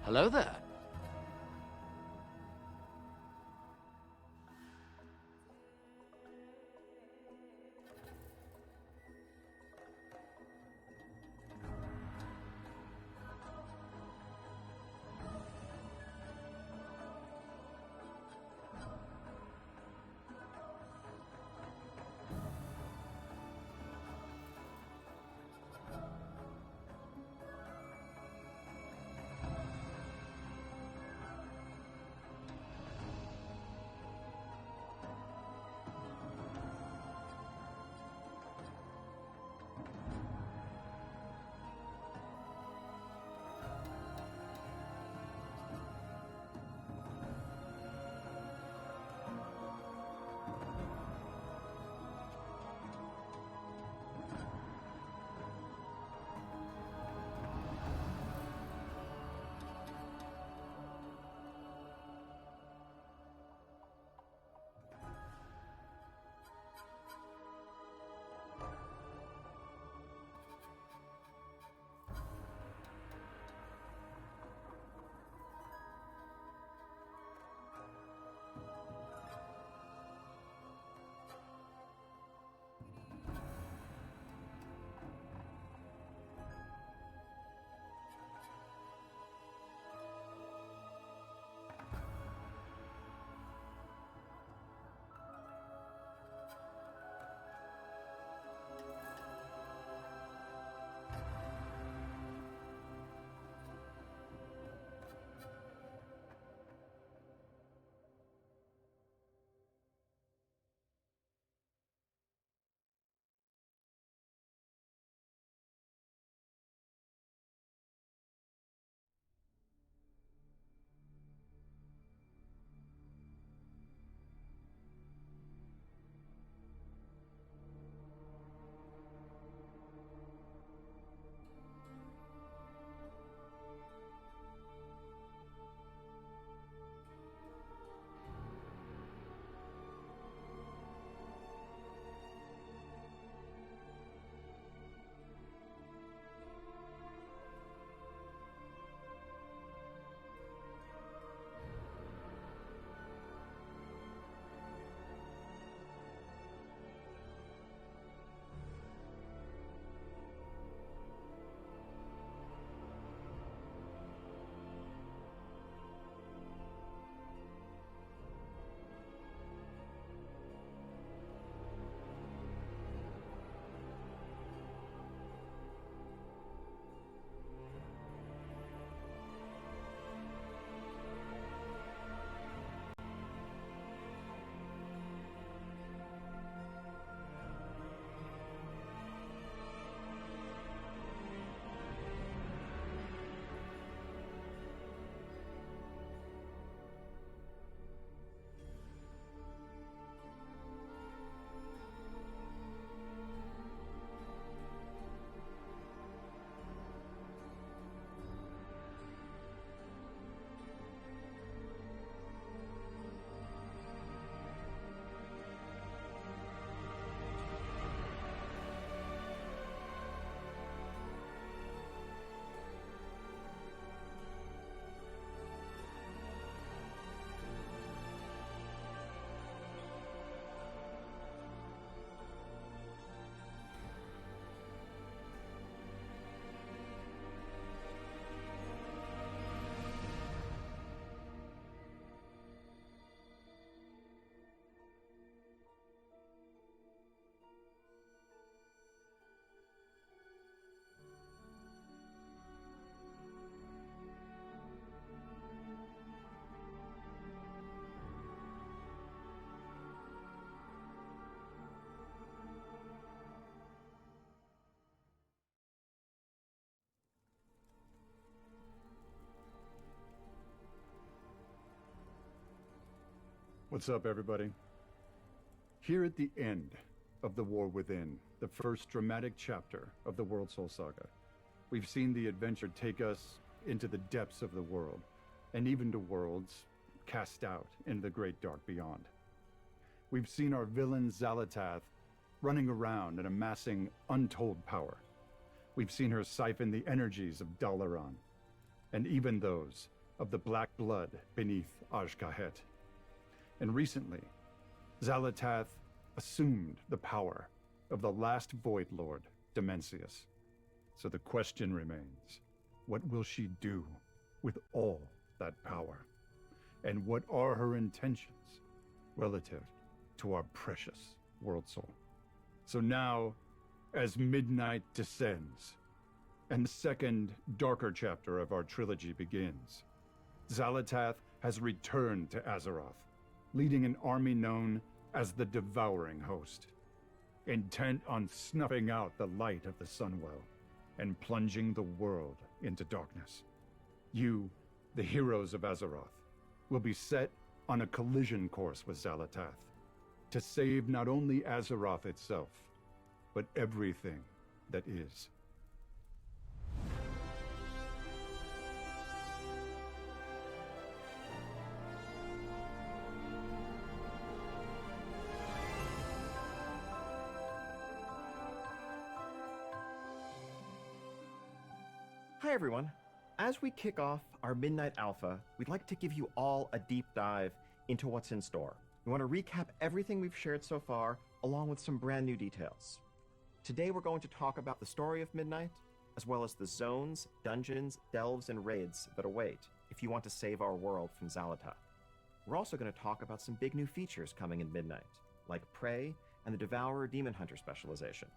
Hello there. What's up, everybody? Here at the end of The War Within, the first dramatic chapter of the World Soul Saga, we've seen the adventure take us into the depths of the world, and even to worlds cast out into the great dark beyond. We've seen our villain Xalatath running around and amassing untold power. We've seen her siphon the energies of Dalaran, and even those of the black blood beneath Azj-Kahet. And recently, Xal'atath assumed the power of the last Void Lord, Dimensius. So the question remains, what will she do with all that power? And what are her intentions relative to our precious World Soul? So now, as midnight descends, and the second, darker chapter of our trilogy begins, Xal'atath has returned to Azeroth, leading an army known as the Devouring Host, intent on snuffing out the light of the Sunwell and plunging the world into darkness. You, the heroes of Azeroth, will be set on a collision course with Xal'atath to save not only Azeroth itself, but everything that is. Hi everyone. As we kick off our Midnight Alpha, we'd like to give you all a deep dive into what's in store. We want to recap everything we've shared so far, along with some brand new details. Today we're going to talk about the story of Midnight, as well as the zones, dungeons, delves, and raids that await if you want to save our world from Xal'atath. We're also going to talk about some big new features coming in Midnight, like Prey and the Devourer Demon Hunter specialization.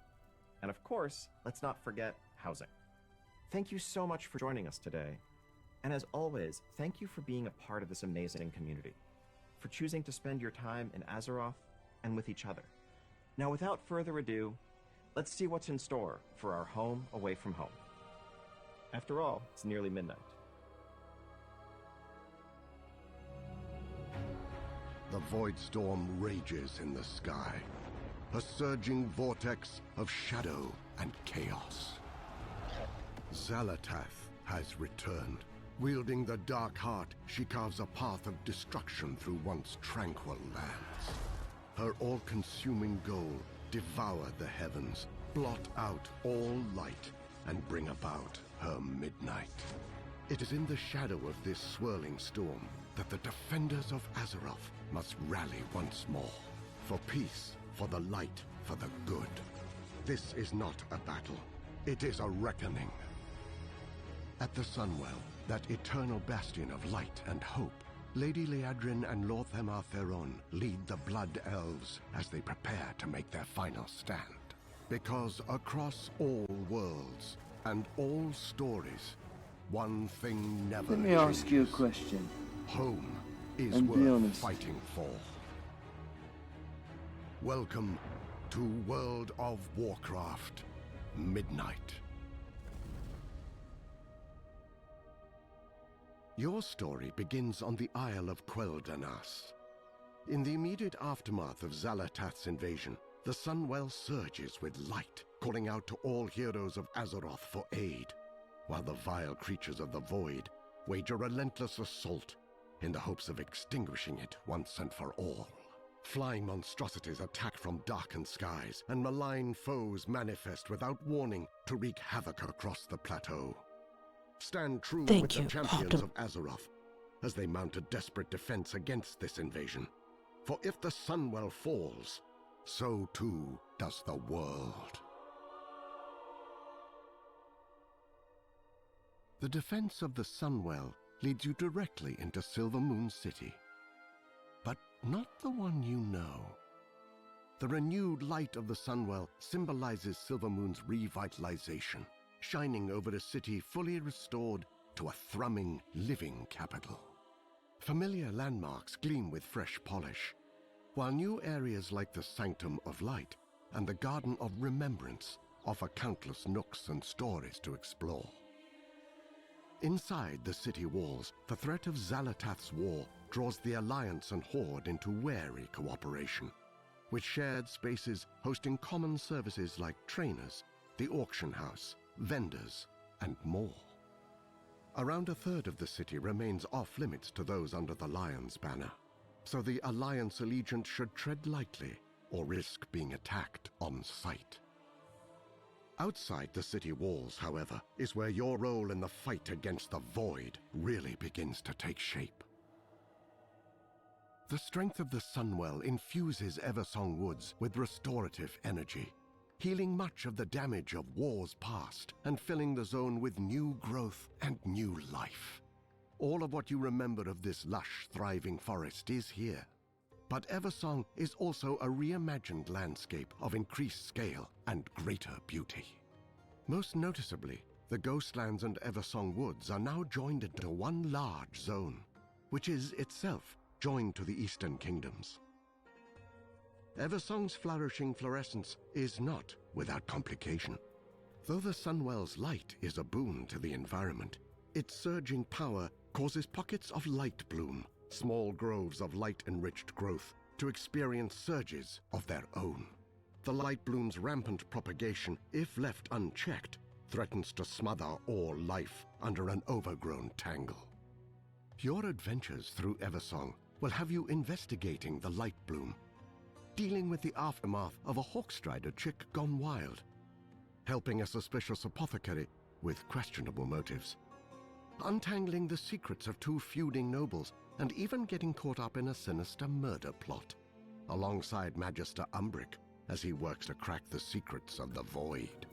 And of course, let's not forget housing. Thank you so much for joining us today. And as always, thank you for being a part of this amazing community, for choosing to spend your time in Azeroth and with each other. Now, without further ado, let's see what's in store for our home away from home. After all, it's nearly midnight. The Void Storm rages in the sky, a surging vortex of shadow and chaos. Xal'atath has returned. Wielding the dark heart, she carves a path of destruction through once tranquil lands. Her all-consuming goal, devour the heavens, blot out all light, and bring about her midnight. It is in the shadow of this swirling storm that the defenders of Azeroth must rally once more. For peace, for the light, for the good. This is not a battle. It is a reckoning. At the Sunwell, that eternal bastion of light and hope, Lady Liadrin and Lord Themar Theron lead the Blood Elves as they prepare to make their final stand. Because across all worlds and all stories, one thing never Let me changes. ask you a question. Home is And be worth honest. fighting for. Welcome to World of Warcraft Midnight. Your story begins on the Isle of Quel'Danas. In the immediate aftermath of Xal'atath's invasion, the Sunwell surges with light, calling out to all heroes of Azeroth for aid, while the vile creatures of the Void wage a relentless assault in the hopes of extinguishing it once and for all. Flying monstrosities attack from darkened skies, and malign foes manifest without warning to wreak havoc across the plateau. Stand true with the champions of Azeroth as they mount a desperate defense against this invasion. For if the Sunwell falls, so too does the world. The defense of the Sunwell leads you directly into Silvermoon City. But not the one you know. The renewed light of the Sunwell symbolizes Silvermoon's revitalization, shining over a city fully restored to a thrumming, living capital. Familiar landmarks gleam with fresh polish, while new areas like the Sanctum of Light and the Garden of Remembrance offer countless nooks and stories to explore. Inside the city walls, the threat of Xal'atath's war draws the Alliance and Horde into wary cooperation, with shared spaces hosting common services like trainers, the auction house, vendors, and more. Around a third of the city remains off-limits to those under the Lion's banner, so the Alliance allegiant should tread lightly or risk being attacked on sight. Outside the city walls, however, is where your role in the fight against the Void really begins to take shape. The strength of the Sunwell infuses Eversong Woods with restorative energy, healing much of the damage of wars past and filling the zone with new growth and new life. All of what you remember of this lush, thriving forest is here. But Eversong is also a reimagined landscape of increased scale and greater beauty. Most noticeably, the Ghostlands and Eversong Woods are now joined into one large zone, which is itself joined to the Eastern Kingdoms. Eversong's flourishing fluorescence is not without complication. Though the Sunwell's light is a boon to the environment, its surging power causes pockets of light bloom, small groves of light-enriched growth, to experience surges of their own. The light bloom's rampant propagation, if left unchecked, threatens to smother all life under an overgrown tangle. Your adventures through Eversong will have you investigating the light bloom, dealing with the aftermath of a Hawkstrider chick gone wild, helping a suspicious apothecary with questionable motives, untangling the secrets of two feuding nobles, and even getting caught up in a sinister murder plot, alongside Magister Umbric as he works to crack the secrets of the Void.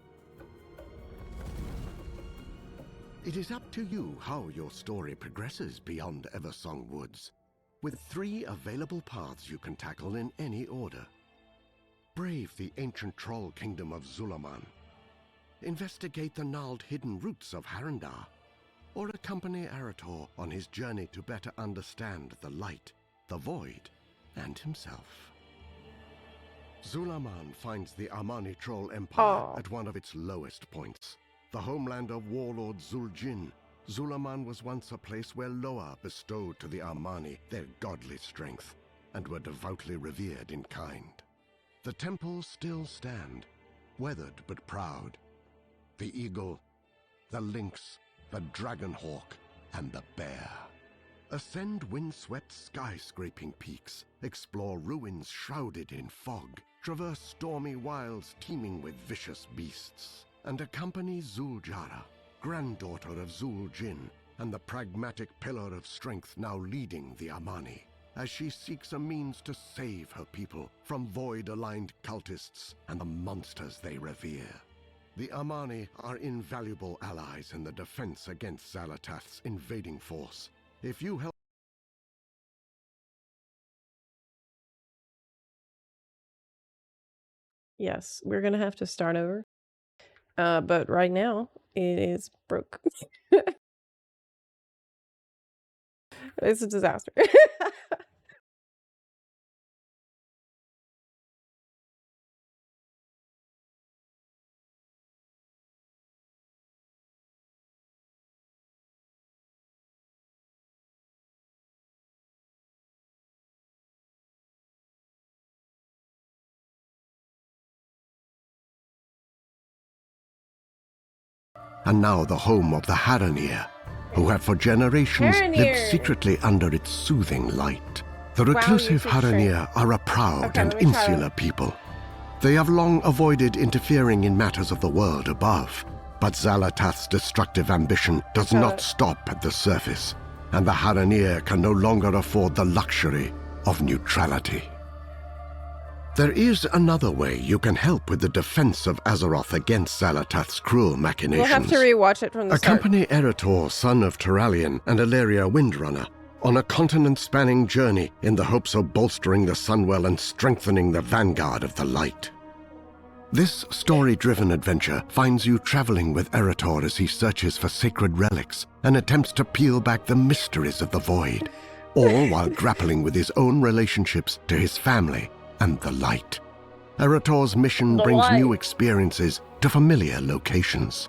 It is up to you how your story progresses beyond Eversong Woods, with 3 available paths you can tackle in any order. Brave the ancient troll kingdom of Zulaman, investigate the gnarled hidden roots of Harandar, or accompany Arator on his journey to better understand the light, the void, and himself. Zulaman finds the Amani Troll Empire at one of its lowest points. The homeland of warlord Zuljin, Zulaman was once a place where Loa bestowed to the Armani their godly strength, and were devoutly revered in kind. The temples still stand, weathered but proud. The eagle, the lynx, the dragonhawk, and the bear. Ascend wind-swept skyscraping peaks, explore ruins shrouded in fog, traverse stormy wilds teeming with vicious beasts, and accompany Zuljara, granddaughter of Zuljin, and the pragmatic pillar of strength now leading the Amani, as she seeks a means to save her people from void-aligned cultists and the monsters they revere. The Amani are invaluable allies in the defense against Xal'atath's invading force. If you help... Yes, we're gonna have to start over. But right now, it is broke. It's a disaster. And now the home of the Haranir, who have for generations lived secretly under its soothing light. The reclusive Haranir are a proud and insular people. They have long avoided interfering in matters of the world above, but Xal'atath's destructive ambition does not stop at the surface, and the Haranir can no longer afford the luxury of neutrality. There is another way you can help with the defense of Azeroth against Xal'atath's cruel machinations. We'll have to rewatch it from the start. Accompany Erator, son of Turalian and Aleria Windrunner, on a continent-spanning journey in the hopes of bolstering the Sunwell and strengthening the vanguard of the light. This story-driven adventure finds you traveling with Erator as he searches for sacred relics and attempts to peel back the mysteries of the Void, all while grappling with his own relationships to his family and the light. Erator's mission brings new experiences to familiar locations.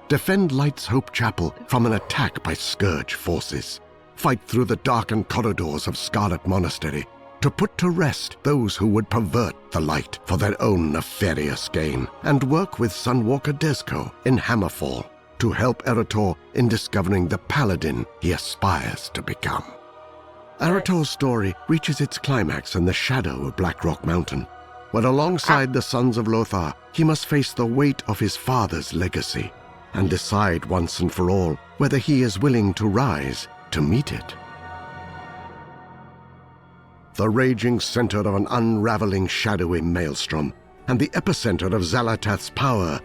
Defend Light's Hope Chapel from an attack by Scourge forces. Fight through the darkened corridors of Scarlet Monastery to put to rest those who would pervert the light for their own nefarious gain, and work with Sunwalker Desco in Hammerfall to help Erator in discovering the paladin he aspires to become. Erator's story reaches its climax in the shadow of Blackrock Mountain, But alongside the sons of Lothar, he must face the weight of his father's legacy and decide once and for all whether he is willing to rise to meet it. The raging center of an unraveling shadowy maelstrom and the epicenter of Xal'atath's power,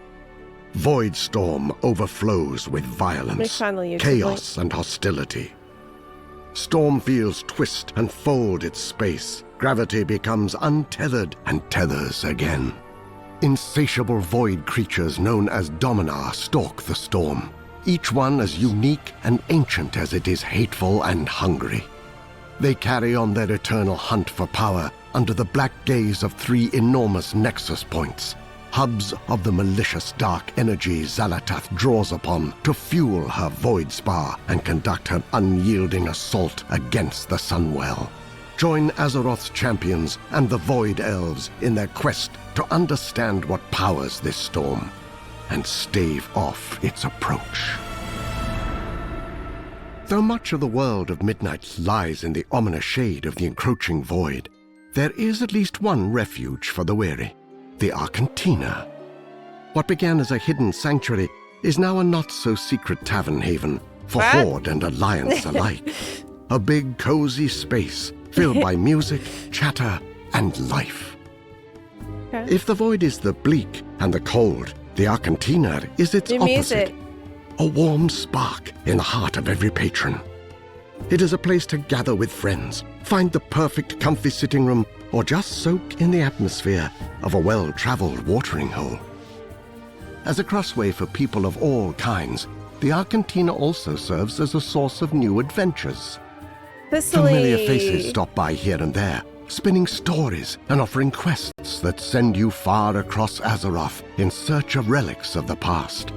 Voidstorm overflows with violence, chaos, and hostility. Stormfields twist and fold its space. Gravity becomes untethered and tethers again. Insatiable void creatures known as Dominar stalk the storm, each one as unique and ancient as it is hateful and hungry. They carry on their eternal hunt for power under the black gaze of 3 enormous nexus points, hubs of the malicious dark energy Xal'atath draws upon to fuel her void spar and conduct her unyielding assault against the Sunwell. Join Azeroth's champions and the Void Elves in their quest to understand what powers this storm and stave off its approach. Though much of the world of Midnight lies in the ominous shade of the encroaching void, there is at least one refuge for the weary: the Arcantina. What began as a hidden sanctuary is now a not-so-secret tavern haven for Horde and Alliance alike. A big, cozy space filled by music, chatter, and life. Okay. If the void is the bleak and the cold, the Arcantina is its opposite. A warm spark in the heart of every patron. It is a place to gather with friends, find the perfect comfy sitting room, or just soak in the atmosphere of a well-traveled watering hole. As a crossway for people of all kinds, the Arcantina also serves as a source of new adventures. Familiar faces stop by here and there, spinning stories and offering quests that send you far across Azeroth in search of relics of the past.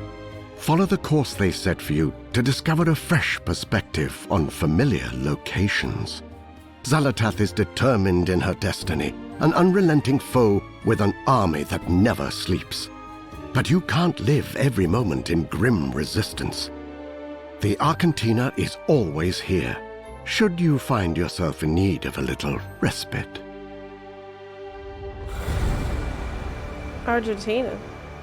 Follow the course they set for you to discover a fresh perspective on familiar locations. Xal'atath is determined in her destiny, an unrelenting foe with an army that never sleeps. But you can't live every moment in grim resistance. The Arcantina is always here, should you find yourself in need of a little respite. Argentina.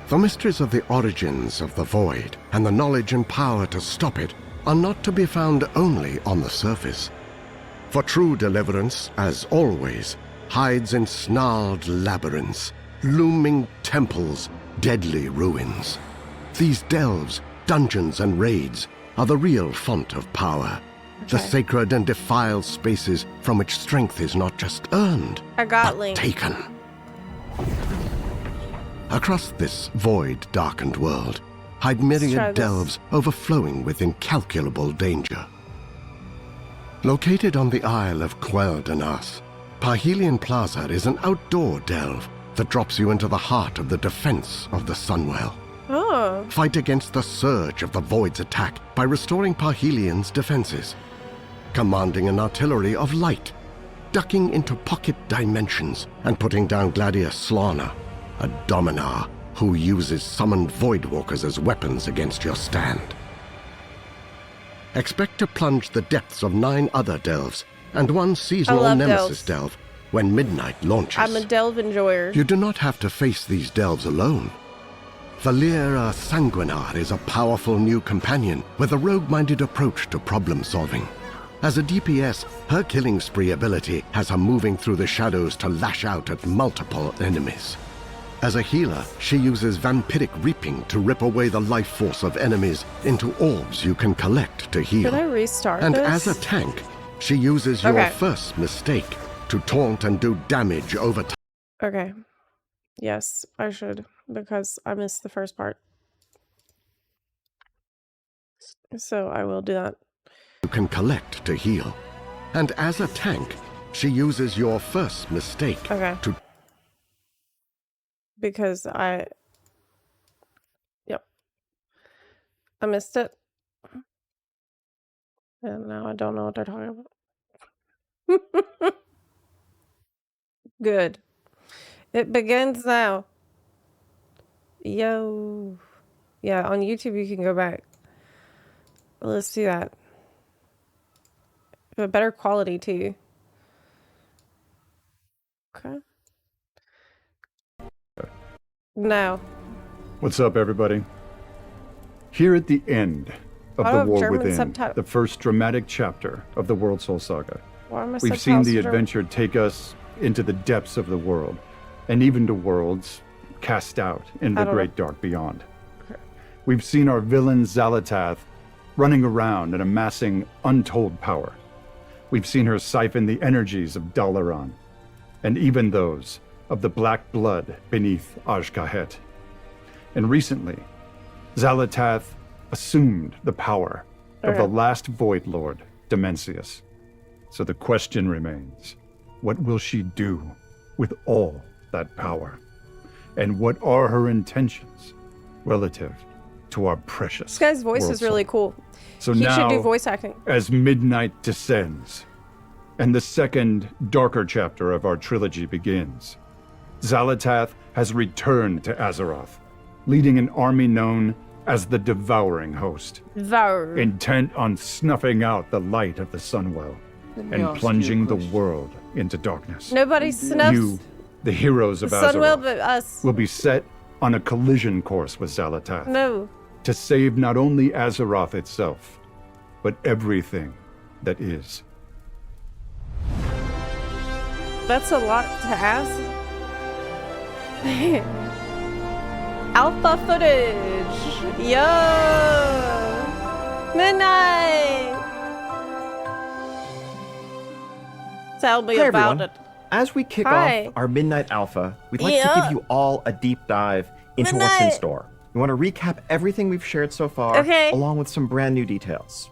The mysteries of the origins of the void and the knowledge and power to stop it are not to be found only on the surface. For true deliverance, as always, hides in snarled labyrinths, looming temples, deadly ruins. These delves, dungeons, and raids are the real font of power. The sacred and defiled spaces from which strength is not just earned, but taken. Across this void-darkened world hide myriad delves overflowing with incalculable danger. Located on the Isle of Quel'Danas, Parhelion Plaza is an outdoor delve that drops you into the heart of the defense of the Sunwell. Oh. Fight against the surge of the Void's attack by restoring Parhelion's defenses, commanding an artillery of light, ducking into pocket dimensions, and putting down Gladius Slana, a Dominar who uses summoned Voidwalkers as weapons against your stand. Expect to plunge the depths of 9 other delves and one seasonal nemesis delve when Midnight launches. I'm a delve enjoyer. You do not have to face these delves alone. Valera Sanguinar is a powerful new companion with a rogue-minded approach to problem-solving. As a DPS, her killing spree ability has her moving through the shadows to lash out at multiple enemies. As a healer, she uses vampiric reaping to rip away the life force of enemies into orbs you can collect to heal. Did I restart And this? as a tank, she uses your first mistake to taunt and do damage over time. Okay. Yes, I should, because I missed the first part. So I will do that. You can collect to heal. And as a tank, she uses your first mistake to... Because I missed it. And now I don't know what they're talking about. Good. It begins now. Yo. Yeah, on YouTube you can go back. Let's do that. But better quality too. Okay. No. What's up, everybody? Here at the end of I the have War German Within, subtitles. the first dramatic chapter of the World Soul Saga, Why are my we've seen subtitles the German? adventure take us into the depths of the world, and even to worlds cast out in I the don't great dark beyond. We've seen our villain Zalatath running around and amassing untold power. We've seen her siphon the energies of Dalaran, and even those of the black blood beneath Ajkahet. And recently, Zalatath assumed the power of the last Void Lord, Demencius. So the question remains, what will she do with all that power? And what are her intentions relative to our precious This guy's voice world is really soul? cool. So He now, should do voice acting. as midnight descends, and the second, darker chapter of our trilogy begins, Zalatath has returned to Azeroth, leading an army known as the Devouring Host, Vow. intent on snuffing out the light of the Sunwell and plunging the world into darkness. Nobody snuffs You, the heroes of the Sunwell Azeroth, but us. will be set on a collision course with Zalatath No. to save not only Azeroth itself, but everything that is. That's a lot to ask. Alpha footage. Yo. Midnight. Tell me Hi, about everyone. it. As we kick Hi. off our Midnight Alpha, we'd like to Yeah. give you all a deep dive into what's in Midnight. store. We want to recap everything we've shared so far, Okay. along with some brand new details.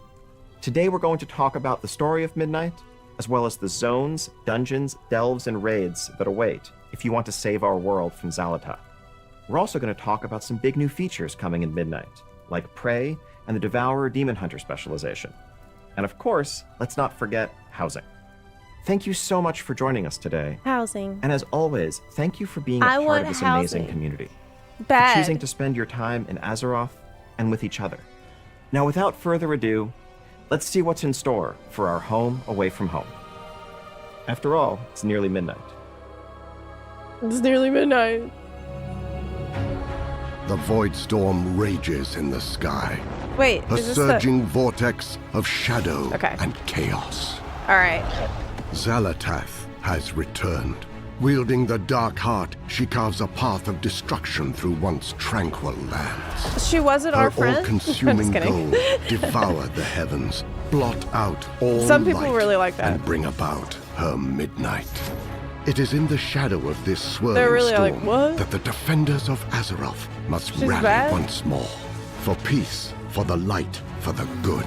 Today we're going to talk about the story of Midnight, as well as the zones, dungeons, delves, and raids that await if you want to save our world from Zalatath. We're also going to talk about some big new features coming in Midnight, like Prey and the Devourer Demon Hunter specialization. And of course, let's not forget housing. Thank you so much for joining us today. Housing. And as always, thank you for being a I part want of this amazing housing. community. For Bad. choosing to spend your time in Azeroth and with each other. Now, without further ado, let's see what's in store for our home away from home. After all, it's nearly midnight. It's nearly midnight. The void storm rages in the sky, Wait, a is this surging vortex of shadow Okay. and chaos. All right. Zalatath has returned. Wielding the dark heart, she carves a path of destruction through once tranquil lands. She wasn't our Her friend. all-consuming I'm just goal, kidding. devour the heavens, blot out all Some people light, really like that. and bring about her midnight. It is in the shadow of this swirling They're really storm like, what? that the defenders of Azeroth must She's rally bad? once more. For peace, for the light, for the good.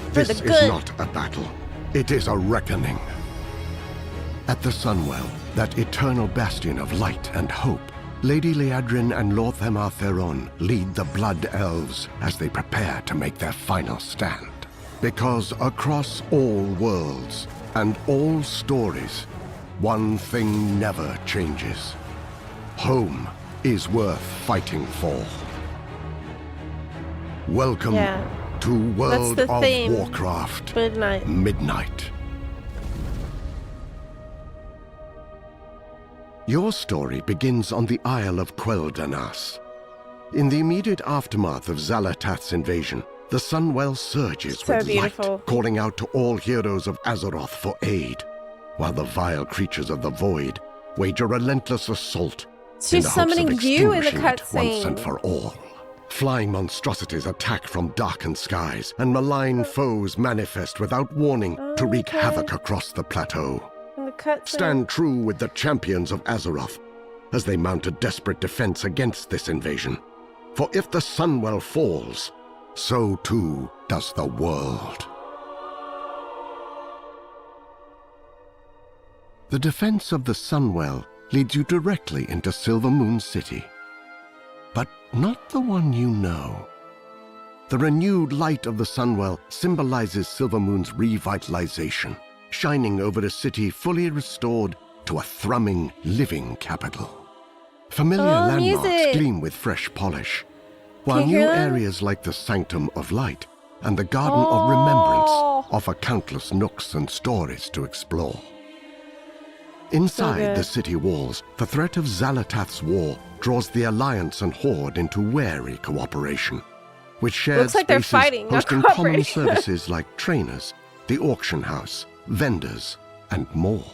For This the is good. not a battle. It is a reckoning. At the Sunwell, that eternal bastion of light and hope, Lady Liadrin and Lorthamar Theron lead the Blood Elves as they prepare to make their final stand. Because across all worlds and all stories, one thing never changes. Home is worth fighting for. Welcome Yeah. to World the of theme. Warcraft Midnight. Midnight. Your story begins on the Isle of Quel'Danas. In the immediate aftermath of Zalatath's invasion, the Sunwell surges So with beautiful. light, calling out to all heroes of Azeroth for aid, while the vile creatures of the Void wage a relentless assault in She's the hopes of summoning you in the extinguishing it once and cutscene. for all. Flying monstrosities attack from darkened skies, and malign foes manifest without warning to wreak Okay. havoc across the plateau. In the cutscene. Stand true with the champions of Azeroth as they mount a desperate defense against this invasion. For if the Sunwell falls, so too does the world. The defense of the Sunwell leads you directly into Silvermoon City. But not the one you know. The renewed light of the Sunwell symbolizes Silvermoon's revitalization, shining over a city fully restored to a thrumming, living capital. Familiar Oh, landmarks music. gleam with fresh polish, while Can you new hear that? areas like the Sanctum of Light and the Garden of Remembrance Oh. offer countless nooks and stories to explore. Inside the good. city walls, the threat of Xalatath's war draws the Alliance and Horde into wary cooperation, with shared Looks like they're spaces fighting, not hosting common cooperating. services like trainers, the auction house, vendors, and more.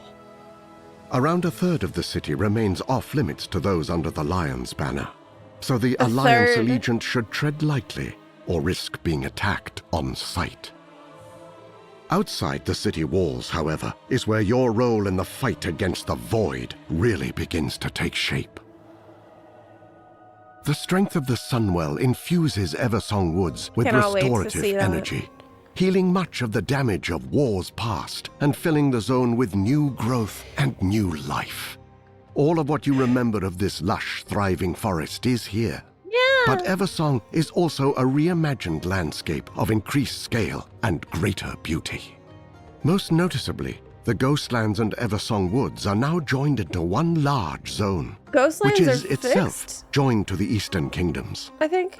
Around a third of the city remains off-limits to those under the Lion's banner, so the Alliance third. allegiant should tread lightly or risk being attacked on sight. Outside the city walls, however, is where your role in the fight against the Void really begins to take shape. The strength of the Sunwell infuses Eversong Woods with Cannot wait to restorative see that. energy, healing much of the damage of wars past and filling the zone with new growth and new life. All of what you remember of this lush, thriving forest is here. Yeah. But Eversong is also a reimagined landscape of increased scale and greater beauty. Most noticeably, the Ghostlands and Eversong Woods are now joined into one large zone, Ghostlands which is are itself fixed, joined to the Eastern Kingdoms. I think.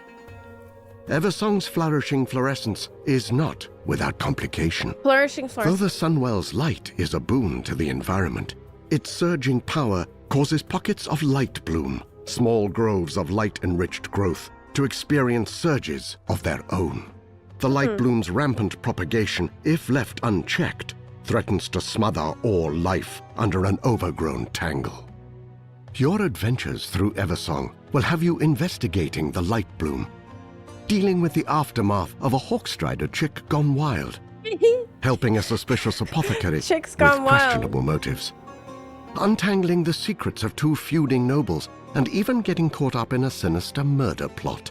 Eversong's flourishing fluorescence is not without complication. Flourishing Though florence. the Sunwell's light is a boon to the environment, its surging power causes pockets of light bloom, small groves of light-enriched growth, to experience surges of their own. The light bloom's rampant propagation, if left unchecked, threatens to smother all life under an overgrown tangle. Your adventures through Eversong will have you investigating the light bloom, dealing with the aftermath of a Hawkstrider chick gone wild, helping a suspicious apothecary Chick's with gone wild. questionable motives, untangling the secrets of two feuding nobles, and even getting caught up in a sinister murder plot,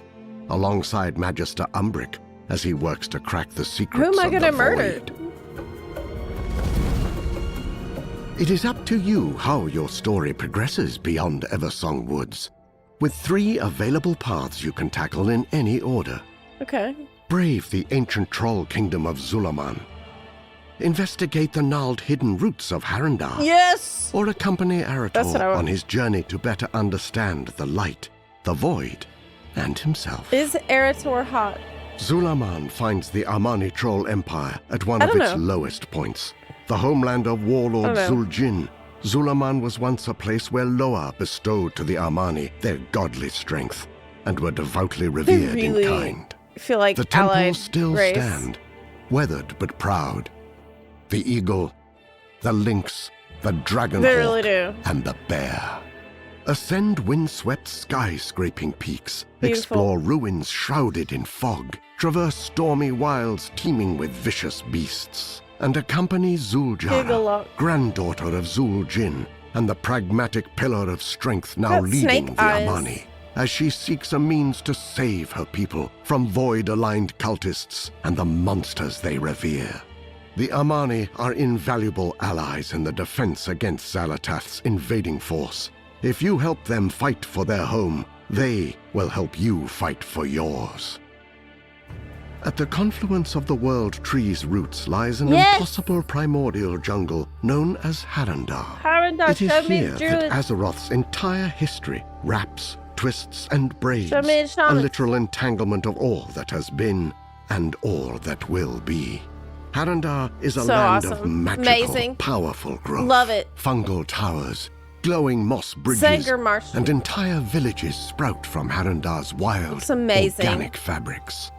alongside Magister Umbric as he works to crack the secrets Who am I of the gonna murder? Void. It is up to you how your story progresses beyond Eversong Woods, with 3 available paths you can tackle in any order. Okay. Brave the ancient troll kingdom of Zulaman. Investigate the gnarled hidden roots of Harandar. Yes! Or accompany That's what I Arator want. on his journey to better understand the light, the void, and himself. Is Erator hot? Zulaman finds the Armani troll empire at one I of don't its know. lowest points. The homeland of warlord I don't know. Zuljin, Zulaman was once a place where Loa bestowed to the Armani their godly strength, and were devoutly revered really in kind. I feel like The allied temples still race. stand, weathered but proud. The eagle, the lynx, the dragon They really do. and the bear. Ascend windswept sky-scraping peaks, Beautiful. explore ruins shrouded in fog, traverse stormy wilds teeming with vicious beasts, and accompany Zuljara, Gigalot. granddaughter of Zuljin, and the pragmatic pillar of strength now Got leading snake the eyes. Armani, as she seeks a means to save her people from void-aligned cultists and the monsters they revere. The Armani are invaluable allies in the defense against Xalatath's invading force. If you help them fight for their home, they will help you fight for yours. At the confluence of the world tree's roots lies an Yes! impossible primordial jungle known as Harandar. Harandar, It is show me here that Druid. Azeroth's entire history wraps, twists, and braids Show me the a shaman. literal entanglement of all that has been and all that will be. Harandar is a So land of awesome. magical, Amazing. powerful growth. Love it. Fungal towers, glowing moss bridges, Sanger Marshall. and entire villages sprout from Harandar's wild, It's amazing. organic fabrics.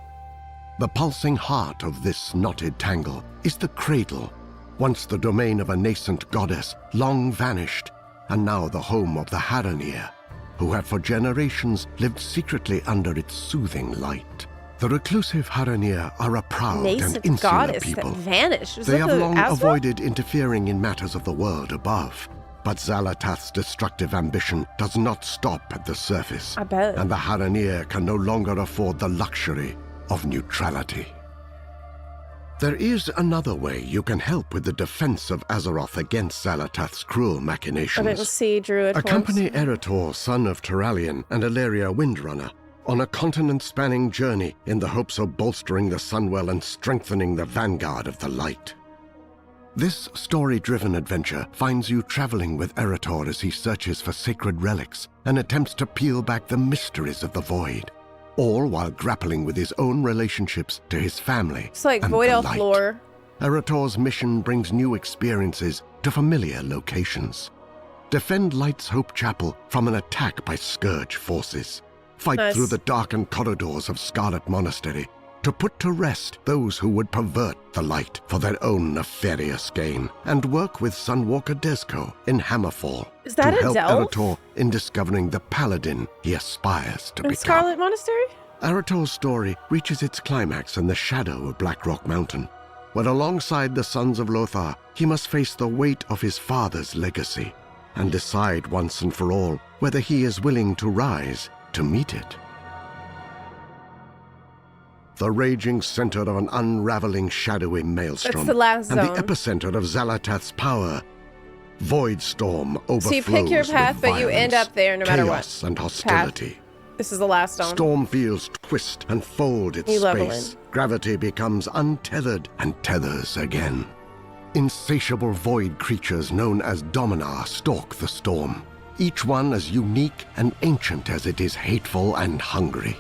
The pulsing heart of this knotted tangle is the cradle, once the domain of a nascent goddess, long vanished, and now the home of the Haranir, who have for generations lived secretly under its soothing light. The reclusive Haranir are a proud and Nascent insular goddess people. that vanished. Was They that have the long Azeroth? avoided interfering in matters of the world above. But Xalatath's destructive ambition does not stop at the surface. I bet. And the Haranir can no longer afford the luxury of neutrality. There is another way you can help with the defense of Azeroth against Xalatath's cruel I machinations. didn't see Druid. Accompany Erator, son of Turalian and Aleria Windrunner, on a continent-spanning journey in the hopes of bolstering the Sunwell and strengthening the vanguard of the light. This story-driven adventure finds you traveling with Erator as he searches for sacred relics and attempts to peel back the mysteries of the Void, all while grappling with his own relationships to his family It's like and Void the Elf light. lore. Erator's mission brings new experiences to familiar locations. defend Light's Hope Chapel from an attack by Scourge forces, fight Nice. through the darkened corridors of Scarlet Monastery to put to rest those who would pervert the light for their own nefarious gain, and work with Sunwalker Desco in Hammerfall Is that to a help delve? Eretor in discovering the paladin he aspires to In become. Scarlet Monastery? Eretor's story reaches its climax in the shadow of Blackrock Mountain, where alongside the Sons of Lothar, he must face the weight of his father's legacy and decide once and for all whether he is willing to rise to meet it. The raging center of an unraveling shadowy maelstrom, That's the last and zone. the epicenter of Xal'atath's power, Void Storm overflows So you pick your path, with but you end violence, up there no matter what. chaos and hostility. This is the last zone. Storm fields twist and fold its You level space. in. Gravity becomes untethered and tethers again. Insatiable void creatures known as Dominar stalk the storm, each one as unique and ancient as it is hateful and hungry.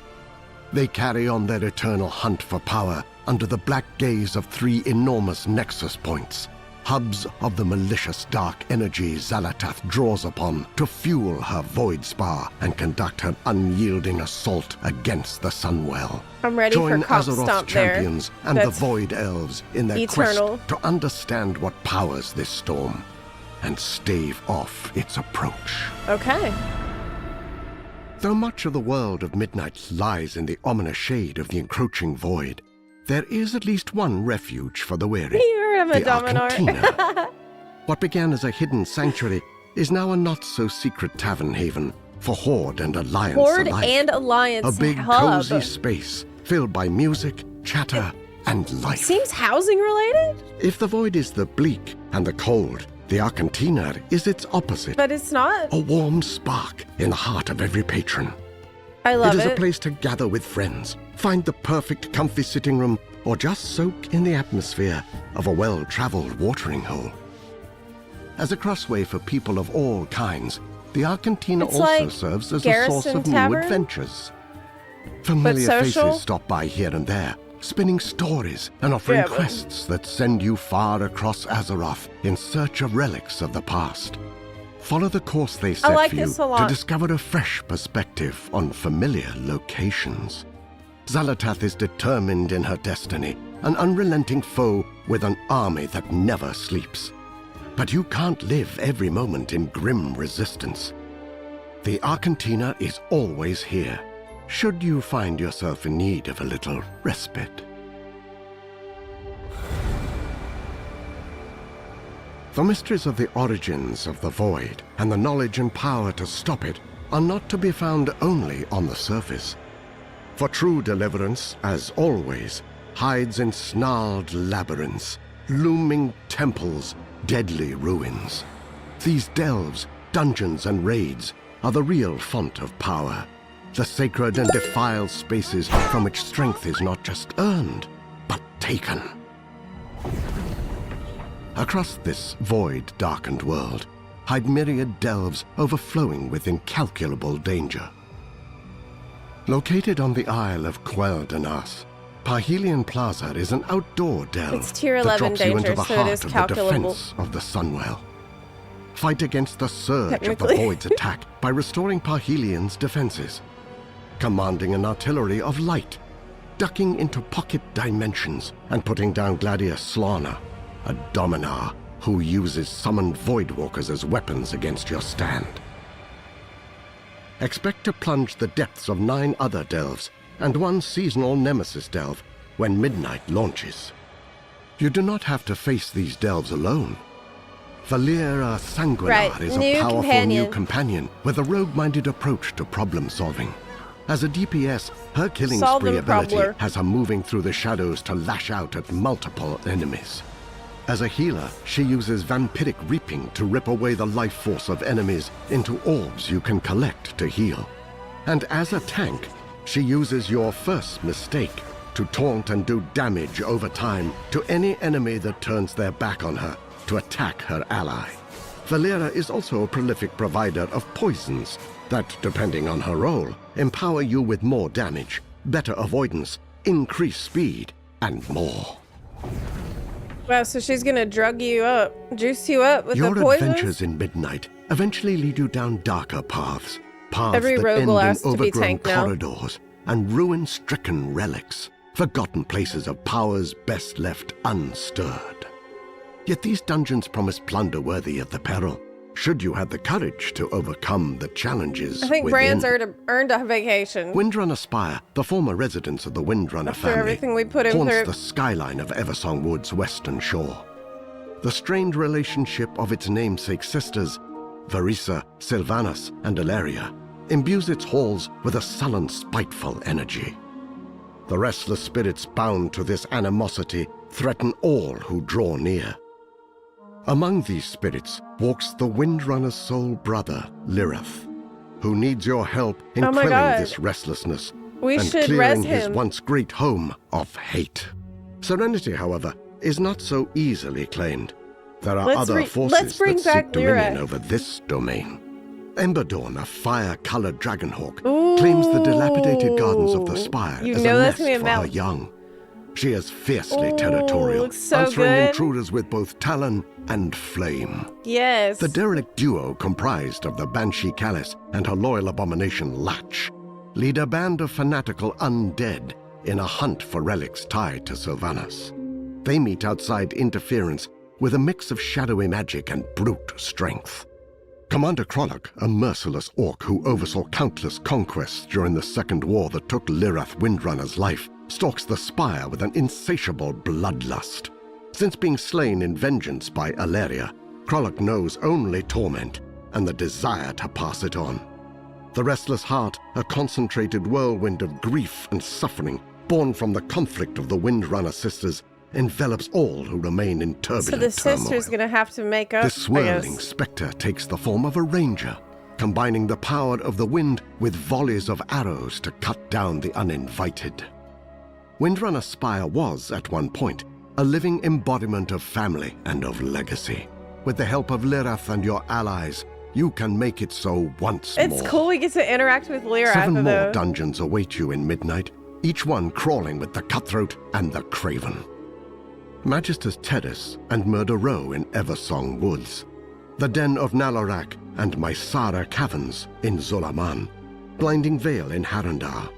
They carry on their eternal hunt for power under the black gaze of 3 enormous nexus points, hubs of the malicious dark energy Xal'atath draws upon to fuel her void spar and conduct her unyielding assault against the Sunwell. I'm ready Join for Cop Azeroth's Stomp there. champions and the That's Void Elves in their eternal. quest to understand what powers this storm and stave off its approach. Okay. Though much of the world of Midnight lies in the ominous shade of the encroaching void, there is at least one refuge for the weary. You heard of a The Dominar. Arcantina. What began as a hidden sanctuary is now a not-so-secret tavern haven for Horde and Alliance Horde alike. and Alliance A big, hub. cozy space filled by music, chatter, and life. Seems housing related, If the void is the bleak and the cold, the Arcantina is its opposite. but it's not. A warm spark in the heart of every patron. I love It is it. a place to gather with friends, find the perfect comfy sitting room, or just soak in the atmosphere of a well-traveled watering hole. As a crossway for people of all kinds, the Arcantina It's also like serves as a source Garrison of new Tavern? adventures. Familiar social? faces stop by here and there, spinning stories and offering Yeah, but- quests that send you far across Azeroth in search of relics of the past. Follow the course they set like for you this a to lot. discover a fresh perspective on familiar locations. Xal'atath is determined in her destiny, an unrelenting foe with an army that never sleeps. But you can't live every moment in grim resistance. The Arcantina is always here, should you find yourself in need of a little respite. The mysteries of the origins of the Void and the knowledge and power to stop it are not to be found only on the surface. For true deliverance, as always, hides in snarled labyrinths, looming temples, deadly ruins. These delves, dungeons, and raids are the real font of power, the sacred and defiled spaces from which strength is not just earned, but taken. Across this void-darkened world hide myriad delves overflowing with incalculable danger. Located on the Isle of Quel'Danas, Parhelion Plaza is an outdoor delve It's tier that 11 drops you into danger, the so it heart is of the calculable. defense of the Sunwell. Fight against the surge of the Technically. Void's attack by restoring Parhelion's defenses, commanding an artillery of light, ducking into pocket dimensions, and putting down Gladius Slana, a Dominar who uses summoned Voidwalkers as weapons against your stand. Expect to plunge the depths of 9 other delves and 1 seasonal nemesis delve when Midnight launches. You do not have to face these delves alone. Valera Sanguinar Right, is new a powerful companion. new companion with a rogue-minded approach to problem-solving. As a DPS, her killing Solve spree them, ability Probler. has her moving through the shadows to lash out at multiple enemies. As a healer, she uses vampiric reaping to rip away the life force of enemies into orbs you can collect to heal. And as a tank, she uses your first mistake to taunt and do damage over time to any enemy that turns their back on her to attack her ally. Valera is also a prolific provider of poisons that, depending on her role, empower you with more damage, better avoidance, increased speed, and more. Wow, so she's gonna drug you up, juice you up with Your the poison? adventures in Midnight eventually lead you down darker paths. Paths Every that rogue end will in ask to be overgrown tank now. corridors and ruin-stricken relics, forgotten places of powers best left unstirred. Yet these dungeons promise plunder worthy of the peril, should you have the courage to overcome the challenges I think within. Brand's earned a vacation. Windrunner Spire, the former residence of the Windrunner After family, everything we put him haunts through. the skyline of Eversong Wood's western shore. The strained relationship of its namesake sisters, Verisa, Sylvanas, and Ilaria, imbues its halls with a sullen, spiteful energy. The restless spirits bound to this animosity threaten all who draw near. Among these spirits walks the Windrunner's sole brother, Lirith, who needs your help in Oh my quelling God. this restlessness We and should clearing res his him. once great home of hate. Serenity, however, is not so easily claimed. There are Let's other let's forces bring that back seek dominion Lyra. over this domain. Emberdawn, a fire-colored dragonhawk, claims the dilapidated gardens of the Ooh. spire You as know a that's nest gonna be a for her mount. young. She is fiercely Ooh, territorial, looks so answering good. intruders with both talon and flame. Yes. The derelict duo, comprised of the Banshee Callis and her loyal abomination Latch, lead a band of fanatical undead in a hunt for relics tied to Sylvanas. They meet outside interference with a mix of shadowy magic and brute strength. Commander Krolok, a merciless orc who oversaw countless conquests during the Second War that took Lirath Windrunner's life, stalks the spire with an insatiable bloodlust. Since being slain in vengeance by Ilaria, Krolok knows only torment and the desire to pass it on. The restless heart, a concentrated whirlwind of grief and suffering born from the conflict of the Windrunner sisters, envelops all who remain in turbulent So the turmoil. sister's gonna have to make up. This I swirling guess. specter takes the form of a ranger, combining the power of the wind with volleys of arrows to cut down the uninvited. Windrunner Spire was, at one point, a living embodiment of family and of legacy. With the help of Lirath and your allies, you can make it so once more. It's cool we get to interact with Lyra. 7 more though. dungeons await you in Midnight, each one crawling with the Cutthroat and the Craven. Magister's Terrace and Murder Row in Eversong Woods, the Den of Nalorak and Mysara Caverns in Zolaman, Blinding Vale in Harandar,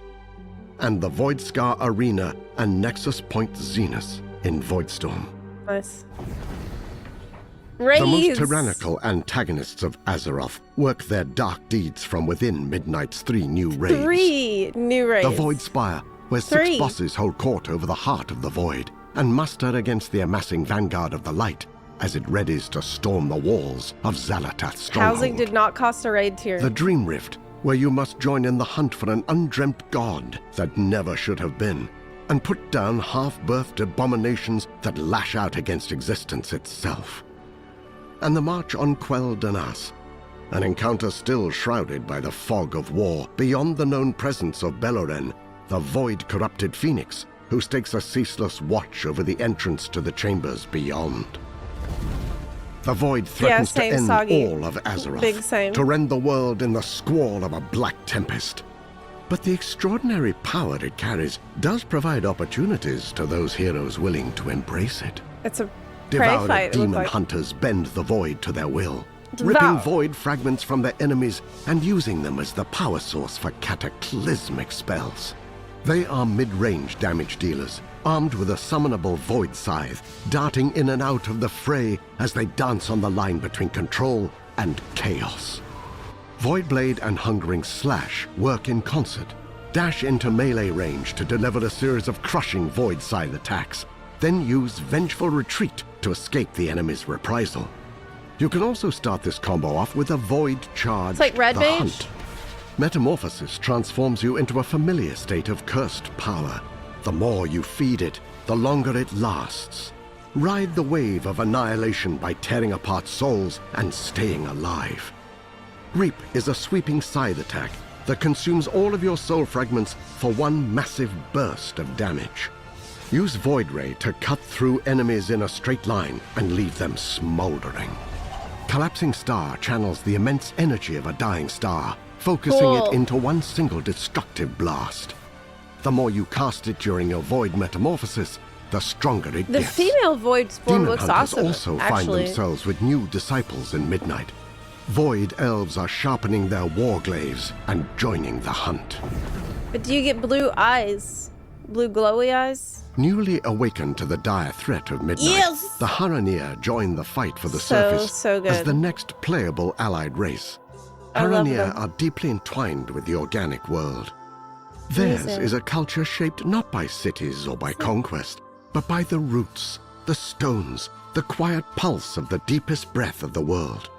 and the Voidscar Arena and Nexus Point Zenith in Voidstorm. Nice. The most Raids. tyrannical antagonists of Azeroth work their dark deeds from within Midnight's 3 new raids. 3 new raids. The Void Spire, where 3. 6 bosses hold court over the heart of the Void and muster against the amassing vanguard of the Light as it readies to storm the walls of Xalatath's stronghold. Housing did not cost a raid tier. The Dream Rift, where you must join in the hunt for an undreamt god that never should have been, and put down half-birthed abominations that lash out against existence itself. And the March on Quell Danas, an encounter still shrouded by the fog of war beyond the known presence of Beloren, the void-corrupted phoenix, who stakes a ceaseless watch over the entrance to the chambers beyond. The Void threatens to same, end Soggy. all of Azeroth, Big same. to rend the world in the squall of a black tempest. But the extraordinary power it carries does provide opportunities to those heroes willing to embrace it. It's a prey Devoured fight. It demon looks like. hunters bend the Void to their will, Devour. ripping Void fragments from their enemies and using them as the power source for cataclysmic spells. They are mid-range damage dealers, armed with a summonable Void Scythe, darting in and out of the fray as they dance on the line between control and chaos. Voidblade and Hungering Slash work in concert, dash into melee range to deliver a series of crushing Void Scythe attacks, then use Vengeful Retreat to escape the enemy's reprisal. You can also start this combo off with a Void Charge, It's like Red the Mage. Hunt. Metamorphosis transforms you into a familiar state of cursed power. The more you feed it, the longer it lasts. Ride the wave of annihilation by tearing apart souls and staying alive. Reap is a sweeping scythe attack that consumes all of your soul fragments for one massive burst of damage. Use Void Ray to cut through enemies in a straight line and leave them smoldering. Collapsing Star channels the immense energy of a dying star, focusing Cool. it into one single destructive blast. The more you cast it during your Void metamorphosis, the stronger it The gets. female void form Demon looks hunters awesome. also find actually. themselves with new disciples in Midnight. Void elves are sharpening their warglaives and joining the hunt. But do you get blue eyes? Blue glowy eyes? Newly awakened to the dire threat of midnight, Yes! the Haranir join the fight for the surface So as good. the next playable allied race. I love Haranir them. are deeply entwined with the organic world. Theirs Amazing. is a culture shaped not by cities or by conquest, but by the roots, the stones, the quiet pulse of the deepest breath of the world.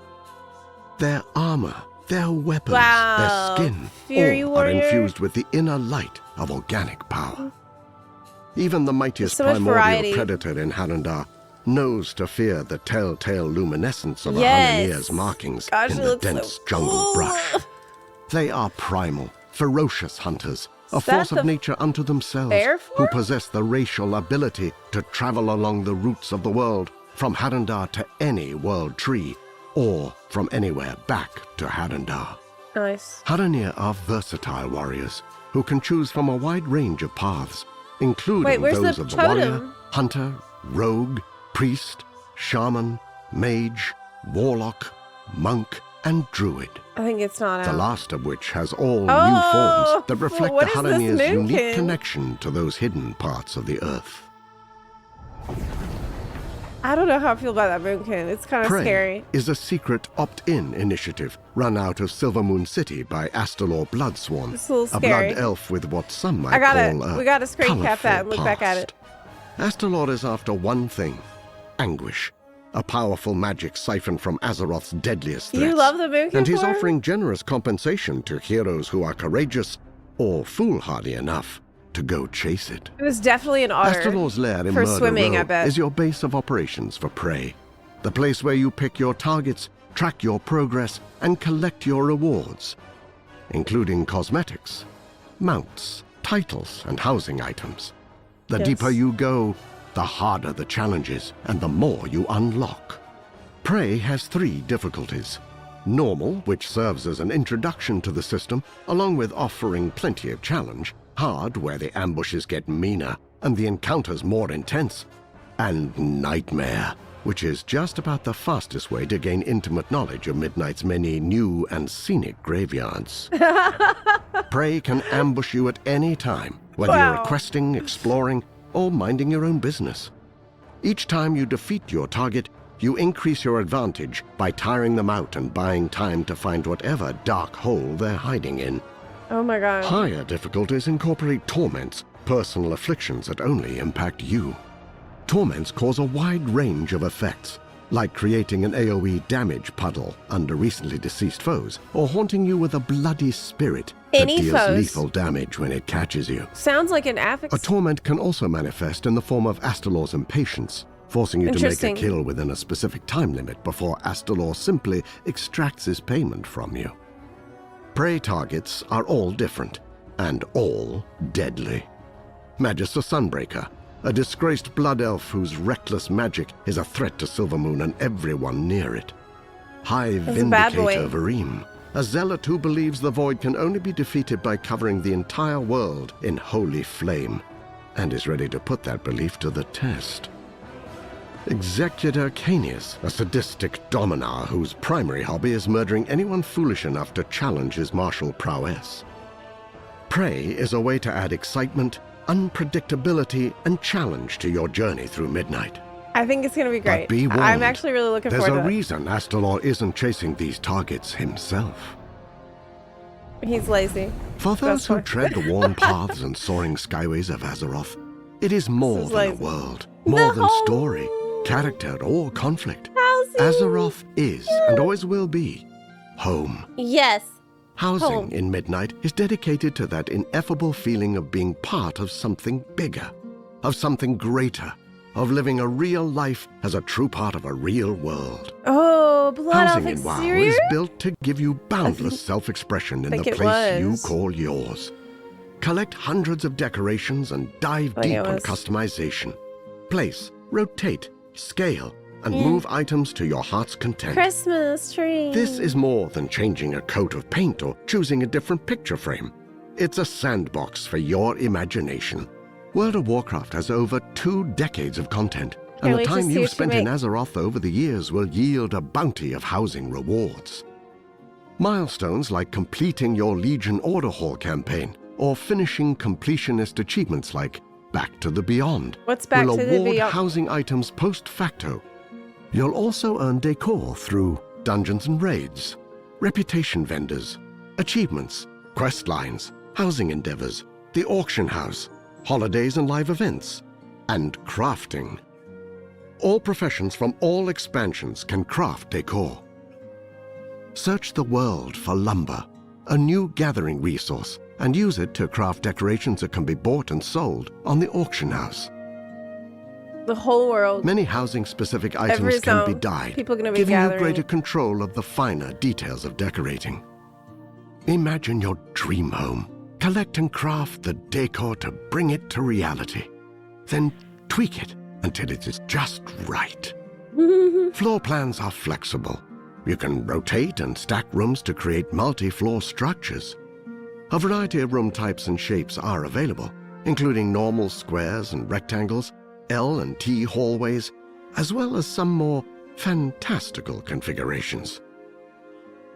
Their armor, their weapons, Wow. their skin, Fury all warrior. are infused with the inner light of organic power. Even the mightiest So much primordial variety. predator in Harandar knows to fear the telltale luminescence of Yes. a Haranir's markings Gosh, in it the looks so dense jungle cool. brush. They are primal, ferocious hunters, a Is that force the of nature unto themselves, bear who form? possess the racial ability to travel along the roots of the world, from Harandar to any world tree, or from anywhere back to Harandar. Nice. Haranir are versatile warriors who can choose from a wide range of paths, including Wait, where's those the of the warrior, totem? hunter, rogue, priest, shaman, mage, warlock, monk, and druid. I think it's not The out. last of which has all new Oh, forms that reflect what the is this Haranir's unique moonkin? connection to those hidden parts of the earth. I don't know how I feel about that moonkin. It's kind of Prey scary. is a secret opt-in initiative run out of Silvermoon City by Astalor Bloodsworn, It's a little a scary. blood elf with what some might I gotta, call a we gotta screen cap that and colourful look back at it. past. Astalor is after one thing: anguish, a powerful magic siphoned from Azeroth's deadliest threats. You love the moonkin And he's form? offering generous compensation to heroes who are courageous or foolhardy enough to go chase it. It was definitely an otter. Astalor's lair in For Murder swimming, Row I bet. is your base of operations for Prey. The place where you pick your targets, track your progress, and collect your rewards, including cosmetics, mounts, titles, and housing items. The Yes. deeper you go, the harder the challenges, and the more you unlock. Prey has 3 difficulties. Normal, which serves as an introduction to the system, along with offering plenty of challenge. Hard, where the ambushes get meaner and the encounters more intense. And Nightmare, which is just about the fastest way to gain intimate knowledge of Midnight's many new and scenic graveyards. Prey can ambush you at any time, whether Wow. you're questing, exploring, or minding your own business. Each time you defeat your target, you increase your advantage by tiring them out and buying time to find whatever dark hole they're hiding in. Oh my god. Higher difficulties incorporate torments, personal afflictions that only impact you. Torments cause a wide range of effects, like creating an AoE damage puddle under recently deceased foes, or haunting you with a bloody spirit that Any deals foes. lethal damage when it catches you. Sounds like an affix. A torment can also manifest in the form of Astalor's impatience, forcing you to make a Interesting. kill within a specific time limit before Astalor simply extracts his payment from you. Prey targets are all different, and all deadly. Magister Sunbreaker, a disgraced blood elf whose reckless magic is a threat to Silvermoon and everyone near it. High He's a bad boy. Vindicator Vareem, a zealot who believes the void can only be defeated by covering the entire world in holy flame, and is ready to put that belief to the test. Executor Canius, a sadistic dominar whose primary hobby is murdering anyone foolish enough to challenge his martial prowess. Prey is a way to add excitement, unpredictability, and challenge to your journey through midnight. I think it's gonna be great. But be warned, I'm actually really looking There's forward a to reason Astalor isn't chasing these targets himself. it. He's lazy. For those who fine. tread the worn paths and soaring skyways of Azeroth, it is more is than a lazy. world, more than No. story, character, or conflict. Housing. Azeroth is, and always will be, home. Yes. Housing Home. in Midnight is dedicated to that ineffable feeling of being part of something bigger, of something greater, of living a real life as a true part of a real world. Oh, Blood Housing Elf in WoW exterior? is built to give you boundless self-expression in think the it place you was. call yours. Collect hundreds of decorations and dive I think deep it on was. customization. Place, rotate, scale, and Yeah. move items to your heart's content. Christmas tree. This is more than changing a coat of paint or choosing a different picture frame. It's a sandbox for your imagination. World of Warcraft has over 2 decades of content, and Can't the wait to time see you've what you spent in make. Azeroth over the years will yield a bounty of housing rewards. Milestones like completing your Legion Order Hall campaign or finishing completionist achievements like Back to the Beyond What's Back will to the award Beyond? housing items post facto. You'll also earn decor through dungeons and raids, reputation vendors, achievements, quest lines, housing endeavors, the auction house, holidays and live events, and crafting. All professions from all expansions can craft decor. Search the world for lumber, a new gathering resource, and use it to craft decorations that can be bought and sold on the auction house. The whole world. Many housing-specific Every items can be zone, dyed, people gonna be giving gathering. you greater control of the finer details of decorating. Imagine your dream home. Collect and craft the decor to bring it to reality. Then tweak it until it is just right. Floor plans are flexible. You can rotate and stack rooms to create multi-floor structures. A variety of room types and shapes are available, including normal squares and rectangles, L and T hallways, as well as some more fantastical configurations.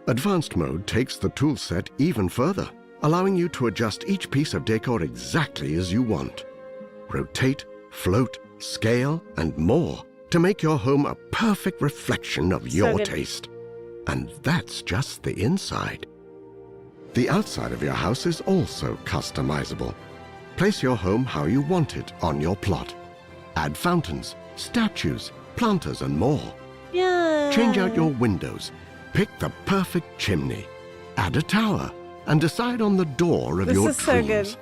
Advanced mode takes the toolset even further, allowing you to adjust each piece of decor exactly as you want. Rotate, float, scale, and more to make your home a perfect reflection of your good. taste. And that's just the inside. The outside of your house is also customizable. Place your home how you want it on your plot. Add fountains, statues, planters, and more. Yeah. Change out your windows. Pick the perfect chimney. Add a tower. And decide on the door of This your is so good. dreams.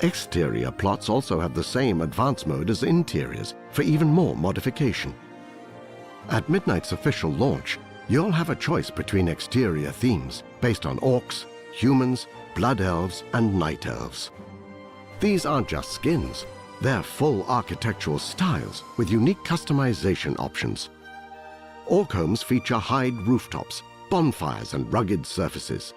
Exterior plots also have the same advanced mode as interiors for even more modification. At Midnight's official launch, you'll have a choice between exterior themes based on orcs, humans, blood elves, and night elves. These aren't just skins. They're full architectural styles with unique customization options. Orc homes feature hide rooftops, bonfires, and rugged surfaces.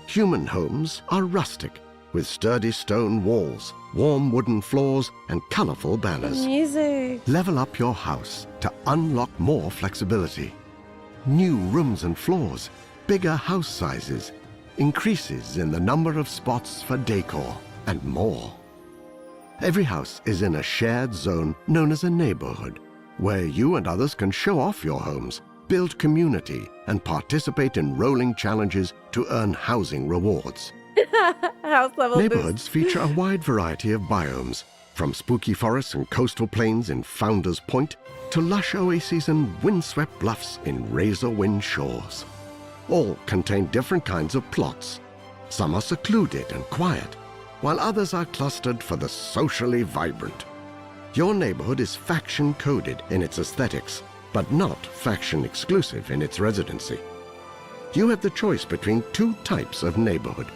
Human homes are rustic, with sturdy stone walls, warm wooden floors, and colorful banners. Music. Level up your house to unlock more flexibility. New rooms and floors, bigger house sizes, increases in the number of spots for decor, and more. Every house is in a shared zone known as a neighborhood, where you and others can show off your homes, build community, and participate in rolling challenges to earn housing rewards. House level Neighborhoods feature a wide variety of biomes, from spooky forests and coastal plains in Founders Point to lush oases and windswept bluffs in razor-wind shores. All contain different kinds of plots. Some are secluded and quiet, while others are clustered for the socially vibrant. Your neighborhood is faction-coded in its aesthetics, but not faction-exclusive in its residency. You have the choice between two types of neighborhood.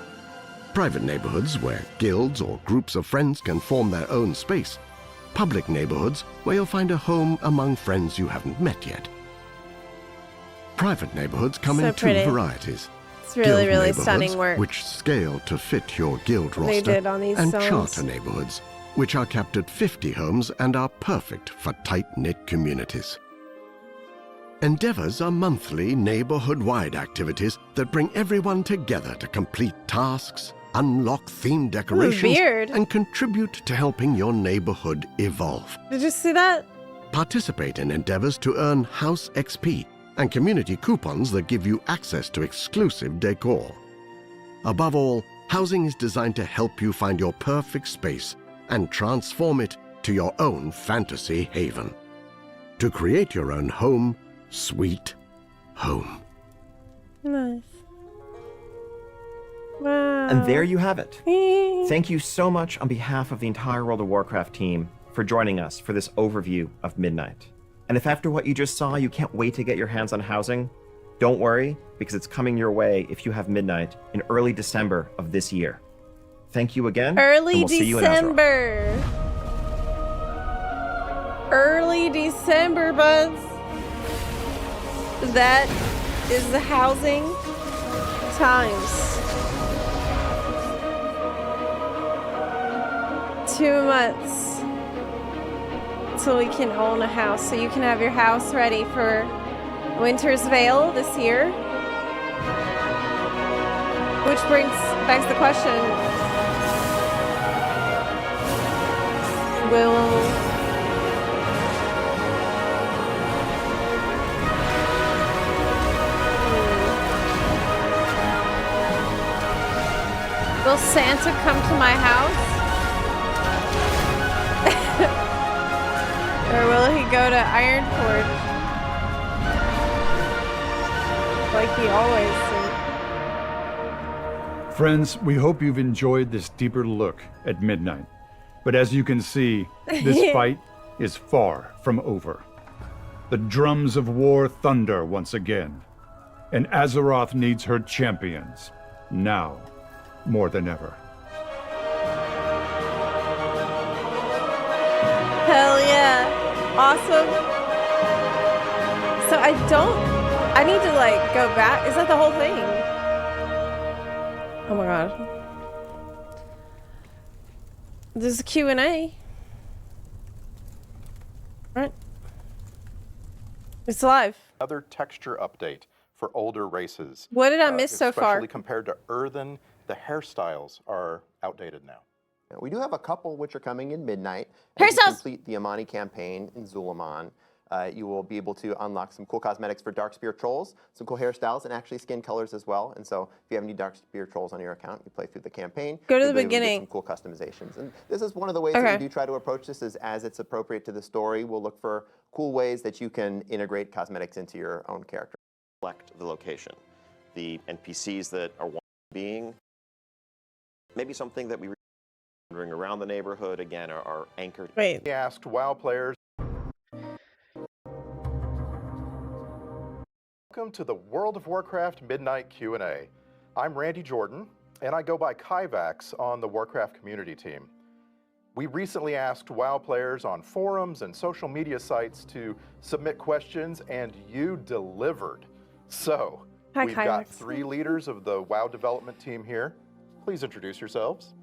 Private neighborhoods where guilds or groups of friends can form their own space. Public neighborhoods where you'll find a home among friends you haven't met yet. Private neighborhoods come So in pretty. two varieties. It's really, Guild really neighborhoods, stunning work. which scale to fit your guild roster, They did on these and zones. charter neighborhoods, which are capped at 50 homes and are perfect for tight-knit communities. Endeavors are monthly neighborhood-wide activities that bring everyone together to complete tasks, unlock themed decorations, weird. and contribute to helping your neighborhood evolve. Did you see that? Participate in endeavors to earn House XP and community coupons that give you access to exclusive decor. Above all, housing is designed to help you find your perfect space and transform it to your own fantasy haven. To create your own home, sweet home. Nice. Wow. And there you have it. Thank Thank you so much on behalf of the entire World of Warcraft team for joining us for this overview of Midnight. And if after what you just saw you can't wait to get your hands on housing, don't worry, because it's coming your way if you have Midnight in early December of this year. Thank you again. Early and we'll see you in Azeroth. December. Early December, buds. That is the housing times 2 months till we can own a house, so you can have your house ready for Winter's Veil this year. which begs the question: Will Santa come to my house? Or will he go to Ironforge? Like he always did. Friends, we hope you've enjoyed this deeper look at Midnight. But as you can see, this fight is far from over. The drums of war thunder once again, and Azeroth needs her champions, now more than ever. Hell yeah. Awesome. So I need to like go back. Is that the whole thing? Oh my god. There's a Q&A. Right? It's live. Another texture update for older races. What did I miss so far? Especially compared to Earthen, the hairstyles are outdated now. We do have a couple which are coming in Midnight. Hairstyles! As you complete the Amani campaign in Zulaman, you will be able to unlock some cool cosmetics for Darkspear Trolls, some cool hairstyles, and actually skin colors as well. And so if you have any Darkspear Trolls on your account, you play through the campaign. Go to the you'll be able to get beginning. some cool customizations. And this is one of the ways that we do try to approach this is as it's appropriate to the story. We'll look for cool ways that you can integrate cosmetics into your own character. Select the location. The NPCs that are being, maybe something that we wandering around the neighborhood again are anchored. Wait. We asked WoW players. Welcome to the World of Warcraft Midnight Q&A. I'm Randy Jordan, and I go by Kyvax on the Warcraft community team. We recently asked WoW players on forums and social media sites to submit questions, and you delivered. So, we've got 3 leaders of the WoW development team here. Please introduce yourselves.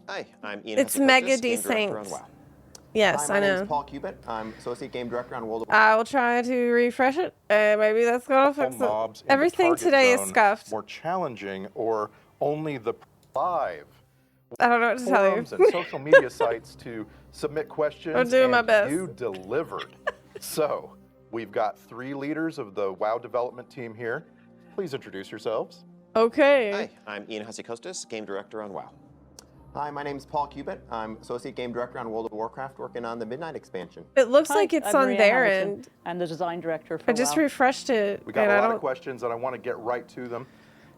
Hi, I'm Ian. It's Mega Decent. Yes, Hi, I my name know. is Paul Cubit. I'm Associate Game Director on World of I will try to refresh it. Maybe that's gonna fix Mobs it. in the Everything target today is zone scuffed. More challenging, or only the live I don't know what to tell you. forums and social media sites to submit questions. I'm doing my and best. You delivered. So, we've got 3 leaders of the WoW development team here. Please introduce yourselves. Okay. Hi, I'm Ian Hasikostas, Game Director on WoW. Hi, my name is Paul Cubit. I'm Associate Game Director on World of Warcraft, working on the Midnight expansion. It looks Hi, like it's I'm on Maria their Hamilton. end. I'm the design director for I just WoW. refreshed it. We got and a I lot don't... of questions, and I want to get right to them.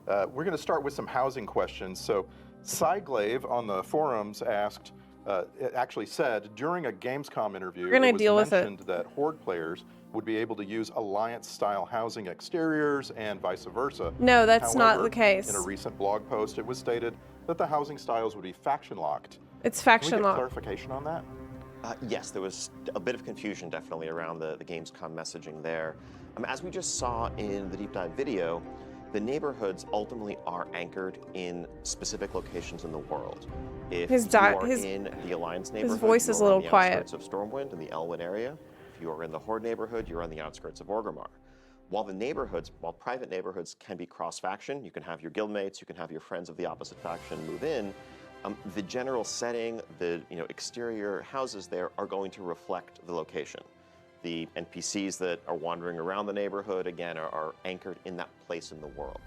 We're going to start with some housing questions. So, Cyglaive on the forums asked, it actually said, during a Gamescom interview, We're gonna it was deal with it. mentioned that Horde players would be able to use Alliance-style housing exteriors and vice versa. No, that's not However, the case. In a recent blog post, it was stated that the housing styles would be faction-locked. It's Can we faction get locked. clarification on that? Yes, there was a bit of confusion definitely around the Gamescom messaging there. As we just saw in the deep dive video, the neighborhoods ultimately are anchored in specific locations in the world. If you are in the Alliance neighborhood, voice is a you're little on the quiet. outskirts of Stormwind in the Elwyn area. If you are in the Horde neighborhood, you're on the outskirts of Orgrimmar. While private neighborhoods can be cross-faction, you can have your guildmates, you can have your friends of the opposite faction move in, the general setting, the exterior houses there are going to reflect the location. The NPCs that are wandering around the neighborhood, again, are anchored in that place in the world.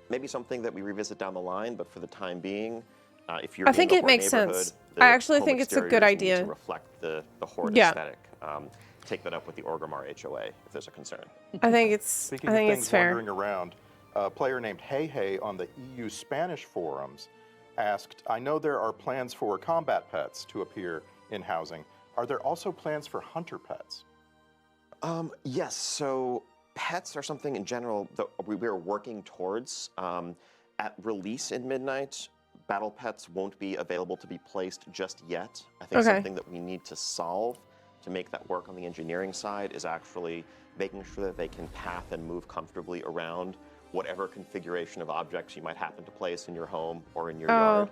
Maybe something that we revisit down the line, but for the time being, if you're I think in the it Horde makes neighborhood, sense. the I actually home think it's a good exteriors need idea. to reflect the Horde Yeah. aesthetic. Take that up with the Orgrimmar HOA if there's a concern. I think Speaking I think of things it's fair. wandering around, a player named Hey Hey on the EU Spanish forums asked, I know there are plans for combat pets to appear in housing. Are there also plans for hunter pets? Yes, so pets are something in general that we're working towards. At release in Midnight, battle pets won't be available to be placed just yet. I think something that we need to solve to make that work on the engineering side is actually making sure that they can path and move comfortably around whatever configuration of objects you might happen to place in your home or in your yard.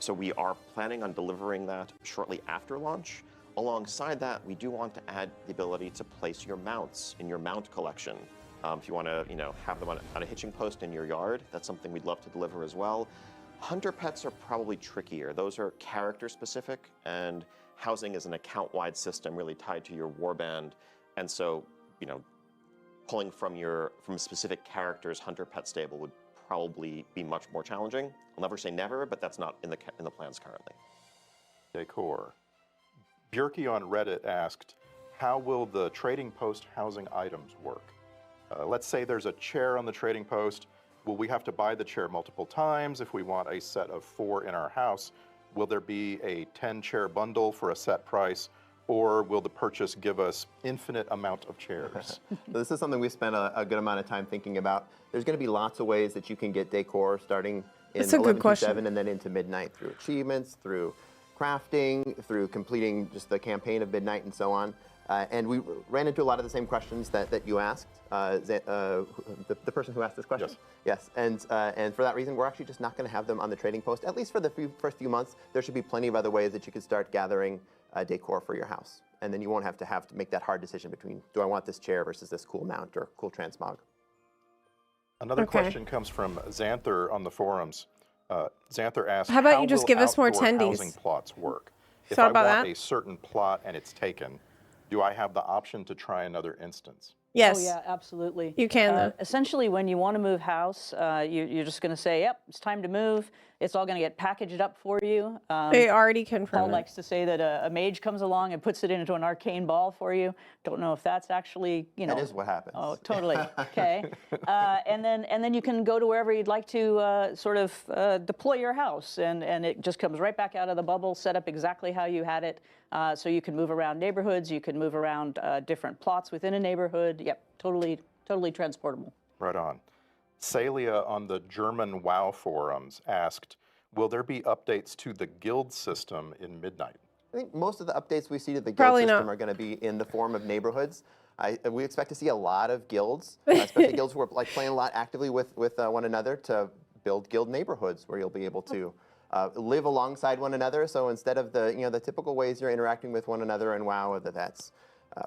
So we are planning on delivering that shortly after launch. Alongside that, we do want to add the ability to place your mounts in your mount collection If you want to, have them on a hitching post in your yard, that's something we'd love to deliver as well. Hunter pets are probably trickier. Those are character specific, and housing is an account-wide system really tied to your warband. And so, pulling from specific characters' hunter pet stable would probably be much more challenging. I'll never say never, but that's not in the plans currently. Decor. Bjorky on Reddit asked, how will the trading post housing items work? Let's say there's a chair on the trading post. Will we have to buy the chair multiple times if we want a set of 4 in our house? Will there be a 10-chair bundle for a set price? Or will the purchase give us infinite amount of chairs? This is something we spent a good amount of time thinking about. There's going to be lots of ways that you can get decor starting in 11.7 and then into Midnight through achievements, through crafting, through completing just the campaign of Midnight and so on. And we ran into a lot of the same questions that you asked, the person who asked this question. Yes. Yes, and for that reason, we're actually just not going to have them on the trading post. At least for the first few months, there should be plenty of other ways that you could start gathering decor for your house. And then you won't have to make that hard decision between, do I want this chair versus this cool mount or cool transmog? Another question comes from Xanther on the forums. Xanther asks, how about you just give us more outdoor attendees? Housing plots work? If Thought I about want that? a certain plot and it's taken, do I have the option to try another instance? Yes. Oh, yeah, absolutely. You can, though. Essentially, when you want to move house, you're just going to say, yep, it's time to move. It's all going to get packaged up for you. They already Paul confirmed it. likes to say that a mage comes along and puts it into an arcane ball for you. Don't know if that's actually, That is what happens. Oh, totally. Okay. And then you can go to wherever you'd like to sort of deploy your house, and it just comes right back out of the bubble, set up exactly how you had it. So you can move around neighborhoods, you can move around different plots within a neighborhood. Yep, totally transportable. Right on. Celia on the German WoW forums asked, will there be updates to the guild system in Midnight? I think most of the updates we see to the guild Probably system not. are going to be in the form of neighborhoods. We expect to see a lot of guilds, especially guilds who are playing a lot actively with one another, to build guild neighborhoods where you'll be able to live alongside one another. So instead of the typical ways you're interacting with one another in WoW, whether that's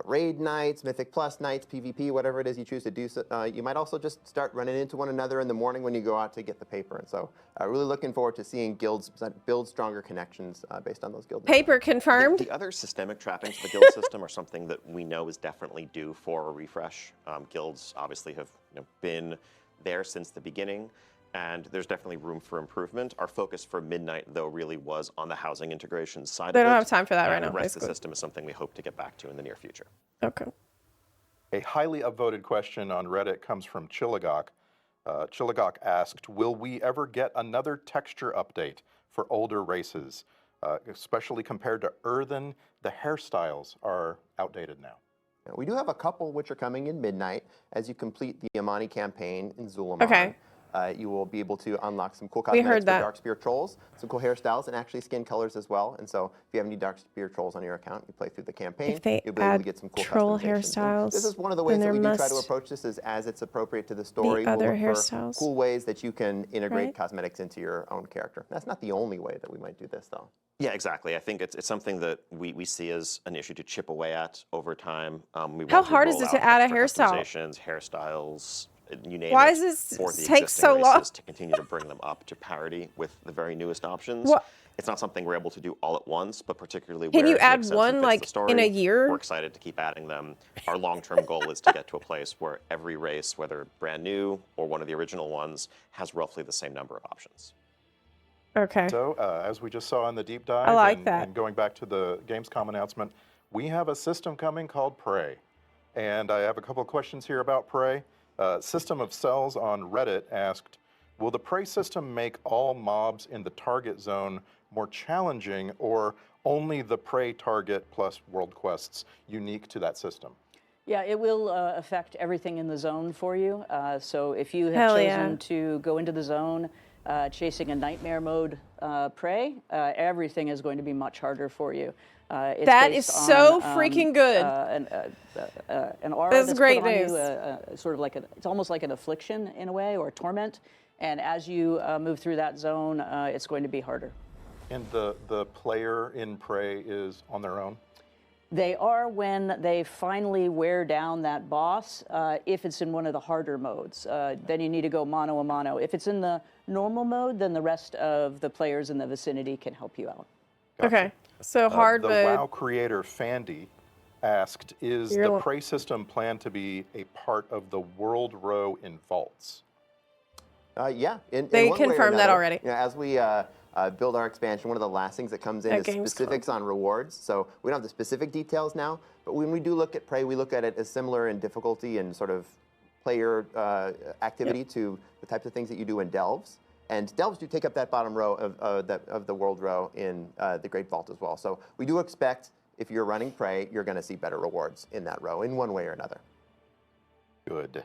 raid nights, Mythic Plus nights, PvP, whatever it is you choose to do, you might also just start running into one another in the morning when you go out to get the paper. And so really looking forward to seeing guilds build stronger connections based on those guild Paper networks. confirmed. The other systemic trappings of the guild system are something that we know is definitely due for a refresh. Guilds obviously have been there since the beginning, and there's definitely room for improvement. Our focus for Midnight, though, really was on the housing integration side of it. They don't have time for that right now, The rest of the basically. system is something we hope to get back to in the near future. Okay. A highly upvoted question on Reddit comes from Chilligok. Chilligok asked, will we ever get another texture update for older races? Especially compared to Earthen, the hairstyles are outdated now. We do have a couple which are coming in Midnight. As you complete the Amani campaign in Zul'Aman, Okay. You will be able to unlock some cool We cosmetics heard for that. Darkspear Trolls, some cool hairstyles, and actually skin colors as well. And so if you have any Darkspear Trolls on your account, you play through the campaign, If they you'll be able to add get some cool troll customizations. And hairstyles, this is one of the ways then that we there do try to must approach this, is as it's appropriate to the story. We'll other look hairstyles. for cool ways that you can integrate Right. cosmetics into your own character. That's not the only way that we might do this, though. Yeah, exactly. I think it's something that we see as an issue to chip away at over time. We How want hard is roll it to out add a extra hairstyle? customizations, hairstyles, you name Why it, does this for the take existing so long? races to continue to bring them up to parity with the very newest options. What- It's not something we're able to do all at once, but particularly Can where you it add makes sense one, and fits like, the story, in a year? We're excited to keep adding them. Our long-term goal is to get to a place where every race, whether brand new or one of the original ones, has roughly the same number of options. Okay. So, as we just saw in the deep dive, I like and, that. and going back to the Gamescom announcement, we have a system coming called Prey. And I have a couple of questions here about Prey. System of Cells on Reddit asked, will the Prey system make all mobs in the target zone more challenging, or only the Prey target plus world quests unique to that system? Yeah, it will affect everything in the zone for you. So if you have Hell chosen yeah. to go into the zone chasing a nightmare mode prey, everything is going to be much harder for you. It's That is based so on, freaking good. An aura That's that's great put on news. you, sort of like it's almost like an affliction in a way, or a torment. And as you move through that zone, it's going to be harder. And the player in Prey is on their own? They are when they finally wear down that boss. If it's in one of the harder modes, then you need to go mano a mano. If it's in the normal mode, then the rest of the players in the vicinity can help you out. Gotcha. Okay, so hard The mode. WoW creator Fandy asked, is the prey system planned to be a part of the world row in vaults? Yeah. In They one way or confirmed that another. already. You know, as we build our expansion, one of the last things that comes in At is Gamescom. specifics on rewards. So we don't have the specific details now, but when we do look at Prey, we look at it as similar in difficulty and sort of player activity to the types of things that you do in Delves. And Delves do take up that bottom row of the world row in the Great Vault as well. So we do expect, if you're running Prey, you're going to see better rewards in that row in one way or another. Good.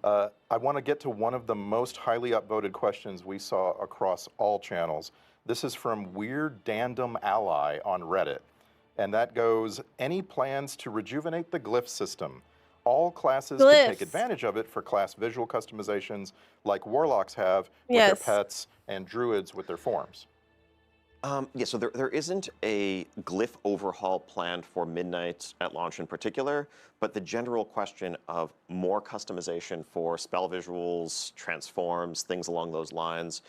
I want to get to one of the most highly upvoted questions we saw across all channels. This is from Weird Dandom Ally on Reddit. And that goes, any plans to rejuvenate the glyph system? All classes can take advantage of it for class visual customizations like warlocks have with their pets and druids with their forms. Yeah, so there isn't a glyph overhaul planned for Midnight at launch in particular, but the general question of more customization for spell visuals, transforms, things along those lines,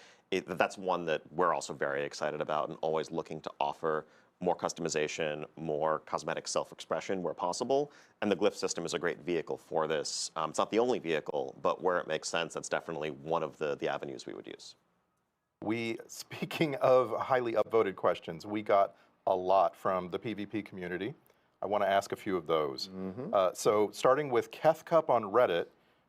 that's one that we're also very excited about and always looking to offer more customization, more cosmetic self-expression where possible. And the glyph system is a great vehicle for this. It's not the only vehicle, but where it makes sense, that's definitely one of the avenues we would use. Speaking of highly upvoted questions, we got a lot from the PvP community. I want to ask a few of those. So starting with Kethcup on Reddit,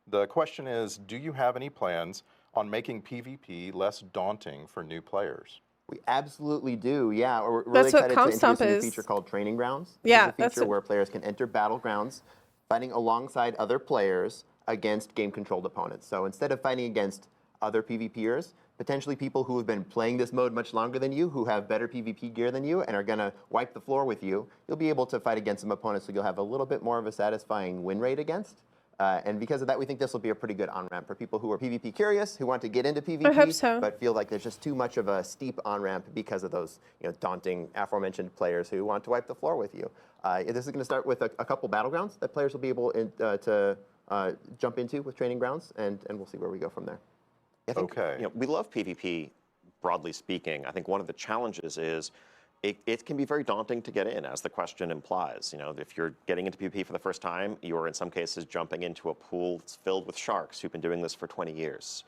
the question is, do you have any plans on making PvP less daunting for new players? We absolutely do, yeah. We're really That's what excited to introduce a new is. feature called Training Grounds. Yeah, This is a that's feature where players can enter battlegrounds, fighting alongside other players against game-controlled opponents. So instead of fighting against other PvPers, potentially people who have been playing this mode much longer than you, who have better PvP gear than you, and are going to wipe the floor with you, you'll be able to fight against some opponents who you'll have a little bit more of a satisfying win rate against. And because of that, we think this will be a pretty good on-ramp for people who are PvP curious, who want to get into PvP, I hope so. but feel like there's just too much of a steep on-ramp because of those daunting aforementioned players who want to wipe the floor with you. This is going to start with a couple battlegrounds that players will be able to jump into with Training Grounds, and we'll see where we go from there. I think, we love PvP, broadly speaking. I think one of the challenges is it can be very daunting to get in, as the question implies. If you're getting into PvP for the first time, you're in some cases jumping into a pool that's filled with sharks who've been doing this for 20 years.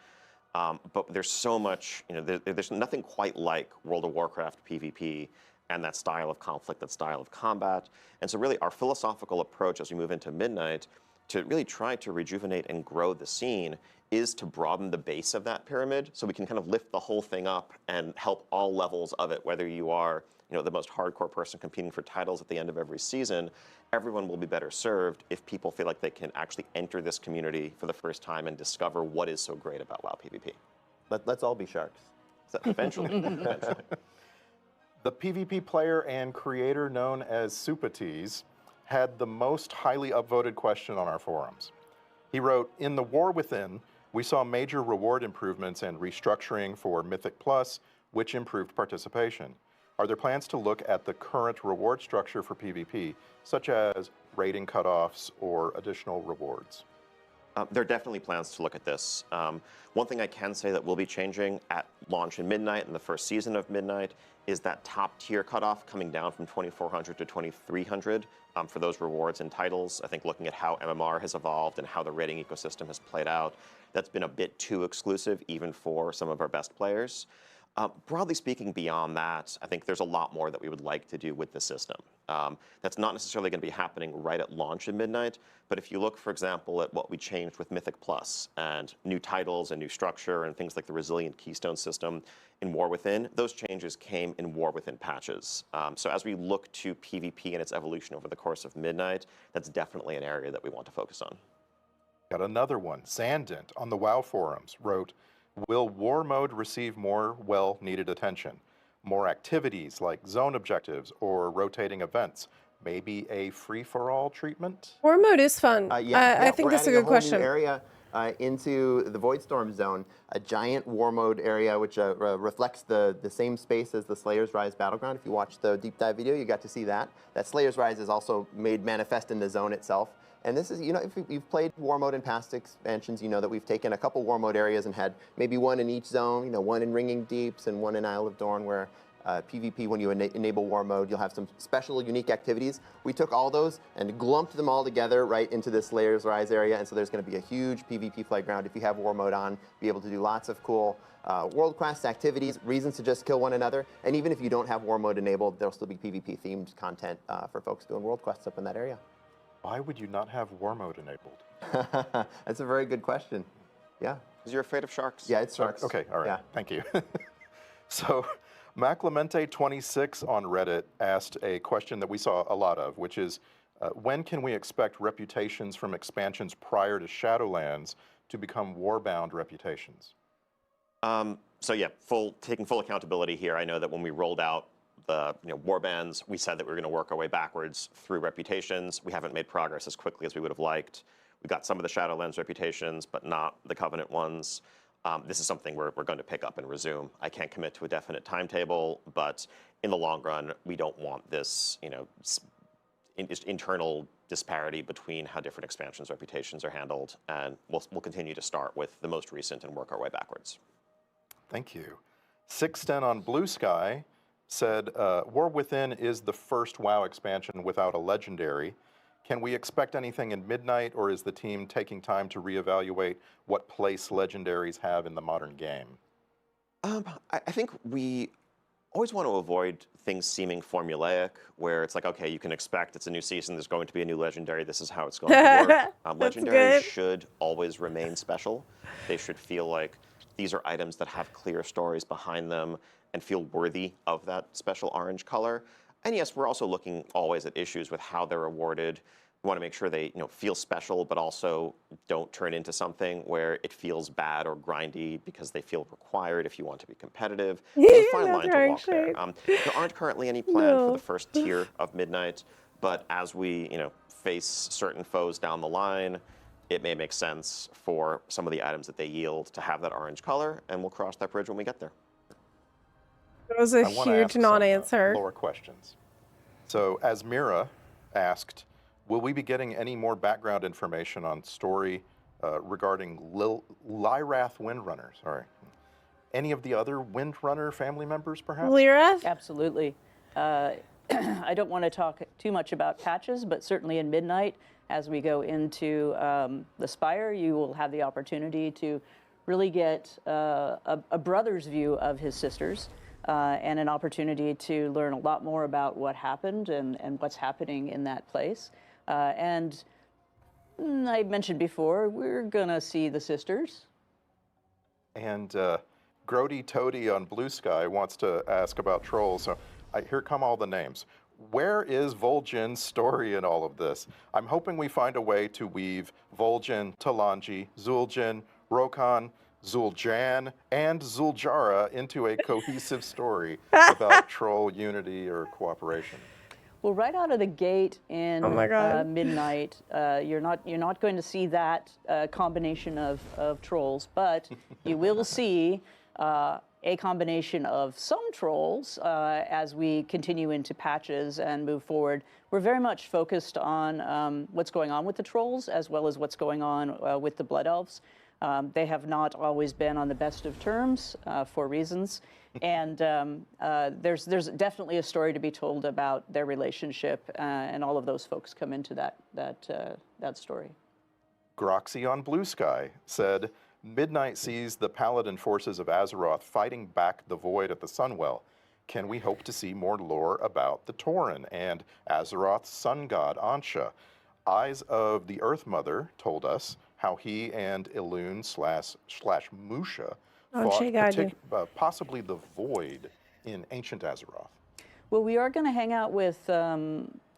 But there's so much, there's nothing quite like World of Warcraft PvP and that style of conflict, that style of combat. And so really our philosophical approach as we move into Midnight to really try to rejuvenate and grow the scene is to broaden the base of that pyramid so we can kind of lift the whole thing up and help all levels of it, whether you are the most hardcore person competing for titles at the end of every season. Everyone will be better served if people feel like they can actually enter this community for the first time and discover what is so great about WoW PvP. Let's all be sharks. So eventually. The PvP player and creator known as Supatees had the most highly upvoted question on our forums. He wrote, in the War Within, we saw major reward improvements and restructuring for Mythic Plus, which improved participation. Are there plans to look at the current reward structure for PvP, such as rating cutoffs or additional rewards? There are definitely plans to look at this. One thing I can say that will be changing at launch in Midnight and the first season of Midnight is that top tier cutoff coming down from 2,400 to 2,300 for those rewards and titles. I think looking at how MMR has evolved and how the rating ecosystem has played out, that's been a bit too exclusive even for some of our best players. Broadly speaking, beyond that, I think there's a lot more that we would like to do with the system. That's not necessarily going to be happening right at launch in Midnight, but if you look, for example, at what we changed with Mythic Plus and new titles and new structure and things like the resilient keystone system in War Within, those changes came in War Within patches. So as we look to PvP and its evolution over the course of Midnight, that's definitely an area that we want to focus on. Got another one. Sandent on the WoW forums wrote, will War Mode receive more well-needed attention? More activities like zone objectives or rotating events? Maybe a free-for-all treatment? War mode is fun. I think that's a good question. Area. into the Voidstorm Zone, a giant war mode area which reflects the same space as the Slayer's Rise Battleground. If you watched the deep dive video, you got to see that. That Slayer's Rise is also made manifest in the zone itself. And this is, if you've played war mode in past expansions, you know that we've taken a couple war mode areas and had maybe one in each zone, one in Ringing Deeps and one in Isle of Dorn, where PvP, when you enable war mode, you'll have some special, unique activities. We took all those and glumped them all together right into this Slayer's Rise area, and so there's going to be a huge PvP playground if you have war mode on, be able to do lots of cool world-class activities, reasons to just kill one another, and even if you don't have war mode enabled, there'll still be PvP-themed content for folks doing world quests up in that area. Why would you not have war mode enabled? That's a very good question. Yeah. Because you're afraid of sharks. Yeah, it's sharks. Okay, all right. Yeah. Thank you. So, Maclemente26 on Reddit asked a question that we saw a lot of, which is, when can we expect reputations from expansions prior to Shadowlands to become Warbound reputations? So yeah, taking full accountability here. I know that when we rolled out the warbands, we said that we were going to work our way backwards through reputations. We haven't made progress as quickly as we would have liked. We got some of the Shadowlands reputations, but not the Covenant ones. This is something we're going to pick up and resume. I can't commit to a definite timetable, but in the long run, we don't want this, internal disparity between how different expansions' reputations are handled, and we'll continue to start with the most recent and work our way backwards. Thank you. Sixten on Blue Sky said, War Within is the first WoW expansion without a legendary. Can we expect anything in Midnight, or is the team taking time to reevaluate what place legendaries have in the modern game? I think we always want to avoid things seeming formulaic, where it's like, okay, you can expect it's a new season, there's going to be a new legendary, this is how it's going to work. Legendaries should always remain special. They should feel like these are items that have clear stories behind them and feel worthy of that special orange color. And yes, we're also looking always at issues with how they're awarded. We want to make sure they feel special, but also don't turn into something where it feels bad or grindy because they feel required if you want to be competitive. There's a fine line to walk there. There aren't currently any plan for the first tier of Midnight, but as we face certain foes down the line, it may make sense for some of the items that they yield to have that orange color, and we'll cross that bridge when we get there. It was a huge non-answer. Lower questions. So, as Mira asked, will we be getting any more background information on story regarding Lyrath Windrunner? Sorry. Any of the other Windrunner family members, perhaps? Lyrath? Absolutely. I don't want to talk too much about patches, but certainly in Midnight, as we go into the Spire, you will have the opportunity to really get a brother's view of his sisters. And an opportunity to learn a lot more about what happened and what's happening in that place. And I mentioned before, we're going to see the sisters. And Grody Toady on Blue Sky wants to ask about trolls. So here come all the names. Where is Vol'jin's story in all of this? I'm hoping we find a way to weave Vol'jin, Talanji, Zul'jin, Rokan, Zul'jan, and Zul'jara into a cohesive story about troll unity or cooperation. Well, right out of the gate in Midnight, you're not going to see that combination of trolls, but you will see a combination of some trolls as we continue into patches and move forward. We're very much focused on what's going on with the trolls as well as what's going on with the Blood Elves. They have not always been on the best of terms for reasons, and there's definitely a story to be told about their relationship, and all of those folks come into that story. Groxy on Blue Sky said, Midnight sees the Paladin forces of Azeroth fighting back the Void at the Sunwell. Can we hope to see more lore about the Tauren and Azeroth's sun god Ansha? Eyes of the Earth Mother told us how he and Elune slash Musha fought possibly the Void in ancient Azeroth. Well, we are going to hang out with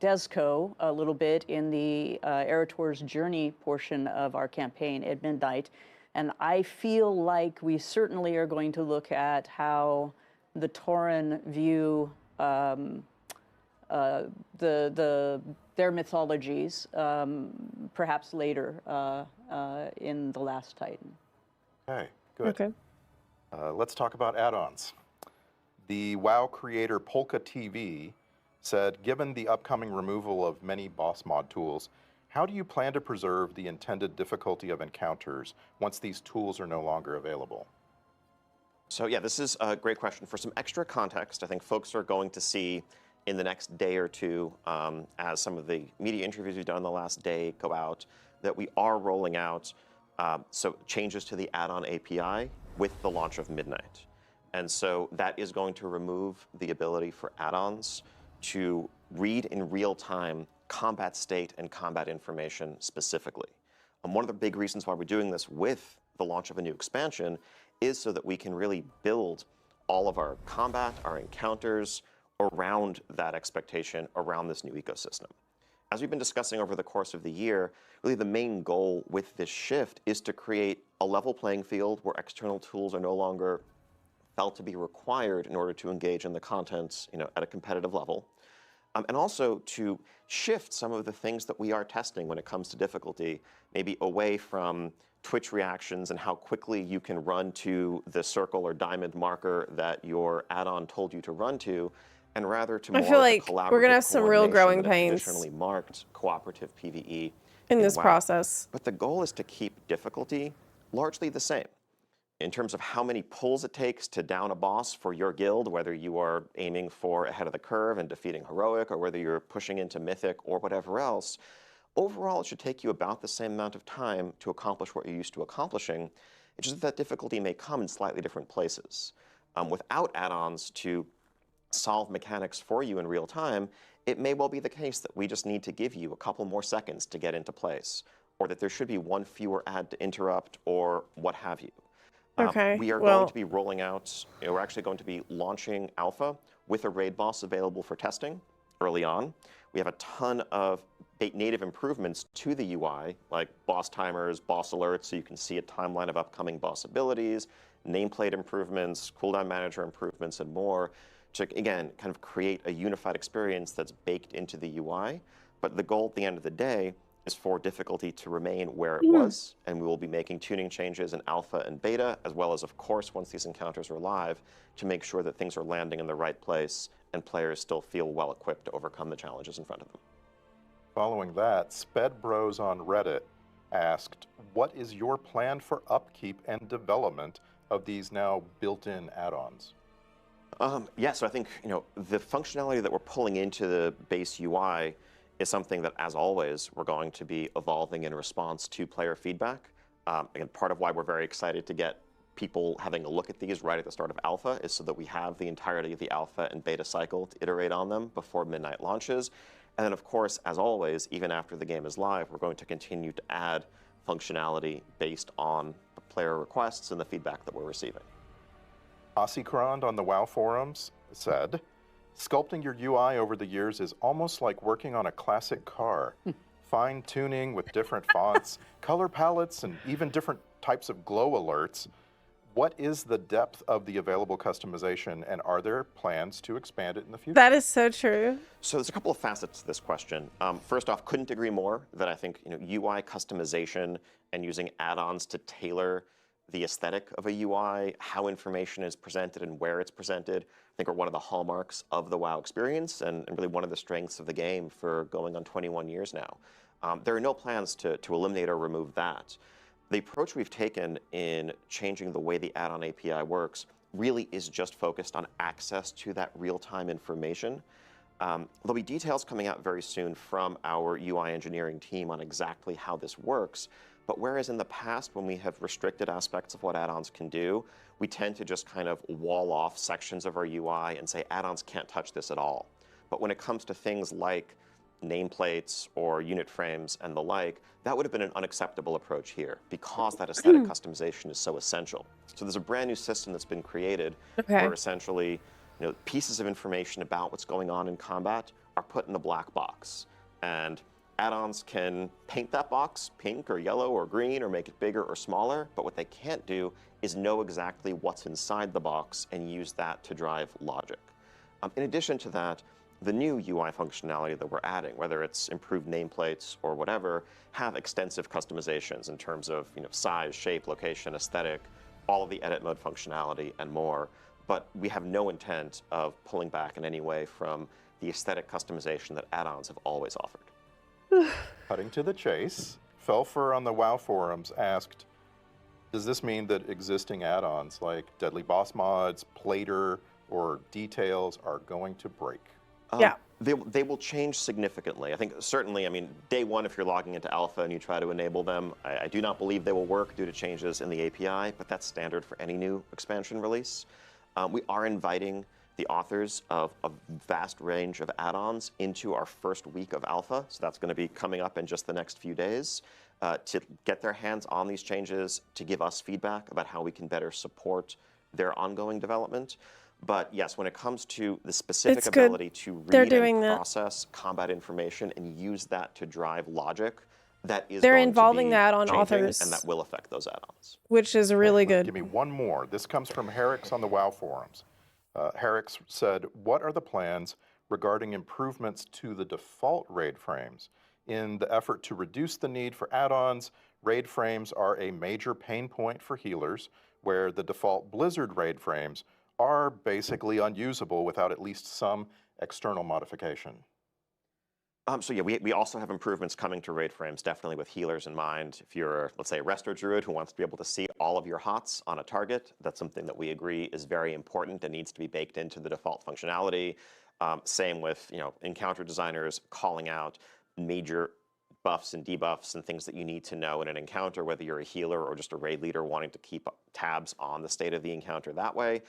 Desco a little bit in the Erator's Journey portion of our campaign at Midnight, and I feel like we certainly are going to look at how the Tauren view their mythologies, perhaps later in the last Titan. Okay, good. Okay. Let's talk about add-ons. The WoW creator Polka TV said, given the upcoming removal of many boss mod tools, how do you plan to preserve the intended difficulty of encounters once these tools are no longer available? So yeah, this is a great question. For some extra context, I think folks are going to see in the next day or two, as some of the media interviews we've done in the last day go out, that we are rolling out so changes to the add-on API with the launch of Midnight. And so that is going to remove the ability for add-ons to read in real time combat state and combat information specifically. And one of the big reasons why we're doing this with the launch of a new expansion is so that we can really build all of our combat, our encounters around that expectation, around this new ecosystem. As we've been discussing over the course of the year, really the main goal with this shift is to create a level playing field where external tools are no longer felt to be required in order to engage in the content, at a competitive level. And also to shift some of the things that we are testing when it comes to difficulty, maybe away from Twitch reactions and how quickly you can run to the circle or diamond marker that your add-on told you to run to, and rather to more I feel like collaborative we're gonna have some real growing coordination that is pains traditionally marked cooperative PvE in this WoW. process. But the goal is to keep difficulty largely the same in terms of how many pulls it takes to down a boss for your guild, whether you are aiming for ahead of the curve and defeating Heroic, or whether you're pushing into Mythic or whatever else. Overall, it should take you about the same amount of time to accomplish what you're used to accomplishing. It's just that difficulty may come in slightly different places. Without add-ons to solve mechanics for you in real time, it may well be the case that we just need to give you a couple more seconds to get into place, or that there should be one fewer ad to interrupt, or what have you. Okay, We are well- going to be rolling out, we're actually going to be launching Alpha with a raid boss available for testing early on. We have a ton of native improvements to the UI, like boss timers, boss alerts, so you can see a timeline of upcoming boss abilities, nameplate improvements, cooldown manager improvements, and more, to, again, kind of create a unified experience that's baked into the UI. But the goal at the end of the day is for difficulty to remain where it was, and we will be making tuning changes in alpha and beta, as well as, of course, once these encounters are live, to make sure that things are landing in the right place and players still feel well equipped to overcome the challenges in front of them. Following that, Sped Bros on Reddit asked, what is your plan for upkeep and development of these now built-in add-ons? Yeah, so I think the functionality that we're pulling into the base UI is something that, as always, we're going to be evolving in response to player feedback. Again, part of why we're very excited to get people having a look at these right at the start of alpha is so that we have the entirety of the alpha and beta cycle to iterate on them before Midnight launches. And then, of course, as always, even after the game is live, we're going to continue to add functionality based on the player requests and the feedback that we're receiving. Ossicrond on the WoW forums said, sculpting your UI over the years is almost like working on a classic car. Fine-tuning with different fonts, color palettes, and even different types of glow alerts. What is the depth of the available customization, and are there plans to expand it in the future? That is so true. So there's a couple of facets to this question. First off, couldn't agree more that I think UI customization and using add-ons to tailor the aesthetic of a UI, how information is presented and where it's presented, I think are one of the hallmarks of the WoW experience and really one of the strengths of the game for going on 21 years now. There are no plans to eliminate or remove that. The approach we've taken in changing the way the add-on API works really is just focused on access to that real-time information. There'll be details coming out very soon from our UI engineering team on exactly how this works. But whereas in the past, when we have restricted aspects of what add-ons can do, we tend to just kind of wall off sections of our UI and say add-ons can't touch this at all. But when it comes to things like nameplates or unit frames and the like, that would have been an unacceptable approach here because that aesthetic customization is so essential. So there's a brand new system that's been created where essentially pieces of information about what's going on in combat are put in the black box. And add-ons can paint that box pink or yellow or green or make it bigger or smaller, but what they can't do is know exactly what's inside the box and use that to drive logic. In addition to that, the new UI functionality that we're adding, whether it's improved nameplates or whatever, have extensive customizations in terms of size, shape, location, aesthetic, all of the edit mode functionality, and more. But we have no intent of pulling back in any way from the aesthetic customization that add-ons have always offered. Cutting to the chase, Felfer on the WoW forums asked, does this mean that existing add-ons like Deadly Boss Mods, Plater, or Details are going to break? Yeah. They will change significantly. I think certainly, day one, if you're logging into alpha and you try to enable them, I do not believe they will work due to changes in the API, but that's standard for any new expansion release. We are inviting the authors of a vast range of add-ons into our first week of alpha, so that's going to be coming up in just the next few days, to get their hands on these changes, to give us feedback about how we can better support their ongoing development. But yes, when it comes to the specific ability to read and process combat information and use that to drive logic, that is they're going involving to be that on changing, authors, and that will affect those add-ons. which is really good. Give me one more. This comes from Herrix on the WoW forums. Herrix said, what are the plans regarding improvements to the default raid frames? In the effort to reduce the need for add-ons, raid frames are a major pain point for healers, where the default Blizzard raid frames are basically unusable without at least some external modification. So yeah, we also have improvements coming to raid frames, definitely with healers in mind. If you're, let's say, a Resto Druid who wants to be able to see all of your HOTS on a target, that's something that we agree is very important and needs to be baked into the default functionality. Same with encounter designers calling out major buffs and debuffs and things that you need to know in an encounter, whether you're a healer or just a raid leader wanting to keep tabs on the state of the encounter that way.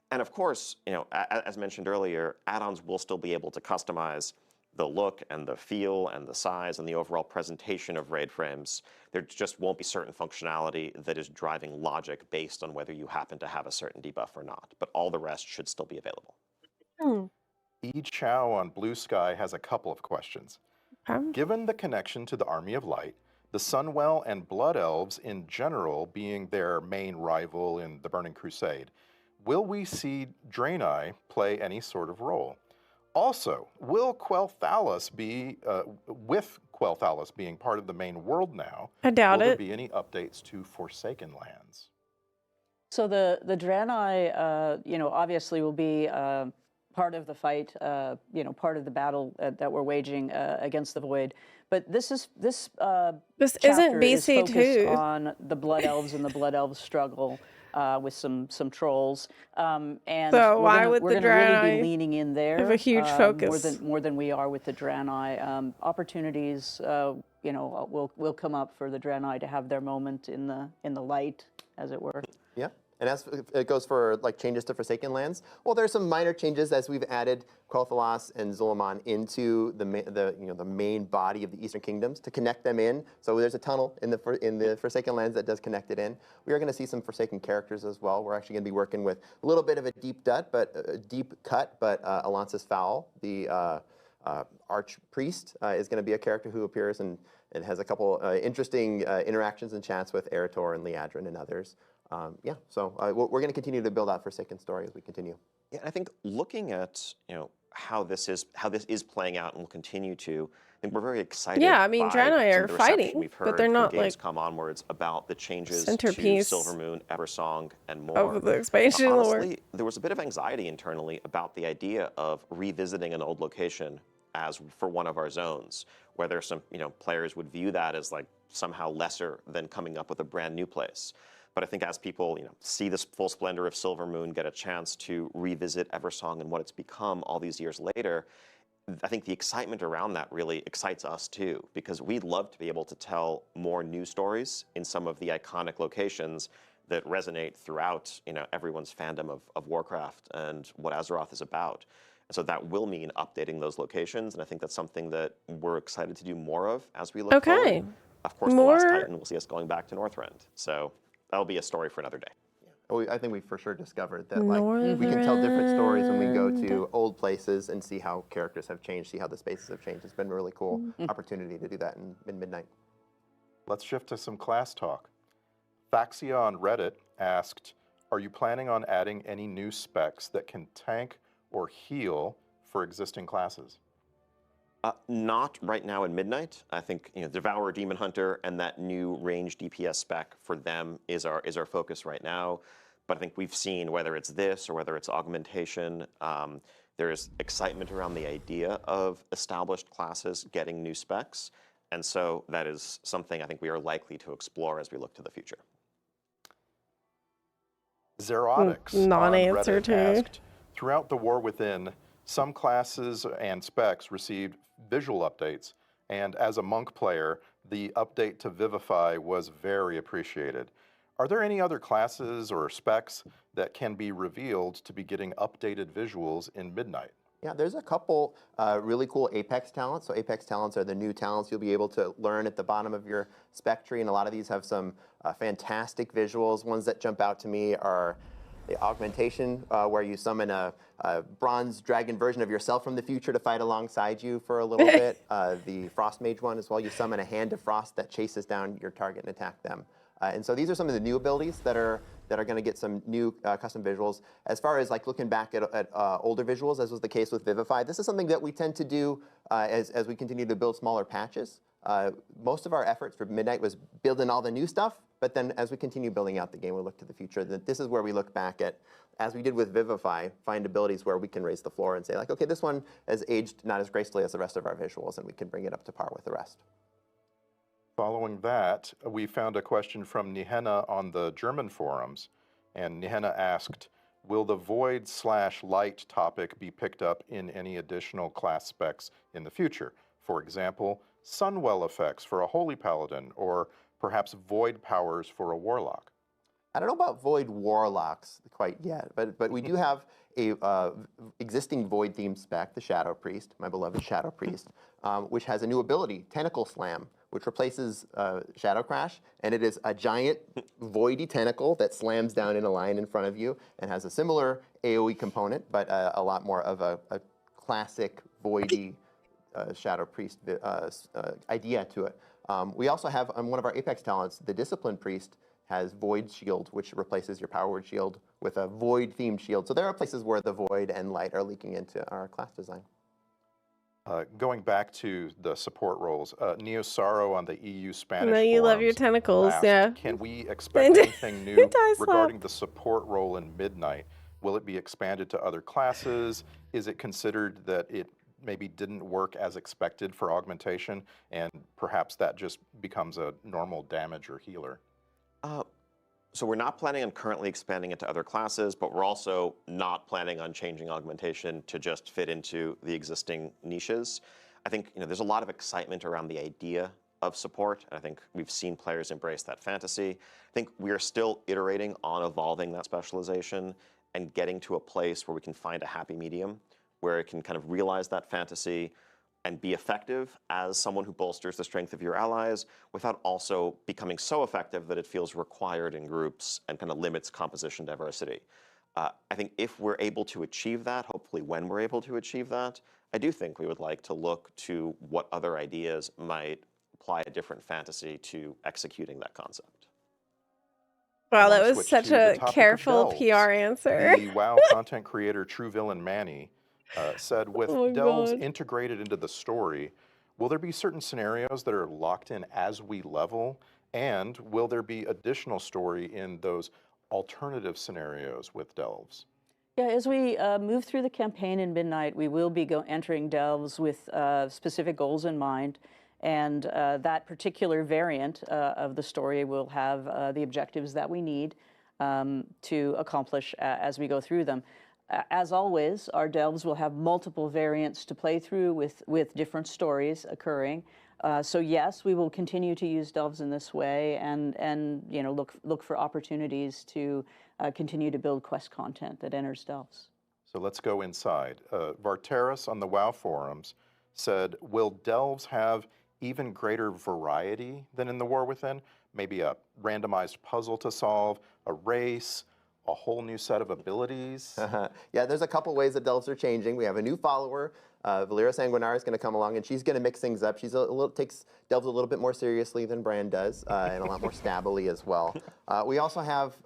And of course, as mentioned earlier, add-ons will still be able to customize the look and the feel and the size and the overall presentation of raid frames. There just won't be certain functionality that is driving logic based on whether you happen to have a certain debuff or not. But all the rest should still be available. E. Chow on Blue Sky has a couple of questions. Given the connection to the Army of Light, the Sunwell and Blood Elves in general being their main rival in the Burning Crusade, will we see Draenei play any sort of role? Also, will Quel'Thalas be, with Quel'Thalas being part of the main world now, I doubt will there it. be any updates to Forsaken Lands? So the Draenei, obviously will be part of the fight, part of the battle that we're waging against the Void. But this isn't chapter is BC2. focused on the Blood Elves and the Blood Elves struggle with some trolls. And So why we're would the gonna really be Draenei leaning in there have a huge focus? more than we are with the Draenei. Opportunities, will come up for the Draenei to have their moment in the light, as it were. Yeah. And as it goes for changes to Forsaken Lands, well, there's some minor changes as we've added Quel'Thalas and Zul'Aman into the main body of the Eastern Kingdoms to connect them in. So there's a tunnel in the Forsaken Lands that does connect it in. We are going to see some Forsaken characters as well. We're actually going to be working with a little bit of a deep cut, but Alansis Fowl, the Archpriest, is going to be a character who appears and has a couple interesting interactions and chats with Eretor and Liadrin and others. So we're going to continue to build out Forsaken story as we continue. Yeah, I think looking at how this is playing out and will continue to, I think we're very excited. Yeah, I mean, by Draenei some are of the reception fighting, we've heard but they're from not like Gamescom onwards about the changes centerpiece to Silvermoon, Eversong, and more. of the expansion lore. Honestly, there was a bit of anxiety internally about the idea of revisiting an old location as for one of our zones, whether some players would view that as somehow lesser than coming up with a brand new place. But I think as people see this full splendor of Silvermoon, get a chance to revisit Eversong and what it's become all these years later, I think the excitement around that really excites us too, because we'd love to be able to tell more new stories in some of the iconic locations that resonate throughout everyone's fandom of Warcraft and what Azeroth is about. And so that will mean updating those locations, and I think that's something that we're excited to do more of as we look forward. Of course, the Last Titan will see us going back to Northrend, so that'll be a story for another day. I think we've for sure discovered that we can tell different stories when we go to old places and see how characters have changed, see how the spaces have changed. It's been a really cool opportunity to do that in Midnight. Let's shift to some class talk. Thaxia on Reddit asked, are you planning on adding any new specs that can tank or heal for existing classes? Not right now in Midnight. I think Devourer, Demon Hunter, and that new range DPS spec for them is our focus right now. But I think we've seen, whether it's this or whether it's augmentation, there is excitement around the idea of established classes getting new specs. And so that is something I think we are likely to explore as we look to the future. Zerotics Non-answer on Reddit to. asked, throughout the War Within, some classes and specs received visual updates, and as a monk player, the update to Vivify was very appreciated. Are there any other classes or specs that can be revealed to be getting updated visuals in Midnight? Yeah, there's a couple really cool Apex talents. So Apex talents are the new talents you'll be able to learn at the bottom of your spec tree, and a lot of these have some fantastic visuals. Ones that jump out to me are the augmentation, where you summon a bronze dragon version of yourself from the future to fight alongside you for a little bit. The Frost Mage one as well, you summon a Hand of Frost that chases down your target and attack them. And so these are some of the new abilities that are going to get some new custom visuals. As far as like looking back at older visuals, as was the case with Vivify, this is something that we tend to do as we continue to build smaller patches. Most of our efforts for Midnight was building all the new stuff, but then as we continue building out the game, we look to the future. This is where we look back at, as we did with Vivify, find abilities where we can raise the floor and say like, okay, this one has aged not as gracefully as the rest of our visuals, and we can bring it up to par with the rest. Following that, we found a question from Nihenna on the German forums, and Nihenna asked, will the void/light topic be picked up in any additional class specs in the future? For example, Sunwell effects for a Holy Paladin, or perhaps void powers for a Warlock? I don't know about Void Warlocks quite yet, but we do have a existing Void themed spec, the Shadow Priest, my beloved Shadow Priest, which has a new ability, Tentacle Slam, which replaces Shadow Crash, and it is a giant voidy tentacle that slams down in a line in front of you and has a similar AoE component, but a lot more of a classic voidy Shadow Priest idea to it. We also have on one of our Apex talents, the Discipline Priest has Void Shield, which replaces your Power Word Shield with a Void-themed shield. So there are places where the Void and Light are leaking into our class design. Going back to the support roles, Neo Sorrow on the EU Spanish No, you love your forums tentacles, asked, yeah. can we expect anything new Die regarding slap. the support role in Midnight? Will it be expanded to other classes? Is it considered that it maybe didn't work as expected for augmentation, and perhaps that just becomes a normal damage or healer? So we're not planning on currently expanding into other classes, but we're also not planning on changing augmentation to just fit into the existing niches. I think there's a lot of excitement around the idea of support, and I think we've seen players embrace that fantasy. I think we are still iterating on evolving that specialization and getting to a place where we can find a happy medium, where it can kind of realize that fantasy and be effective as someone who bolsters the strength of your allies without also becoming so effective that it feels required in groups and kind of limits composition diversity. I think if we're able to achieve that, hopefully when we're able to achieve that, I do think we would like to look to what other ideas might apply a different fantasy to executing that concept. Wow, that wanna was switch such to the a topic of careful delves. PR answer. The WoW content creator True Villain Manny said, with Oh my delves God. integrated into the story, will there be certain scenarios that are locked in as we level? And will there be additional story in those alternative scenarios with delves? Yeah, as we move through the campaign in Midnight, we will be entering delves with specific goals in mind, and that particular variant of the story will have the objectives that we need to accomplish as we go through them. As always, our delves will have multiple variants to play through with different stories occurring. So yes, we will continue to use delves in this way, and look for opportunities to continue to build quest content that enters delves. So let's go inside. Varteris on the WoW forums said, will delves have even greater variety than in the War Within? Maybe a randomized puzzle to solve, a race, a whole new set of abilities. Yeah, there's a couple ways that delves are changing. We have a new follower. Valera Sanguinara is going to come along, and she's going to mix things up. She's takes delves a little bit more seriously than Bran does, and a lot more stabbily as well. We also have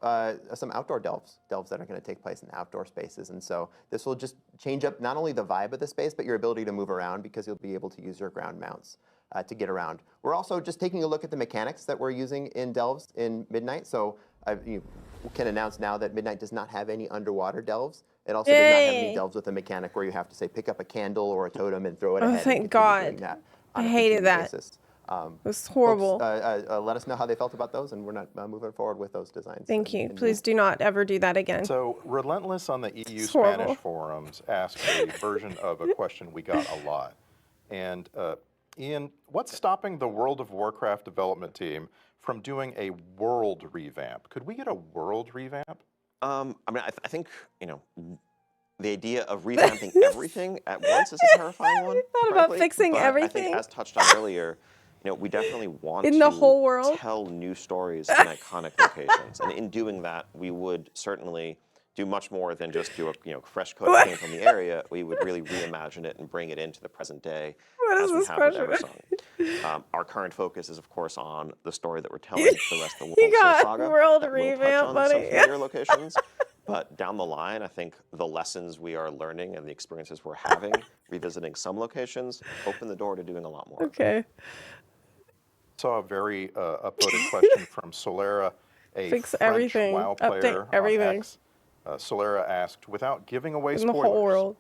some outdoor delves that are going to take place in outdoor spaces, and so this will just change up not only the vibe of the space, but your ability to move around because you'll be able to use your ground mounts to get around. We're also just taking a look at the mechanics that we're using in delves in Midnight. So you can announce now that Midnight does not have any underwater delves. It also does not have any delves with a mechanic where you have to say pick up a candle or a totem and throw it ahead. Thank and God. doing that I on a hated continued that. basis. It was horrible. Folks, let us know how they felt about those, and we're not moving forward with those designs. Thank you. Please do not ever do that again. So Relentless on the EU It's horrible. Spanish forums asked a version of a question we got a lot. And Ian, what's stopping the World of Warcraft development team from doing a world revamp? Could we get a world revamp? I mean, I think, the idea of revamping everything at once is a terrifying one. Thought about fixing but everything. I think, as touched on earlier, we definitely want In to the whole world? tell new stories in iconic locations. And in doing that, we would certainly do much more than just do a fresh coat of paint on the area. We would really reimagine it and bring it into the present day as we have with Eversong. Our current focus is, of course, on the story that we're telling for the rest of the You World got Saga. world That will touch revamp, on buddy. some familiar locations. But down the line, I think the lessons we are learning and the experiences we're having, revisiting some locations, open the door to doing a lot more. Okay. Saw a very upvoted question from Solera, a Fix French everything. WoW Update player on everything. X. Solera asked, without giving away In the spoilers, whole world.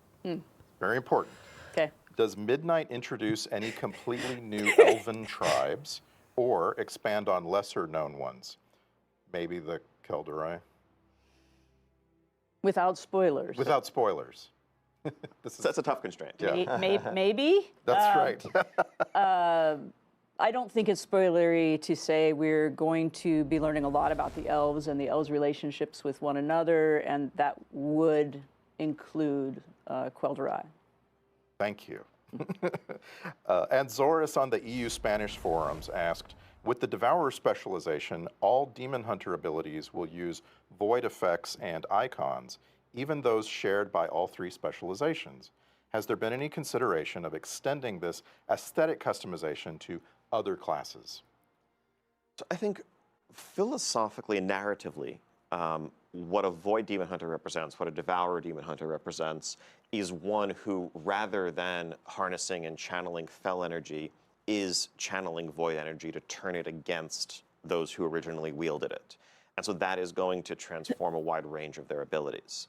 very important, Okay. does Midnight introduce any completely new elven tribes or expand on lesser-known ones? Maybe the Kelderai? Without spoilers. Without spoilers. That's a tough constraint. Yeah. Maybe. That's right. I don't think it's spoilery to say we're going to be learning a lot about the elves and the elves' relationships with one another, and that would include Quel'Drai. Thank you. And Zoris on the EU Spanish forums asked, with the Devourer specialization, all Demon Hunter abilities will use void effects and icons, even those shared by all three specializations. Has there been any consideration of extending this aesthetic customization to other classes? So I think philosophically and narratively, what a Void Demon Hunter represents, what a Devourer Demon Hunter represents, is one who, rather than harnessing and channeling fel energy, is channeling void energy to turn it against those who originally wielded it. And so that is going to transform a wide range of their abilities.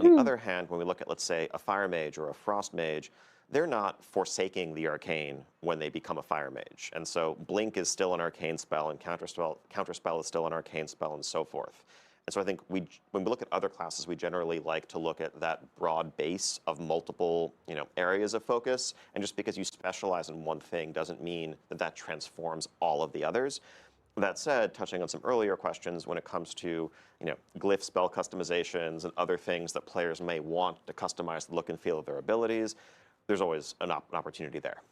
On the other hand, when we look at, let's say, a Fire Mage or a Frost Mage, they're not forsaking the arcane when they become a Fire Mage. And so Blink is still an arcane spell, and Counterspell is still an arcane spell, and so forth. And so I think when we look at other classes, we generally like to look at that broad base of multiple areas of focus. And just because you specialize in one thing doesn't mean that that transforms all of the others. That said, touching on some earlier questions, when it comes to glyph spell customizations and other things that players may want to customize the look and feel of their abilities, there's always an opportunity there.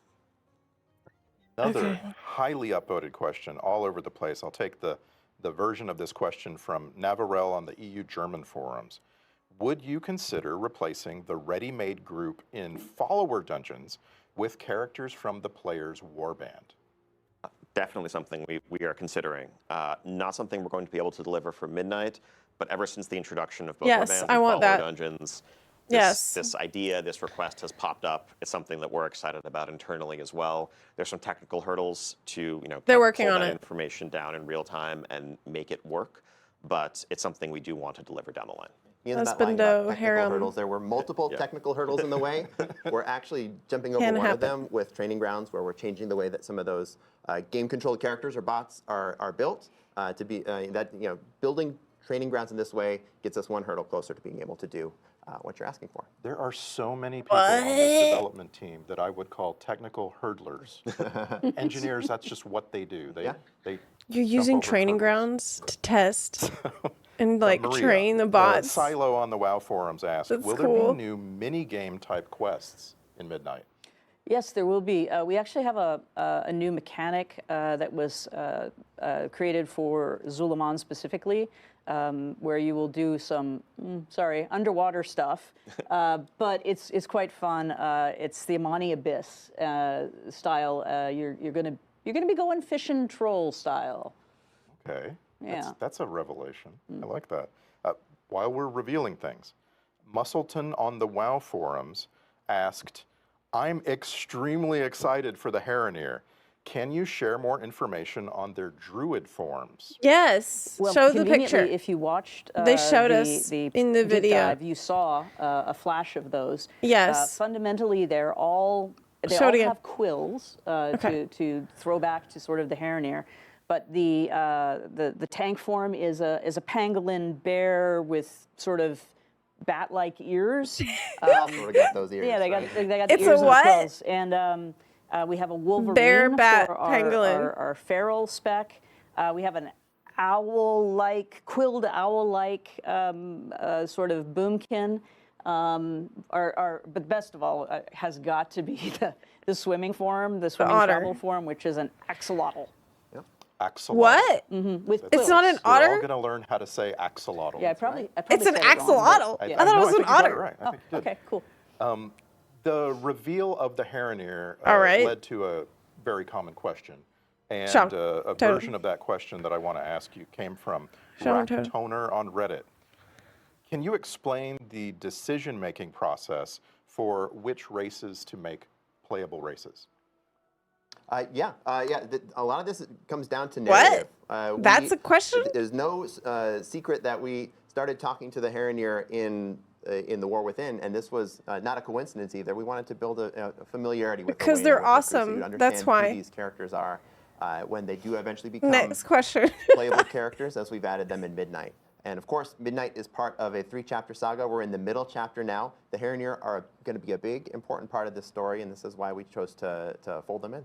Another highly upvoted question all over the place. I'll take the version of this question from Navarel on the EU German forums. Would you consider replacing the ready-made group in follower dungeons with characters from the player's warband? Definitely something we are considering. Not something we're going to be able to deliver for Midnight, but ever since the introduction of both warbands and follower dungeons, this idea, this request has popped up. It's something that we're excited about internally as well. There's some technical hurdles to They're working pull on that it. information down in real time and make it work, but it's something we do want to deliver down the line. Ian's not lying about technical hurdles. There were multiple technical hurdles in the way. We're actually jumping over one of them with Training Grounds, where we're changing the way that some of those game-controlled characters or bots are built to be building Training Grounds in this way gets us one hurdle closer to being able to do what you're asking for. There are so many people on this development team that I would call technical hurdlers. Engineers, that's just what they do. You're using Training Grounds to test and Maria, train the bots. Silo on the WoW forums asked, will there be new mini-game type quests in Midnight? Yes, there will be. We actually have a new mechanic that was created for Zulaman specifically, where you will do some, underwater stuff, but it's quite fun. It's the Amani Abyss style. You're gonna be going fishing troll style. Okay. Yeah. That's a revelation. I like that. While we're revealing things, Musselton on the WoW forums asked, I'm extremely excited for the Heronir. Can you share more information on their druid forms? Yes. Well, Show the conveniently, picture. if you watched They showed the, us the in the deep video. dive, you saw a flash of those. Yes. Fundamentally, they all again. have quills to throw back to sort of the Heronir. But the tank form is a pangolin bear with sort of bat-like ears. Sort of got those ears. Yeah, they got the It's ears a and what? the quills. And we have a wolverine Bear, bat, for pangolin. our feral spec. We have an owl-like, quilled owl-like sort of boomkin. But best of all has got to be the swimming form, the swimming otter. travel form, which is an axolotl. Axolotl. What? With It's quills. not an We're all otter? going to learn how to say axolotl. Yeah, I probably It's an said it wrong, axolotl. but- I thought it was an you got it otter. right. I think you did. Okay, cool. The reveal of the Heronir All right. led to a very common question. And Sean, a Totem. version of that question that I want to ask you came from Sean, Totem. Toner on Reddit. Can you explain the decision-making process for which races to make playable races? Yeah. A lot of this comes down to What? narrative. That's a question? There's no secret that we started talking to the Heronir in the War Within, and this was not a coincidence either. We wanted to build a familiarity with Because Elena, they're with the crew, so awesome. you'd understand That's why. who these characters are when they do eventually become Next question. playable characters, as we've added them in Midnight. And of course, Midnight is part of a 3-chapter saga. We're in the middle chapter now. The Heronir are going to be a big, important part of this story, and this is why we chose to fold them in.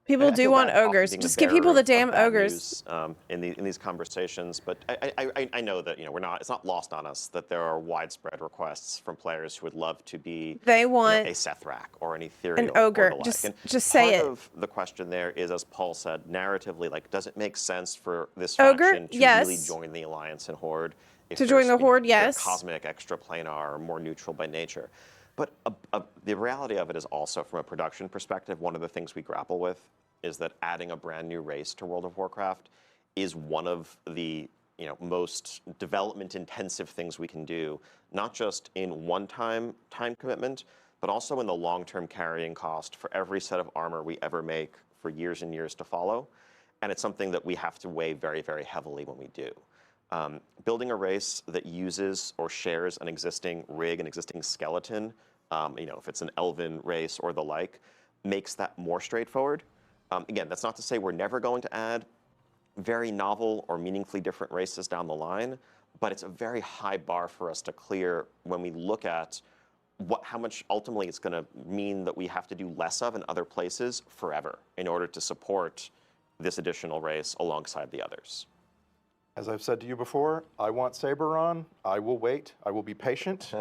People I do feel want bad often ogres. being Just the give people bearer the damn of bad ogres. news, in these conversations, but I know that it's not lost on us that there are widespread requests from players who would love to be They want a Sethrak or an Ethereal ogre. or the like. Just- And just say part it. of the question there is, as Paul said, narratively, does it make sense for this Ogre? faction to Yes. really join the Alliance and Horde? If To join there's, the Horde, they're yes. Cosmic, extraplanar, or more neutral by nature. But the reality of it is also, from a production perspective, one of the things we grapple with is that adding a brand new race to World of Warcraft is one of the most development-intensive things we can do, not just in one-time time commitment, but also in the long-term carrying cost for every set of armor we ever make for years and years to follow. And it's something that we have to weigh very, very heavily when we do. Building a race that uses or shares an existing rig, an existing skeleton, if it's an elven race or the like, makes that more straightforward. Again, that's not to say we're never going to add very novel or meaningfully different races down the line, but it's a very high bar for us to clear when we look at how much ultimately it's going to mean that we have to do less of in other places forever in order to support this additional race alongside the others. As I've said to you before, I want Saberon. I will wait. I will be patient.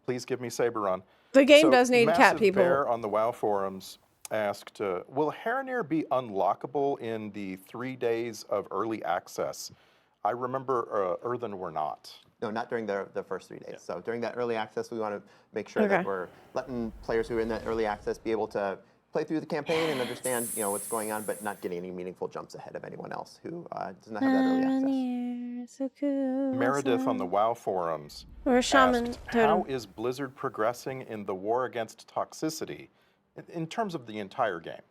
Please give me Saberon. The game So, does need cat Massive people. Bear on the WoW forums asked, will Heronir be unlockable in the 3 days of early access? I remember Earthen were not. No, not during the first 3 days. So during that early access, we want to make sure that we're letting players who are in that early access be able to play through the campaign and understand what's going on, but not getting any meaningful jumps ahead of anyone else who does not have that early access. So cool. Meredith on the WoW forums Or a shaman. asked, Totem. how is Blizzard progressing in the war against toxicity in terms of the entire game?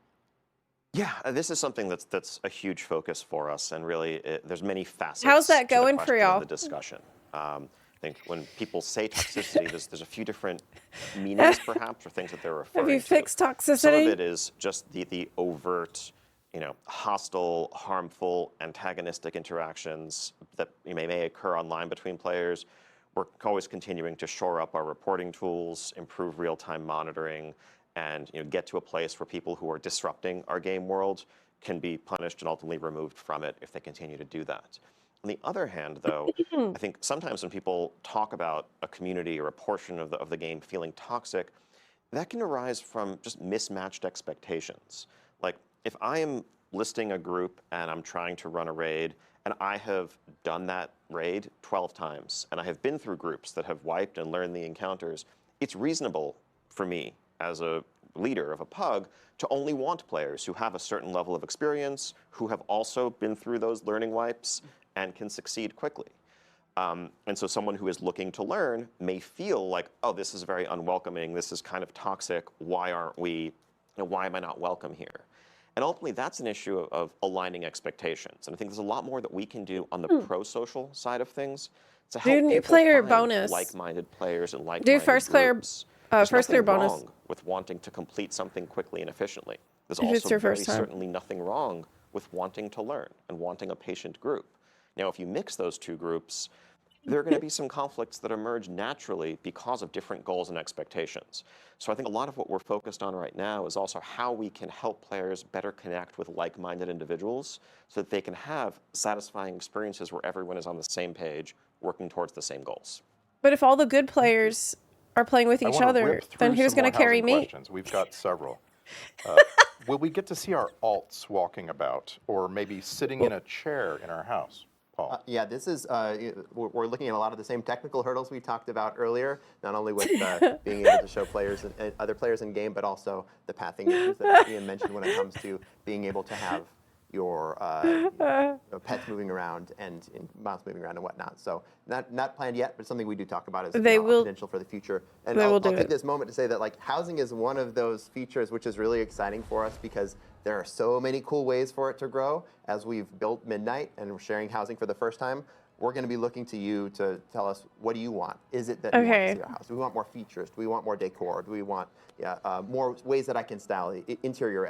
Yeah, this is something that's a huge focus for us, and really, there's many facets. How's that to the going for question y'all? and The discussion. I think when people say toxicity, there's a few different meanings, perhaps, or things that they're referring Have you to. fixed Some of toxicity? it is just the overt, hostile, harmful, antagonistic interactions that may occur online between players. We're always continuing to shore up our reporting tools, improve real-time monitoring, and get to a place where people who are disrupting our game world can be punished and ultimately removed from it if they continue to do that. On the other hand, though, I think sometimes when people talk about a community or a portion of the game feeling toxic, that can arise from just mismatched expectations. Like, if I am listing a group and I'm trying to run a raid, and I have done that raid 12 times, and I have been through groups that have wiped and learned the encounters, it's reasonable for me as a leader of a pug to only want players who have a certain level of experience, who have also been through those learning wipes and can succeed quickly. And so someone who is looking to learn may feel like, oh, this is very unwelcoming, this is kind of toxic, why aren't we, why am I not welcome here? And ultimately, that's an issue of aligning expectations. And I think there's a lot more that we can do on the pro-social side of things to help Do people player find bonus. like-minded players and like-minded Do first player, groups. There's first player nothing bonus. wrong with wanting to complete something quickly and efficiently. There's If it's also your very first time. certainly nothing wrong with wanting to learn and wanting a patient group. Now, if you mix those two groups, there are going to be some conflicts that emerge naturally because of different goals and expectations. So I think a lot of what we're focused on right now is also how we can help players better connect with like-minded individuals so that they can have satisfying experiences where everyone is on the same page, working towards the same goals. But if all the good players are playing with I each wanna other, rip then through who's some going to more carry housing me? questions. We've got several. Will we get to see our alts walking about, or maybe sitting in a chair in our house? Paul. Yeah, this is, we're looking at a lot of the same technical hurdles we talked about earlier, not only with being able to show players and other players in game, but also the pathing issues that Ian mentioned when it comes to being able to have your pets moving around and mouse moving around and whatnot. So not planned yet, but something we do talk about as They will- potential for the future. And they will I'll do take it. this moment to say that like housing is one of those features which is really exciting for us because there are so many cool ways for it to grow. As we've built Midnight and we're sharing housing for the first time, we're going to be looking to you to tell us, what do you want? Is it that we want to Okay. see our house? Do we want more features? Do we want more decor? Do we want more ways that I can style the interior,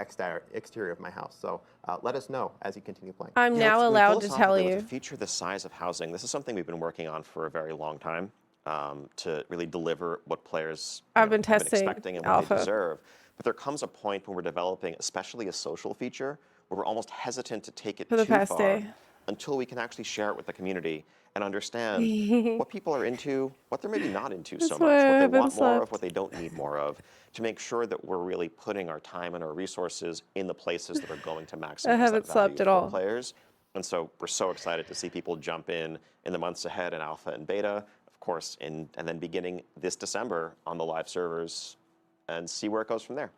exterior of my house? So let us know as you continue playing. I'm You know, now for- allowed to tell philosophically, with you. a feature the size of housing, this is something we've been working on for a very long time to really deliver what players I've been have testing expecting and what alpha. they deserve. But there comes a point when we're developing, especially a social feature, where we're almost hesitant to take it For the too past far day. until we can actually share it with the community and understand what people are into, what they're maybe not into so That's much, why I what they haven't want more of, slept. what they don't need more of, to make sure that we're really putting our time and our resources in the places that are going to maximize haven't that slept value at for all. players. And so we're so excited to see people jump in the months ahead in alpha and beta, of course, and then beginning this December on the live servers and see where it goes from there.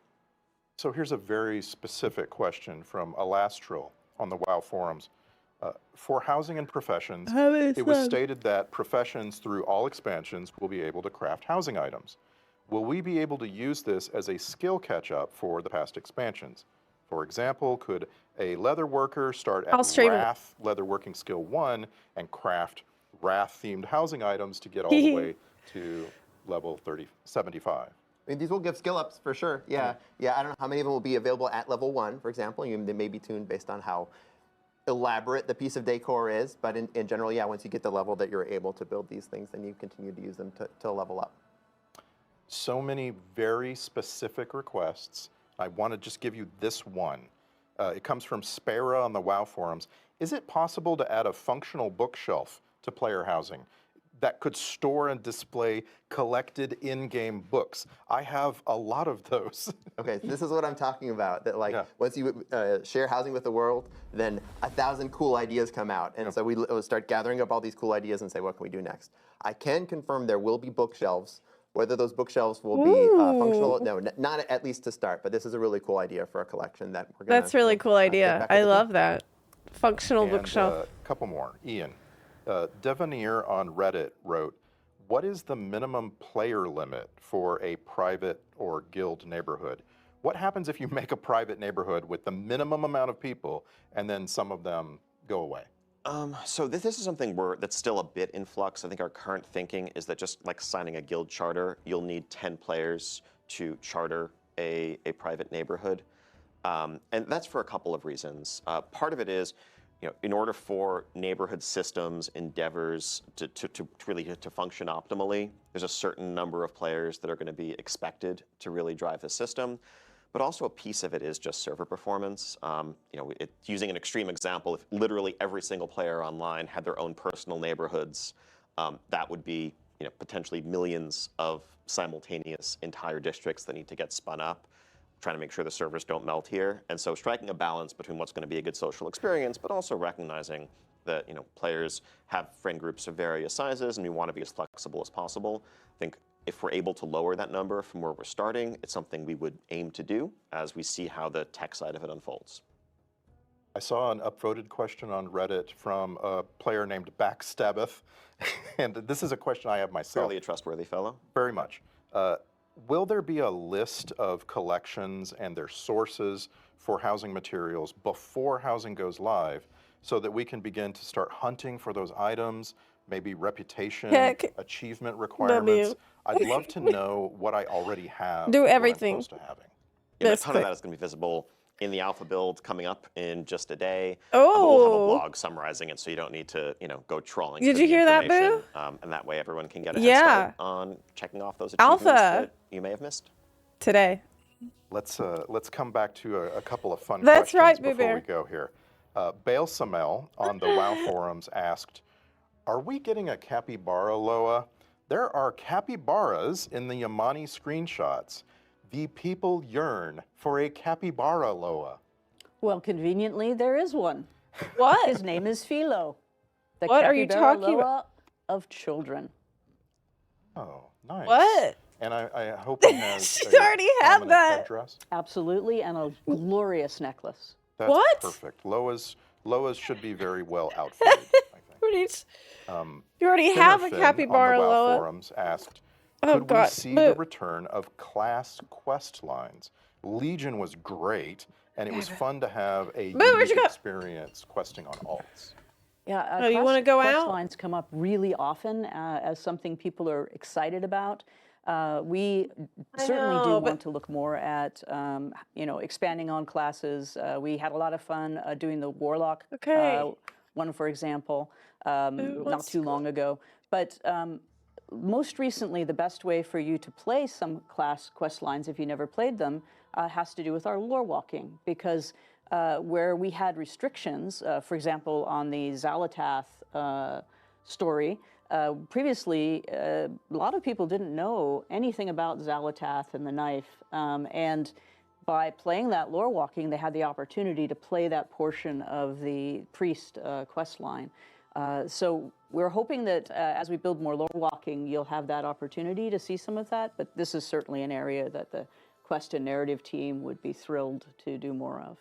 So here's a very specific question from Alastril on the WoW forums. For housing and professions, it was stated that professions through all expansions will be able to craft housing items. Will we be able to use this as a skill catch-up for the past expansions? For example, could a leather worker start I'll at stream it. Wrath Leatherworking Skill 1 and craft Wrath-themed housing items to get all the way to level 75? I mean, these will give skill ups for sure. Yeah. I don't know how many of them will be available at level 1, for example. They may be tuned based on how elaborate the piece of decor is, but in general, yeah, once you get the level that you're able to build these things, then you continue to use them to level up. So many very specific requests. I want to just give you this one. It comes from Spara on the WoW forums. Is it possible to add a functional bookshelf to player housing that could store and display collected in-game books? I have a lot of those. Okay, this is what I'm talking about. That like once you share housing with the world, then 1,000 cool ideas come out, and so we start gathering up all these cool ideas and say, what can we do next? I can confirm there will be bookshelves. Whether those bookshelves will be functional, no, not at least to start. But this is a really cool idea for a collection that we're gonna. That's really cool idea. I love that. Functional And bookshelf. a couple more. Ian, Devanir on Reddit wrote, what is the minimum player limit for a private or guild neighborhood? What happens if you make a private neighborhood with the minimum amount of people and then some of them go away? So this is something that's still a bit in flux. I think our current thinking is that just like signing a guild charter, you'll need 10 players to charter a private neighborhood. And that's for a couple of reasons. Part of it is, in order for neighborhood systems, endeavors to really function optimally, there's a certain number of players that are going to be expected to really drive the system. But also a piece of it is just server performance. Using an extreme example, if literally every single player online had their own personal neighborhoods, that would be potentially millions of simultaneous entire districts that need to get spun up, trying to make sure the servers don't melt here. And so striking a balance between what's going to be a good social experience, but also recognizing that players have friend groups of various sizes, and we want to be as flexible as possible. I think if we're able to lower that number from where we're starting, it's something we would aim to do as we see how the tech side of it unfolds. I saw an upvoted question on Reddit from a player named Backstabbeth, and this is a question I have myself. Fairly a trustworthy fellow. Very much. Will there be a list of collections and their sources for housing materials before housing goes live so that we can begin to start hunting for those items, maybe reputation, achievement requirements? I'd love to know what I already have. Do and what I'm everything. close to having. A ton of that is going to be visible in the alpha build coming up in just a day. Oh. We'll have a blog summarizing it, so you don't need to, go trawling. Did for you the hear that, information. Boo? And that way everyone can get a head start on checking off those achievements that you may have missed. Today. Let's come back to a couple of fun That's questions right, Boo before Bear. we go here. Bale Samel on the WoW forums asked, "Are we getting a capybara, Loa? There are capybaras in the Yamani screenshots. The people yearn for a capybara, Loa." Well, conveniently, there is one. What? His name is Philo. The What are you capybara talking about? Loa of children. Oh, nice. What? And I hope it has She a already had prominent that. headdress. Absolutely, and a glorious necklace. That's What? perfect. Loa's should be very well outfitted, I think. You already have a Finnerfin capybara, on the WoW Loa. forums asked, Oh, could we God. see the return of class quest lines? Legion was great, and it was fun to have a where'd unique you go? experience questing on alts. Yeah, Oh, you wanna go quest out? lines come up really often as something people are excited about. We certainly know, do but- want to look more at, expanding on classes. We had a lot of fun doing the Warlock one, for example, not wants too to long ago. But most recently, the best way for you to play some class quest lines, if you never played them, has to do with our lore walking, because where we had restrictions, for example, on the Xalatath story, previously, a lot of people didn't know anything about Xalatath and the knife, and by playing that lore walking, they had the opportunity to play that portion of the priest quest line. So we're hoping that as we build more lore walking, you'll have that opportunity to see some of that, but this is certainly an area that the quest and narrative team would be thrilled to do more of.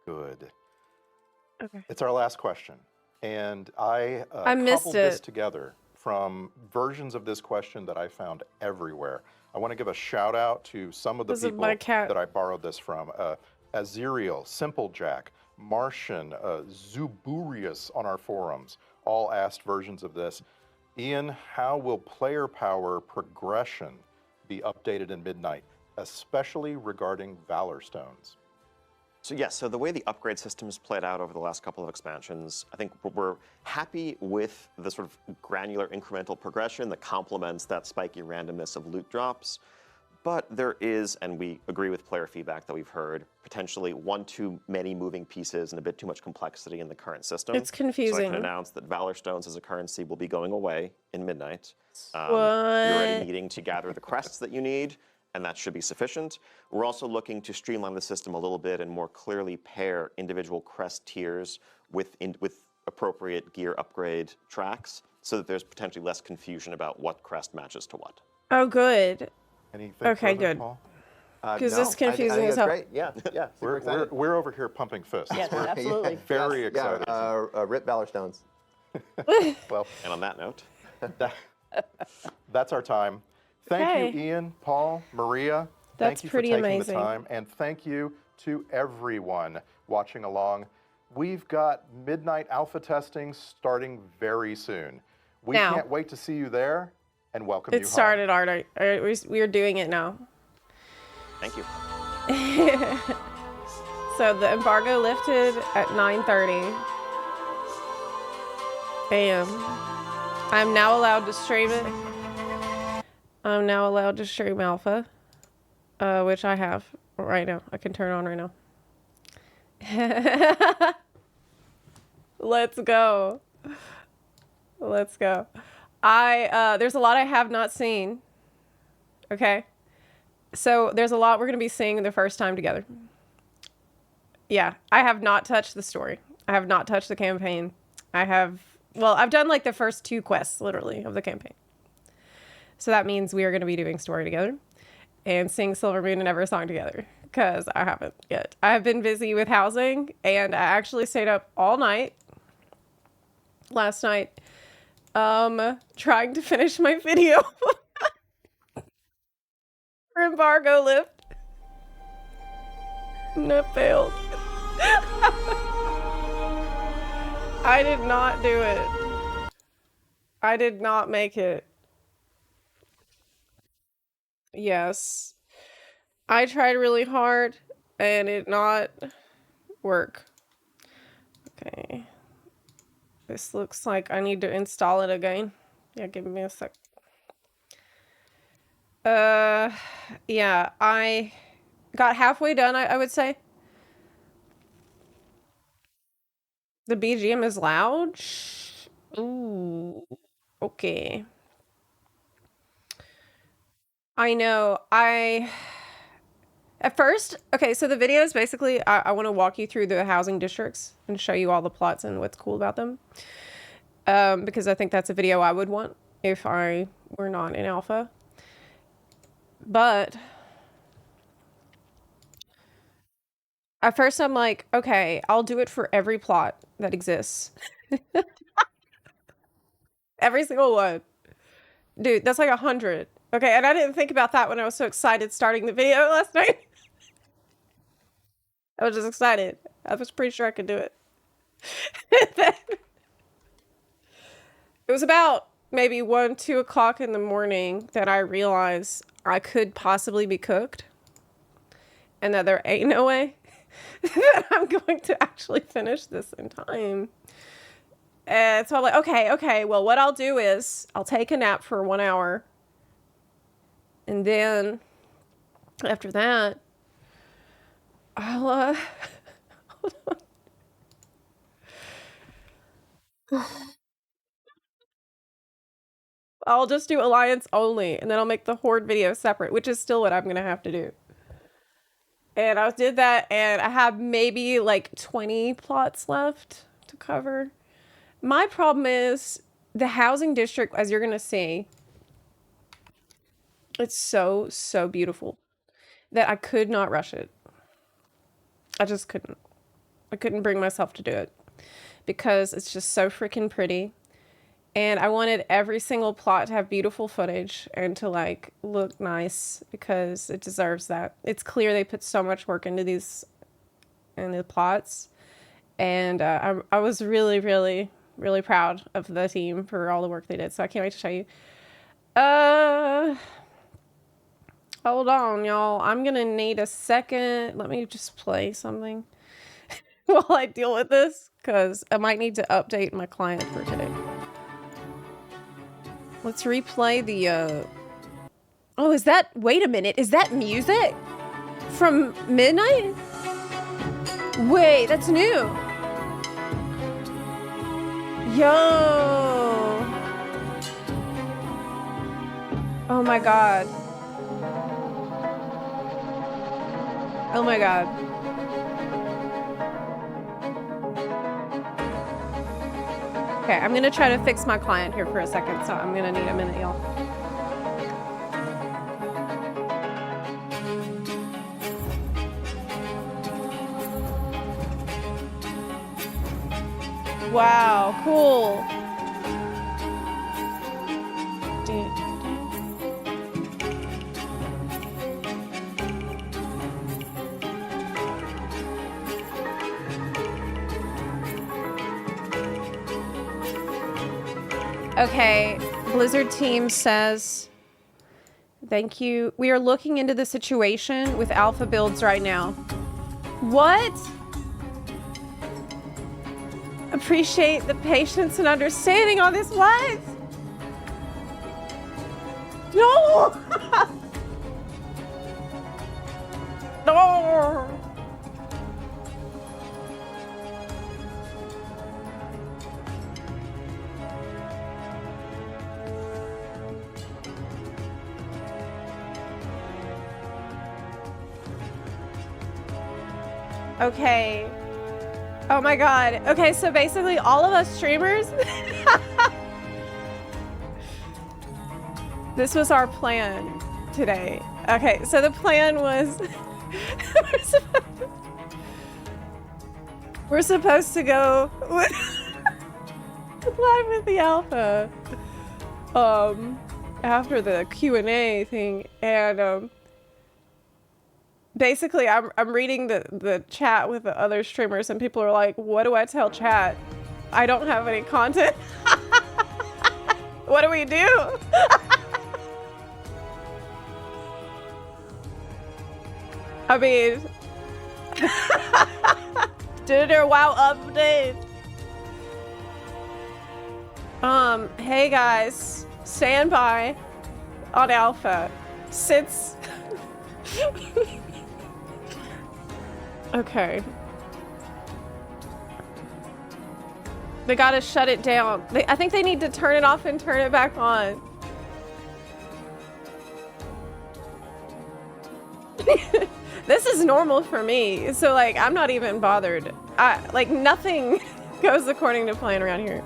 Good. Okay. It's our last question. And I missed cobbled this it. together from versions of this question that I found everywhere. I want to give a shout out to some of the This is people my cat. that I borrowed this from. Azerial, Simplejack, Martian, Zuburius on our forums, all asked versions of this. Ian, how will player power progression be updated in Midnight, especially regarding Valor Stones? So yes, so the way the upgrade system has played out over the last couple of expansions, I think we're happy with the sort of granular incremental progression that complements that spiky randomness of loot drops. But there is, and we agree with player feedback that we've heard, potentially one too many moving pieces and a bit too much complexity in the current system. It's confusing. So I can announce that Valor Stones as a currency will be going away in Midnight. What? You're already needing to gather the crests that you need, and that should be sufficient. We're also looking to streamline the system a little bit and more clearly pair individual crest tiers with appropriate gear upgrade tracks so that there's potentially less confusion about what crest matches to what. Oh, good. Anything Okay, further, good. Paul? Because No, this is confusing I think as hell. Great. Yeah, yeah. super excited. We're over here pumping fists. Yes, We're absolutely. very Yes, excited. Yeah, rip Valor Stones. Well, And on that note, that's our time. Thank Okay. you, Ian, Paul, Maria. That's Thank you pretty for taking amazing. the time. And thank you to everyone watching along. We've got Midnight Alpha testing starting very soon. We Now. can't wait to see you there and welcome you It home. started, Art. We're doing it now. thank you. So the embargo lifted at 9:30 a.m. I'm now allowed to stream it. I'm now allowed to stream alpha, which I have right now. I can turn on right now. Let's go. Let's go. There's a lot I have not seen. Okay. So there's a lot we're going to be seeing the first time together. Yeah, I have not touched the story. I have not touched the campaign. I've done like the first 2 quests, literally, of the campaign. So that means we are going to be doing story together and sing Silver Moon and Eversong together, because I haven't yet. I have been busy with housing, and I actually stayed up all night last night trying to finish my video for embargo lift. And it failed. I did not do it. I did not make it. Yes. I tried really hard and it not work. Okay. This looks like I need to install it again. Yeah, give me a sec. Yeah, I got halfway done, I would say. The BGM is loud. Ooh. Okay. I know. At first, okay, so the video is basically, I want to walk you through the housing districts and show you all the plots and what's cool about them. Because I think that's a video I would want if I were not in alpha. But at first I'm like, okay, I'll do it for every plot that exists. Every single one. Dude, that's like 100. Okay, and I didn't think about that when I was so excited starting the video last night. I was just excited. I was pretty sure I could do it. It was about maybe 1, 2 o'clock in the morning that I realized I could possibly be cooked. And that there ain't no way that I'm going to actually finish this in time. And so I'm like, okay, well, what I'll do is I'll take a nap for 1 hour. And then after that, I'll, hold on. I'll just do Alliance only, and then I'll make the Horde video separate, which is still what I'm going to have to do. And I did that, and I have maybe like 20 plots left to cover. My problem is the housing district, as you're going to see, it's so, so beautiful that I could not rush it. I just couldn't. I couldn't bring myself to do it because it's just so freaking pretty. And I wanted every single plot to have beautiful footage and to like look nice because it deserves that. It's clear they put so much work into these, in the plots. And I was really, really, really proud of the team for all the work they did. So I can't wait to show you. Hold on, y'all. I'm gonna need a second. Let me just play something while I deal with this, because I might need to update my client for today. Let's replay the, Oh, is that... Wait a minute. Is that music? From Midnight? Wait, that's new. Yo. Oh my god. Oh my god. Okay, I'm gonna try to fix my client here for a second, so I'm gonna need a minute, y'all. Wow, cool. Okay, Blizzard team says, thank you. We are looking into the situation with alpha builds right now. What? Appreciate the patience and understanding on this. What? No! No! Okay. Oh my god. Okay, so basically all of us streamers this was our plan today. Okay, so the plan was we're supposed to go live with the alpha after the Q&A thing, and basically I'm reading the chat with the other streamers, and people are like, what do I tell chat? I don't have any content. What do we do? I mean, Dinner WoW update. Hey guys, stand by on Alpha. Since okay. They gotta shut it down. I think they need to turn it off and turn it back on. This is normal for me, so like I'm not even bothered. Like nothing goes according to plan around here,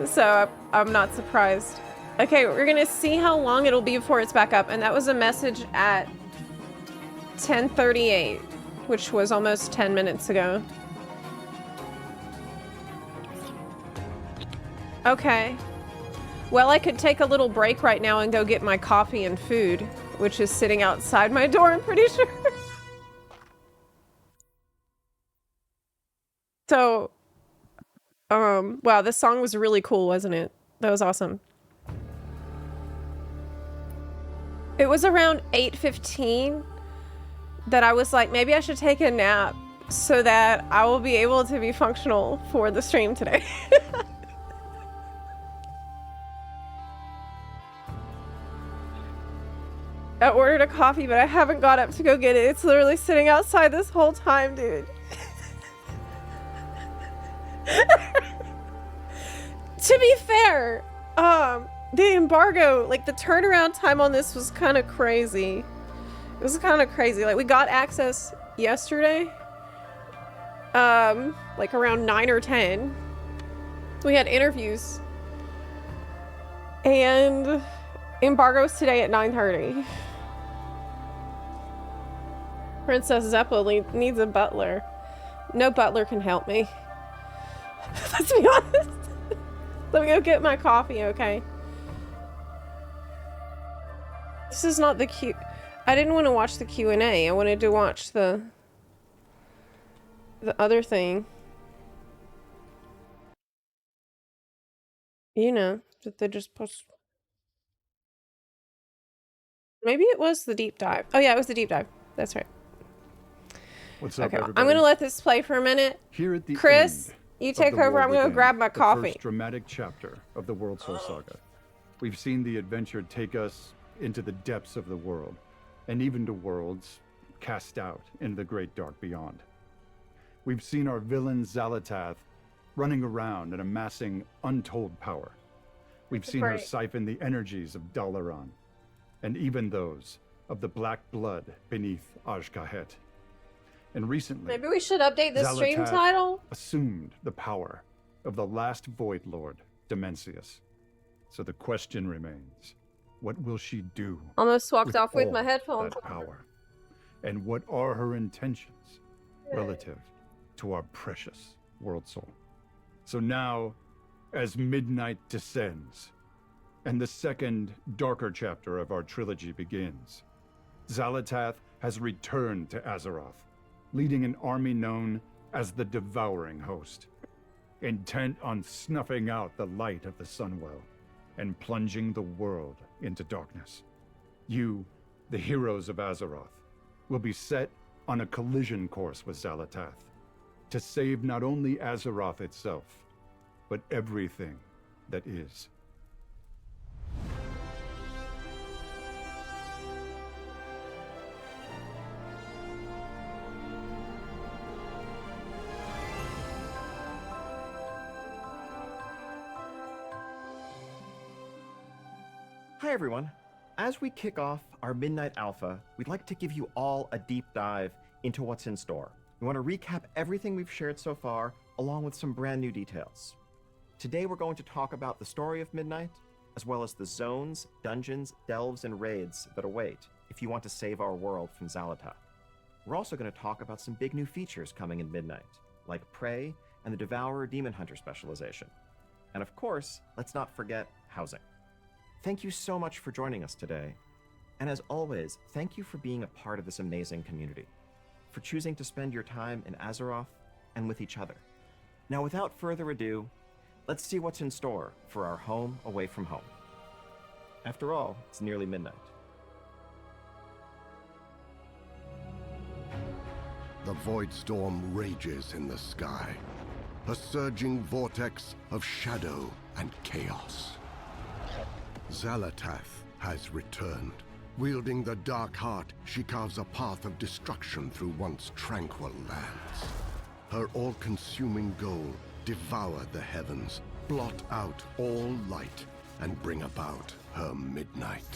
so I'm not surprised. Okay, we're gonna see how long it'll be before it's back up, and that was a message at 10:38, which was almost 10 minutes ago. Okay. Well, I could take a little break right now and go get my coffee and food, which is sitting outside my door, I'm pretty sure. So, wow, this song was really cool, wasn't it? That was awesome. It was around 8:15 that I was like, maybe I should take a nap so that I will be able to be functional for the stream today. I ordered a coffee, but I haven't got up to go get it. It's literally sitting outside this whole time, dude. To be fair, the embargo, like the turnaround time on this was kind of crazy. It was kind of crazy. Like we got access yesterday, like around 9 or 10. We had interviews, and embargo's today at 9:30. Princess Zepla needs a butler. No butler can help me. Let's be honest. Let me go get my coffee, okay? This is not the Q. I didn't want to watch the Q&A. I wanted to watch the other thing. You know, that they just post. Maybe it was the deep dive. Oh yeah, it was the deep dive. That's right. What's up, Okay, everybody? I'm gonna let this play for a minute. Here at the Chris, end you of take the over. War I'm gonna Within, grab my the coffee. first dramatic chapter of the World Soul Saga. We've seen the adventure take us into the depths of the world, and even to worlds cast out into the great dark beyond. We've seen our villain Zalatath running around and amassing untold power. We've seen her Right. siphon the energies of Dalaran, and even those of the black blood beneath Ajkahet. And recently, Maybe we should update the stream Zalatath title. assumed the power of the last Void Lord, Demencius. So the question remains, what will she do Almost walked off with all my headphones. that power? And what are her intentions relative to our precious World Soul? So now, as midnight descends, and the second, darker chapter of our trilogy begins, Zalatath has returned to Azeroth, leading an army known as the Devouring Host, intent on snuffing out the light of the Sunwell and plunging the world into darkness. You, the heroes of Azeroth, will be set on a collision course with Zalatath to save not only Azeroth itself, but everything that is. Hi everyone. As we kick off our Midnight Alpha, we'd like to give you all a deep dive into what's in store. We want to recap everything we've shared so far, along with some brand new details. Today we're going to talk about the story of Midnight, as well as the zones, dungeons, delves, and raids that await if you want to save our world from Xalatath. We're also going to talk about some big new features coming in Midnight, like Prey and the Devourer Demon Hunter specialization. And of course, let's not forget housing. Thank you so much for joining us today. And as always, thank you for being a part of this amazing community, for choosing to spend your time in Azeroth and with each other. Now, without further ado, let's see what's in store for our home away from home. After all, it's nearly midnight. The void storm rages in the sky, a surging vortex of shadow and chaos. Xalatath has returned. Wielding the dark heart, she carves a path of destruction through once tranquil lands. Her all-consuming goal: devour the heavens, blot out all light, and bring about her midnight.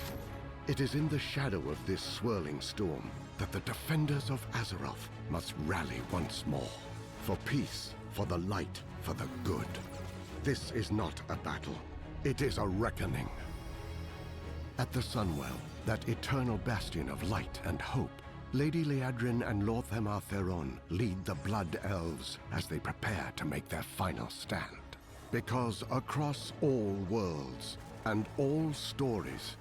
It is in the shadow of this swirling storm that the defenders of Azeroth must rally once more. For peace, for the light, for the good. This is not a battle. It is a reckoning. At the Sunwell, that eternal bastion of light and hope, Lady Liadrin and Lord Themar Theron lead the Blood Elves as they prepare to make their final stand. Because across all worlds and all stories,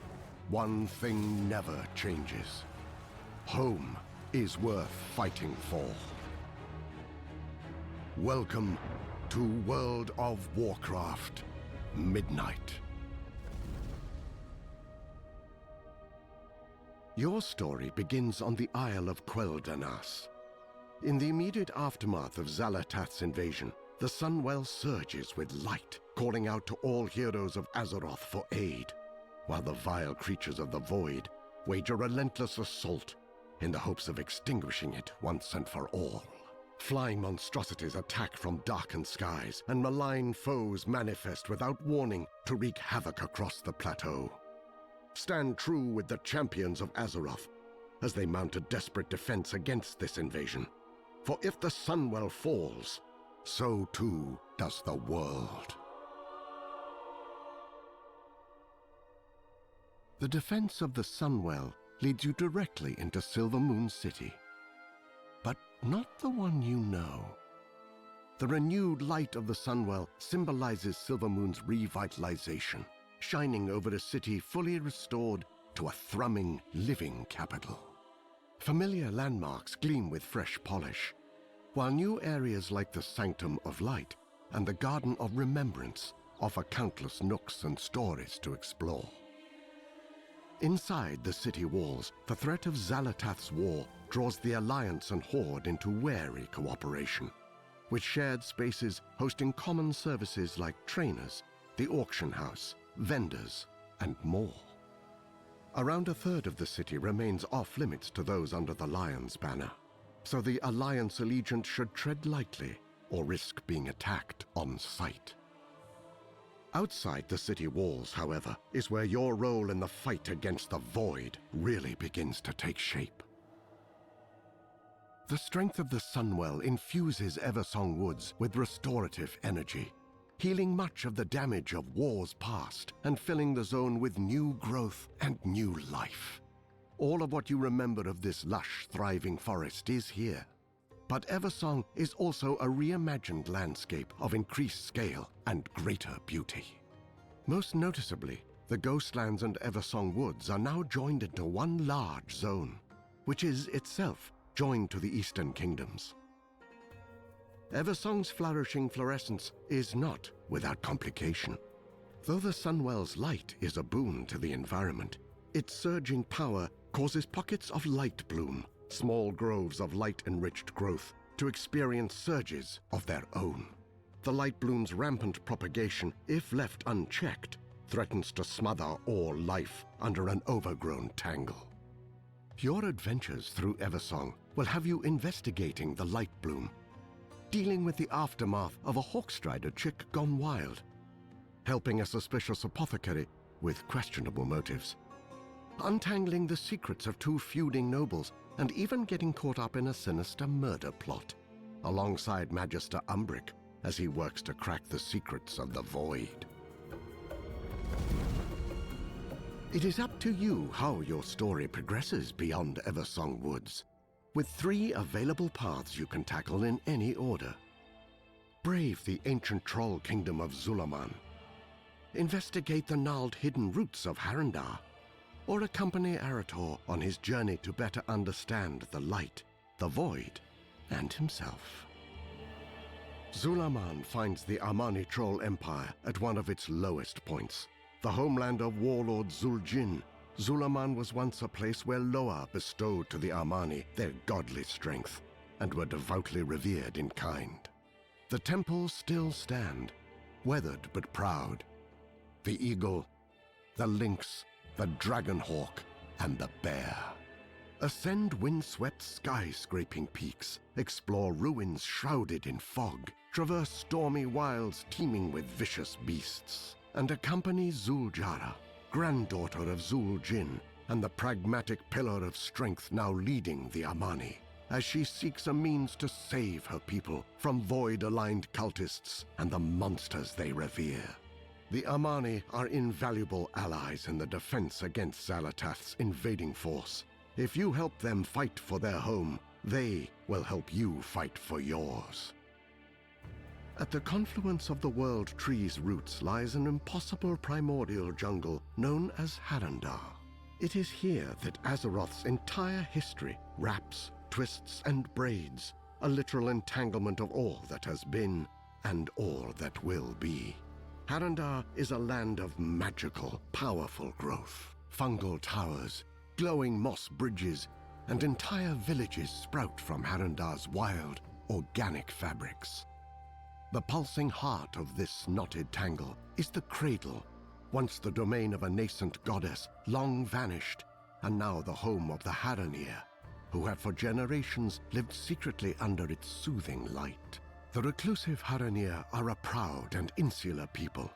one thing never changes. Home is worth fighting for. Welcome to World of Warcraft Midnight. Your story begins on the Isle of Quel'Danas. In the immediate aftermath of Xalatath's invasion, the Sunwell surges with light, calling out to all heroes of Azeroth for aid, while the vile creatures of the Void wage a relentless assault in the hopes of extinguishing it once and for all. Flying monstrosities attack from darkened skies, and malign foes manifest without warning to wreak havoc across the plateau. Stand true with the champions of Azeroth as they mount a desperate defense against this invasion. For if the Sunwell falls, so too does the world. The defense of the Sunwell leads you directly into Silvermoon City. But not the one you know. The renewed light of the Sunwell symbolizes Silvermoon's revitalization, shining over a city fully restored to a thrumming, living capital. Familiar landmarks gleam with fresh polish, while new areas like the Sanctum of Light and the Garden of Remembrance offer countless nooks and stories to explore. Inside the city walls, the threat of Xalatath's war draws the Alliance and Horde into wary cooperation, with shared spaces hosting common services like trainers, the auction house, vendors, and more. Around a third of the city remains off-limits to those under the Lion's banner, so the Alliance allegiant should tread lightly or risk being attacked on sight. Outside the city walls, however, is where your role in the fight against the Void really begins to take shape. The strength of the Sunwell infuses Eversong Woods with restorative energy, healing much of the damage of wars past and filling the zone with new growth and new life. All of what you remember of this lush, thriving forest is here. But Eversong is also a reimagined landscape of increased scale and greater beauty. Most noticeably, the Ghostlands and Eversong Woods are now joined into one large zone, which is itself joined to the Eastern Kingdoms. Eversong's flourishing fluorescence is not without complication. Though the Sunwell's light is a boon to the environment, its surging power causes pockets of light bloom, small groves of light-enriched growth, to experience surges of their own. The light bloom's rampant propagation, if left unchecked, threatens to smother all life under an overgrown tangle. Your adventures through Eversong will have you investigating the light bloom, dealing with the aftermath of a Hawkstrider chick gone wild, helping a suspicious apothecary with questionable motives, untangling the secrets of two feuding nobles and even getting caught up in a sinister murder plot, alongside Magister Umbric as he works to crack the secrets of the Void. It is up to you how your story progresses beyond Eversong Woods, with 3 available paths you can tackle in any order. Brave the ancient troll kingdom of Zulaman, investigate the gnarled hidden roots of Harandar, or accompany Arator on his journey to better understand the light, the void, and himself. Zulaman finds the Armani troll empire at one of its lowest points. The homeland of warlord Zuljin, Zulaman was once a place where Loa bestowed to the Armani their godly strength, and were devoutly revered in kind. The temples still stand, weathered but proud. The eagle, the lynx, the dragonhawk, and the bear. Ascend wind-swept sky-scraping peaks, explore ruins shrouded in fog, traverse stormy wilds teeming with vicious beasts, and accompany Zuljara, granddaughter of Zuljin, and the pragmatic pillar of strength now leading the Armani, as she seeks a means to save her people from void-aligned cultists and the monsters they revere. The Armani are invaluable allies in the defense against Xalatath's invading force. If you help them fight for their home, they will help you fight for yours. At the confluence of the world tree's roots lies an impossible primordial jungle known as Harandar. It is here that Azeroth's entire history wraps, twists, and braids, a literal entanglement of all that has been and all that will be. Harandar is a land of magical, powerful growth. Fungal towers, glowing moss bridges, and entire villages sprout from Harandar's wild, organic fabrics. The pulsing heart of this knotted tangle is the Cradle, once the domain of a nascent goddess, long vanished, and now the home of the Haranir, who have for generations lived secretly under its soothing light. The reclusive Haranir are a proud and insular people.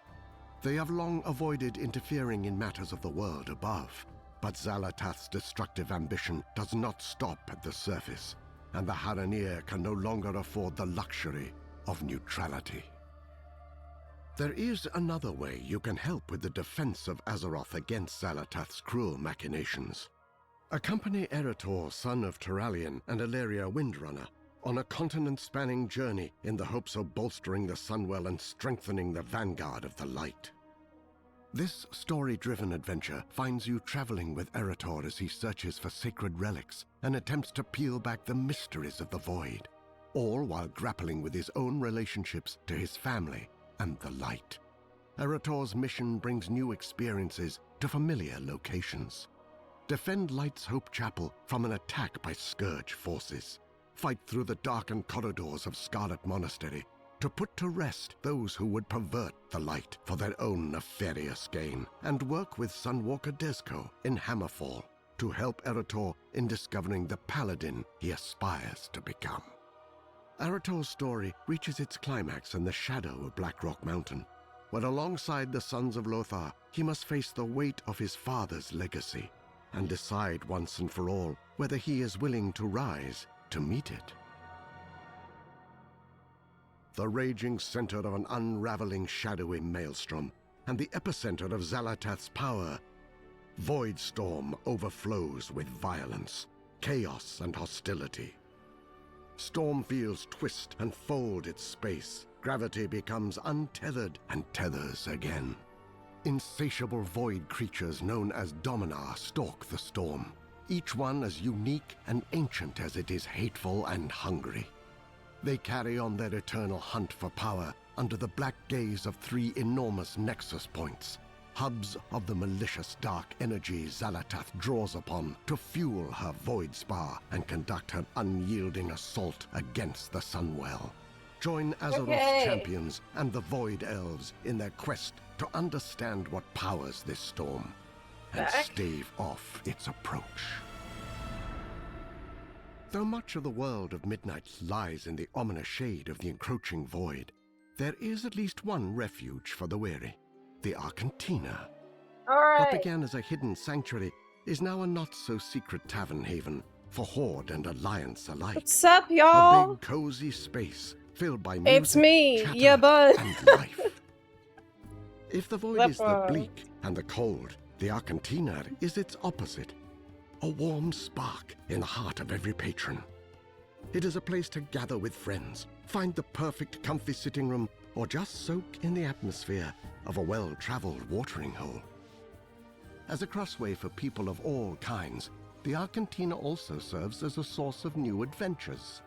They have long avoided interfering in matters of the world above, but Xalatath's destructive ambition does not stop at the surface, and the Haranir can no longer afford the luxury of neutrality. There is another way you can help with the defense of Azeroth against Xalatath's cruel machinations. Accompany Erator, son of Turalian and Aleria Windrunner, on a continent-spanning journey in the hopes of bolstering the Sunwell and strengthening the vanguard of the light. This story-driven adventure finds you traveling with Erator as he searches for sacred relics and attempts to peel back the mysteries of the Void, all while grappling with his own relationships to his family and the light. Erator's mission brings new experiences to familiar locations. Defend Light's Hope Chapel from an attack by Scourge forces. Fight through the darkened corridors of Scarlet Monastery to put to rest those who would pervert the light for their own nefarious gain, and work with Sunwalker Desco in Hammerfall to help Erator in discovering the paladin he aspires to become. Erator's story reaches its climax in the shadow of Blackrock Mountain, where alongside the Sons of Lothar, he must face the weight of his father's legacy and decide once and for all whether he is willing to rise to meet it. The raging center of an unraveling shadowy maelstrom, and the epicenter of Xalatath's power, Voidstorm overflows with violence, chaos, and hostility. Stormfields twist and fold its space. Gravity becomes untethered and tethers again. Insatiable void creatures known as Dominar stalk the storm, each one as unique and ancient as it is hateful and hungry. They carry on their eternal hunt for power under the black gaze of 3 enormous nexus points, hubs of the malicious dark energy Xalatath draws upon to fuel her void spa and conduct her unyielding assault against the Sunwell. Join Azeroth's champions and the Void Elves in their quest to understand what powers this storm and stave off its approach. Though much of the world of Midnight lies in the ominous shade of the encroaching void, there is at least one refuge for the weary, the Arcantina. All right. What began as a hidden sanctuary is now a not-so-secret tavern haven for Horde and Alliance alike. What's up, A y'all? big, cozy space filled by music, It's me, chatter, yeah, bud. and life. If the void is the Zepla. bleak and the cold, the Argentina is its opposite. A warm spark in the heart of every patron. It is a place to gather with friends, find the perfect comfy sitting room, or just soak in the atmosphere of a well-traveled watering hole. As a crossway for people of all kinds, the Argentina also serves as a source of new adventures.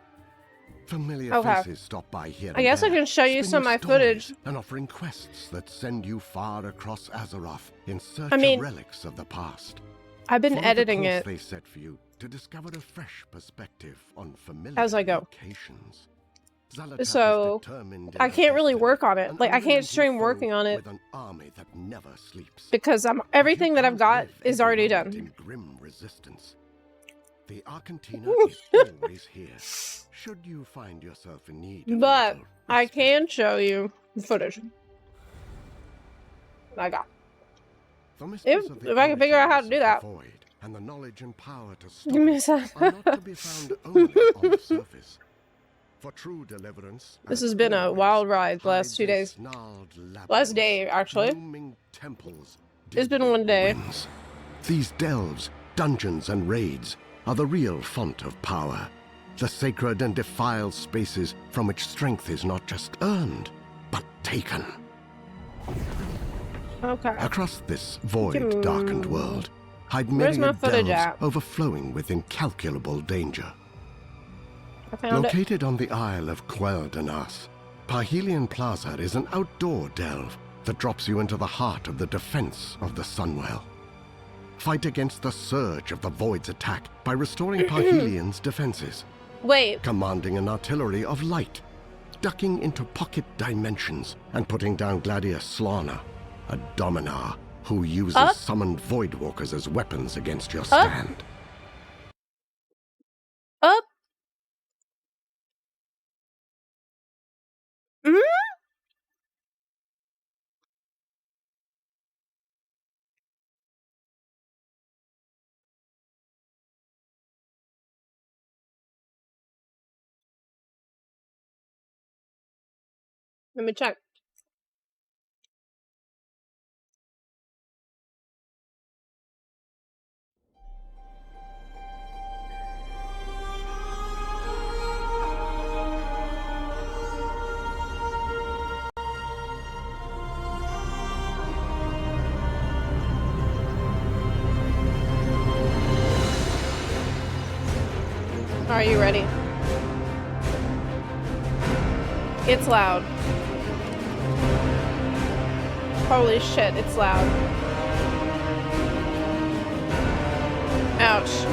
Familiar Okay. faces stop by here. I guess I can show you some of my footage. And offering quests that send you far across Azeroth in search mean, of relics of the past. I've been Follow editing the course it they set for you to discover a fresh perspective on familiar as I go. locations. Xalatath is So, determined in I her can't really destiny, work on it. an Like, I can't unrelenting stream foe working on it with an army that never sleeps. because everything that I've got is already done. In grim resistance. The Argentina is always here. Should you find yourself in need of a But little I respite. can show you footage I got. The mysteries If- of the if I can figure out how to origins do of the that. void and the knowledge and power to stop Give me a it sec. are not to be found only on the surface. For true deliverance, This as has been a always, wild ride the last hides 2 a days. snarled Last labyrinth, day, actually. looming temples, It's been deadly 1 day. ruins. These delves, dungeons, and raids are the real font of power. The sacred and defiled spaces from which strength is not just earned, but taken. Okay. Across this void-darkened world hide Where's my myriad footage delves at? overflowing with incalculable danger. I found it. Located on the Isle of Quel'Danas, Parhelion Plaza is an outdoor delve that drops you into the heart of the defense of the Sunwell. Fight against the surge of the Void's attack by restoring Parhelion's defenses, Wait. commanding an artillery of light, ducking into pocket dimensions, and putting down Gladius Slana, a dominar who uses Up. summoned Voidwalkers as weapons against your stand. Up. Mm? Let me check. Are you ready? It's loud. Holy shit, it's loud. Ouch.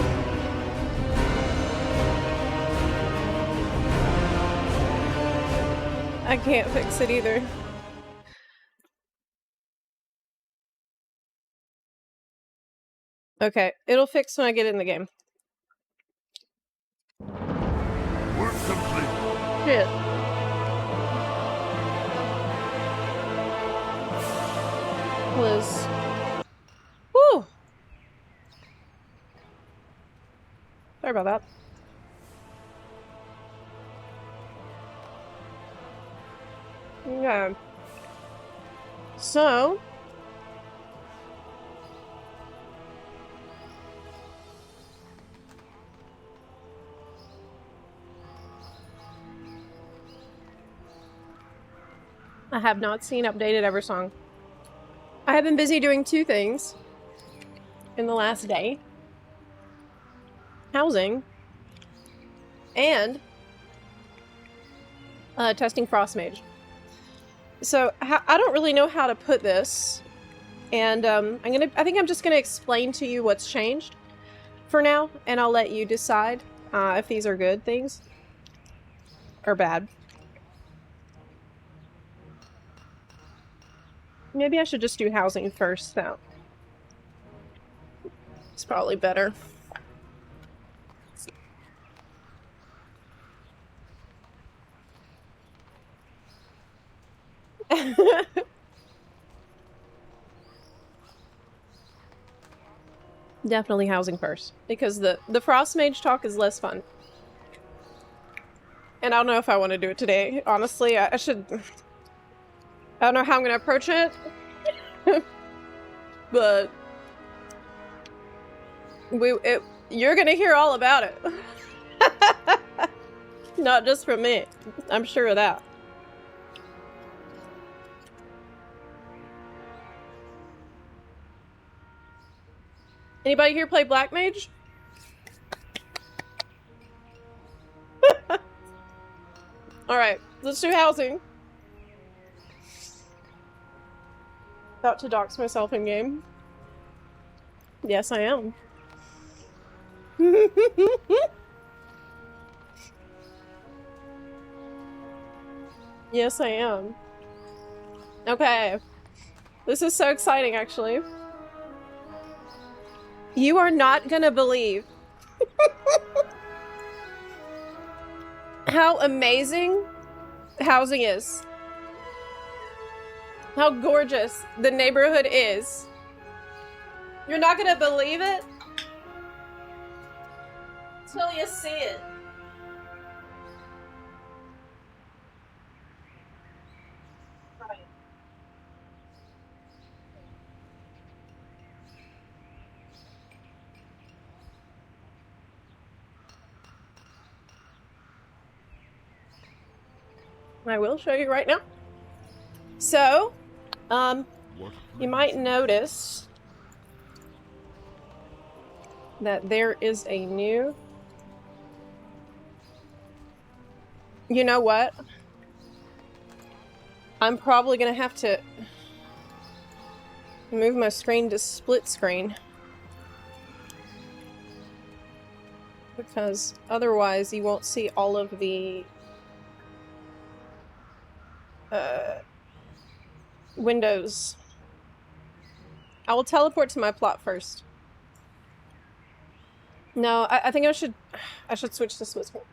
I can't fix it either. Okay, it'll fix when I get in the game. Work complete. Shit. Liz. Woo! Sorry about that. Okay. So. I have not seen updated Eversong. I have been busy doing 2 things in the last day. Housing and testing Frostmage. So I don't really know how to put this, and I think I'm just gonna explain to you what's changed for now, and I'll let you decide if these are good things or bad. Maybe I should just do housing first, though. It's probably better. Definitely housing first, because the Frost Mage talk is less fun. And I don't know if I want to do it today. Honestly, I should... I don't know how I'm going to approach it. But... you're going to hear all about it. Not just from me. I'm sure of that. Anybody here play Black Mage? Alright, let's do housing. About to dox myself in game. Yes, I am. Yes, I am. Okay. This is so exciting, actually. You are not gonna believe how amazing housing is. How gorgeous the neighborhood is. You're not gonna believe it until you see it. Right. I will show you right now. So, you might notice that there is a new... You know what? I'm probably gonna have to move my screen to split screen. Because otherwise you won't see all of the windows. I will teleport to my plot first. No, I think I should switch to split screen.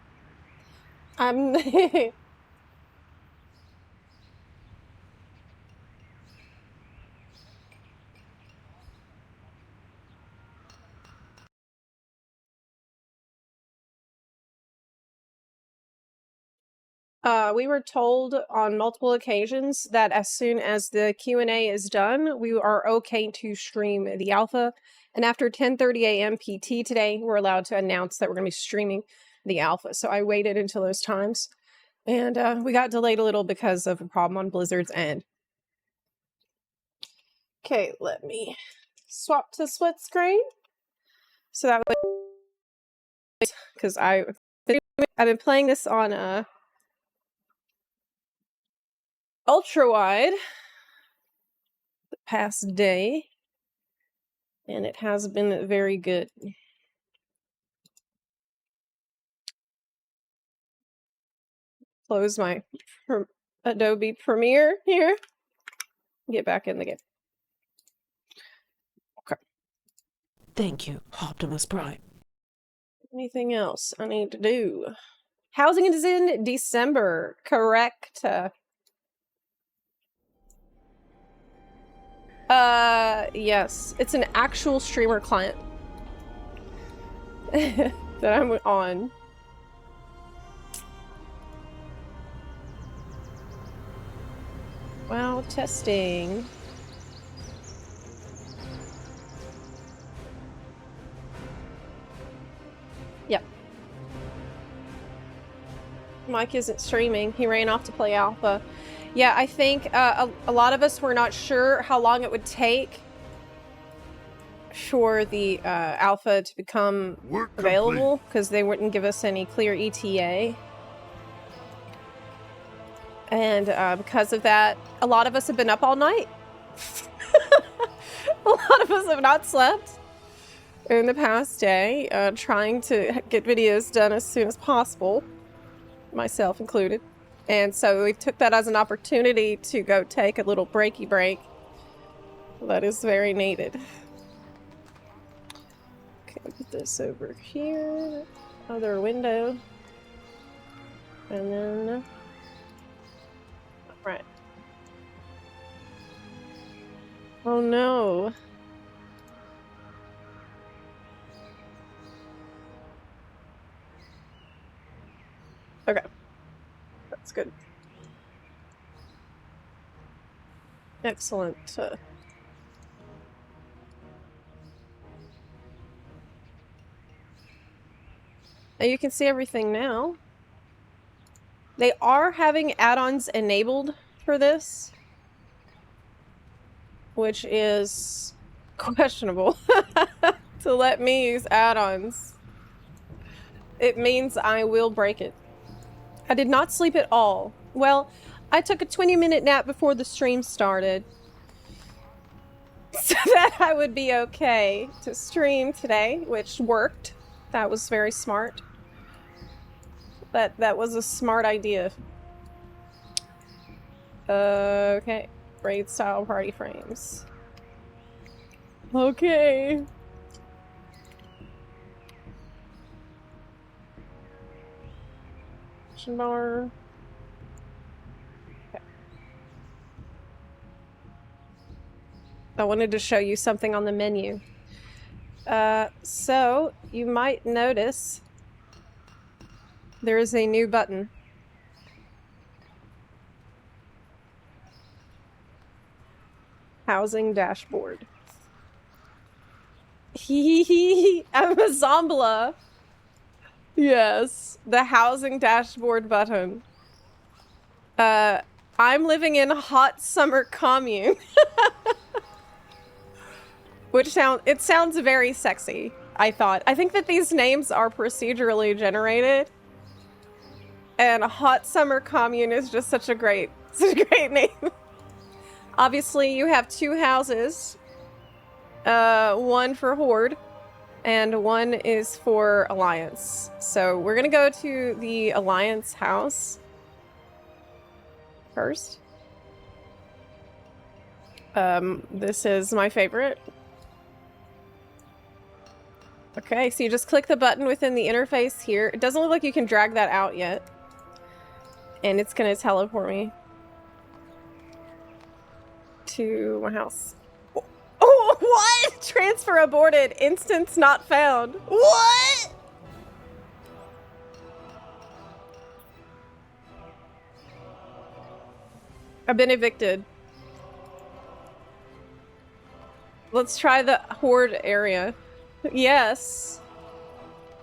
We were told on multiple occasions that as soon as the Q&A is done, we are okay to stream the alpha. And after 10:30 a.m. PT today, we're allowed to announce that we're going to be streaming the alpha. So I waited until those times. And we got delayed a little because of a problem on Blizzard's end. Okay, let me swap to split screen. So that way, because I've been playing this on ultra wide the past day, and it has been very good. Close my Adobe Premiere here. Get back in the game. Okay. Thank you, Optimus Prime. Anything else I need to do? Housing is in December, correct? Yes. It's an actual streamer client that I'm on. Wow, testing. Yep. Mike isn't streaming. He ran off to play alpha. Yeah, I think a lot of us were not sure how long it would take for the alpha to become available, because they wouldn't give us any clear ETA. And because of that, a lot of us have been up all night. A lot of us have not slept in the past day, trying to get videos done as soon as possible, myself included. And so we took that as an opportunity to go take a little breaky break. That is very needed. Okay, put this over here. Other window. And then... Right. Oh no. Okay. That's good. Excellent. And you can see everything now. They are having add-ons enabled for this, which is questionable to let me use add-ons. It means I will break it. I did not sleep at all. Well, I took a 20-minute nap before the stream started so that I would be okay to stream today, which worked. That was very smart. That was a smart idea. Okay. Raid style party frames. Okay. Action bar. Okay. I wanted to show you something on the menu. So you might notice there is a new button. Housing dashboard. I'm a Zombla. Yes, the housing dashboard button. I'm living in hot summer commune. Which sounds very sexy, I thought. I think that these names are procedurally generated. And hot summer commune is just such a great name. Obviously, you have two houses. One for Horde, and one is for Alliance. So we're gonna go to the Alliance house first. This is my favorite. Okay, so you just click the button within the interface here. It doesn't look like you can drag that out yet. And it's gonna teleport me to my house. Oh, what? Transfer aborted. Instance not found. What? I've been evicted. Let's try the Horde area. Yes.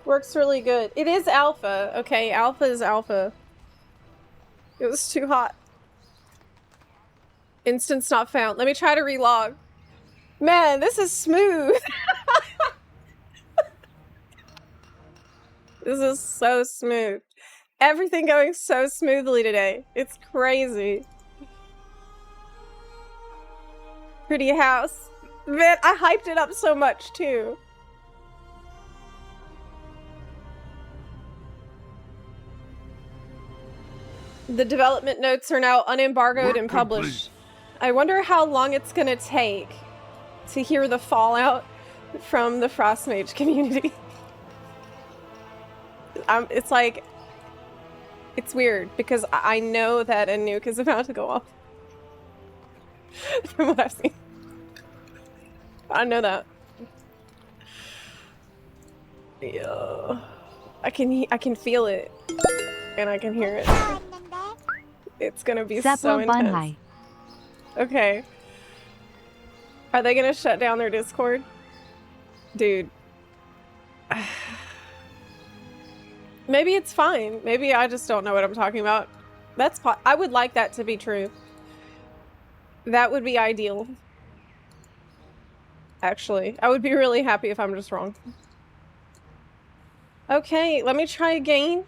Works really good. It is alpha. Okay, alpha is alpha. It was too hot. Instance not found. Let me try to relog. Man, this is smooth. This is so smooth. Everything going so smoothly today. It's crazy. Pretty house. Man, I hyped it up so much too. The development notes are now unembargoed and published. I wonder how long it's gonna take to hear the fallout from the Frostmage community. It's like, it's weird because I know that a nuke is about to go off. From what I've seen. I know that. Yeah. I can feel it. And I can hear it. It's gonna be Zepla so intense. Okay. Are they gonna shut down their Discord? Dude. Maybe it's fine. Maybe I just don't know what I'm talking about. I would like that to be true. That would be ideal. Actually, I would be really happy if I'm just wrong. Okay, let me try again.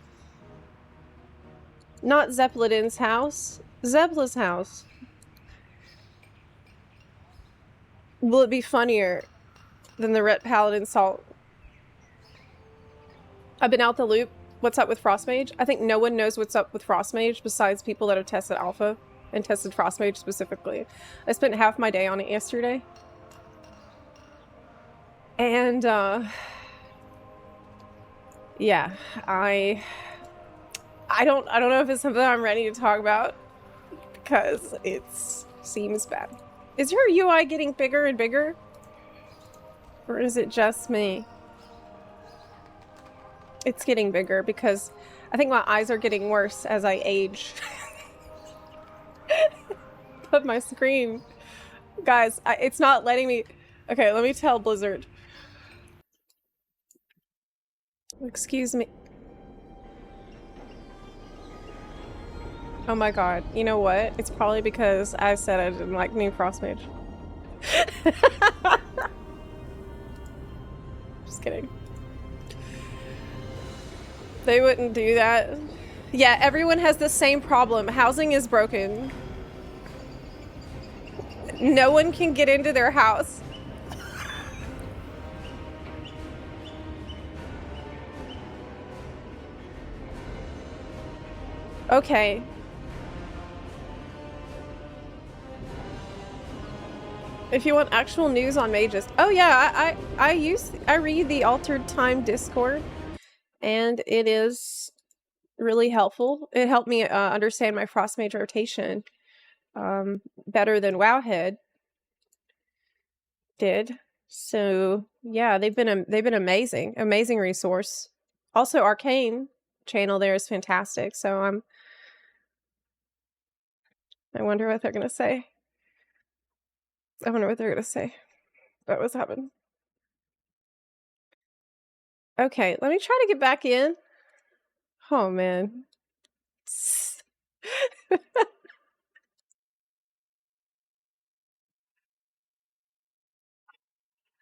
Not Zepladin's house. Zepla's house. Will it be funnier than the Ret Paladin Salt? I've been out the loop. What's up with Frostmage? I think no one knows what's up with Frostmage besides people that have tested Alpha and tested Frostmage specifically. I spent half my day on it yesterday. And, yeah, I don't know if it's something I'm ready to talk about because it seems bad. Is your UI getting bigger and bigger? Or is it just me? It's getting bigger because I think my eyes are getting worse as I age. But my screen, guys, it's not letting me. Okay, let me tell Blizzard. Excuse me. Oh my god, you know what? It's probably because I said I didn't like New Frostmage. Just kidding. They wouldn't do that. Yeah, everyone has the same problem. Housing is broken. No one can get into their house. Okay. If you want actual news on mages. Oh yeah, I read the Altered Time Discord, and it is really helpful. It helped me understand my Frostmage rotation better than Wowhead did. So yeah, they've been amazing resource. Also, Arcane channel there is fantastic. So I wonder what they're gonna say. I wonder what they're gonna say about what's happened. Okay, let me try to get back in. Oh man.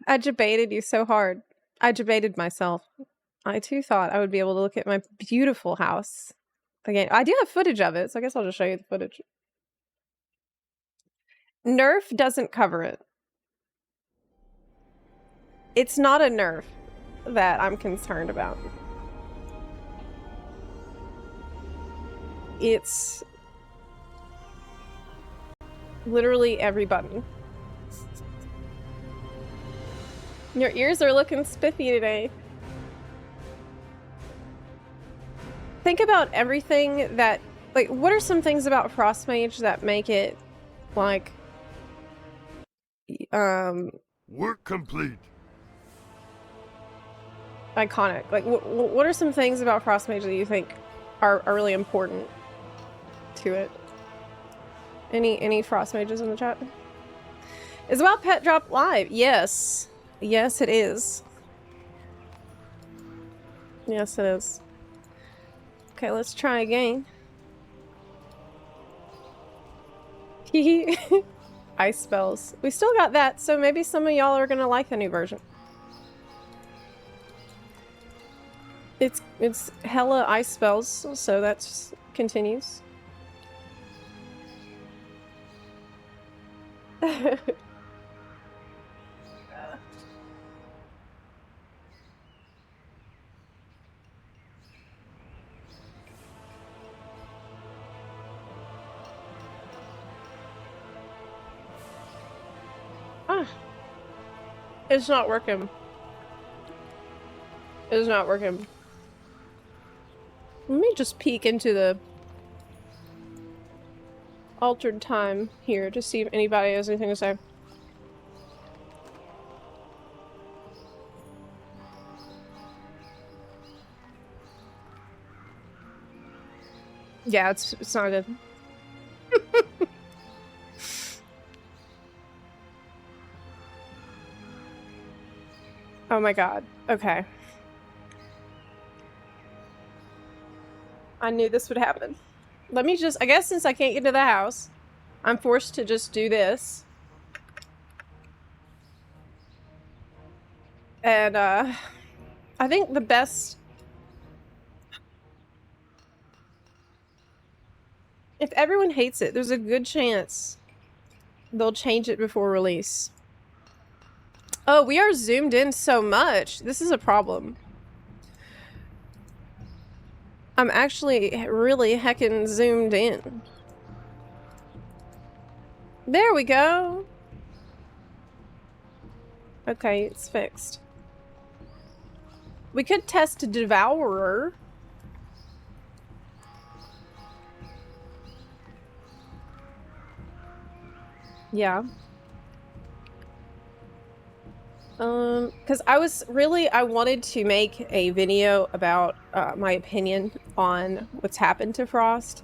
I debated you so hard. I debated myself. I too thought I would be able to look at my beautiful house. Again, I do have footage of it, so I guess I'll just show you the footage. Nerf doesn't cover it. It's not a nerf that I'm concerned about. It's literally every button. Your ears are looking spiffy today. Think about everything that, like, what are some things about Frostmage that make it, like, Work complete. iconic? Like, what are some things about Frostmage that you think are really important to it? Any Frostmages in the chat? Is Wild Pet Drop live? Yes. Yes, it is. Yes, it is. Okay, let's try again. Ice spells. We still got that, so maybe some of y'all are gonna like the new version. It's hella ice spells, so that continues. It's not working. It's not working. Let me just peek into the altered time here to see if anybody has anything to say. Yeah, it's not good. Oh my god. Okay. I knew this would happen. Let me just, I guess since I can't get to the house, I'm forced to just do this. And, I think the best... If everyone hates it, there's a good chance they'll change it before release. Oh, we are zoomed in so much. This is a problem. I'm actually really heckin' zoomed in. There we go. Okay, it's fixed. We could test Devourer. Yeah. because I wanted to make a video about my opinion on what's happened to Frost.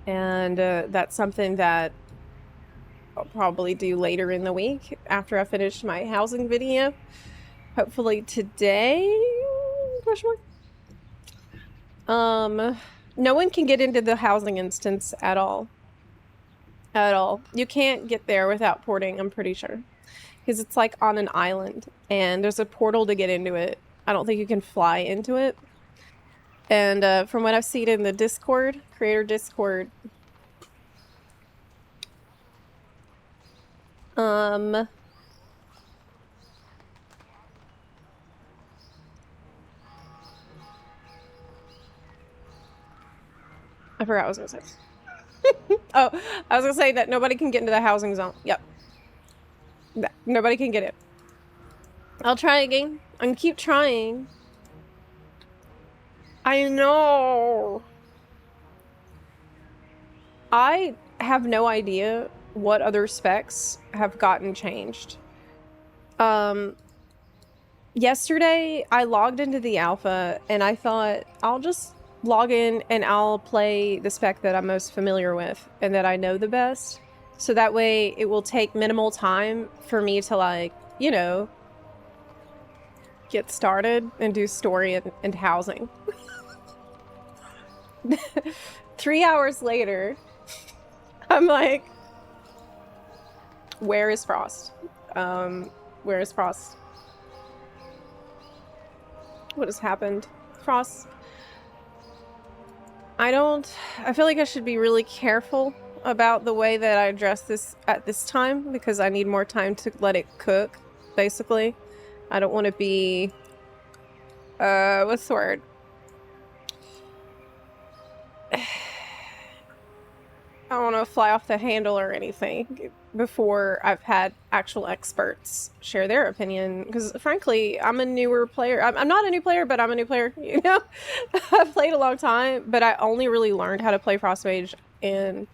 And that's something that I'll probably do later in the week after I finish my housing video. Hopefully today? Question mark? No one can get into the housing instance at all. At all. You can't get there without porting, I'm pretty sure. Because it's like on an island and there's a portal to get into it. I don't think you can fly into it. And from what I've seen in the Discord, creator Discord, I forgot what I was gonna say. Oh, I was gonna say that nobody can get into the housing zone. Yep. Nobody can get it. I'll try again. I can keep trying. I know. I have no idea what other specs have gotten changed. Yesterday I logged into the alpha and I thought I'll just log in and I'll play the spec that I'm most familiar with and that I know the best. So that way it will take minimal time for me to, like, you know, get started and do story and housing. 3 hours later, I'm like, where is Frost? Where is Frost? What has happened? Frost? I feel like I should be really careful about the way that I address this at this time because I need more time to let it cook, basically. I don't want to be, what's the word? I don't want to fly off the handle or anything before I've had actual experts share their opinion. Because frankly, I'm a newer player. I'm not a new player, but I'm a new player, you know? I've played a long time, but I only really learned how to play Frostmage in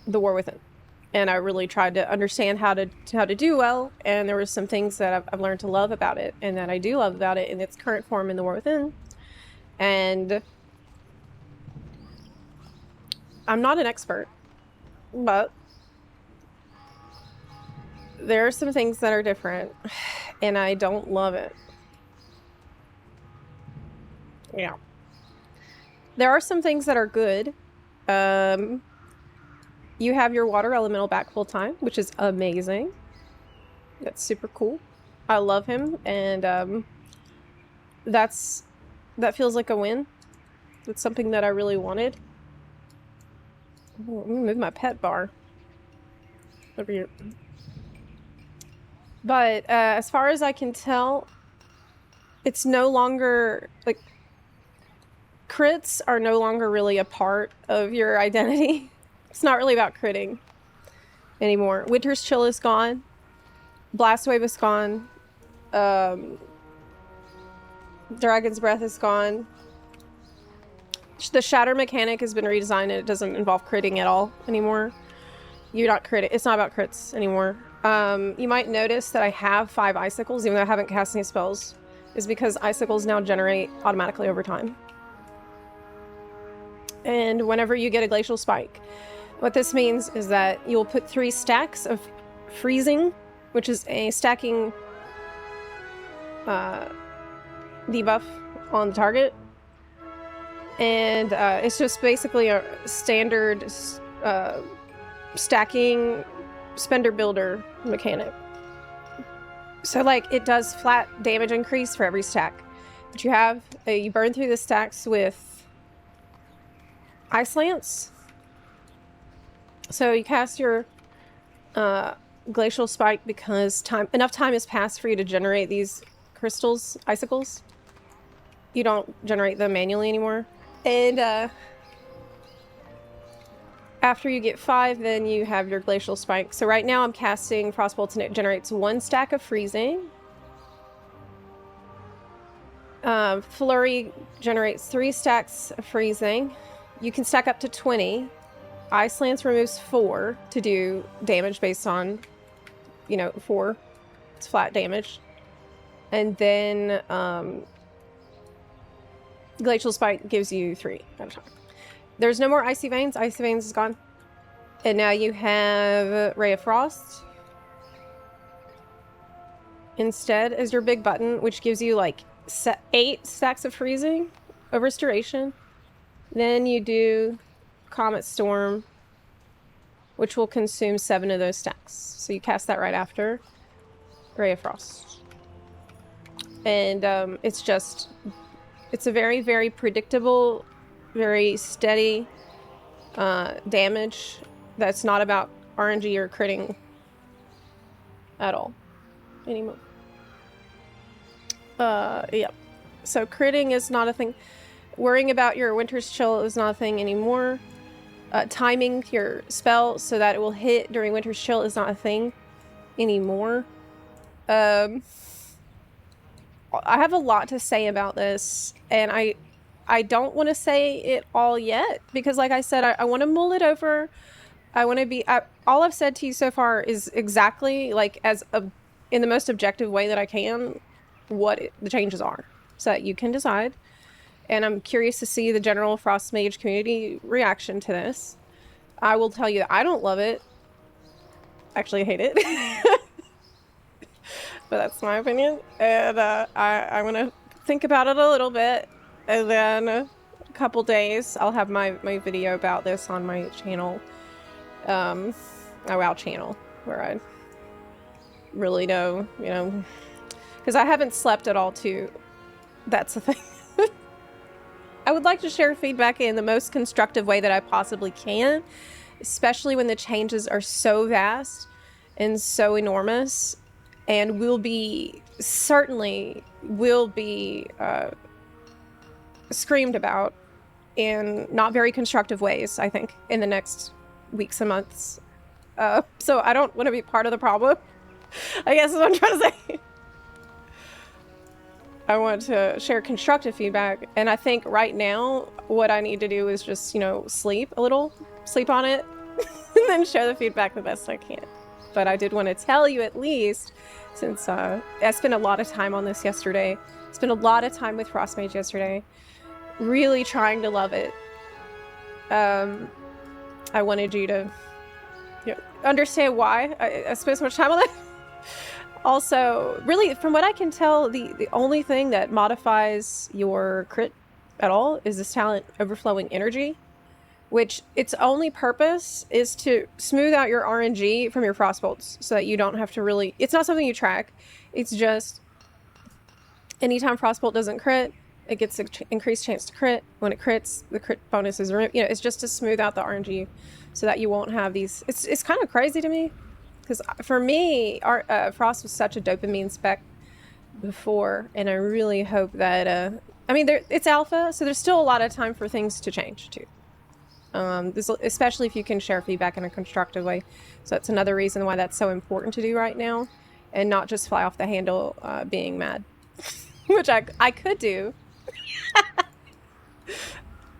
the War Within. And I really tried to understand how to do well. And there were some things that I've learned to love about it and that I do love about it in its current form in the War Within. And I'm not an expert, but there are some things that are different and I don't love it. Yeah. There are some things that are good. You have your water elemental back full time, which is amazing. That's super cool. I love him, and that feels like a win. That's something that I really wanted. Oh, I'm gonna move my pet bar over here. But as far as I can tell, it's no longer, like, crits are no longer really a part of your identity. It's not really about critting anymore. Winter's Chill is gone. Blast Wave is gone. Dragon's Breath is gone. The Shatter mechanic has been redesigned and it doesn't involve critting at all anymore. You're not critting. It's not about crits anymore. You might notice that I have 5 icicles, even though I haven't cast any spells, is because icicles now generate automatically over time. And whenever you get a glacial spike, what this means is that you'll put 3 stacks of freezing, which is a stacking debuff on the target. And it's just basically a standard stacking spender builder mechanic. So, like, it does flat damage increase for every stack. But you burn through the stacks with Ice Lance. So you cast your Glacial Spike because enough time has passed for you to generate these crystals, icicles. You don't generate them manually anymore. And after you get 5, then you have your Glacial Spike. So right now I'm casting Frostbolt and it generates 1 stack of freezing. Flurry generates 3 stacks of freezing. You can stack up to 20. Ice Lance removes 4 to do damage based on, 4. It's flat damage. And then Glacial Spike gives you 3 at a time. There's no more Icy Veins. Icy Veins is gone. And now you have Ray of Frost instead as your big button, which gives you like 8 stacks of freezing of restoration. Then you do Comet Storm, which will consume 7 of those stacks. So you cast that right after Ray of Frost. And it's a very, very predictable, very steady damage that's not about RNG or critting at all anymore. Yeah. So critting is not a thing. Worrying about your Winter's Chill is not a thing anymore. Timing your spell so that it will hit during Winter's Chill is not a thing anymore. I have a lot to say about this, and I don't want to say it all yet, because like I said, I want to mull it over. I want to be... all I've said to you so far is exactly, like, in the most objective way that I can, what the changes are, so that you can decide. And I'm curious to see the general Frost Mage community reaction to this. I will tell you that I don't love it. Actually, I hate it. But that's my opinion. And I'm going to think about it a little bit. And then a couple days, I'll have my video about this on my channel. My WoW channel, where I really know, you know, because I haven't slept at all too. That's the thing. I would like to share feedback in the most constructive way that I possibly can, especially when the changes are so vast and so enormous, and certainly will be screamed about in not very constructive ways, I think, in the next weeks and months. So I don't want to be part of the problem, I guess is what I'm trying to say. I want to share constructive feedback, and I think right now what I need to do is just, you know, sleep on it, and then share the feedback the best I can. But I did want to tell you, at least, since I spent a lot of time on this yesterday, spent a lot of time with Frostmage yesterday, really trying to love it. I wanted you to, you know, understand why I spent so much time on it. Also, really, from what I can tell, the only thing that modifies your crit at all is this talent Overflowing Energy, which its only purpose is to smooth out your RNG from your Frostbolts so that you don't have to really... It's not something you track. It's just anytime Frostbolt doesn't crit, it gets an increased chance to crit. When it crits, the crit bonus is removed. You know, it's just to smooth out the RNG so that you won't have these... It's kind of crazy to me. Because for me, Frost was such a dopamine spec before, and I really hope that... I mean, it's alpha, so there's still a lot of time for things to change, too. Especially if you can share feedback in a constructive way. So that's another reason why that's so important to do right now, and not just fly off the handle being mad. Which I could do.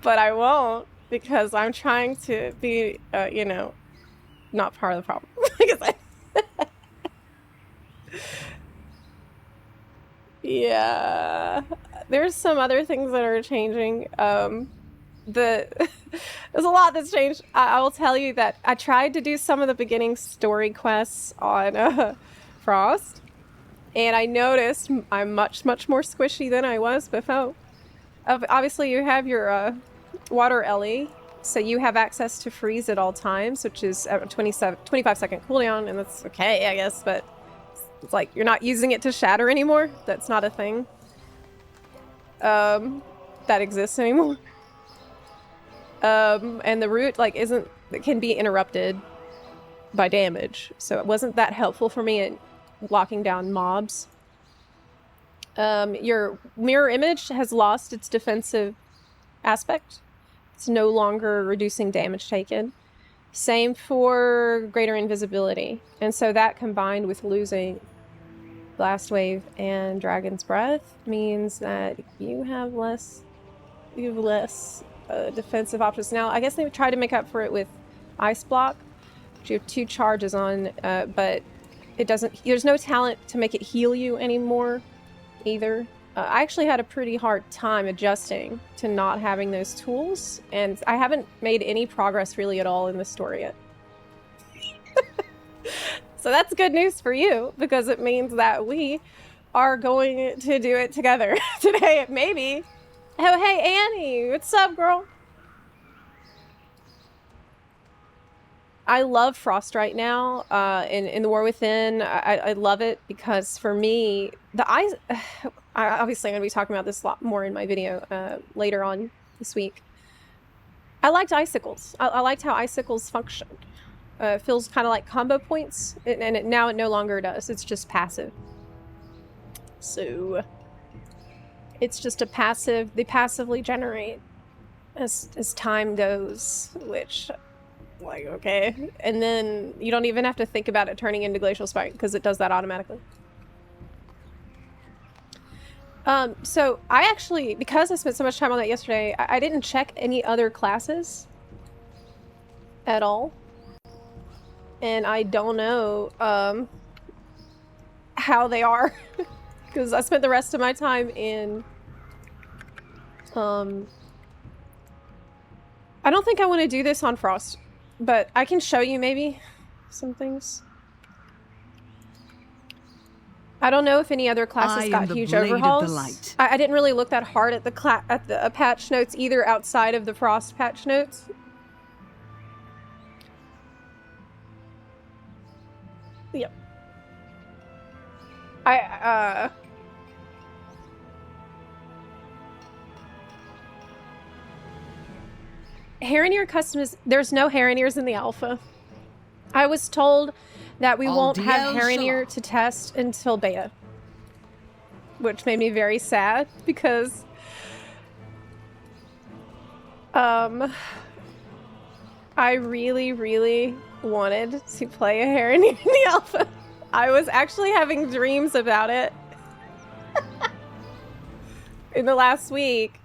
But I won't, because I'm trying to be, you know, not part of the problem. Yeah, there's some other things that are changing. There's a lot that's changed. I will tell you that I tried to do some of the beginning story quests on Frost, and I noticed I'm much more squishy than I was before. Obviously, you have your water Ellie, so you have access to freeze at all times, which is a 25-second cooldown, and that's okay, I guess, but it's like you're not using it to shatter anymore. That's not a thing that exists anymore. And the root, like, it can be interrupted by damage, so it wasn't that helpful for me in locking down mobs. Your mirror image has lost its defensive aspect. It's no longer reducing damage taken. Same for greater invisibility. And so that, combined with losing Blast Wave and Dragon's Breath, means that you have less defensive options. Now, I guess they would try to make up for it with Ice Block, which you have 2 charges on, but it doesn't... There's no talent to make it heal you anymore. either. I actually had a pretty hard time adjusting to not having those tools, and I haven't made any progress really at all in the story yet. So that's good news for you, because it means that we are going to do it together today, maybe. Oh, hey, Annie, what's up, girl? I love Frost right now, in The War Within. I love it because for me, the eyes... obviously, I'm going to be talking about this a lot more in my video later on this week. I liked icicles. I liked how icicles functioned. It feels kind of like combo points, and now it no longer does. It's just passive. So, it's just a passive. They passively generate as time goes, which, like, okay. And then you don't even have to think about it turning into Glacial Spike, because it does that automatically. So I actually, because I spent so much time on that yesterday, I didn't check any other classes at all. And I don't know, how they are, because I spent the rest of my time in, I don't think I want to do this on Frost, but I can show you maybe some things. I don't know if any other classes got huge overhauls. I didn't really look that hard at the patch notes either, outside of the Frost patch notes. Yep. Harrowneer customs. There's no Harrowneers in the alpha. I was told that we won't have Harrowneer to test until beta, which made me very sad because I really, really wanted to play a Harrowneer in the alpha. I was actually having dreams about it in the last week.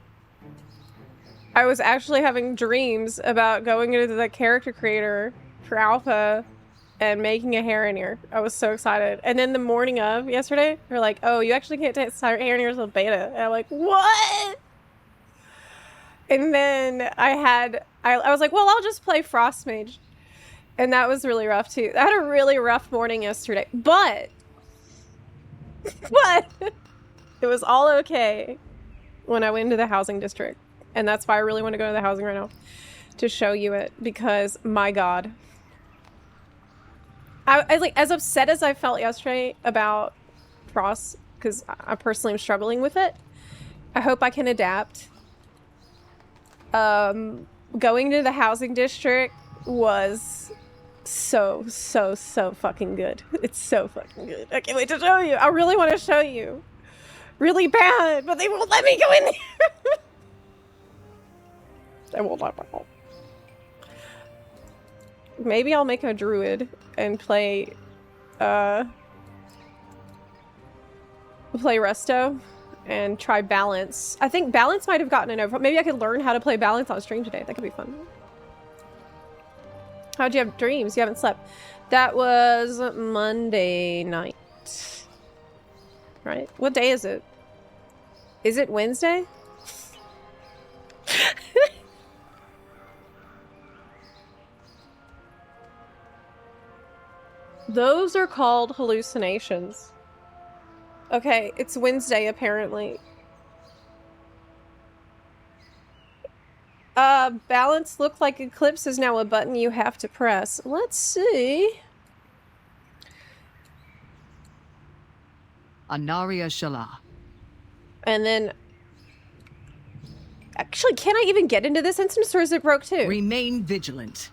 I was actually having dreams about going into the character creator for alpha and making a Harrowneer. I was so excited. And then the morning of yesterday, they're like, oh, you actually can't start Harrowneers with beta. And I'm like, what? And then I was like, well, I'll just play Frost Mage. And that was really rough too. I had a really rough morning yesterday, but it was all okay when I went into the housing district. And that's why I really want to go to the housing right now, to show you it, because my God. I like, as upset as I felt yesterday about Frost, because I personally am struggling with it. I hope I can adapt. Going to the housing district was so fucking good. It's so fucking good. I can't wait to show you. I really want to show you. Really bad, but they won't let me go in there. They won't let me go. Maybe I'll make a druid and play Resto and try balance. I think balance might have gotten an over. Maybe I could learn how to play balance on stream today. That could be fun. How'd you have dreams? You haven't slept. That was Monday night. Right? What day is it? Is it Wednesday? Those are called hallucinations. Okay, it's Wednesday apparently. Balance looked like Eclipse is now a button you have to press. Let's see. Anaria Shala. And then... Actually, can I even get into this instance, or is it broke too? Remain vigilant.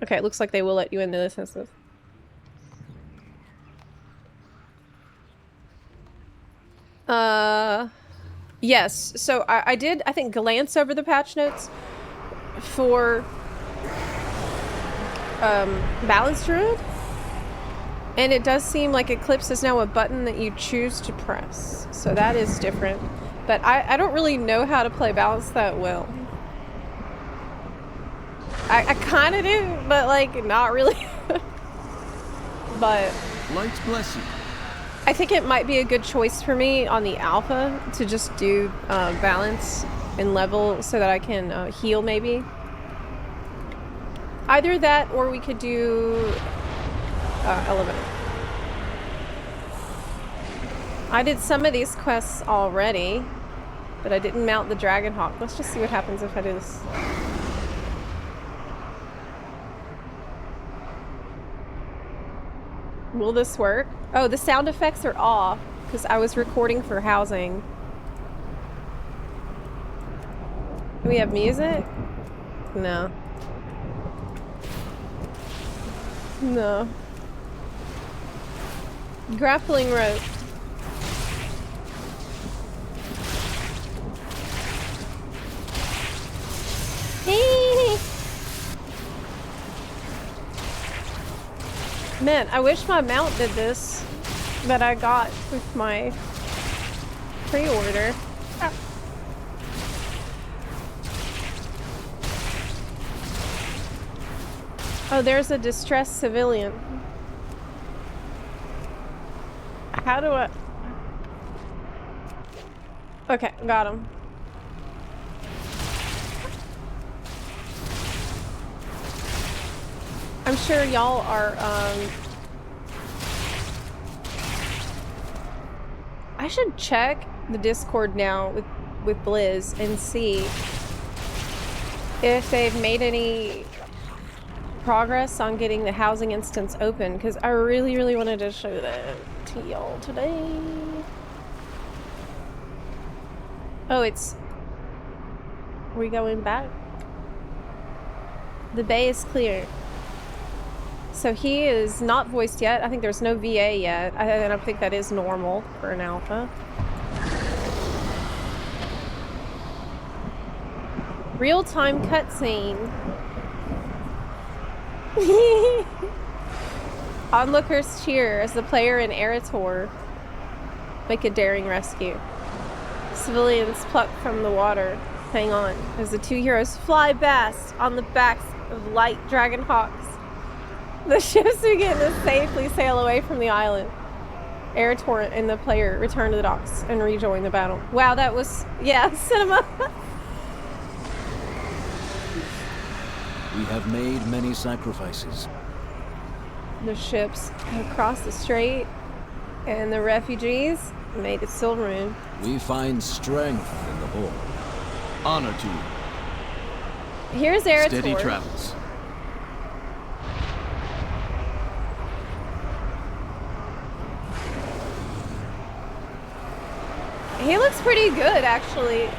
Okay, it looks like they will let you into this instance. Yes. So I did, I think, glance over the patch notes for Balance Druid. And it does seem like Eclipse is now a button that you choose to press. So that is different. But I don't really know how to play Balance that well. I kind of do, but like not really. but Lights bless you. I think it might be a good choice for me on the alpha to just do balance and level so that I can heal maybe. Either that or we could do elevator. I did some of these quests already, but I didn't mount the Dragon Hawk. Let's just see what happens if I do this. Will this work? Oh, the sound effects are off because I was recording for housing. Do we have music? No. No. Grappling rope. Man, I wish my mount did this that I got with my pre-order. Oh, there's a distressed civilian. How do I... Okay, got him. I'm sure y'all are, I should check the Discord now with Blizz and see if they've made any progress on getting the housing instance open, because I really, really wanted to show that to y'all today. Oh, it's... Are we going back? The bay is clear. So he is not voiced yet. I think there's no VA yet. I don't think that is normal for an alpha. Real-time cutscene. Onlookers cheer as the player and Eretor make a daring rescue. Civilians pluck from the water. Hang on. As the two heroes fly past on the backs of light dragon hawks. The ships begin to safely sail away from the island. Eretor and the player return to the docks and rejoin the battle. Wow, that was... Yeah, cinema. We have made many sacrifices. The ships across the strait and the refugees made it Silvermoon. We find strength in the Horde. Honor to you. Here's Eretor. Steady travels. He looks pretty good, actually.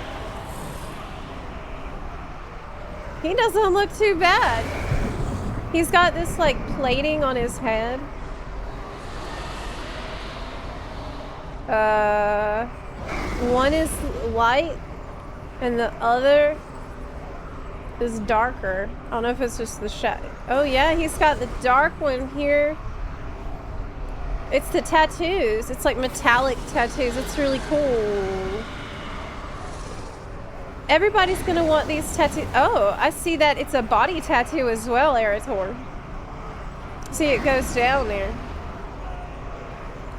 He doesn't look too bad. He's got this, like, plating on his head. One is light, and the other is darker. I don't know if it's just the shadow. Oh, yeah, he's got the dark one here. It's the tattoos. It's like metallic tattoos. It's really cool. Everybody's gonna want these tattoos. Oh, I see that it's a body tattoo as well, Eretor. See, it goes down there.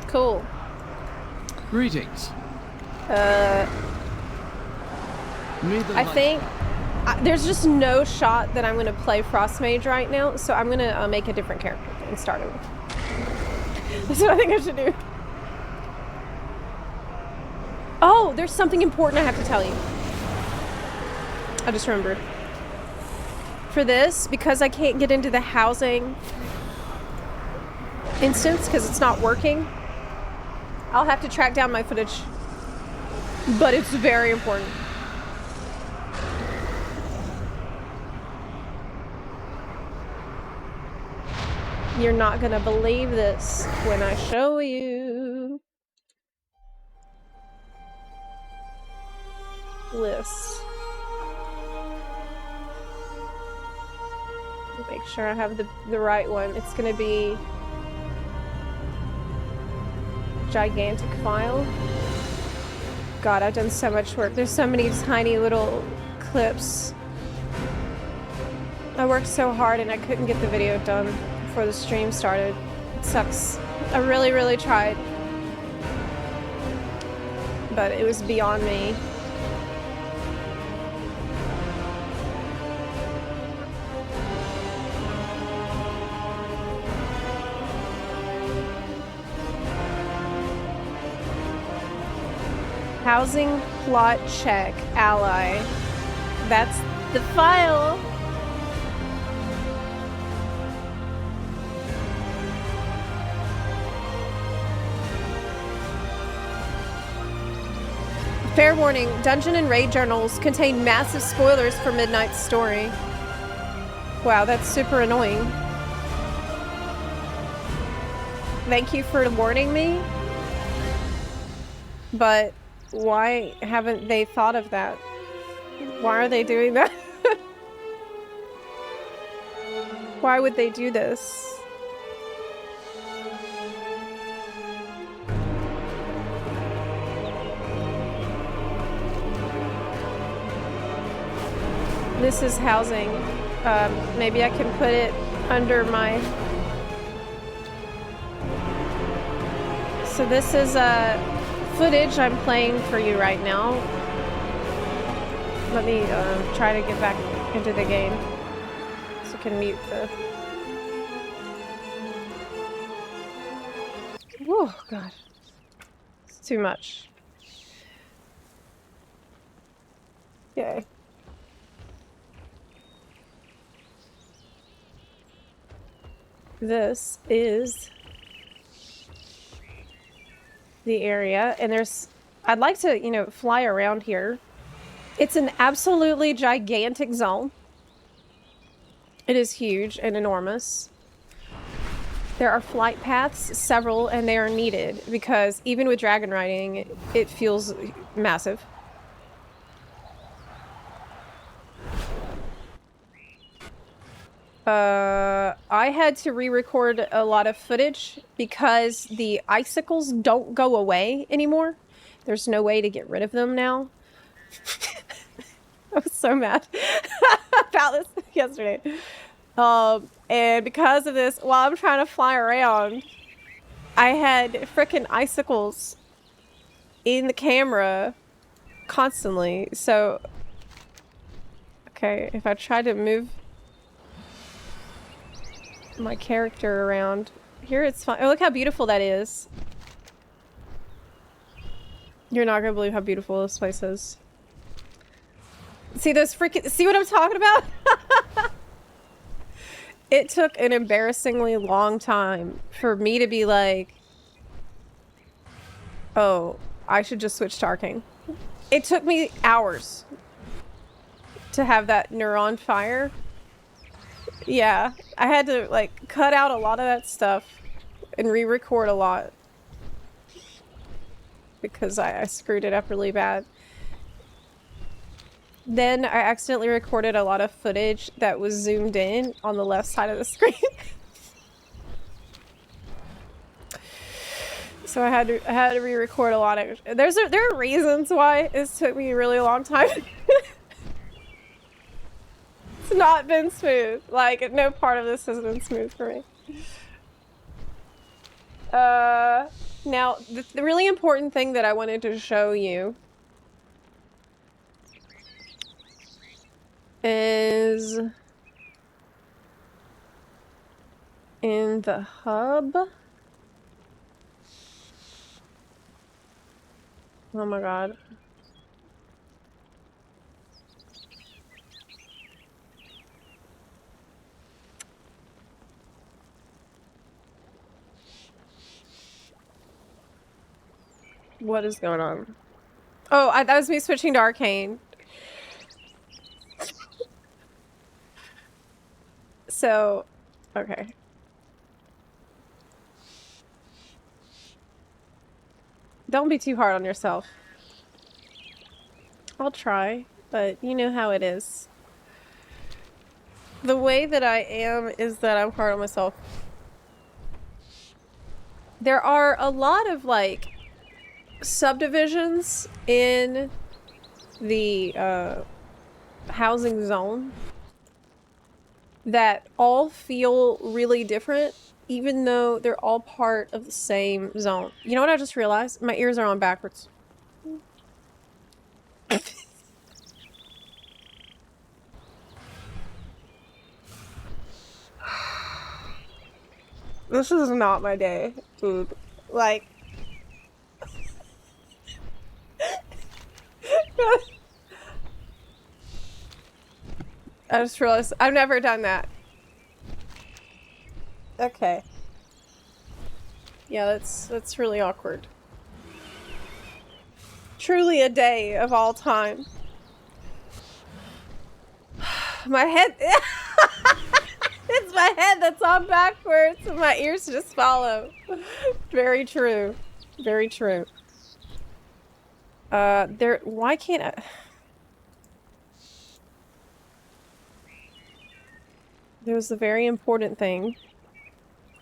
Cool. Greetings. I think there's just no shot that I'm gonna play Frost Mage right now, so I'm gonna make a different character and start over. That's what I think I should do. Oh, there's something important I have to tell you. I just remembered. For this, because I can't get into the housing instance because it's not working, I'll have to track down my footage. But it's very important. You're not gonna believe this when I show you. List. Make sure I have the right one. It's gonna be gigantic file. God, I've done so much work. There's so many tiny little clips. I worked so hard and I couldn't get the video done before the stream started. sucks. I really, really tried. But it was beyond me. Housing plot check ally. That's the file. Fair warning, Dungeon and Raid journals contain massive spoilers for Midnight's story. Wow, that's super annoying. Thank you for warning me. But why haven't they thought of that? Why are they doing that? Why would they do this? This is housing. Maybe I can put it under my... So this is footage I'm playing for you right now. Let me try to get back into the game so I can mute the... Oh, God. It's too much. Yay. This is the area, and there's... I'd like to, you know, fly around here. It's an absolutely gigantic zone. It is huge and enormous. There are flight paths, several, and they are needed because even with dragon riding, it feels massive. I had to re-record a lot of footage because the icicles don't go away anymore. There's no way to get rid of them now. I was so mad about this yesterday. And because of this, while I'm trying to fly around, I had frickin' icicles in the camera constantly. So, okay, if I try to move my character around here, it's fine. Oh, look how beautiful that is. You're not gonna believe how beautiful this place is. See those freaking... See what I'm talking about? It took an embarrassingly long time for me to be like, oh, I should just switch to Arcane. It took me hours to have that neuron fire. Yeah, I had to like cut out a lot of that stuff and re-record a lot because I screwed it up really bad. Then I accidentally recorded a lot of footage that was zoomed in on the left side of the screen. So I had to re-record a lot of... There are reasons why this took me a really long time. It's not been smooth. Like, no part of this has been smooth for me. Now, the really important thing that I wanted to show you is in the hub. Oh my god. What is going on? Oh, that was me switching to Arcane. So, okay. Don't be too hard on yourself. I'll try, but you know how it is. The way that I am is that I'm hard on myself. There are a lot of, like, subdivisions in the housing zone that all feel really different even though they're all part of the same zone. You know what I just realized? My ears are on backwards. This is not my day, dude. Like... I just realized I've never done that. Okay. Yeah, that's really awkward. Truly a day of all time. My head... It's my head that's on backwards and my ears just follow. Very true. Very true. Why can't I... There was a very important thing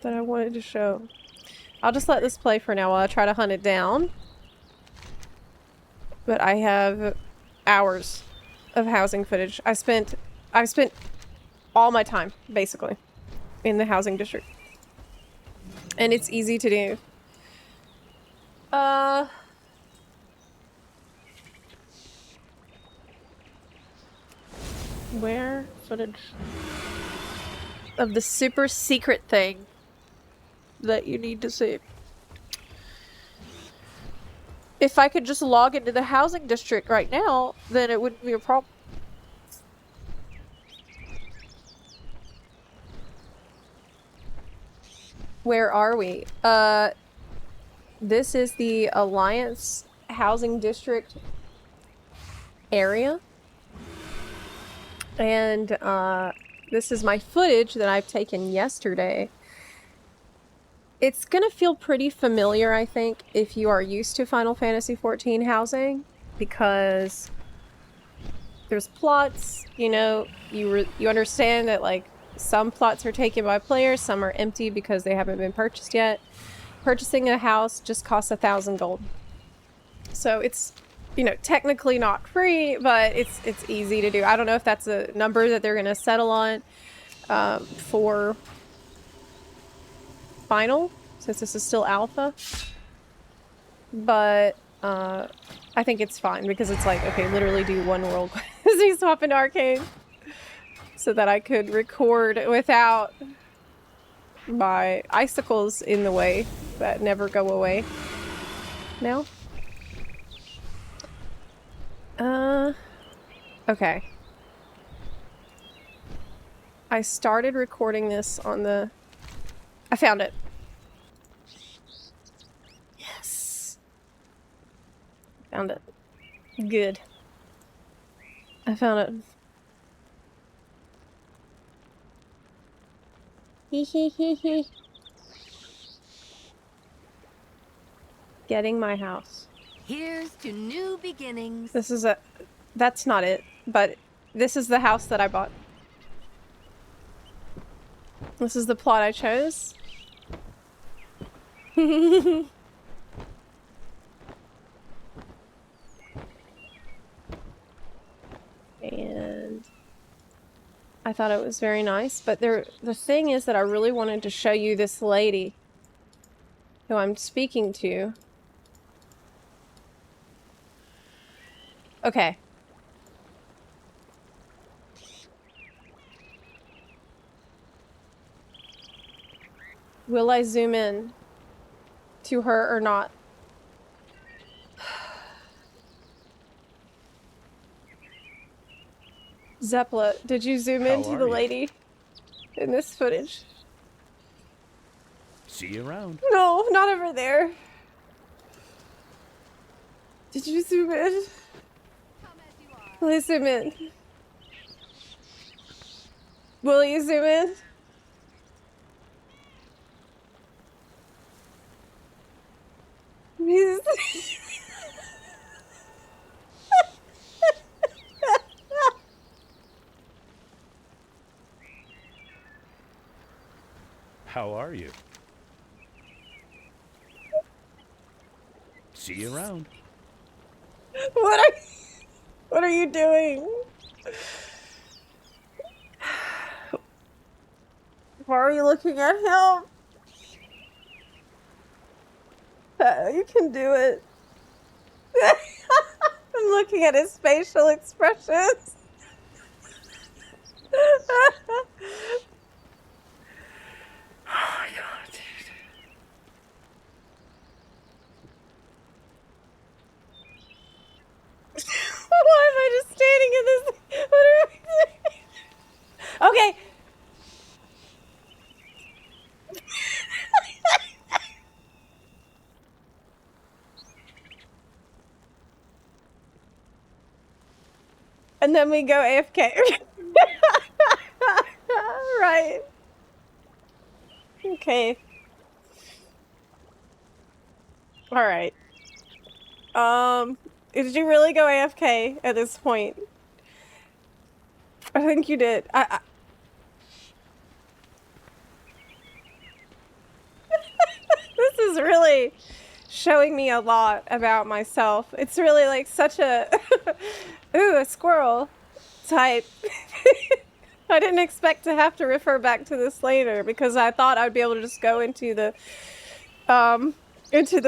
that I wanted to show. I'll just let this play for now while I try to hunt it down. But I have hours of housing footage. I've spent all my time, basically, in the housing district. And it's easy to do. Where? Footage of the super secret thing that you need to see. If I could just log into the housing district right now, then it wouldn't be a problem. Where are we? This is the Alliance Housing District area. And, this is my footage that I've taken yesterday. It's gonna feel pretty familiar, I think, if you are used to Final Fantasy XIV housing, because there's plots, you know, you understand that, like, some plots are taken by players, some are empty because they haven't been purchased yet. Purchasing a house just costs 1,000 gold. So it's, you know, technically not free, but it's easy to do. I don't know if that's a number that they're gonna settle on for final, since this is still alpha. But I think it's fine because it's like, okay, literally do one world as you swap into arcade. So that I could record without my icicles in the way that never go away. Now? Okay. I started recording this on the... I found it. Yes. Found it. Good. I found it. Hee. Getting my house. Here's to new beginnings. This is a... That's not it, but this is the house that I bought. This is the plot I chose. And I thought it was very nice, but the thing is that I really wanted to show you this lady who I'm speaking to. Okay. Will I zoom in to her or not? Zepla, did you zoom into the lady in this footage? See you around. No, not over there. Did you zoom in? Will you zoom in? Will you zoom in? How are you? See you around. What are you doing? Why are you looking at him? You can do it. I'm looking at his facial expressions. Oh my god, dude. Why am I just standing in this? What are we doing? Okay. And then we go AFK. Right. Okay. All right. Did you really go AFK at this point? I think you did. This is really showing me a lot about myself. It's really like such a ooh, a squirrel type. I didn't expect to have to refer back to this later because I thought I'd be able to just go into the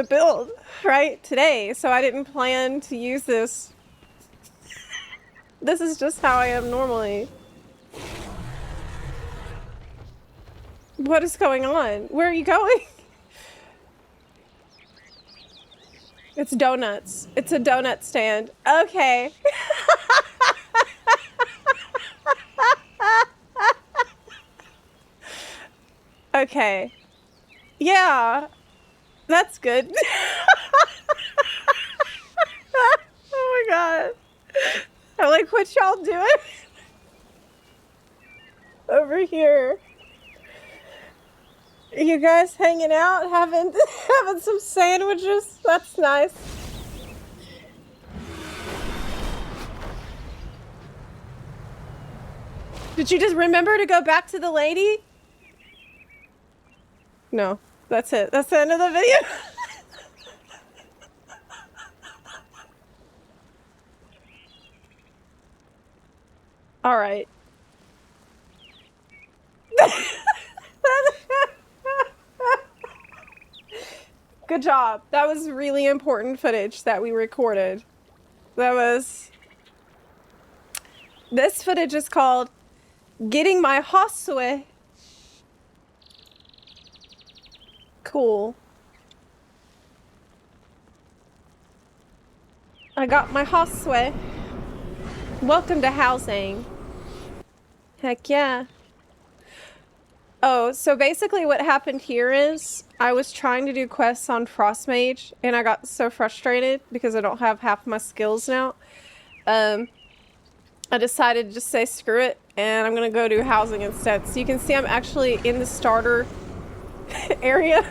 build right today. So I didn't plan to use this. This is just how I am normally. What is going on? Where are you going? It's donuts. It's a donut stand. Okay. Okay. Yeah. That's good. Oh my god. I'm like, what y'all doing? Over here. You guys hanging out, having some sandwiches? That's nice. Did you just remember to go back to the lady? No, that's it. That's the end of the video. All right. Good job. That was really important footage that we recorded. This footage is called Getting My Hoss Away. Cool. I got my hoss away. Welcome to housing. Heck yeah. Oh, so basically what happened here is I was trying to do quests on Frostmage and I got so frustrated because I don't have half my skills now. I decided to just say screw it and I'm gonna go do housing instead. So you can see I'm actually in the starter area.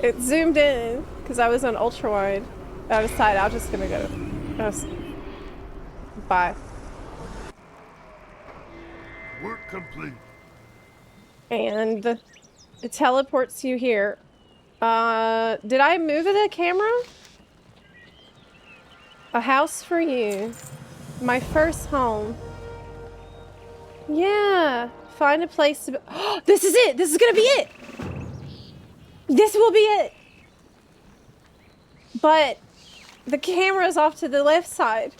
It zoomed in because I was on ultra wide. I decided I'm just gonna go. Bye. Work complete. And it teleports you here. Did I move the camera? A house for you. My first home. Yeah. Find a place to... Oh, this is it! This is gonna be it! This will be it! But the camera's off to the left side.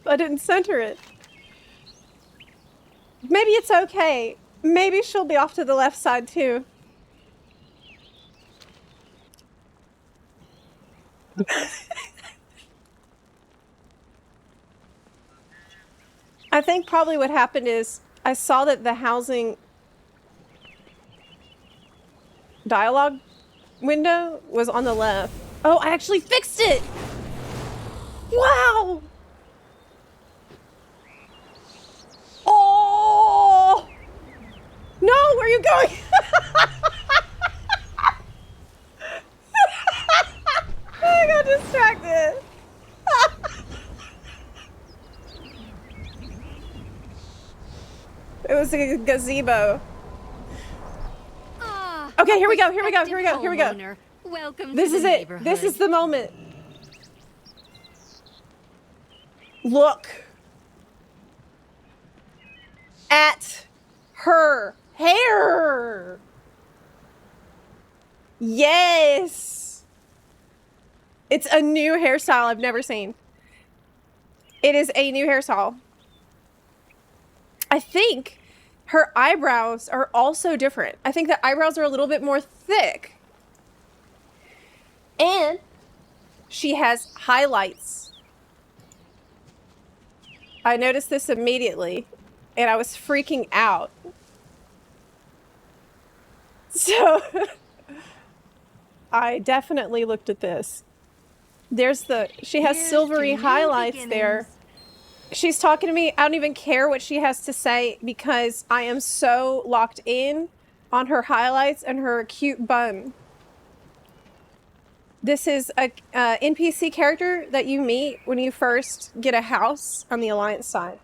I didn't center it. Maybe it's okay. Maybe she'll be off to the left side too. I think probably what happened is I saw that the housing dialogue window was on the left. Oh, I actually fixed it! Wow! Oh! No, where are you going? I got distracted. It was a gazebo. Okay, here we go, here we go, here we go, here we go. Welcome this to is the it. neighborhood. This is the moment. Look at her hair. Yes. It's a new hairstyle I've never seen. It is a new hairstyle. I think her eyebrows are also different. I think the eyebrows are a little bit more thick. And she has highlights. I noticed this immediately, and I was freaking out. So I definitely looked at this. She has silvery highlights there. She's talking to me. I don't even care what she has to say because I am so locked in on her highlights and her cute bun. This is a NPC character that you meet when you first get a house on the Alliance side.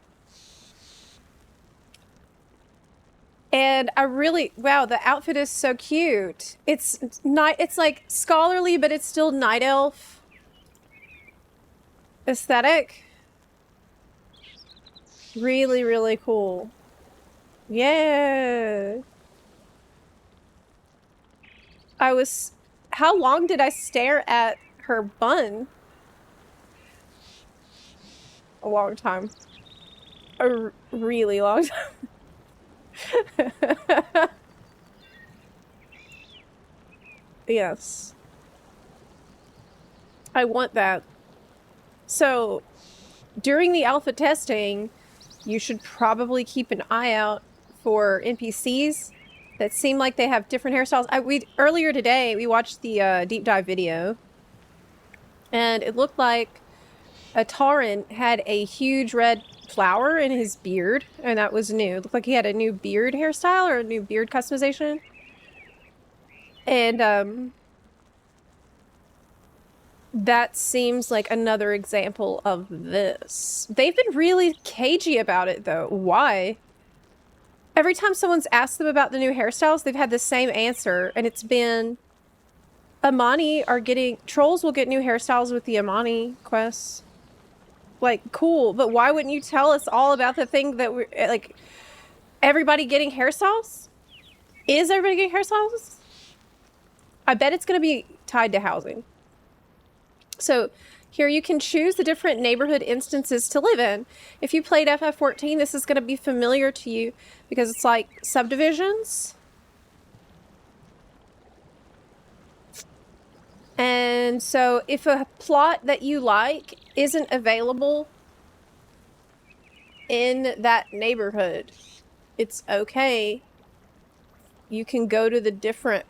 And I really, wow, the outfit is so cute. It's like scholarly, but it's still night elf aesthetic. Really, really cool. Yeah. How long did I stare at her bun? A long time. A really long time. Yes. I want that. So, during the alpha testing, you should probably keep an eye out for NPCs that seem like they have different hairstyles. Earlier today, we watched the deep dive video, and it looked like a Tauren had a huge red flower in his beard, and that was new. It looked like he had a new beard hairstyle or a new beard customization. And that seems like another example of this. They've been really cagey about it, though. Why? Every time someone's asked them about the new hairstyles, they've had the same answer, and it's been Amani trolls will get new hairstyles with the Amani quests. Like, cool, but why wouldn't you tell us all about the thing that we're, like, everybody getting hairstyles? Is everybody getting hairstyles? I bet it's going to be tied to housing. So here you can choose the different neighborhood instances to live in. If you played FF14, this is going to be familiar to you because it's like subdivisions. And so if a plot that you like isn't available in that neighborhood, it's okay. You can go to the different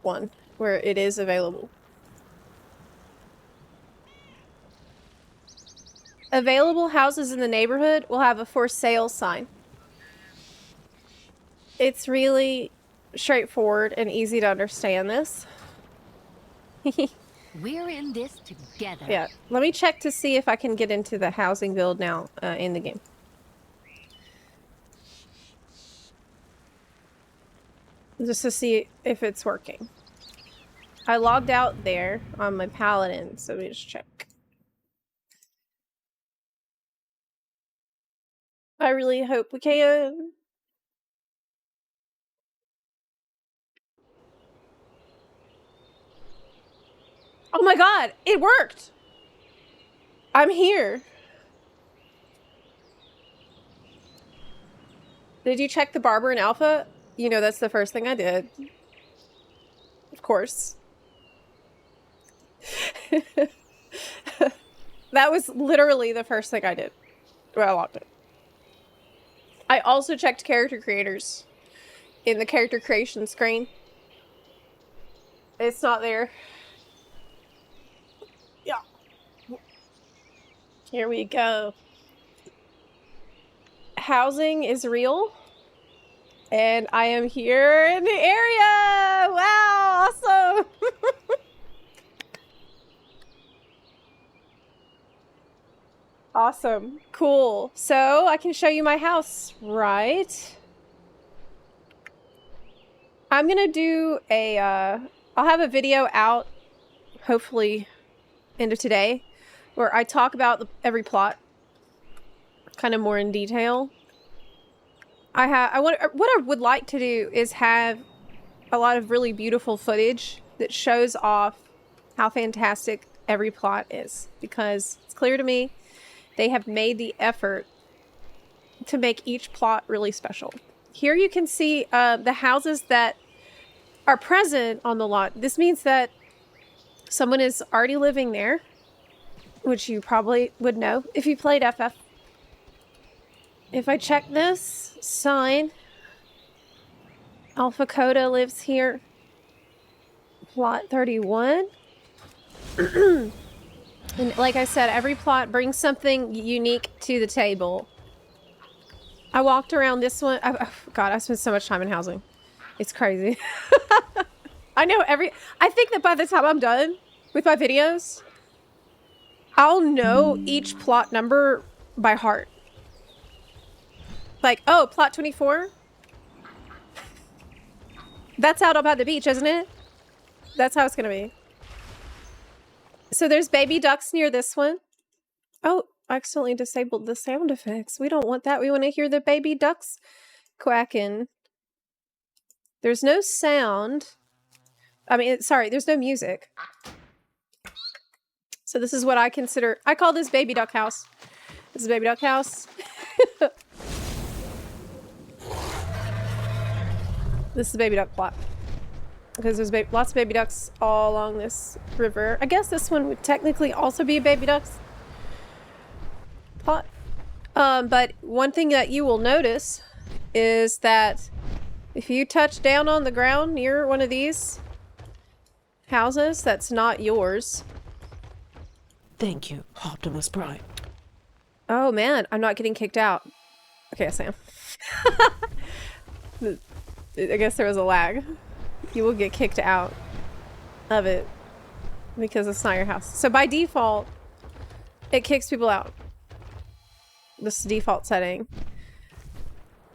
one where it is available. Available houses in the neighborhood will have a for sale sign. It's really straightforward and easy to understand this. We're in this together. Yeah, let me check to see if I can get into the housing build now in the game. Just to see if it's working. I logged out there on my paladin, so let me just check. I really hope we can. Oh my god, it worked! I'm here. Did you check the barber in alpha? You know, that's the first thing I did. Of course. That was literally the first thing I did when I logged in. I also checked character creators in the character creation screen. It's not there. Yeah. Here we go. Housing is real. And I am here in the area! Wow, awesome! Awesome. Cool. So, I can show you my house, right? I'm gonna do a, I'll have a video out, hopefully, end of today, where I talk about every plot, kind of more in detail. What I would like to do is have a lot of really beautiful footage that shows off how fantastic every plot is, because it's clear to me they have made the effort to make each plot really special. Here you can see the houses that are present on the lot. This means that someone is already living there, which you probably would know if you played FF. If I check this sign, Alpha Coda lives here. Plot 31. And like I said, every plot brings something unique to the table. I walked around this one. God, I spent so much time in housing. It's crazy. I know I think that by the time I'm done with my videos, I'll know each plot number by heart. Like, oh, plot 24? That's out by the beach, isn't it? That's how it's gonna be. So there's baby ducks near this one. Oh, I accidentally disabled the sound effects. We don't want that. We want to hear the baby ducks quacking. There's no sound. I mean, sorry, there's no music. So this is what I consider... I call this baby duck house. This is baby duck house. This is baby duck plot. Because there's lots of baby ducks all along this river. I guess this one would technically also be a baby ducks plot. But one thing that you will notice is that if you touch down on the ground near one of these houses that's not yours. Thank you, Optimus Prime. Oh man, I'm not getting kicked out. Okay, yes I am. I guess there was a lag. You will get kicked out of it because it's not your house. So by default, it kicks people out. This is the default setting.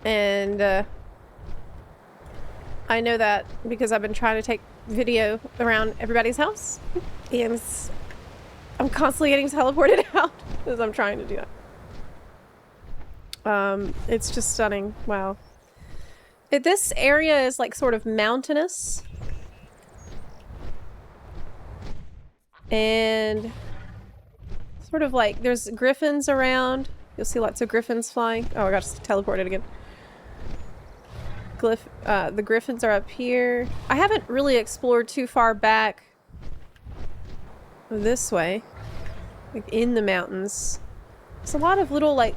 And I know that because I've been trying to take video around everybody's house. And I'm constantly getting teleported out as I'm trying to do that. It's just stunning. Wow. This area is like sort of mountainous. And sort of like there's griffins around. You'll see lots of griffins flying. Oh, I got teleported again. The griffins are up here. I haven't really explored too far back this way. Like in the mountains. There's a lot of little like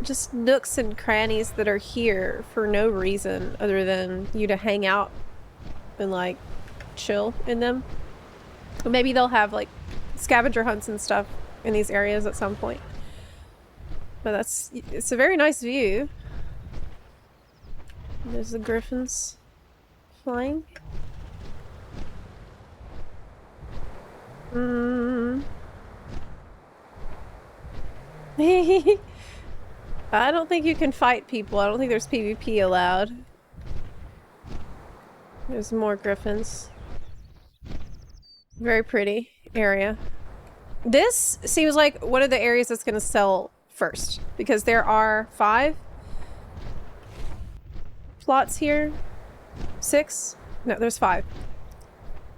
just nooks and crannies that are here for no reason other than you to hang out and like chill in them. Or maybe they'll have like scavenger hunts and stuff in these areas at some point. But it's a very nice view. There's the griffins flying. I don't think you can fight people. I don't think there's PvP allowed. There's more griffins. Very pretty area. This seems like one of the areas that's going to sell first because there are 5 plots here. 6? No, there's 5.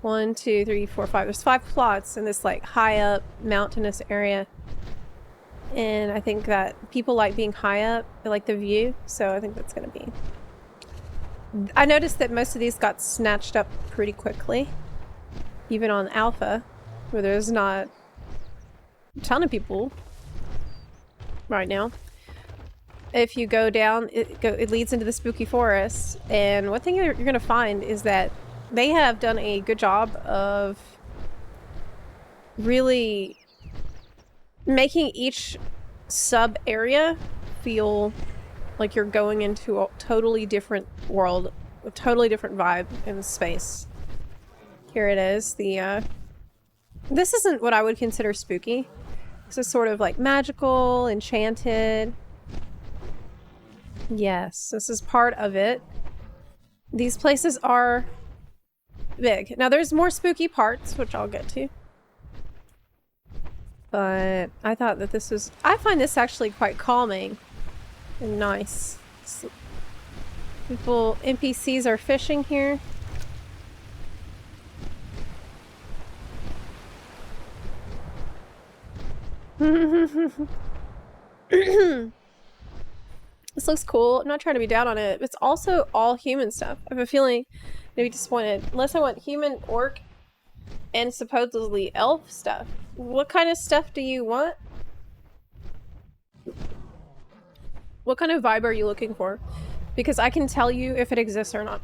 1, 2, 3, 4, 5. There's 5 plots in this like high up mountainous area. And I think that people like being high up. They like the view. So I think that's going to be... I noticed that most of these got snatched up pretty quickly. Even on Alpha, where there's not a ton of people right now. If you go down, it leads into the spooky forest. And one thing you're going to find is that they have done a good job of really making each sub area feel like you're going into a totally different world, a totally different vibe in space. Here it is. This isn't what I would consider spooky. This is sort of like magical, enchanted. Yes, this is part of it. These places are big. Now there's more spooky parts, which I'll get to. But I thought that this was... I find this actually quite calming and nice. People, NPCs are fishing here. This looks cool. I'm not trying to be down on it. It's also all human stuff. I have a feeling I'm gonna be disappointed. Unless I want human, orc, and supposedly elf stuff. What kind of stuff do you want? What kind of vibe are you looking for? Because I can tell you if it exists or not.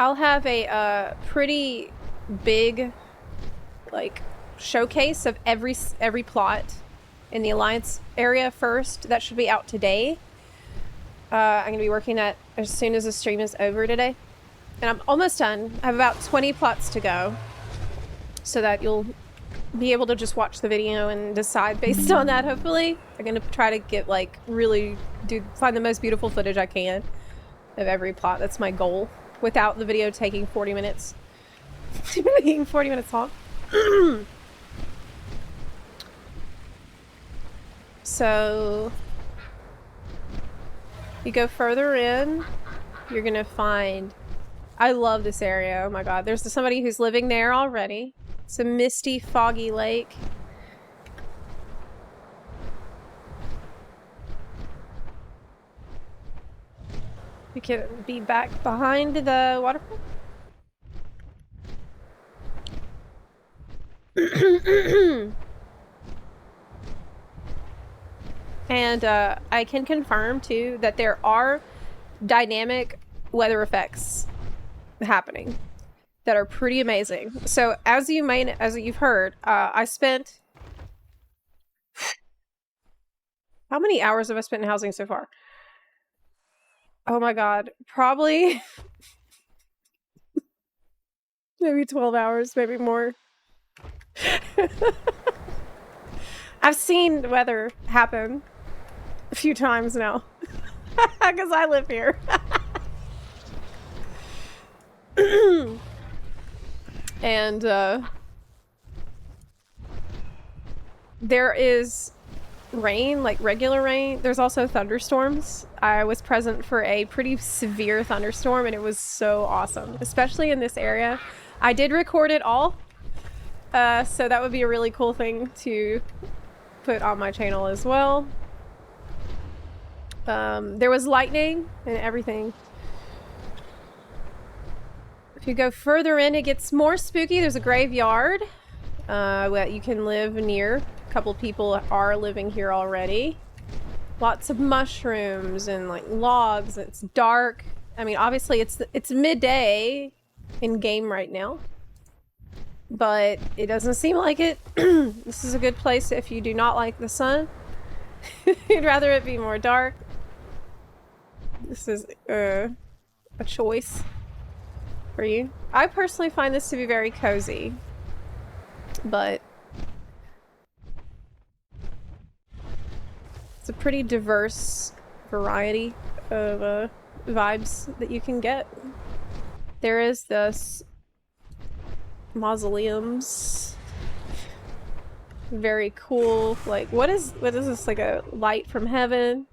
I'll have a pretty big, like, showcase of every plot in the Alliance area first. That should be out today. I'm gonna be working that as soon as the stream is over today. And I'm almost done. I have about 20 plots to go. So that you'll be able to just watch the video and decide based on that, hopefully. I'm gonna try to get, like, really find the most beautiful footage I can of every plot. That's my goal. Without the video taking 40 minutes. Being 40 minutes long. So you go further in, you're gonna find, I love this area. Oh my god, there's somebody who's living there already. It's a misty, foggy lake. You can be back behind the waterfall. And I can confirm too that there are dynamic weather effects happening that are pretty amazing. So as you've heard, I spent, how many hours have I spent in housing so far? Oh my god, probably maybe 12 hours, maybe more. I've seen weather happen a few times now because I live here. And there is rain, like regular rain. There's also thunderstorms. I was present for a pretty severe thunderstorm and it was so awesome, especially in this area. I did record it all, so that would be a really cool thing to put on my channel as well. There was lightning and everything. If you go further in, it gets more spooky. There's a graveyard that you can live near. A couple people are living here already. Lots of mushrooms and like logs. It's dark. I mean, obviously it's midday in game right now, but it doesn't seem like it. This is a good place if you do not like the sun. You'd rather it be more dark. This is a choice for you. I personally find this to be very cozy, but it's a pretty diverse variety of vibes that you can get. There is this mausoleums. Very cool. Like, what is this, like a light from heaven?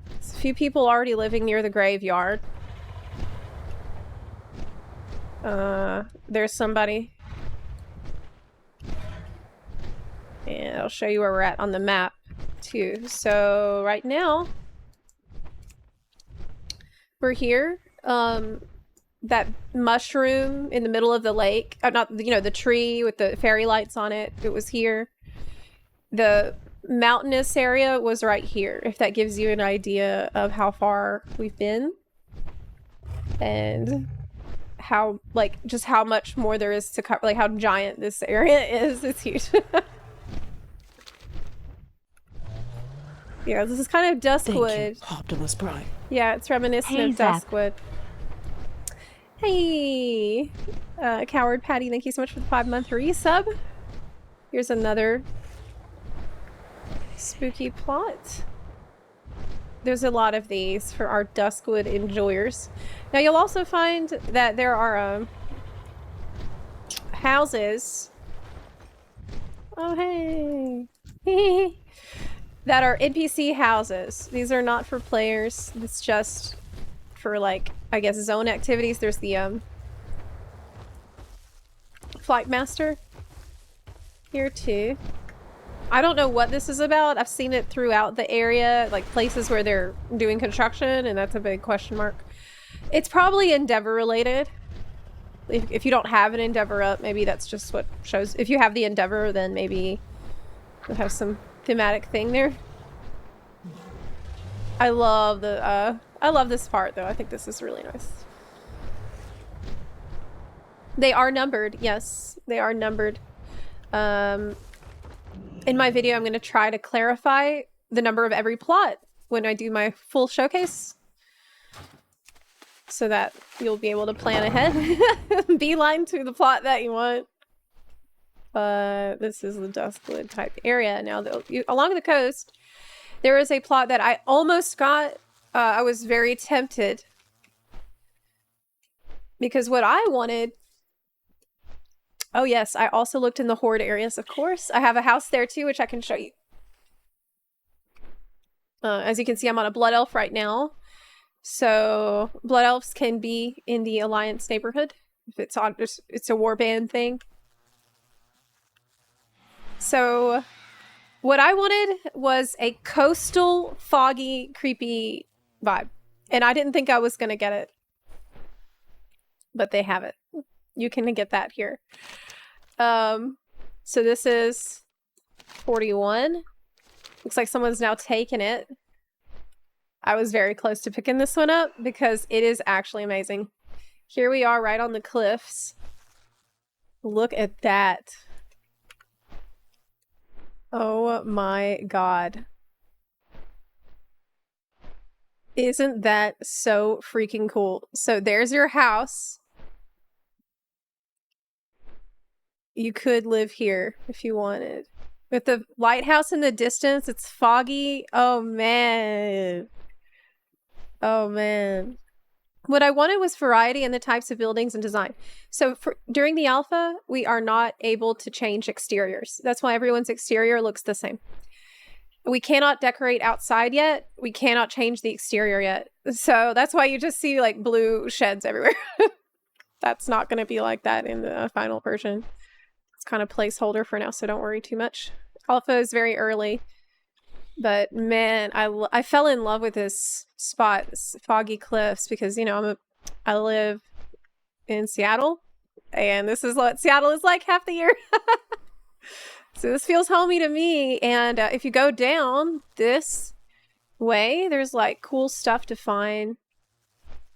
There's a few people already living near the graveyard. There's somebody. And I'll show you where we're at on the map too. So right now we're here. That mushroom in the middle of the lake, not, you know, the tree with the fairy lights on it, it was here. The mountainous area was right here, if that gives you an idea of how far we've been and how, like, just how much more there is to cover, like how giant this area is. It's huge. Yeah, this is kind of Duskwood. Thank you, Optimus Prime. Yeah, it's reminiscent of Duskwood. Hey, Coward Patty, thank you so much for the 5-month resub. Here's another spooky plot. There's a lot of these for our Duskwood enjoyers. Now you'll also find that there are houses. Oh, hey. That are NPC houses. These are not for players. It's just for, like, I guess zone activities. There's the Flight Master here too. I don't know what this is about. I've seen it throughout the area, like places where they're doing construction, and that's a big question mark. It's probably Endeavor related. If you don't have an Endeavor up, maybe that's just what shows. If you have the Endeavor, then maybe you'll have some thematic thing there. I love this part though. I think this is really nice. They are numbered. Yes, they are numbered. In my video, I'm going to try to clarify the number of every plot when I do my full showcase, so that you'll be able to plan ahead. Beeline to the plot that you want. This is the Duskwood type area. Now, along the coast, there is a plot that I almost got. I was very tempted, because what I wanted... Oh yes, I also looked in the Horde areas, of course. I have a house there too, which I can show you. As you can see, I'm on a Blood Elf right now. So, Blood Elves can be in the Alliance neighborhood. If it's on, it's a warband thing. So, what I wanted was a coastal, foggy, creepy vibe. And I didn't think I was going to get it. But they have it. You can get that here. So this is 41. Looks like someone's now taken it. I was very close to picking this one up because it is actually amazing. Here we are right on the cliffs. Look at that. Oh my god. Isn't that so freaking cool? So there's your house. You could live here if you wanted. With the lighthouse in the distance, it's foggy. Oh man. Oh man. What I wanted was variety in the types of buildings and design. So during the alpha, we are not able to change exteriors. That's why everyone's exterior looks the same. We cannot decorate outside yet. We cannot change the exterior yet. So that's why you just see like blue sheds everywhere. That's not going to be like that in the final version. It's kind of placeholder for now, so don't worry too much. Alpha is very early. But man, I fell in love with this spot, this Foggy Cliffs, because, you know, I live in Seattle, and this is what Seattle is like half the year. So this feels homey to me. And if you go down this way, there's like cool stuff to find.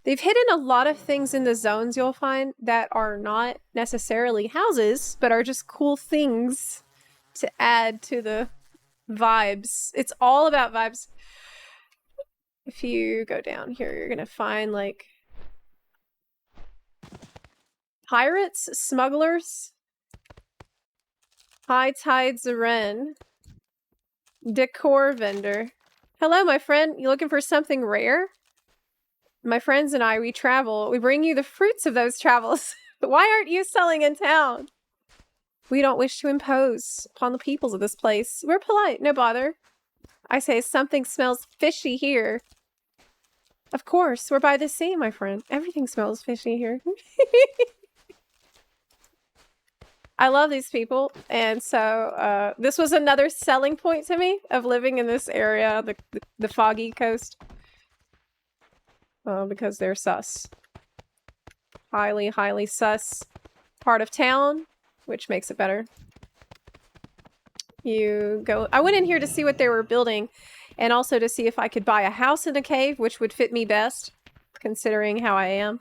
They've hidden a lot of things in the zones you'll find that are not necessarily houses, but are just cool things to add to the vibes. It's all about vibes. If you go down here, you're gonna find like pirates, smugglers, high tide Zeren, decor vendor. Hello, my friend. You looking for something rare? My friends and I, we travel. We bring you the fruits of those travels. Why aren't you selling in town? We don't wish to impose upon the peoples of this place. We're polite, no bother. I say something smells fishy here. Of course, we're by the sea, my friend. Everything smells fishy here. I love these people, and so this was another selling point to me of living in this area, the foggy coast. Because they're sus. Highly, highly sus part of town, which makes it better. You go... I went in here to see what they were building, and also to see if I could buy a house in the cave, which would fit me best, considering how I am.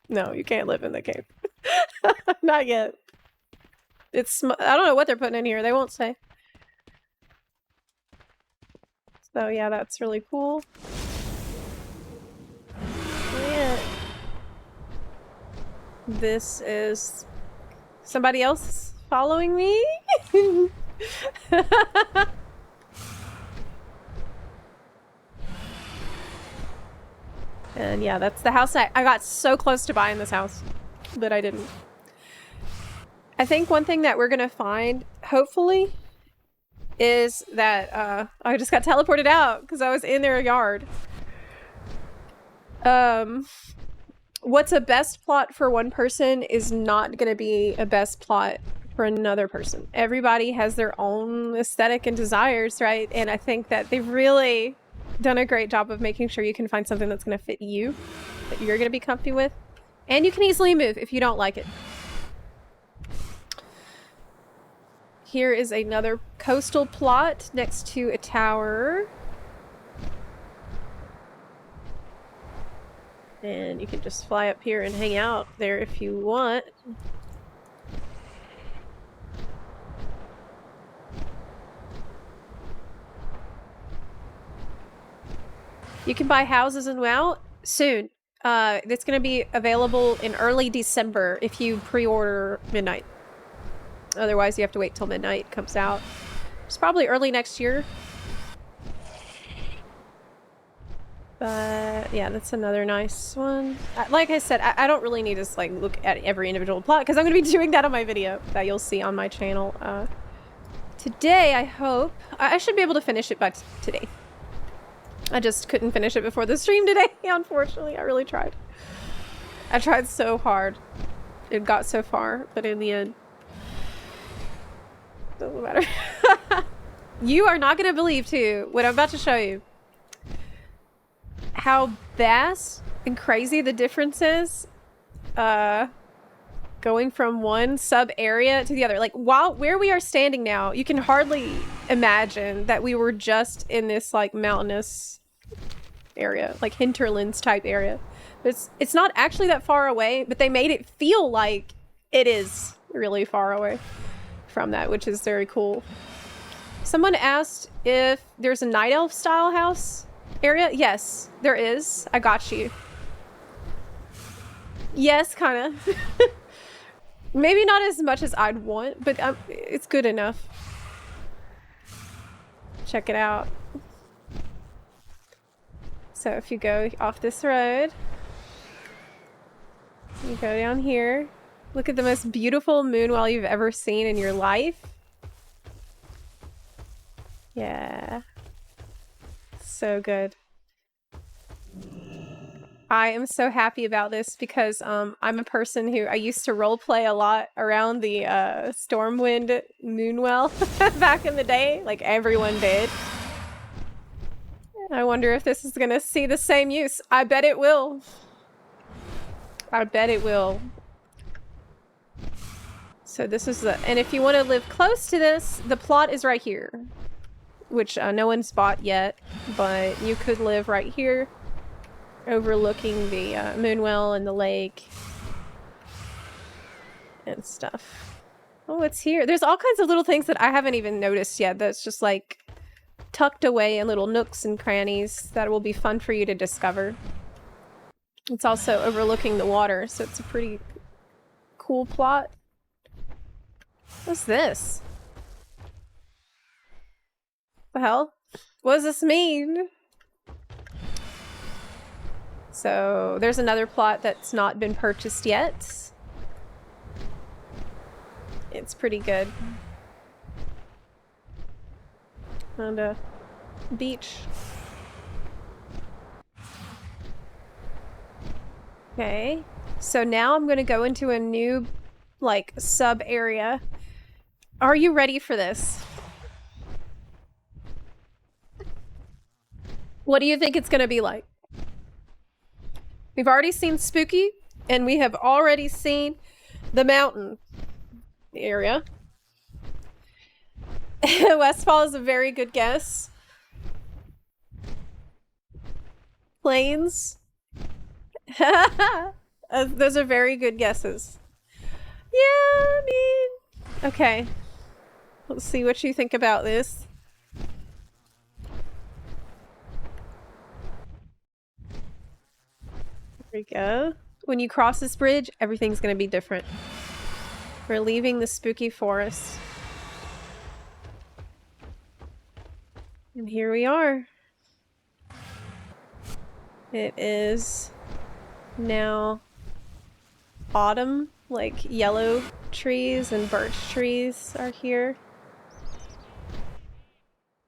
No, you can't live in the cave. Not yet. It's... I don't know what they're putting in here. They won't say. So yeah, that's really cool. Yeah. This is somebody else following me. And And yeah, that's the house I got so close to buying this house, but I didn't. I think one thing that we're gonna find, hopefully, is that I just got teleported out because I was in their yard. What's a best plot for one person is not gonna be a best plot for another person. Everybody has their own aesthetic and desires, right? And I think that they've really done a great job of making sure you can find something that's gonna fit you, that you're gonna be comfy with. And you can easily move if you don't like it. Here is another coastal plot next to a tower. And you can just fly up here and hang out there if you want. You can buy houses in WoW soon. It's going to be available in early December if you pre-order Midnight. Otherwise, you have to wait till Midnight comes out. It's probably early next year. But yeah, that's another nice one. Like I said, I don't really need to like look at every individual plot because I'm going to be doing that on my video that you'll see on my channel. Today, I hope I should be able to finish it by today. I just couldn't finish it before the stream today, unfortunately. I really tried. I tried so hard. It got so far, but in the end, doesn't matter. You are not going to believe, too, what I'm about to show you. How vast and crazy the difference is going from one sub-area to the other. Like, where we are standing now, you can hardly imagine that we were just in this, like, mountainous area, like hinterlands type area. But it's not actually that far away, but they made it feel like it is really far away from that, which is very cool. Someone asked if there's a night elf style house area. Yes, there is. I got you. Yes, kind of. Maybe not as much as I'd want, but it's good enough. Check it out. So if you go off this road, you go down here. Look at the most beautiful moonwell you've ever seen in your life. Yeah. So good. I am so happy about this because I'm a person who I used to roleplay a lot around the Stormwind Moonwell back in the day, like everyone did. I wonder if this is gonna see the same use. I bet it will. I bet it will. So this is the, and if you want to live close to this, the plot is right here, which no one's bought yet, but you could live right here, overlooking the Moonwell and the lake and stuff. Oh, it's here. There's all kinds of little things that I haven't even noticed yet that's just like tucked away in little nooks and crannies that will be fun for you to discover. It's also overlooking the water, so it's a pretty cool plot. What's this? The hell? What does this mean? So there's another plot that's not been purchased yet. It's pretty good. On a beach. Okay, so now I'm gonna go into a new, like, sub area. Are you ready for this? What do you think it's gonna be like? We've already seen Spooky, and we have already seen the mountain area. Westfall is a very good guess. Plains. Those are very good guesses. Yeah, I mean... Okay. Let's see what you think about this. There we go. When you cross this bridge, everything's gonna be different. We're leaving the spooky forest. And here we are. It is now autumn, like yellow trees and birch trees are here.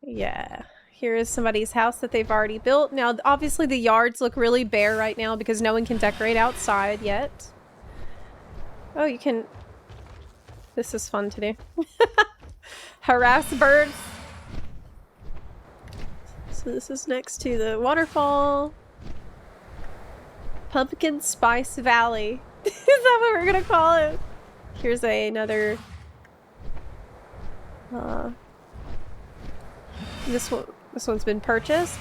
Yeah. Here is somebody's house that they've already built. Now, obviously the yards look really bare right now because no one can decorate outside yet. Oh, you can... This is fun to do. Harass birds. So this is next to the waterfall. Pumpkin Spice Valley. Is that what we're gonna call it? Here's another... This one's been purchased.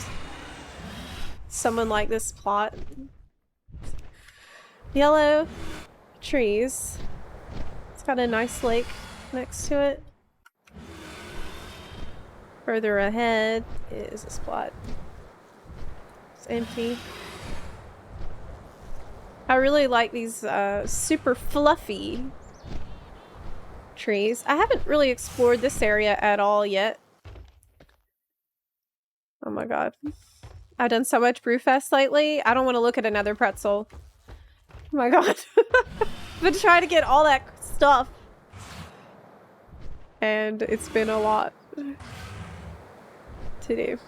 Someone liked this plot. Yellow trees. It's got a nice lake next to it. Further ahead is this plot. It's empty. I really like these super fluffy trees. I haven't really explored this area at all yet. Oh my god. I've done so much Brewfest lately. I don't want to look at another pretzel. Oh my god. I've been trying to get all that stuff. And it's been a lot to do.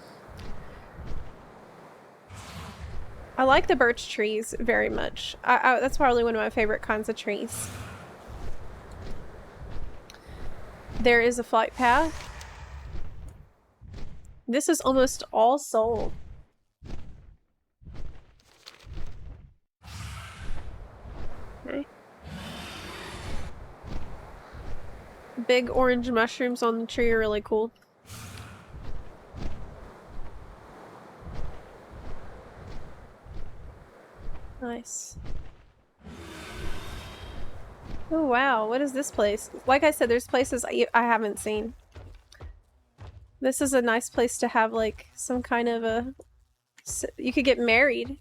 I like the birch trees very much. That's probably one of my favorite kinds of trees. There is a flight path. This is almost all sold. Okay. Big orange mushrooms on the tree are really cool. Nice. Oh wow, what is this place? Like I said, there's places I haven't seen. This is a nice place to have like some kind of a... You could get married.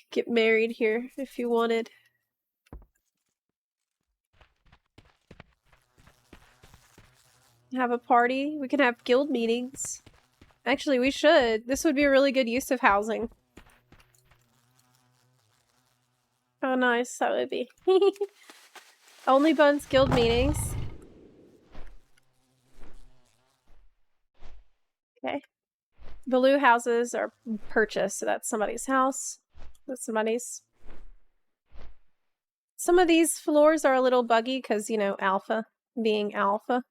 Get married here if you wanted. Have a party. We can have guild meetings. Actually, we should. This would be a really good use of housing. Oh, nice. That would be. Only Buns guild meetings. Okay. Blue houses are purchased, so that's somebody's house. That's somebody's. Some of these floors are a little buggy because, you know, alpha being alpha.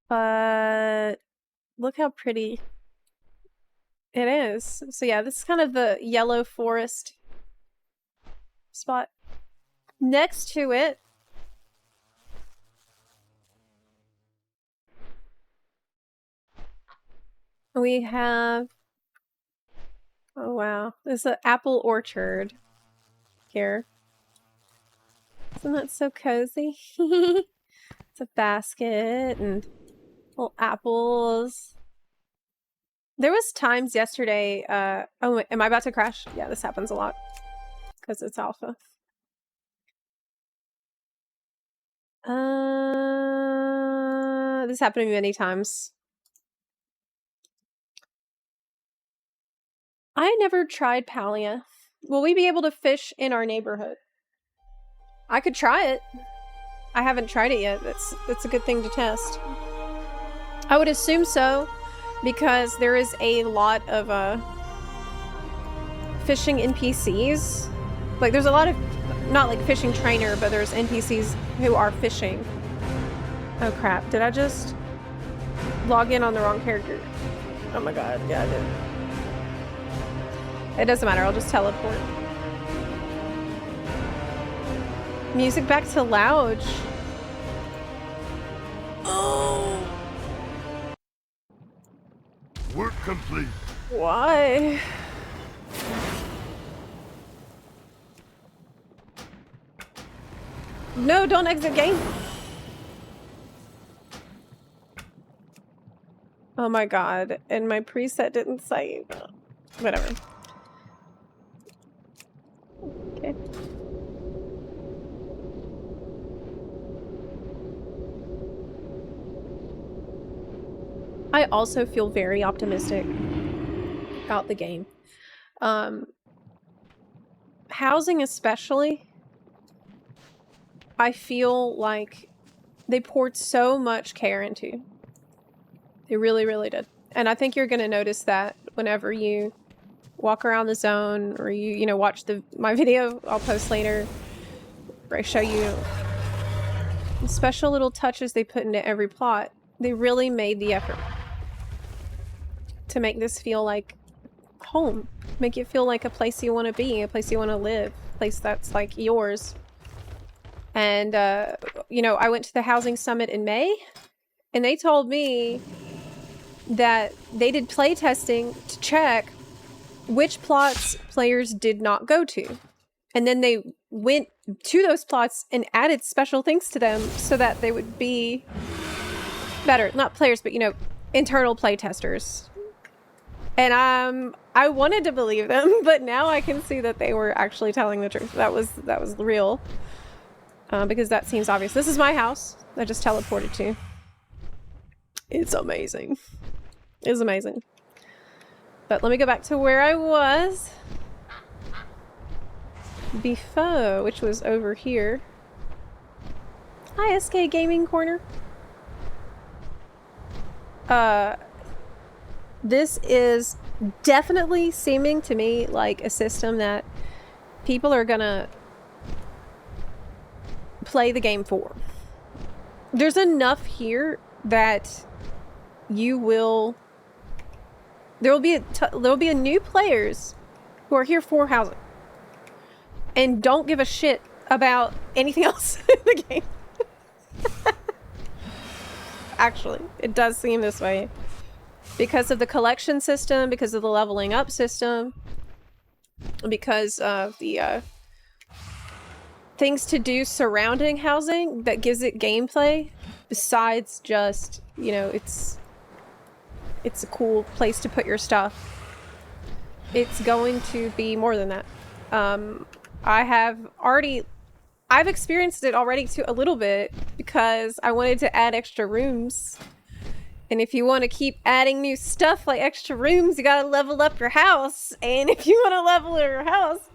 But look how pretty it is. So yeah, this is kind of the yellow forest spot. Next to it, we have, oh wow, there's an apple orchard here. Isn't that so cozy? It's a basket and little apples. There was times yesterday, oh, am I about to crash? Yeah, this happens a lot because it's alpha. This happened to me many times. I never tried Palia. Will we be able to fish in our neighborhood? I could try it. I haven't tried it yet. That's a good thing to test. I would assume so, because there is a lot of fishing NPCs. Like, there's a lot of, not like fishing trainer, but there's NPCs who are fishing. Oh crap, did I just log in on the wrong character? Oh my god, yeah I did. It doesn't matter, I'll just teleport. Music back to loud. Oh! Work complete. Why? No, don't exit game. Oh my god, and my preset didn't save. Whatever. Okay. I also feel very optimistic about the game. Housing especially, I feel like they poured so much care into. They really, really did. And I think you're going to notice that whenever you walk around the zone or you know, watch my video I'll post later where I show you the special little touches they put into every plot. They really made the effort to make this feel like home. Make it feel like a place you want to be, a place you want to live, a place that's like yours. And, you know, I went to the housing summit in May and they told me that they did play testing to check which plots players did not go to. And then they went to those plots and added special things to them so that they would be better. Not players, but, you know, internal play testers. And I wanted to believe them, but now I can see that they were actually telling the truth. That was real. Because that seems obvious. This is my house. I just teleported to. It's amazing. It's amazing. But let me go back to where I was before, which was over here. Hi, SK Gaming Corner. This is definitely seeming to me like a system that people are gonna play the game for. There's enough here that you will... There will be a new players who are here for housing and don't give a shit about anything else in the game. Actually, it does seem this way because of the collection system, because of the leveling up system, because of the things to do surrounding housing that gives it gameplay besides just, you know, it's a cool place to put your stuff. It's going to be more than that. I've experienced it already to a little bit because I wanted to add extra rooms. And if you want to keep adding new stuff like extra rooms, you gotta level up your house. And if you want to level up your house,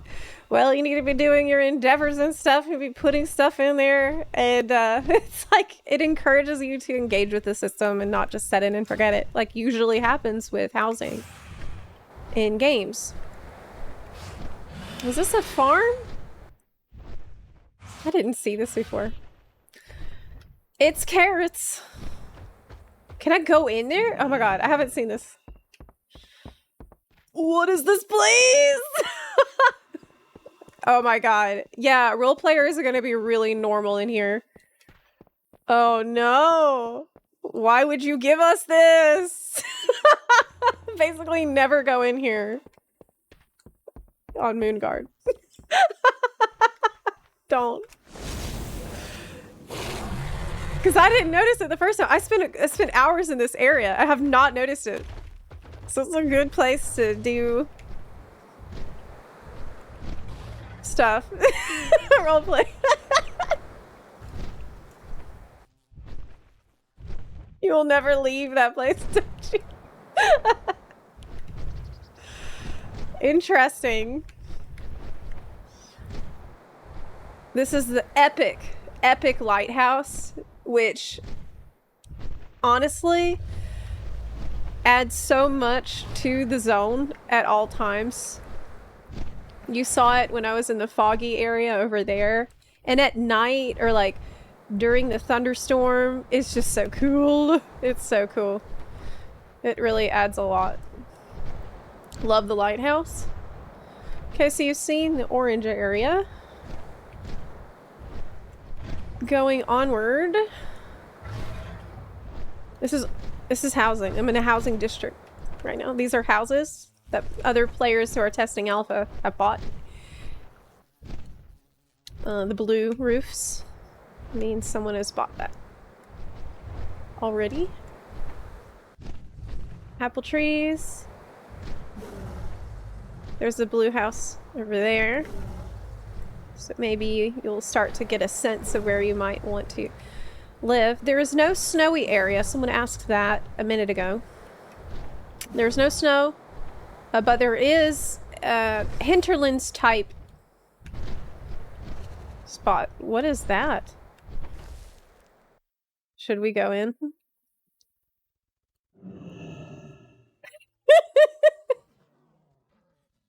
well, you need to be doing your endeavors and stuff and be putting stuff in there. And it's like, it encourages you to engage with the system and not just set in and forget it, like usually happens with housing in games. Was this a farm? I didn't see this before. It's carrots. Can I go in there? Oh my god, I haven't seen this. What is this place? Oh my god. Yeah, role players are gonna be really normal in here. Oh no. Why would you give us this? Basically never go in here. On Moonguard. Don't. Because I didn't notice it the first time. I spent hours in this area. I have not noticed it. So it's a good place to do stuff. Roleplay. You will never leave that place, don't you? Interesting. This is the epic lighthouse, which honestly adds so much to the zone at all times. You saw it when I was in the foggy area over there, and at night or like during the thunderstorm, it's just so cool. It's so cool. It really adds a lot. Love the lighthouse. Okay, so you've seen the orange area. Going onward. This is housing. I'm in a housing district right now. These are houses that other players who are testing alpha have bought. The blue roofs means someone has bought that already. Apple trees. There's the blue house over there. So maybe you'll start to get a sense of where you might want to live. There is no snowy area. Someone asked that a minute ago. There's no snow, but there is hinterlands type spot. What is that? Should we go in?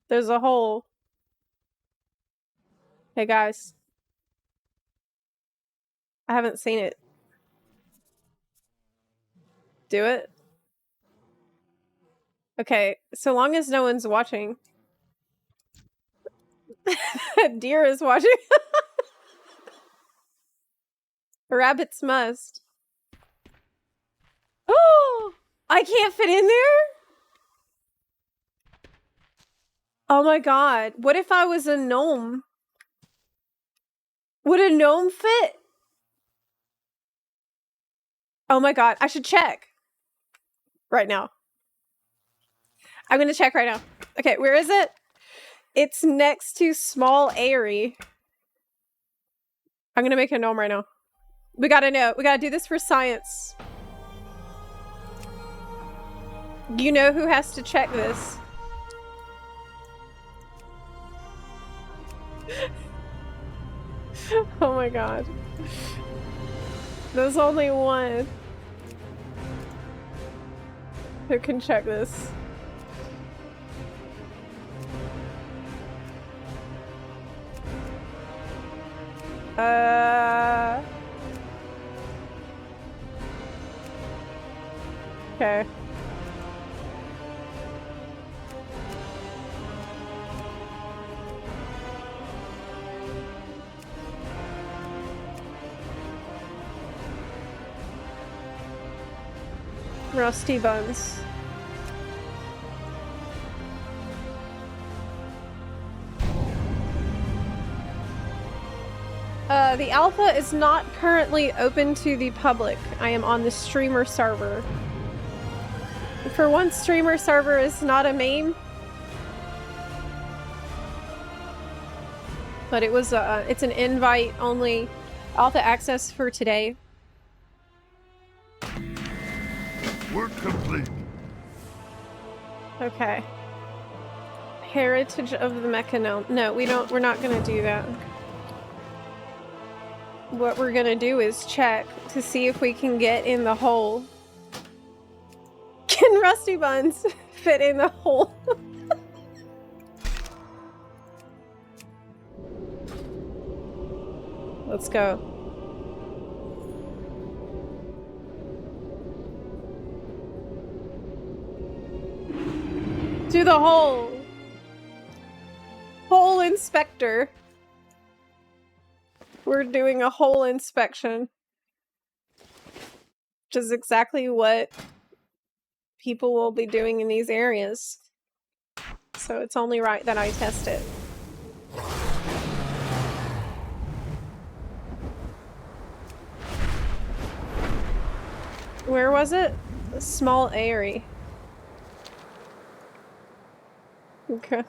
There's a hole. Hey guys. I haven't seen it. Do it? Okay, so long as no one's watching. Deer is watching. Rabbits must. Oh! I can't fit in there? Oh my god. What if I was a gnome? Would a gnome fit? Oh my god. I should check. Right now. I'm gonna check right now. Okay, where is it? It's next to Small Airy. I'm gonna make a gnome right now. We gotta know. We gotta do this for science. You know who has to check this? Oh my god. There's only one who can check this. Okay. Rusty buns. The alpha is not currently open to the public. I am on the streamer server. For once, streamer server is not a meme. But it was it's an invite only alpha access for today. Work complete. Okay. Heritage of the Mechanome. No, we're not gonna do that. What we're gonna do is check to see if we can get in the hole. Can Rusty Buns fit in the hole? Let's go. To the hole! Hole inspector. We're doing a hole inspection. Which is exactly what people will be doing in these areas. So it's only right that I test it. Where was it? Small Airy. Okay.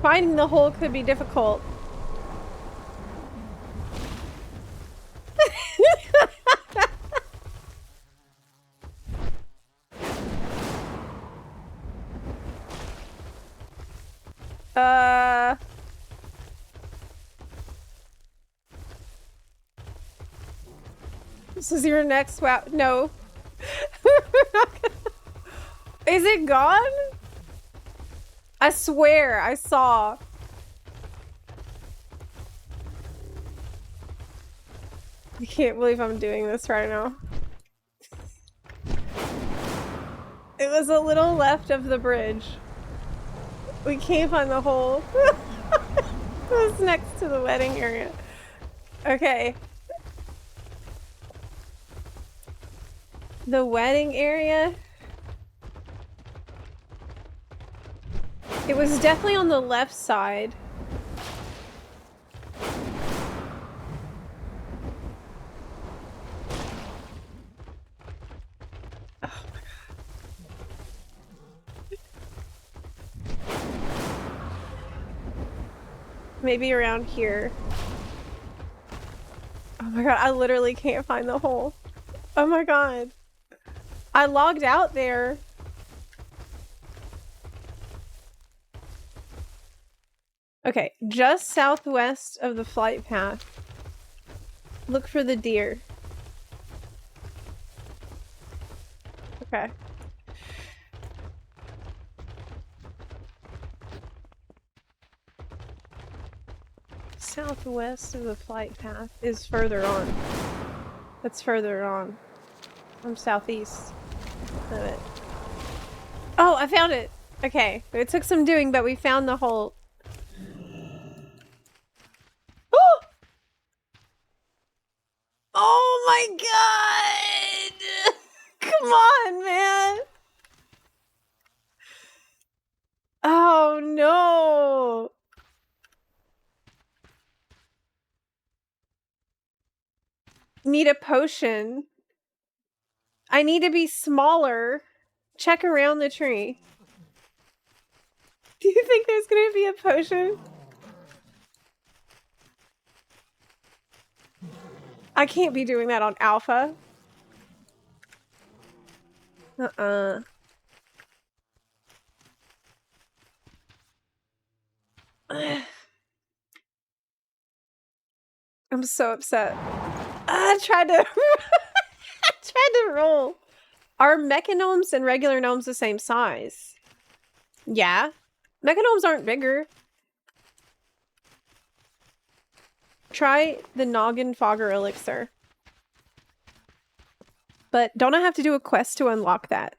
Finding the hole could be difficult. This is your next wow. No. Is it gone? I swear I saw. I can't believe I'm doing this right now. It was a little left of the bridge. We can't find the hole. It was next to the wedding area. Okay. The wedding area? It was definitely on the left side. Oh my god. Maybe around here. Oh Oh my god, I literally can't find the hole. Oh my god. I logged out there. Okay, just southwest of the flight path. Look for the deer. Okay. Southwest of the flight path is further on. That's further on. I'm southeast of it. Oh, I found it! Okay, it took some doing, but we found the hole. Oh! Oh my god! Come on, man! Oh no! Need a potion. I need to be smaller. Check around the tree. Do you think there's gonna be a potion? I can't be doing that on alpha. Uh-uh. I'm so upset. I tried to I tried to roll. Are mechagnomes and regular gnomes the same size? Yeah. Mechagnomes aren't bigger. Try the Noggin Fogger Elixir. But don't I have to do a quest to unlock that?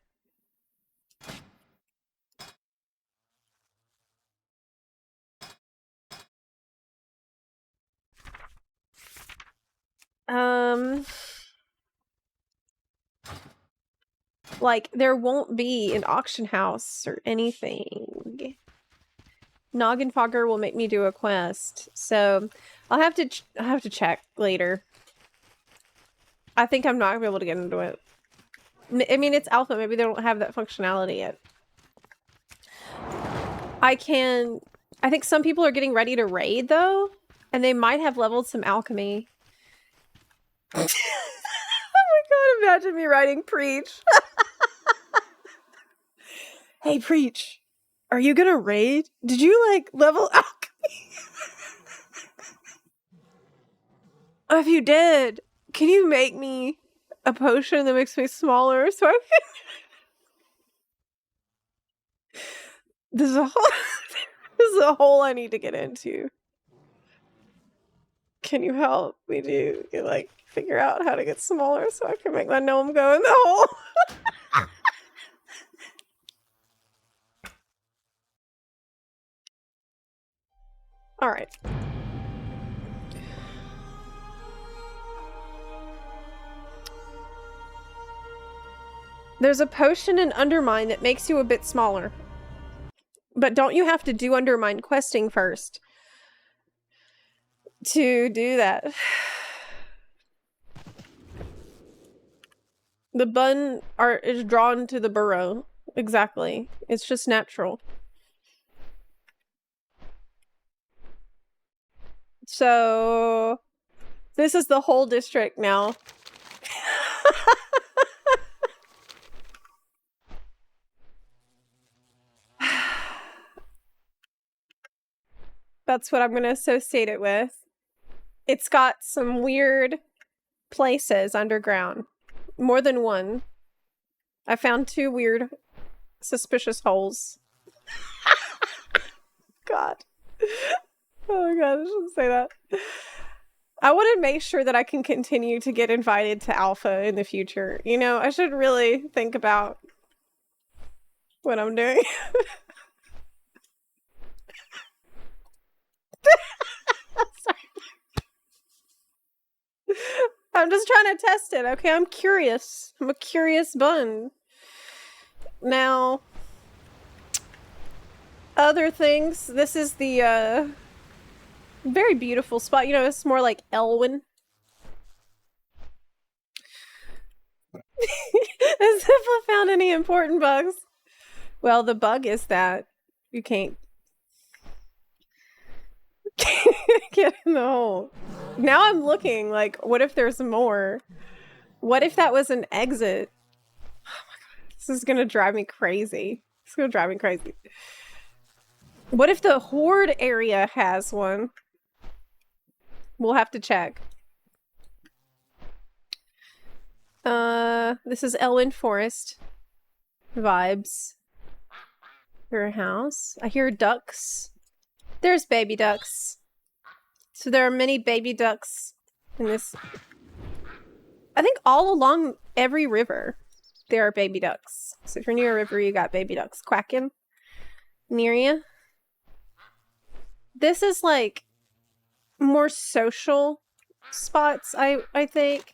Like, there won't be an auction house or anything. Noggin Fogger will make me do a quest, so I'll have to check later. I think I'm not gonna be able to get into it. I mean, it's alpha. Maybe they don't have that functionality yet. I think some people are getting ready to raid though, and they might have leveled some alchemy. Oh my god! Imagine me writing Preach. Hey, Preach, are you gonna raid? Did you, like, level alchemy? If you did, can you make me a potion that makes me smaller so I can... This is a hole I need to get into. Can you help me like, figure out how to get smaller so I can make my gnome go in the hole? All right. There's a potion in Undermine that makes you a bit smaller. But don't you have to do Undermine questing first to do that? The bun is drawn to the burrow. Exactly. It's just natural. So this is the whole district now. That's what I'm going to associate it with. It's got some weird places underground. More than one. I found 2 weird, suspicious holes. God. Oh my god, I shouldn't say that. I want to make sure that I can continue to get invited to Alpha in the future. You know, I should really think about what I'm doing. I'm just trying to test it, okay? I'm curious. I'm a curious bun. Now, other things. This is the, very beautiful spot. You know, it's more like Elwyn. Has Zepla found any important bugs? Well, the bug is that you can't get in the hole. Now I'm looking like, what if there's more? What if that was an exit? Oh my god, this is gonna drive me crazy. It's gonna drive me crazy. What if the Horde area has one? We'll have to check. This is Elwyn Forest vibes. Your house. I hear ducks. There's baby ducks. So there are many baby ducks in this. I think all along every river there are baby ducks. So if you're near a river, you got baby ducks quacking near you. This is like more social spots, I think.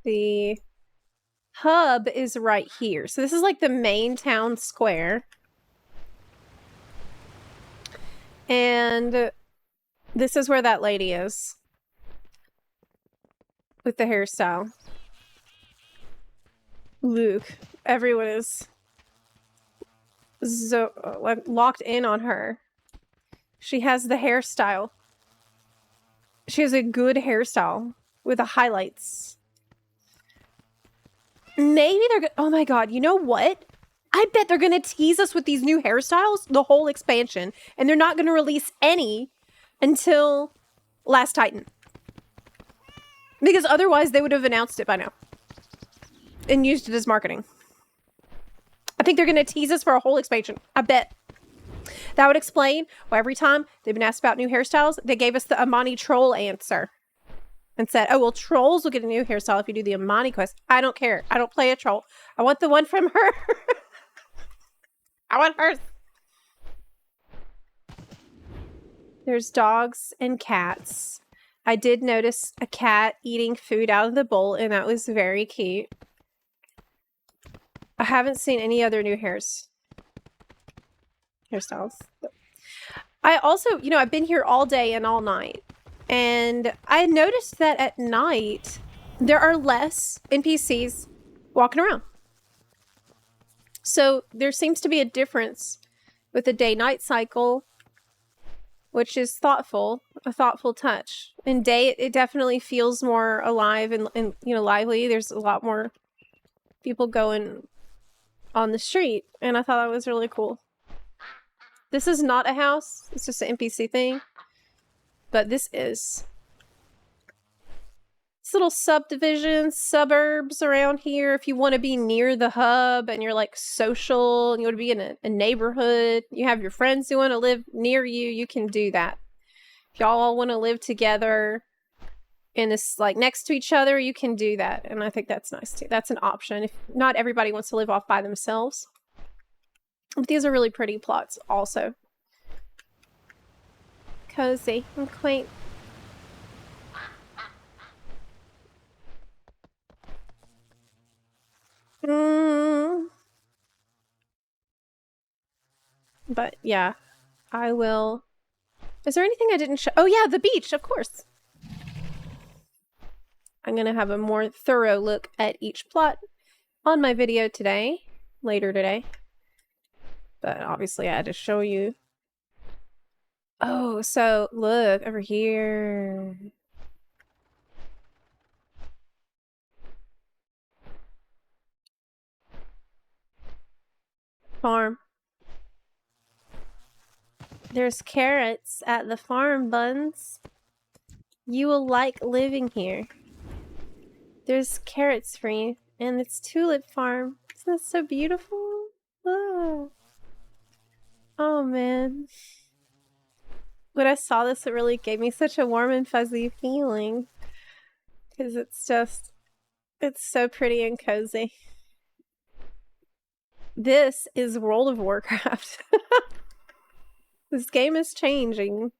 The hub is right here. So this is like the main town square. And this is where that lady is. With the hairstyle. Luke. Everyone is like locked in on her. She has the hairstyle. She has a good hairstyle with the highlights. Maybe they're oh my god, you know what? I bet they're gonna tease us with these new hairstyles the whole expansion, and they're not gonna release any until Last Titan. Because otherwise they would have announced it by now. And used it as marketing. I think they're gonna tease us for a whole expansion. I bet. That would explain why every time they've been asked about new hairstyles, they gave us the Amani troll answer. And said, oh, well, trolls will get a new hairstyle if you do the Amani quest. I don't care. I don't play a troll. I want the one from her. I want hers. There's dogs and cats. I did notice a cat eating food out of the bowl, and that was very cute. I haven't seen any other new hairstyles. I also, you know, I've been here all day and all night. And I noticed that at night, there are less NPCs walking around. So there seems to be a difference with the day-night cycle, which is thoughtful, a thoughtful touch. In day, it definitely feels more alive and you know, lively. There's a lot more people going on the street, and I thought that was really cool. This is not a house. It's just an NPC thing. But this is. It's little subdivisions, suburbs around here. If you want to be near the hub and you're like social and you want to be in a neighborhood, you have your friends who want to live near you, you can do that. If y'all all want to live together in this, like next to each other, you can do that. And I think that's nice too. That's an option. If not everybody wants to live off by themselves. But these are really pretty plots also. Cozy and quaint. But yeah, I will. Is there anything I didn't show? Oh yeah, the beach, of course. I'm gonna have a more thorough look at each plot on my video today, later today. But obviously I had to show you. Oh, so look over here. Farm. There's carrots at the farm, Buns. You will like living here. There's carrots for you, and it's tulip farm. Isn't that so beautiful? Oh, oh man. When I saw this, it really gave me such a warm and fuzzy feeling. Because it's just, it's so pretty and cozy. This is World of Warcraft. This game is changing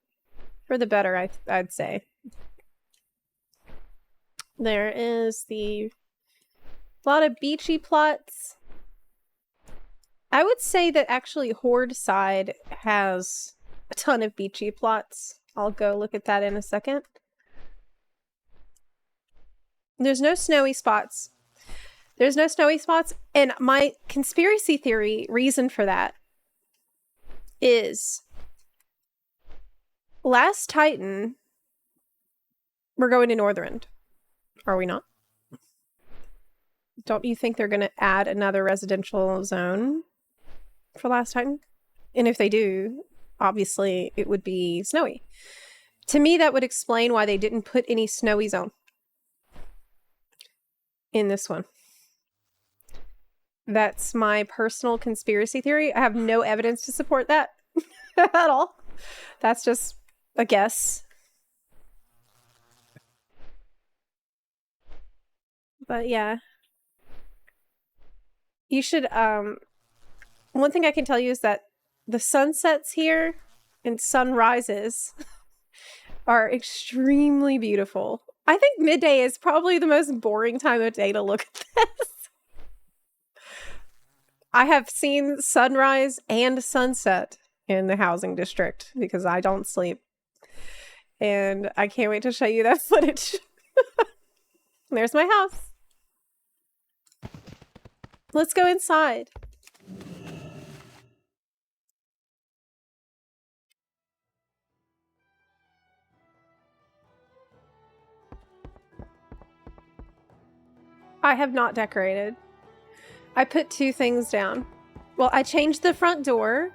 for the better, I'd say. There is a lot of beachy plots. I would say that actually Horde side has a ton of beachy plots. I'll go look at that in a second. There's no snowy spots. There's no snowy spots, and my conspiracy theory reason for that is Last Titan, we're going to Northrend. Are we not? Don't you think they're going to add another residential zone for Last Titan? And if they do, obviously it would be snowy. To me, that would explain why they didn't put any snowy zone in this one. That's my personal conspiracy theory. I have no evidence to support that at all. That's just a guess. But yeah. You should, one thing I can tell you is that the sunsets here and sunrises are extremely beautiful. I think midday is probably the most boring time of day to look at this. I have seen sunrise and sunset in the housing district because I don't sleep. And I can't wait to show you that footage. There's my house. Let's go inside. I have not decorated. I put 2 things down. Well, I changed the front door.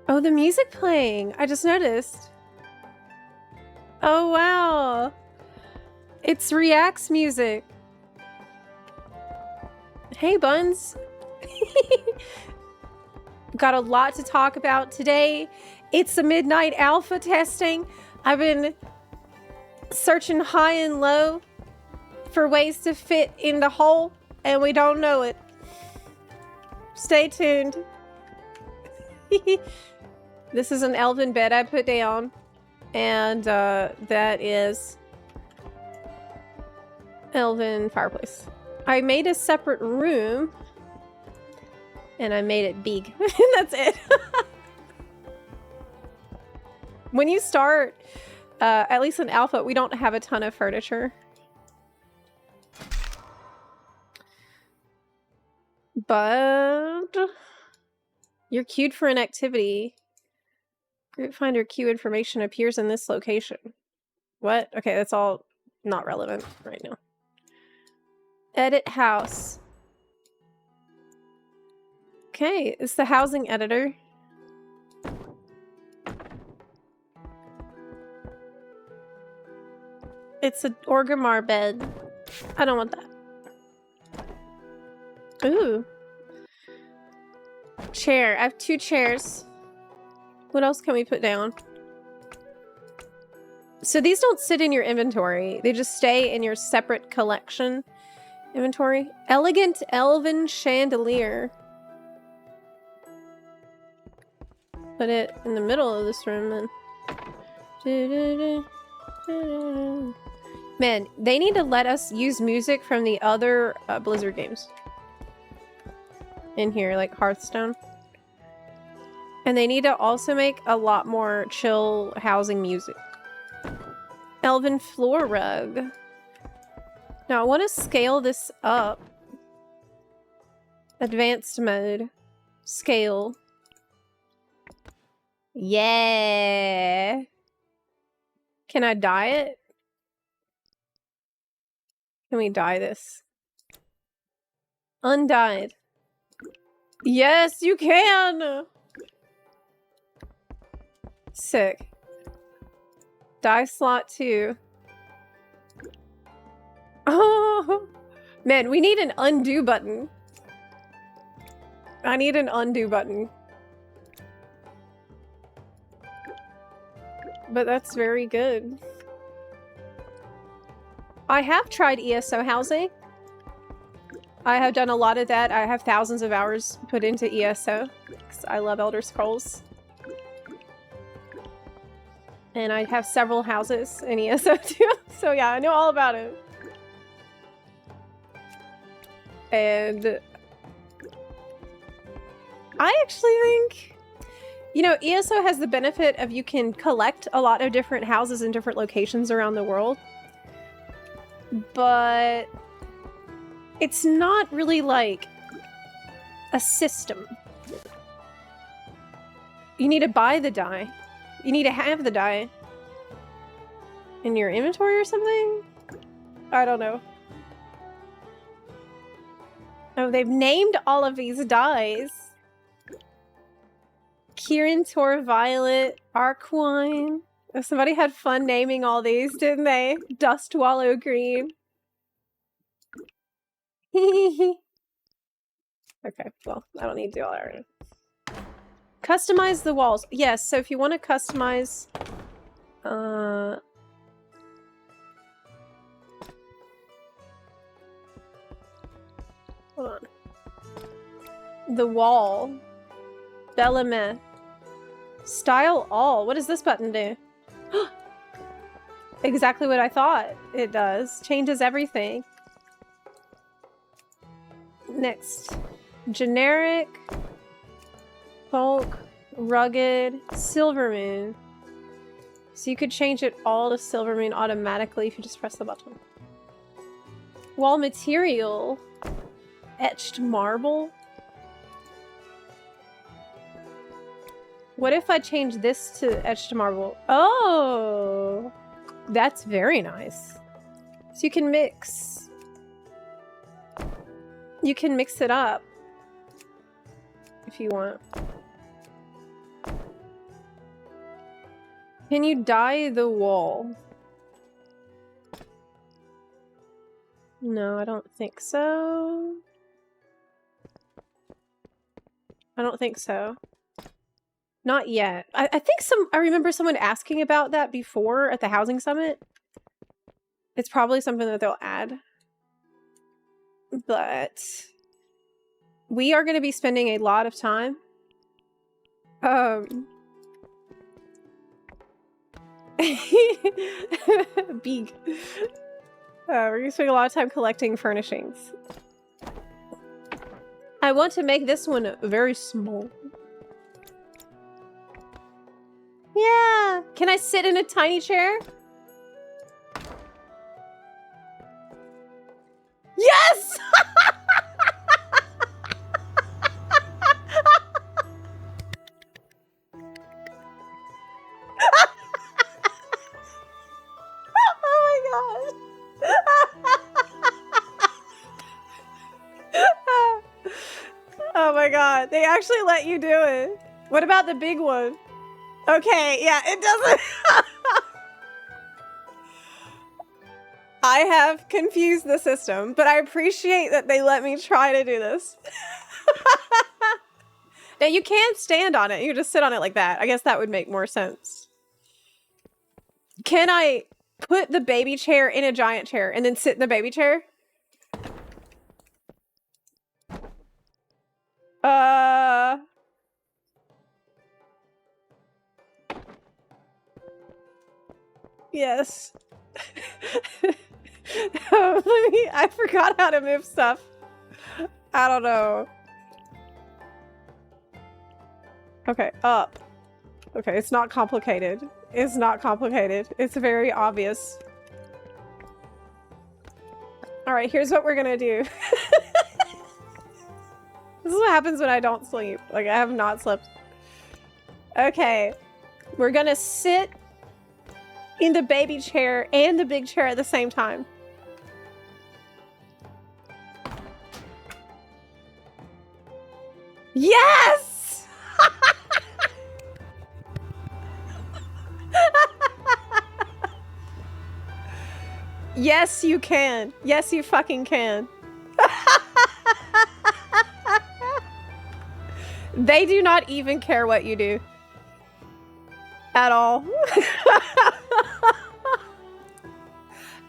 Oh, the music playing. I just noticed. Oh, wow. It's React's music. Hey, Buns. Got a lot to talk about today. It's a midnight alpha testing. I've been searching high and low for ways to fit in the hole, and we don't know it. Stay tuned. This is an elven bed I put down, and that is elven fireplace. I made a separate room, and I made it big. That's it. When you start, at least in alpha, we don't have a ton of furniture. But you're queued for an activity. Group finder queue information appears in this location. What? Okay, that's all not relevant right now. Edit house. Okay, it's the housing editor. It's an Orgrimmar bed. I don't want that. Ooh. Chair. I have 2 chairs. What else can we put down? So these don't sit in your inventory. They just stay in your separate collection inventory. Elegant elven chandelier. Put it in the middle of this room then. Man, they need to let us use music from the other Blizzard games in here, like Hearthstone. And they need to also make a lot more chill housing music. Elven floor rug. Now I want to scale this up. Advanced mode. Scale. Yeah. Can I dye it? Can we dye this? Undyed. Yes, you can! Sick. Dye slot 2. Oh! Man, we need an undo button. I need an undo button. But that's very good. I have tried ESO housing. I have done a lot of that. I have thousands of hours put into ESO because I love Elder Scrolls. And I have several houses in ESO too. So yeah, I know all about it. And I actually think, you know, ESO has the benefit of you can collect a lot of different houses in different locations around the world. But it's not really like a system. You need to buy the dye. You need to have the dye in your inventory or something? I don't know. Oh, they've named all of these dyes. Kirin, Tor, Violet, Arquine. Oh, somebody had fun naming all these, didn't they? Dust Wallow Green. Okay, well, I don't need to do all that right now. Customize the walls. Yes, so if you want to customize... Hold on. The wall. Bellameth. Style all. What does this button do? Exactly what I thought it does. Changes everything. Next. Generic. Bulk. Rugged. Silvermoon. So you could change it all to Silvermoon automatically if you just press the button. Wall material. Etched marble. What if I change this to etched marble? Oh, that's very nice. So you can mix. You can mix it up if you want. Can you dye the wall? No, I don't think so. I don't think so. Not yet. I think I remember someone asking about that before at the housing summit. It's probably something that they'll add. But we are going to be spending a lot of time. Big. We're going to spend a lot of time collecting furnishings. I want to make this one very small. Yeah. Can I sit in a tiny chair? Yes! Oh my god. Oh my god. They actually let you do it. What about the big one? Okay, yeah, it doesn't. I have confused the system, but I appreciate that they let me try to do this. Now, you can stand on it. You just sit on it like that. I guess that would make more sense. Can I put the baby chair in a giant chair and then sit in the baby chair? Yes. I forgot how to move stuff. I don't know. Okay, up. Okay, it's not complicated. It's not complicated. It's very obvious. Alright, here's what we're gonna do. This is what happens when I don't sleep. Like, I have not slept. Okay. We're gonna sit in the baby chair and the big chair at the same time. Yes! Yes, you can. Yes, you fucking can. They do not even care what you do. At all.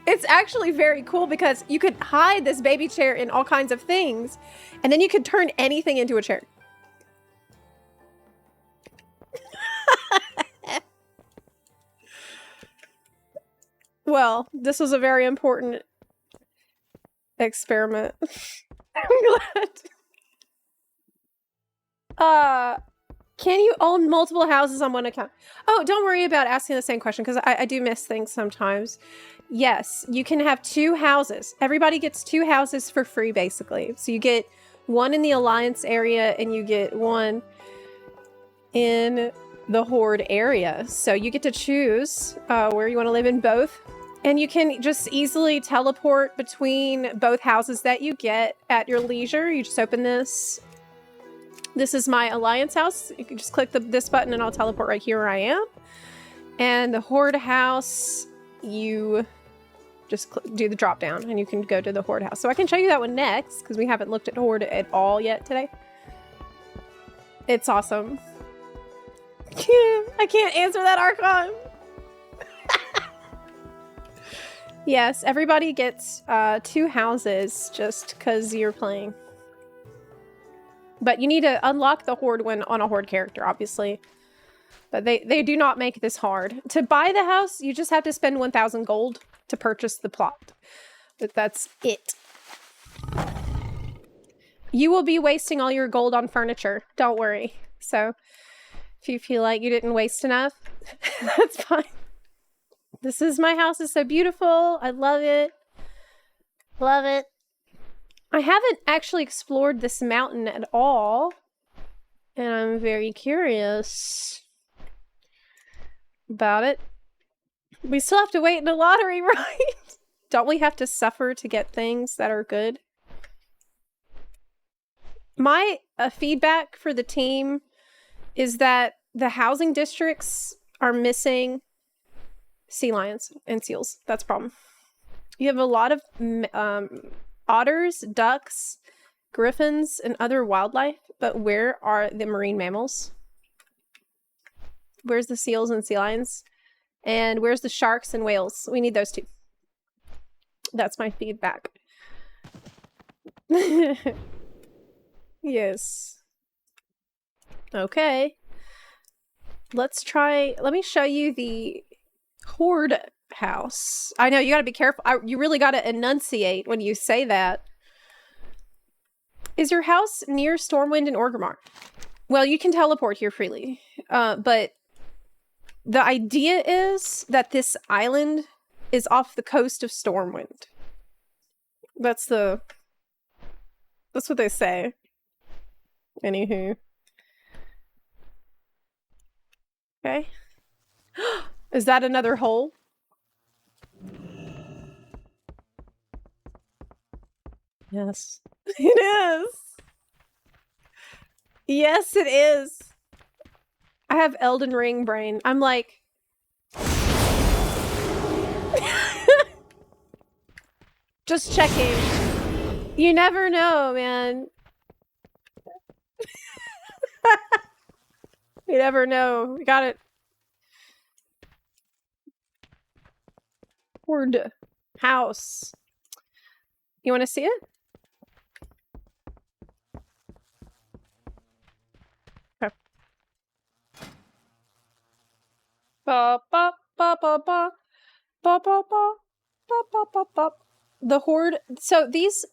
It's actually very cool because you could hide this baby chair in all kinds of things, and then you could turn anything into a chair. Well, this was a very important experiment. I'm glad. Can you own multiple houses on one account? Oh, don't worry about asking the same question because I do miss things sometimes. Yes, you can have 2 houses. Everybody gets 2 houses for free, basically. So you get one in the Alliance area and you get one in the Horde area. So you get to choose where you want to live in both. And you can just easily teleport between both houses that you get at your leisure. You just open this. This is my Alliance house. You can just click this button and I'll teleport right here where I am. And the Horde house, you just do the drop down and you can go to the Horde house. So I can show you that one next because we haven't looked at Horde at all yet today. It's awesome. I can't answer that, Archon. Yes, everybody gets 2 houses just because you're playing. But you need to unlock the Horde when on a Horde character, obviously. But they do not make this hard. To buy the house, you just have to spend 1,000 gold to purchase the plot. But that's it. You will be wasting all your gold on furniture. Don't worry. So, if you feel like you didn't waste enough, that's fine. This is my house. It's so beautiful. I love it. Love it. I haven't actually explored this mountain at all. And I'm very curious about it. We still have to wait in the lottery, right? Don't we have to suffer to get things that are good? My feedback for the team is that the housing districts are missing sea lions and seals. That's a problem. You have a lot of otters, ducks, griffins, and other wildlife, but where are the marine mammals? Where's the seals and sea lions? And where's the sharks and whales? We need those too. That's my feedback. Yes. Okay. Let me show you the Horde house. I know, you gotta be careful. You really gotta enunciate when you say that. Is your house near Stormwind and Orgrimmar? Well, you can teleport here freely. But the idea is that this island is off the coast of Stormwind. That's what they say. Anywho. Okay. Is that another hole? Yes. It is. Yes, it is. I have Elden Ring brain. I'm like... Just checking. You never know, man. You never know. We got it. Horde house. You want to see it? Okay. Ba ba ba ba ba ba ba ba ba ba ba ba. The Horde. So these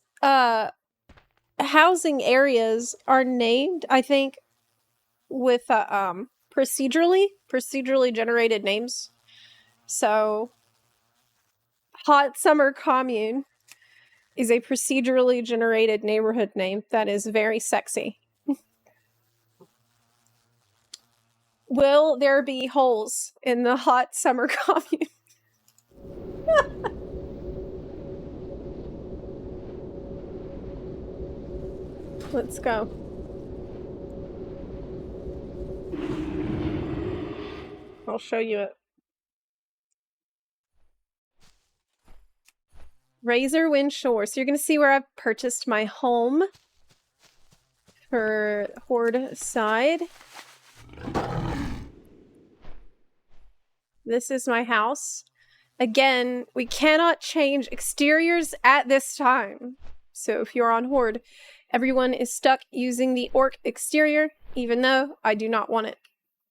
housing areas are named, I think, with procedurally generated names. So Hot Summer Commune is a procedurally generated neighborhood name that is very sexy. Will there be holes in the Hot Summer Commune? Let's go. I'll show you it. Razorwind Shore. So you're going to see where I've purchased my home for Horde side. This is my house. Again, we cannot change exteriors at this time. So if you're on Horde, everyone is stuck using the orc exterior, even though I do not want it.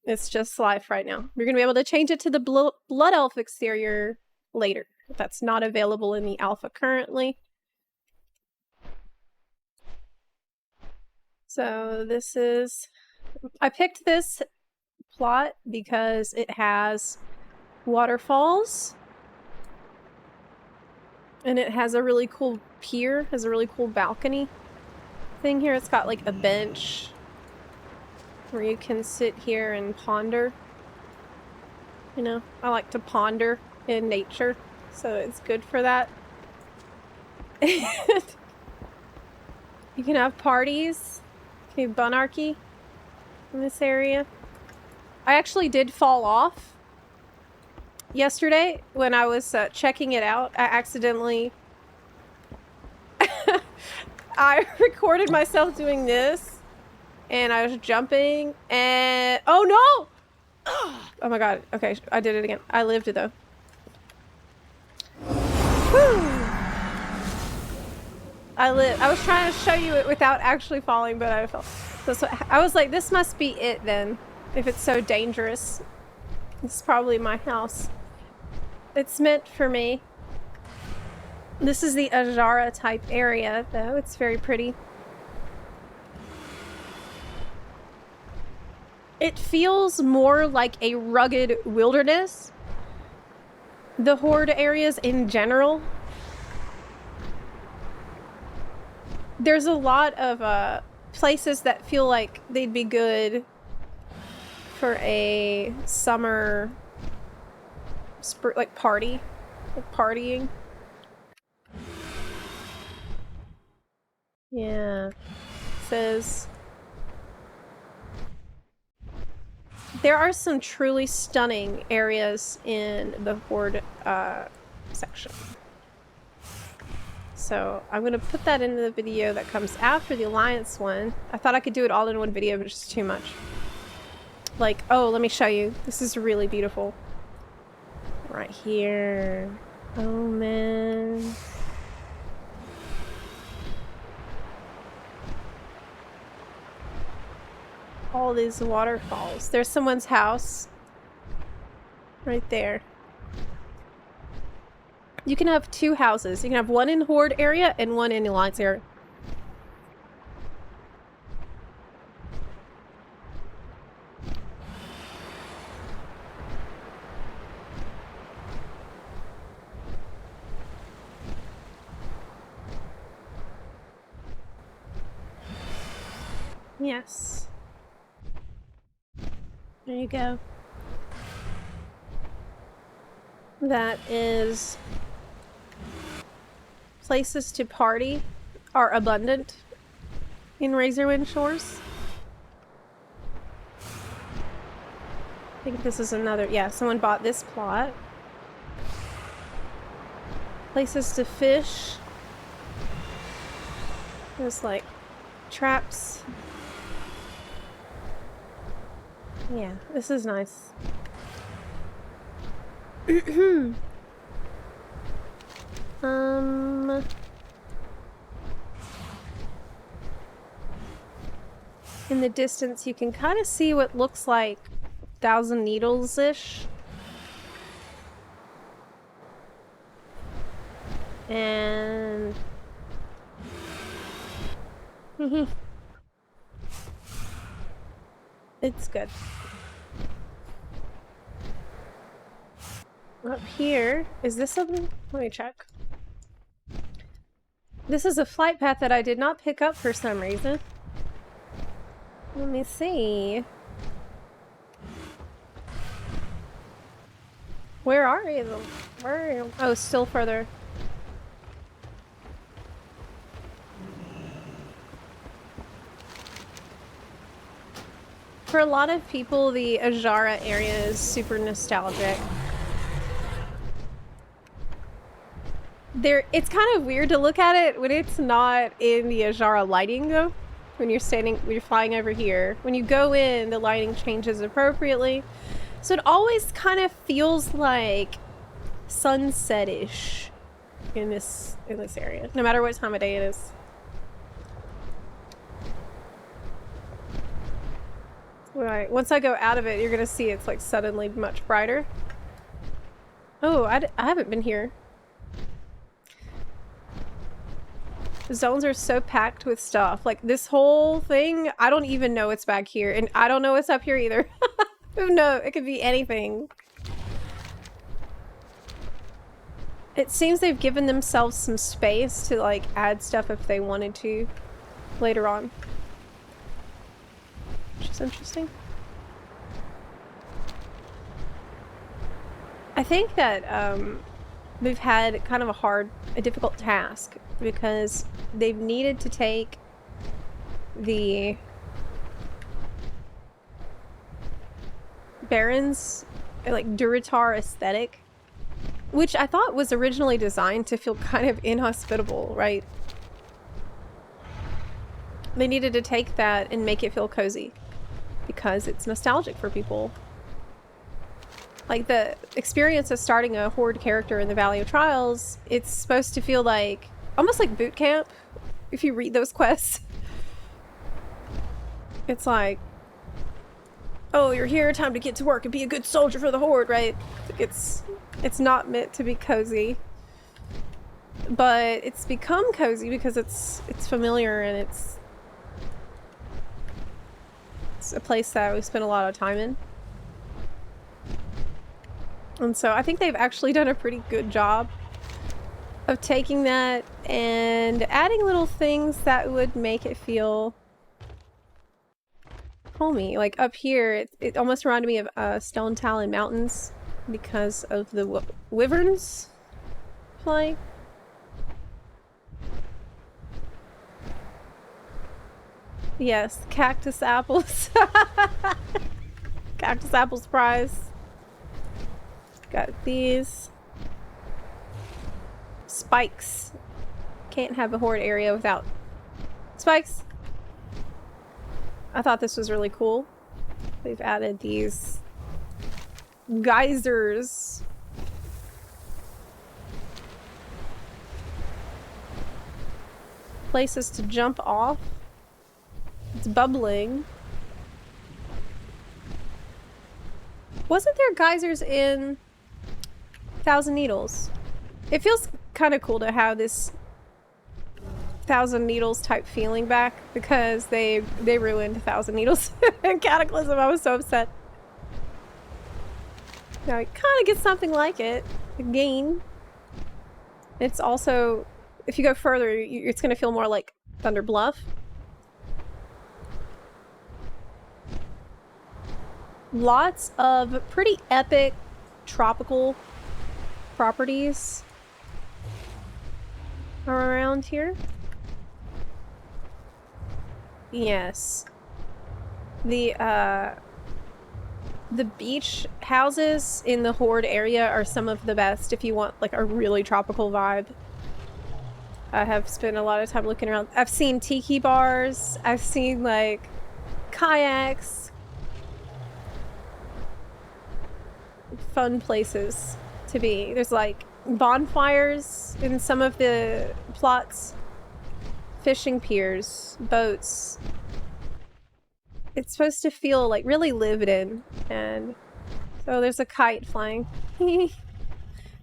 It's just life right now. You're going to be able to change it to the Blood Elf exterior later. That's not available in the alpha currently. So this is... I picked this plot because it has waterfalls. And it has a really cool pier, has a really cool balcony thing here. It's got like a bench where you can sit here and ponder. You know, I like to ponder in nature, so it's good for that. You can have parties, you can have bunarchy in this area. I actually did fall off yesterday when I was checking it out. I accidentally I recorded myself doing this and I was jumping and oh no! Oh my god. Okay, I did it again. I lived it though. Woo! I was trying to show you it without actually falling, but I fell. So I was like, this must be it then. If it's so dangerous. This is probably my house. It's meant for me. This is the Ajara type area though. It's very pretty. It feels more like a rugged wilderness. The Horde areas in general. There's a lot of places that feel like they'd be good for a summer like party, like partying. Yeah. It says there are some truly stunning areas in the Horde section. So I'm gonna put that into the video that comes after the Alliance one. I thought I could do it all in one video, but it's just too much. Like, oh, let me show you. This is really beautiful. Right here. Oh, man. All these waterfalls. There's someone's house. Right there. You can have two houses. You can have one in Horde area and one in Alliance area. Yes. There you go. That is... Places to party are abundant in Razorwind Shores. I think this is another... Yeah, someone bought this plot. Places to fish. There's like traps. Yeah, this is nice. In the distance you can kind of see what looks like Thousand Needles-ish. And it's good. Up here, is this something? Let me check. This is a flight path that I did not pick up for some reason. Let me see. Where are you? Where are you? Oh, still further. For a lot of people, the Ajara area is super nostalgic. It's kind of weird to look at it when it's not in the Ajara lighting though. When you're flying over here. When you go in, the lighting changes appropriately. So it always kind of feels like sunset-ish in this area, no matter what time of day it is. Right. Once I go out of it, you're gonna see it's like suddenly much brighter. Oh, I haven't been here. The zones are so packed with stuff. Like this whole thing, I don't even know what's back here, and I don't know what's up here either. Who knows? It could be anything. It seems they've given themselves some space to like add stuff if they wanted to later on. which is interesting. I think that we've had kind of a difficult task because they've needed to take the Baron's like Duratar aesthetic, which I thought was originally designed to feel kind of inhospitable, right? They needed to take that and make it feel cozy because it's nostalgic for people. Like the experience of starting a Horde character in the Valley of Trials, it's supposed to feel like almost like boot camp if you read those quests. It's like, oh, you're here, time to get to work and be a good soldier for the Horde, right? It's not meant to be cozy. But it's become cozy because it's familiar and it's a place that we spent a lot of time in. And so I think they've actually done a pretty good job of taking that and adding little things that would make it feel homey. Like up here, it almost reminded me of Stone Talon Mountains because of the wyverns flying. Yes, cactus apples. Cactus apple surprise. Got these. Spikes. Can't have a Horde area without spikes. I thought this was really cool. They've added these geysers. Places to jump off. It's bubbling. Wasn't there geysers in Thousand Needles? It feels kind of cool to have this Thousand Needles type feeling back because they ruined Thousand Needles in Cataclysm. I was so upset. Now I kind of get something like it again. It's also, if you go further, it's going to feel more like Thunder Bluff. Lots of pretty epic tropical properties are around here. Yes. The beach houses in the Horde area are some of the best if you want like a really tropical vibe. I have spent a lot of time looking around. I've seen tiki bars. I've seen like kayaks. Fun places to be. There's like bonfires in some of the plots, fishing piers, boats. It's supposed to feel like really lived in, and so there's a kite flying.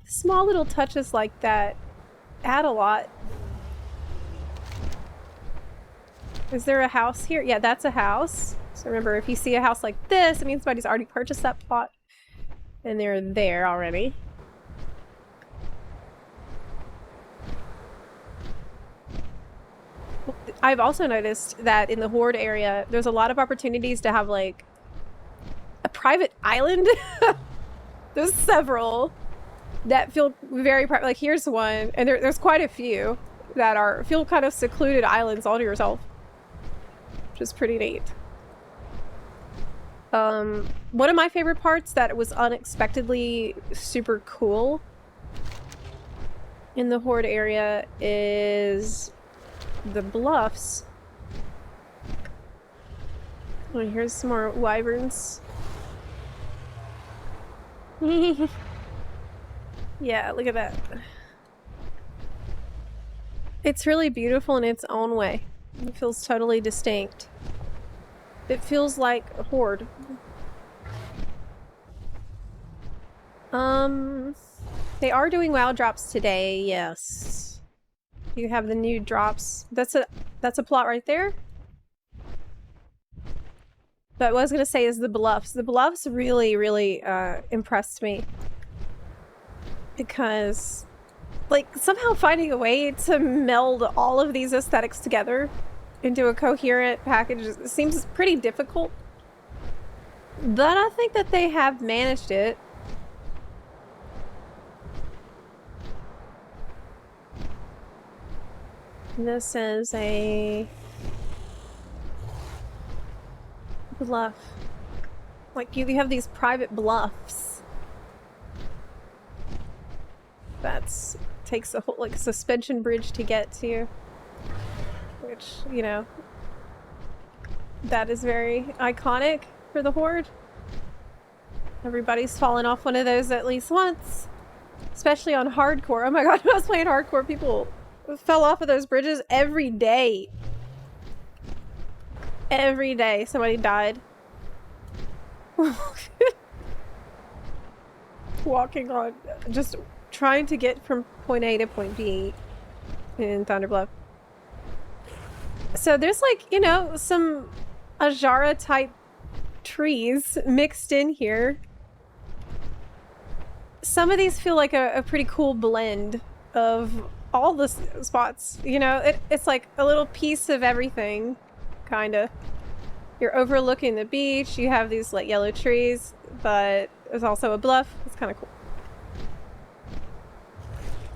Small little touches like that add a lot. Is there a house here? Yeah, that's a house. So remember, if you see a house like this, it means somebody's already purchased that plot. And they're there already. I've also noticed that in the Horde area, there's a lot of opportunities to have like a private island. There's several that feel very private. Like here's one, and there's quite a few that feel kind of secluded islands all to yourself, which is pretty neat. One of my favorite parts that was unexpectedly super cool in the Horde area is the bluffs. Oh, here's some more wyverns. Yeah, look at that. It's really beautiful in its own way. It feels totally distinct. It feels like a Horde. They are doing WoW drops today, yes. You have the new drops. That's a plot right there. But what I was gonna say is the bluffs. The bluffs really, really impressed me. Because like somehow finding a way to meld all of these aesthetics together into a coherent package seems pretty difficult. But I think that they have managed it. This is a bluff. Like you have these private bluffs. That's takes a whole like suspension bridge to get to. Which, you know, that is very iconic for the Horde. Everybody's fallen off one of those at least once. Especially on hardcore. Oh my god, when I was playing hardcore, people fell off of those bridges every day. Every day somebody died. Walking on, just trying to get from point A to point B in Thunderbluff. So there's like, you know, some Ajara type trees mixed in here. Some of these feel like a pretty cool blend of all the spots. You know, it's like a little piece of everything, kind of. You're overlooking the beach, you have these like yellow trees, but there's also a bluff. It's kind of cool.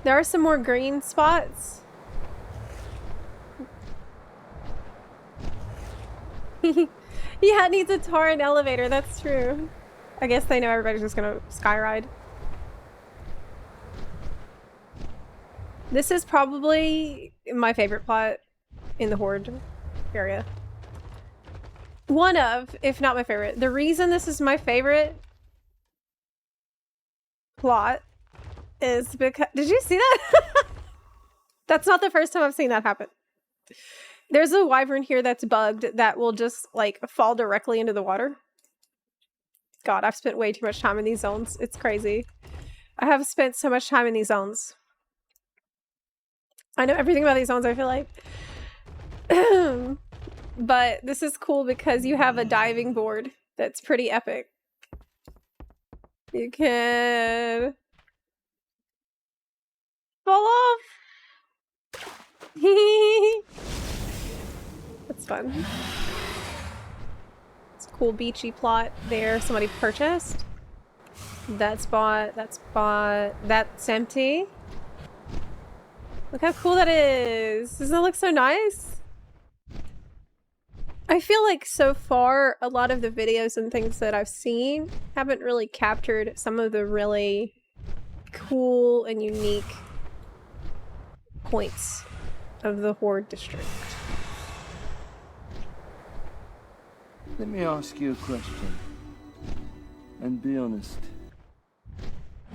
There are some more green spots. Yeah, it needs a tower and elevator, that's true. I guess they know everybody's just gonna skyride. This is probably my favorite plot in the Horde area. One of, if not my favorite. The reason this is my favorite plot is because... Did you see that? That's not the first time I've seen that happen. There's a wyvern here that's bugged that will just, like, fall directly into the water. God, I've spent way too much time in these zones. It's crazy. I have spent so much time in these zones. I know everything about these zones, I feel like. But this is cool because you have a diving board that's pretty epic. You can... fall off! That's fun. It's a cool beachy plot there. Somebody purchased. That's bought. That's bought. That's empty. Look how cool that is. Doesn't that look so nice? I feel like so far, a lot of the videos and things that I've seen haven't really captured some of the really cool and unique points of the Horde district. Let me ask you a question. And be honest.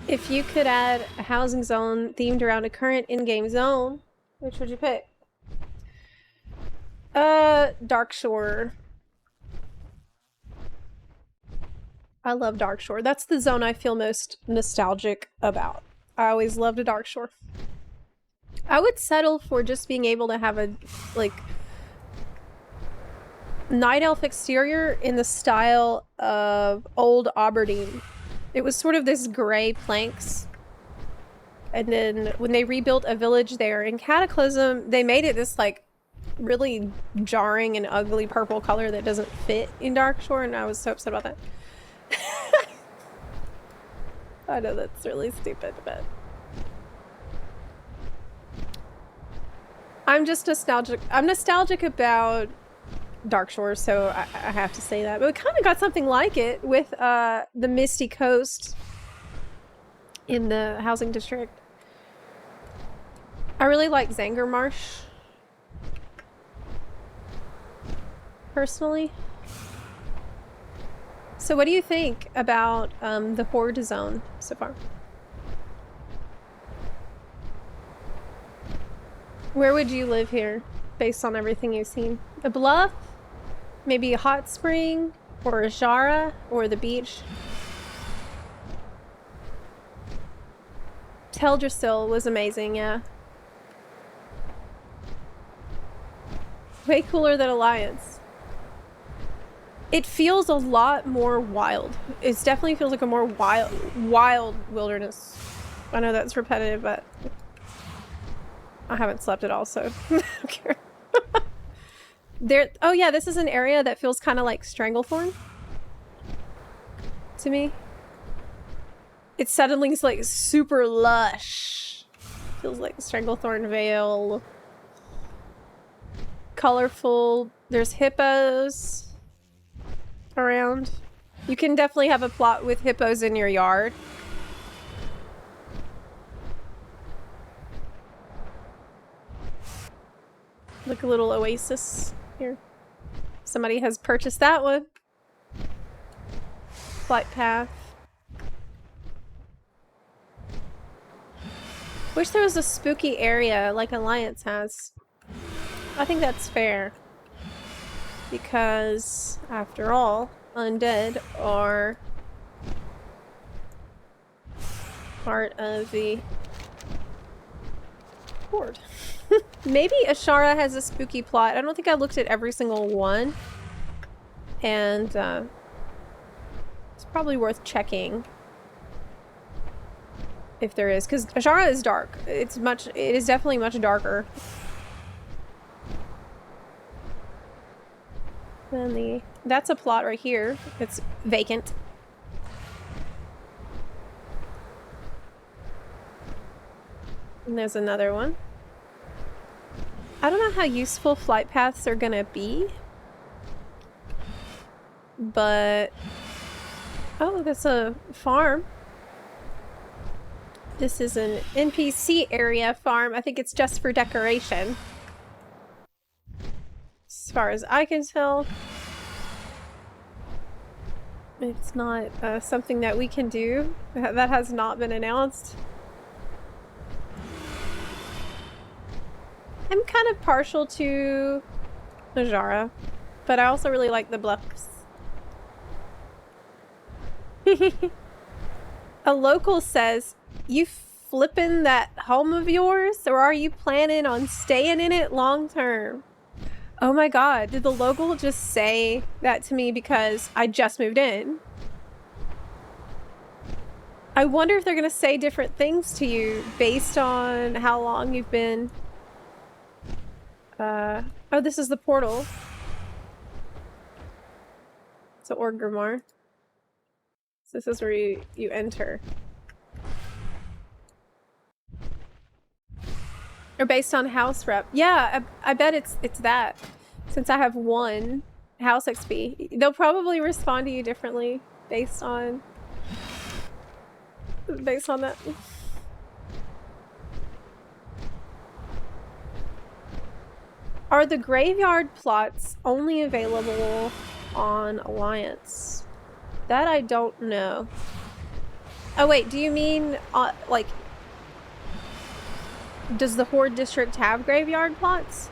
If you could add a housing zone themed around a current in-game zone, which would you pick? Darkshore. I love Darkshore. That's the zone I feel most nostalgic about. I always loved a Darkshore. I would settle for just being able to have a, like, Night Elf exterior in the style of old Aberdeen. It was sort of this gray planks. And then when they rebuilt a village there in Cataclysm, they made it this, like, really jarring and ugly purple color that doesn't fit in Darkshore, and I was so upset about that. I know that's really stupid, but... I'm just nostalgic. I'm nostalgic about Darkshore, so I have to say that. But we kind of got something like it with the Misty Coast in the housing district. I really like Zangarmarsh. Personally. So what do you think about the Horde zone so far? Where would you live here based on everything you've seen? A bluff? Maybe a hot spring? Or a Jara? Or the beach? Teldrassil was amazing, yeah. Way cooler than Alliance. It feels a lot more wild. It definitely feels like a more wild wilderness. I know that's repetitive, but I haven't slept at all, so I don't care. Oh yeah, this is an area that feels kind of like Stranglethorn. to me. It suddenly is like super lush. Feels like Stranglethorn Vale. Colorful. There's hippos around. You can definitely have a plot with hippos in your yard. Like a little oasis here. Somebody has purchased that one. Flight path. Wish there was a spooky area like Alliance has. I think that's fair. Because, after all, undead are part of the horde. Maybe Ashara has a spooky plot. I don't think I looked at every single one. And it's probably worth checking if there is, because Ashara is dark. It is definitely much darker than that's a plot right here. It's vacant. And there's another one. I don't know how useful flight paths are gonna be, but oh, that's a farm. This is an NPC area farm. I think it's just for decoration, as far as I can tell. It's not something that we can do. That has not been announced. I'm kind of partial to Najara, but I also really like the bluffs. A local says, you flipping that home of yours, or are you planning on staying in it long term? Oh my god, did the local just say that to me because I just moved in? I wonder if they're gonna say different things to you based on how long you've been. Oh, this is the portal. It's an Orgrimmar. So this is where you enter. Or based on house rep. Yeah, I bet it's that. Since I have one house XP. They'll probably respond to you differently based on that. Are the graveyard plots only available on Alliance? That I don't know. Oh wait, do you mean like, does the Horde district have graveyard plots?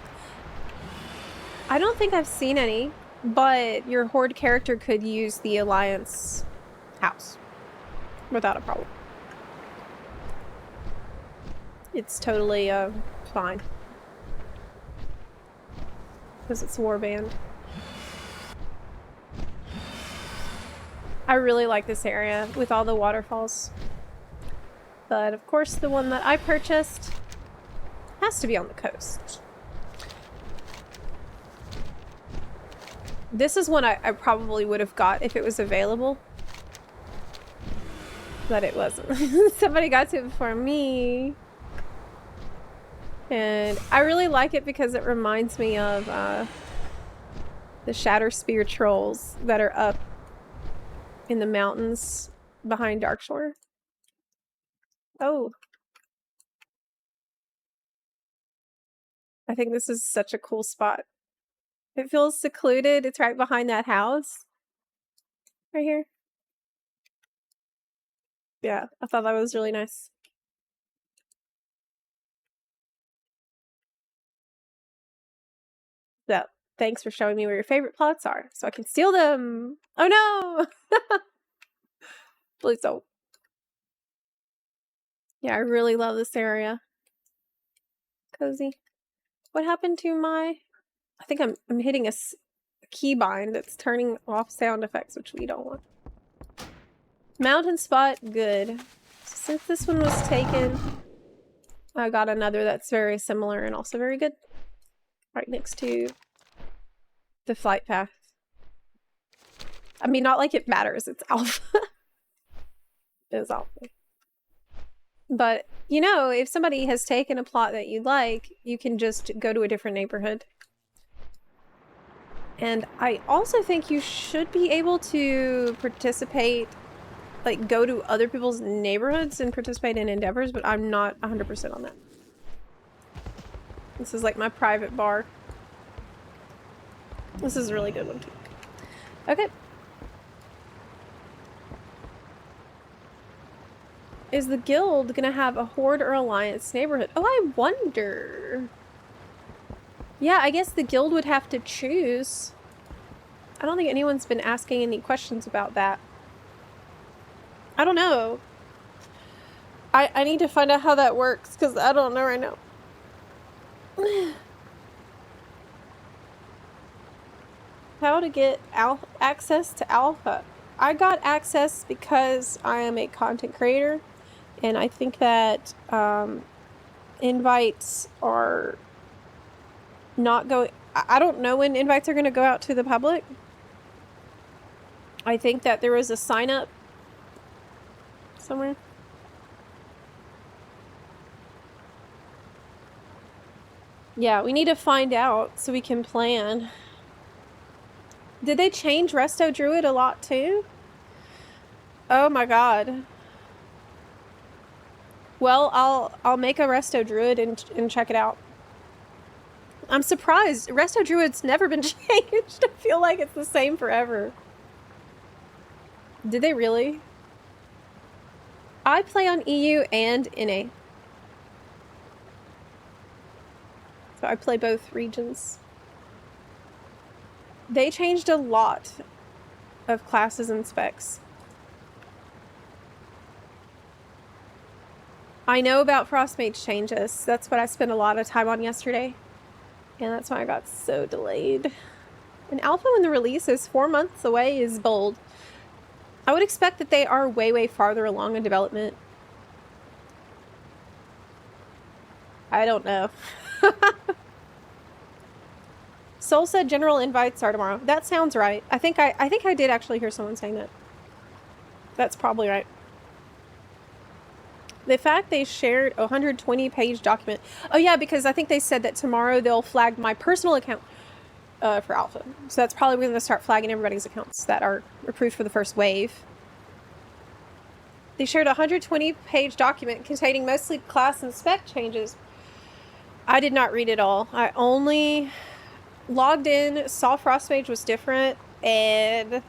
I don't think I've seen any, but your Horde character could use the Alliance house without a problem. It's totally fine. Because it's warband. I really like this area with all the waterfalls. But of course the one that I purchased has to be on the coast. This is one I probably would have got if it was available. But it wasn't. Somebody got to it before me. And I really like it because it reminds me of the Shatter Spear trolls that are up in the mountains behind Darkshore. Oh. I think this is such a cool spot. It feels secluded. It's right behind that house. Right here. Yeah, I thought that was really nice. So, thanks for showing me where your favorite plots are, so I can steal them. Oh no! Please don't. Yeah, I really love this area. Cozy. What happened to my... I think I'm hitting a keybind that's turning off sound effects, which we don't want. Mountain spot, good. Since this one was taken, I got another that's very similar and also very good. Right next to the flight path. I mean, not like it matters, it's alpha. is Alpha. But, you know, if somebody has taken a plot that you like, you can just go to a different neighborhood. And I also think you should be able to participate, like go to other people's neighborhoods and participate in endeavors, but I'm not 100% on that. This is like my private bar. This is a really good one too. Okay. Is the guild gonna have a horde or alliance neighborhood? Oh, I wonder. Yeah, I guess the guild would have to choose. I don't think anyone's been asking any questions about that. I don't know. I need to find out how that works, because I don't know right now. How to get access to Alpha. I got access because I am a content creator, and I think that invites are not going... I don't know when invites are going to go out to the public. I think that there was a sign up somewhere. Yeah, we need to find out so we can plan. Did they change Resto Druid a lot too? Oh my god. Well, I'll make a Resto Druid and check it out. I'm surprised. Resto Druid's never been changed. I feel like it's the same forever. Did they really? I play on EU and NA. So I play both regions. They changed a lot of classes and specs. I know about Frostmage changes. That's what I spent a lot of time on yesterday. And that's why I got so delayed. And Alpha, when the release is 4 months away, is bold. I would expect that they are way, way farther along in development. I don't know. Soul said general invites are tomorrow. That sounds right. I think I did actually hear someone saying that. That's probably right. The fact they shared a 120-page document. Oh yeah, because I think they said that tomorrow they'll flag my personal account for Alpha. So that's probably when they'll start flagging everybody's accounts that are approved for the first wave. They shared a 120-page document containing mostly class and spec changes. I did not read it all. I only logged in, saw Frostmage was different, and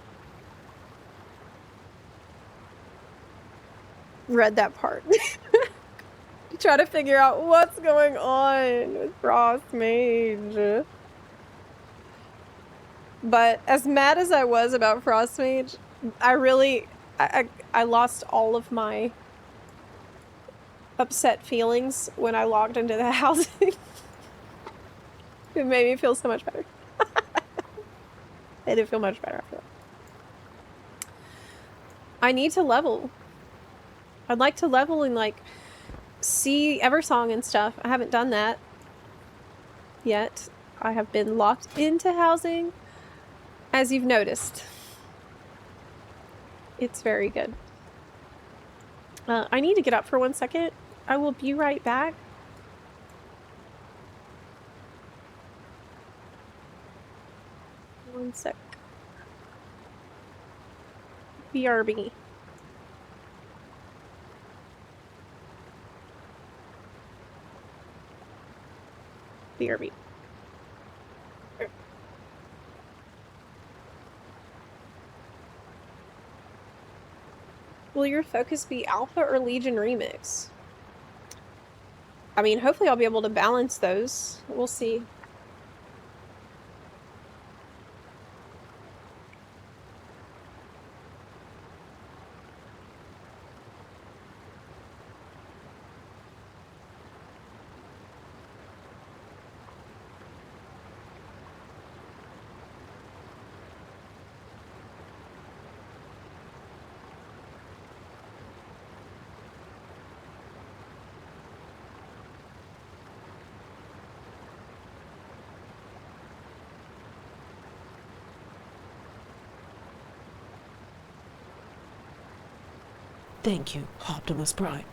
read that part. Try to figure out what's going on with Frostmage. But as mad as I was about Frostmage, I lost all of my upset feelings when I logged into the housing. It made me feel so much better. I did feel much better after that. I need to level. I'd like to level and like see Eversong and stuff. I haven't done that yet. I have been locked into housing, as you've noticed. It's very good. I need to get up for 1 second. I will be right back. One sec. BRB. BRB. Will your focus be Alpha or Legion Remix? I mean, hopefully I'll be able to balance those. We'll see. Thank you, Optimus Prime.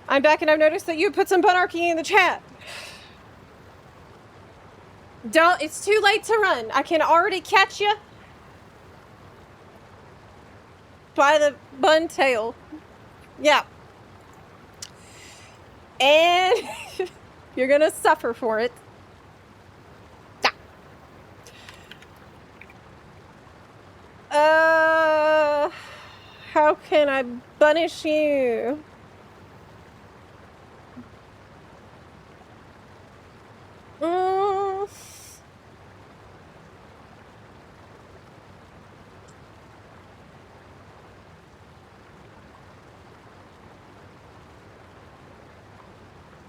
I'm back and I've noticed that you put some bunarchy in the chat. Don't, it's too late to run. I can already catch you by the bun tail. Yeah. And you're gonna suffer for it. How can I punish you?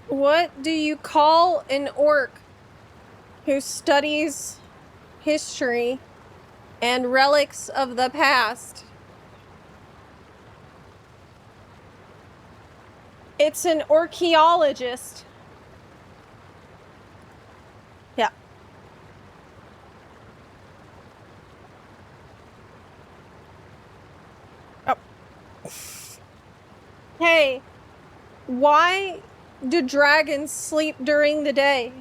What do you call an orc who studies history and relics of the past? It's an archaeologist. Yeah. Oh. Hey, why do dragons sleep during the day?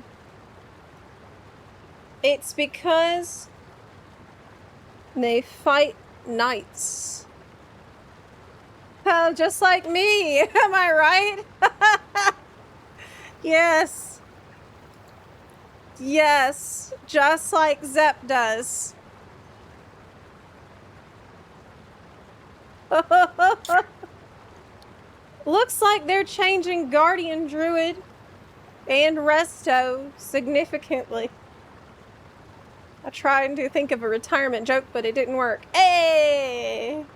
It's because they fight knights. Oh, just like me, am I right? Yes. Yes, just like Zep does. Looks like they're changing Guardian Druid and Resto significantly. I tried to think of a retirement joke, but it didn't work. Hey!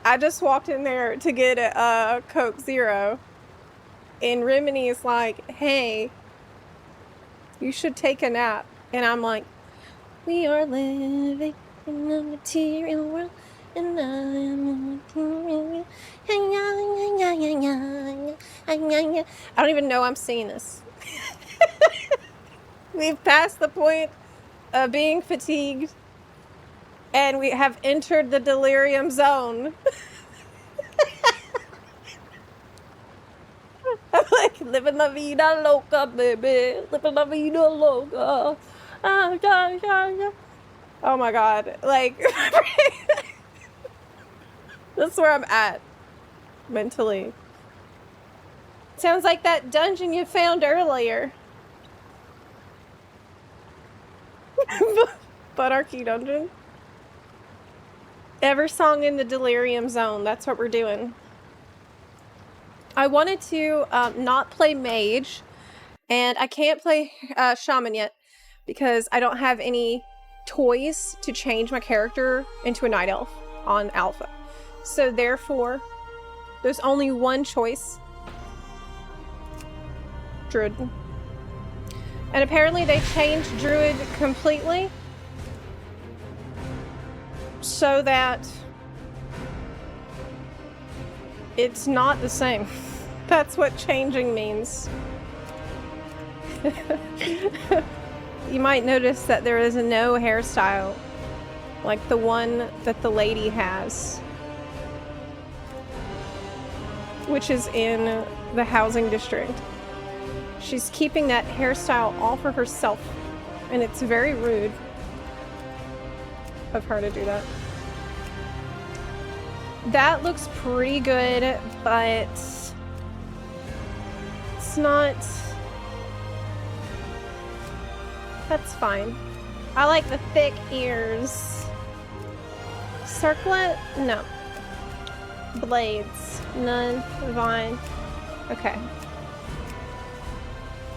I just walked in there to get a Coke Zero, and Rimini is like, hey, you should take a nap. And I'm like, we are living in a material world, and I am a material world. I don't even know I'm seeing this. We've passed the point of being fatigued, and we have entered the delirium zone. I'm like, living la vida loca, baby. Living la vida loca. Oh my god. Like, that's where I'm at mentally. Sounds like that dungeon you found earlier. Bunarchy dungeon. Eversong in the delirium zone. That's what we're doing. I wanted to not play mage, and I can't play shaman yet because I don't have any toys to change my character into a night elf on alpha. So therefore, there's only one choice. Druid. And apparently they changed Druid completely so that it's not the same. That's what changing means. You might notice that there is no hairstyle like the one that the lady has, which is in the housing district. She's keeping that hairstyle all for herself, and it's very rude of her to do that. That looks pretty good, but it's not... That's fine. I like the thick ears. Circlet? No. Blades? None. Vine? Okay.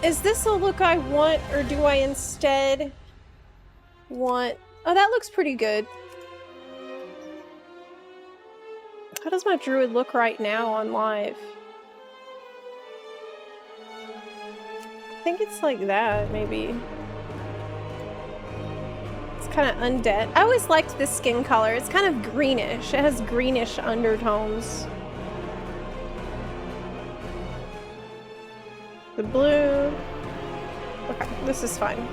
Is this a look I want, or do I instead want... Oh, that looks pretty good. How does my druid look right now on live? I think it's like that, maybe. It's kind of undead. I always liked this skin color. It's kind of greenish. It has greenish undertones. The blue. Okay, this is fine.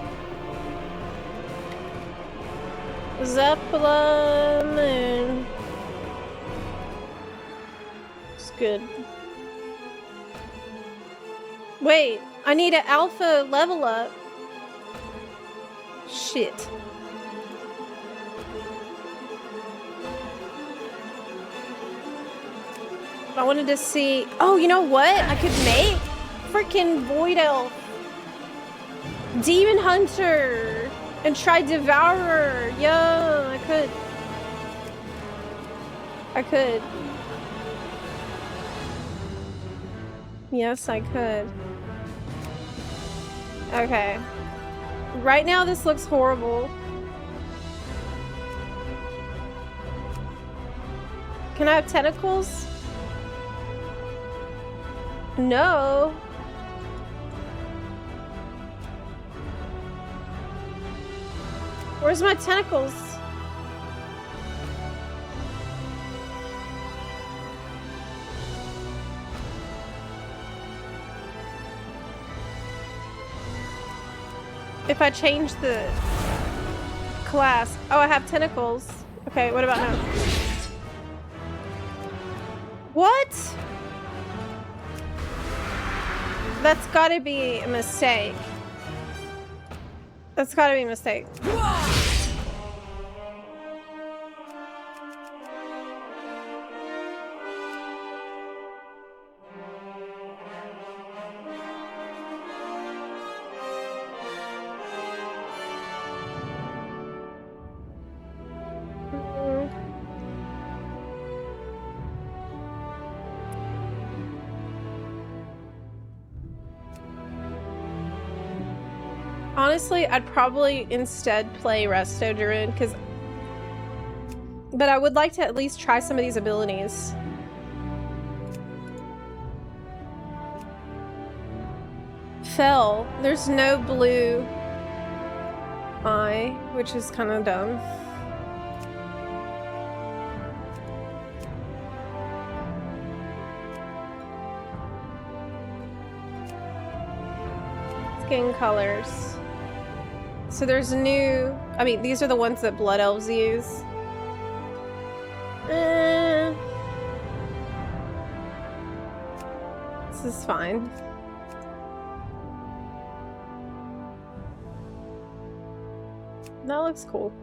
Zepla moon. It's good. Wait, I need an alpha level up. Shit. I wanted to see. Oh, you know what? I could make freaking Void Elf, Demon Hunter, and try Devourer. Yeah, I could. I could. Yes, I could. Okay. Right now, this looks horrible. Can I have tentacles? No. Where's my tentacles? If I change the class. Oh, I have tentacles. Okay, what about now? What? That's gotta be a mistake. That's gotta be a mistake. Honestly, I'd probably instead play Resto Druid, but I would like to at least try some of these abilities. Fell. There's no blue eye, which is kind of dumb. Skin colors. So there's new, I mean, these are the ones that Blood Elves use. This is fine. That looks cool.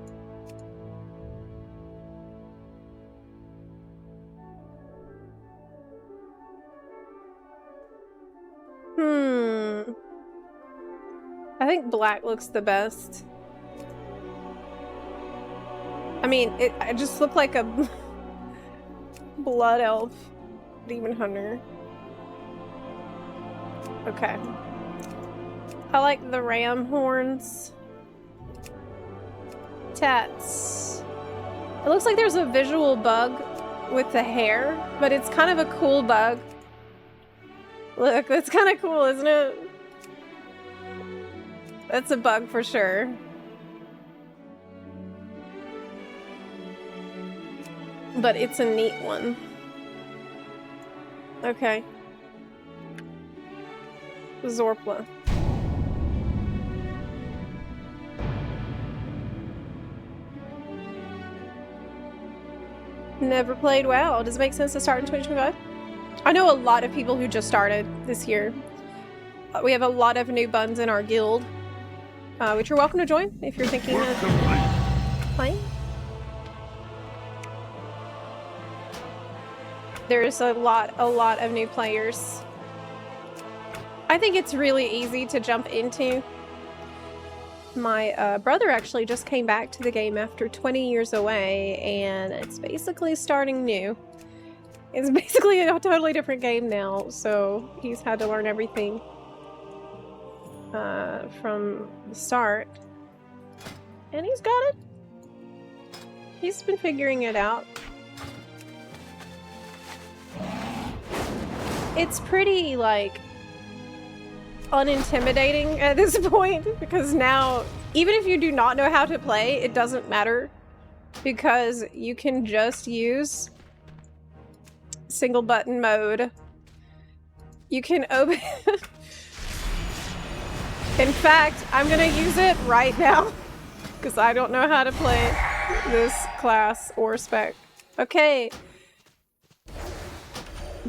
I think black looks the best. I mean, I just look like a Blood Elf Demon Hunter. Okay. I like the ram horns. Tats. It looks like there's a visual bug with the hair, but it's kind of a cool bug. Look, that's kind of cool, isn't it? That's a bug for sure. But it's a neat one. Okay. Zepla. Never played WoW. Does it make sense to start in 2025? I know a lot of people who just started this year. We have a lot of new buns in our guild. Which you're welcome to join if you're thinking of playing. There's a lot of new players. I think it's really easy to jump into. My brother actually just came back to the game after 20 years away, and it's basically starting new. It's basically a totally different game now, so he's had to learn everything from the start. And he's got it. He's been figuring it out. It's pretty, like, unintimidating at this point, because now, even if you do not know how to play, it doesn't matter, because you can just use single button mode. You can open... In fact, I'm gonna use it right now, because I don't know how to play this class or spec. Okay.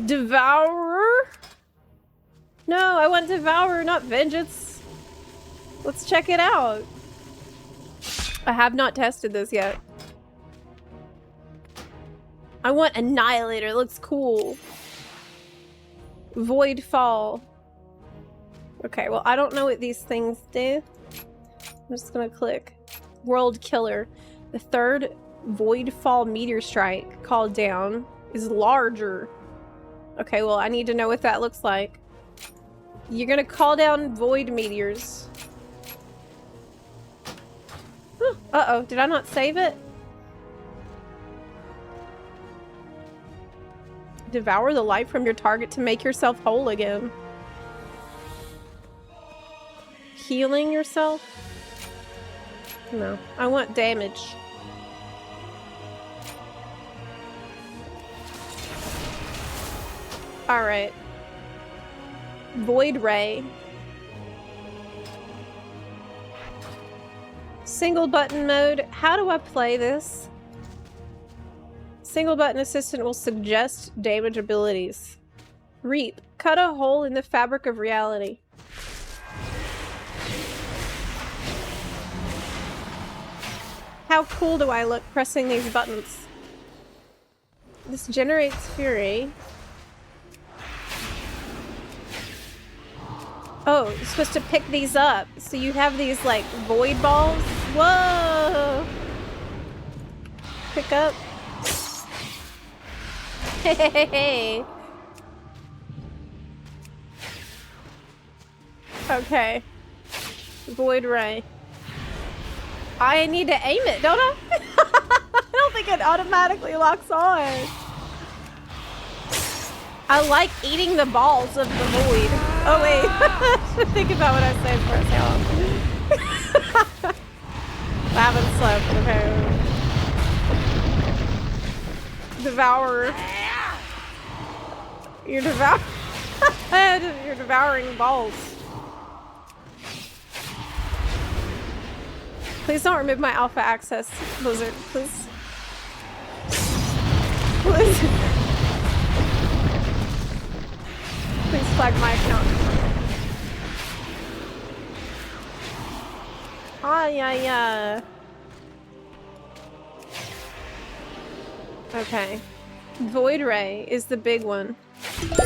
Devourer? No, I want Devour, not Vengeance. Let's check it out. I have not tested this yet. I want Annihilator, it looks cool. Void Fall. Okay, well, I don't know what these things do. I'm just gonna click. World Killer. The third Void Fall Meteor Strike called down is larger. Okay, well, I need to know what that looks like. You're gonna call down Void Meteors. Huh, uh-oh, did I not save it? Devour the life from your target to make yourself whole again. Healing yourself? No, I want damage. Alright. Void Ray. Single button mode. How do I play this? Single button assistant will suggest damage abilities. Reap. Cut a hole in the fabric of reality. How cool do I look pressing these buttons? This generates fury. Oh, you're supposed to pick these up. So you have these, like, void balls. Whoa! Pick up. Hey! Okay. Void Ray. I need to aim it, don't I? I don't think it automatically locks on. I like eating the balls of the void. Oh wait, I should think about what I said first. I haven't slept, okay. Devourer. You're You're devouring balls. Please don't remove my alpha access, Blizzard, please. Please. Please flag my account. Ah, yeah. Okay. Void Ray is the big one.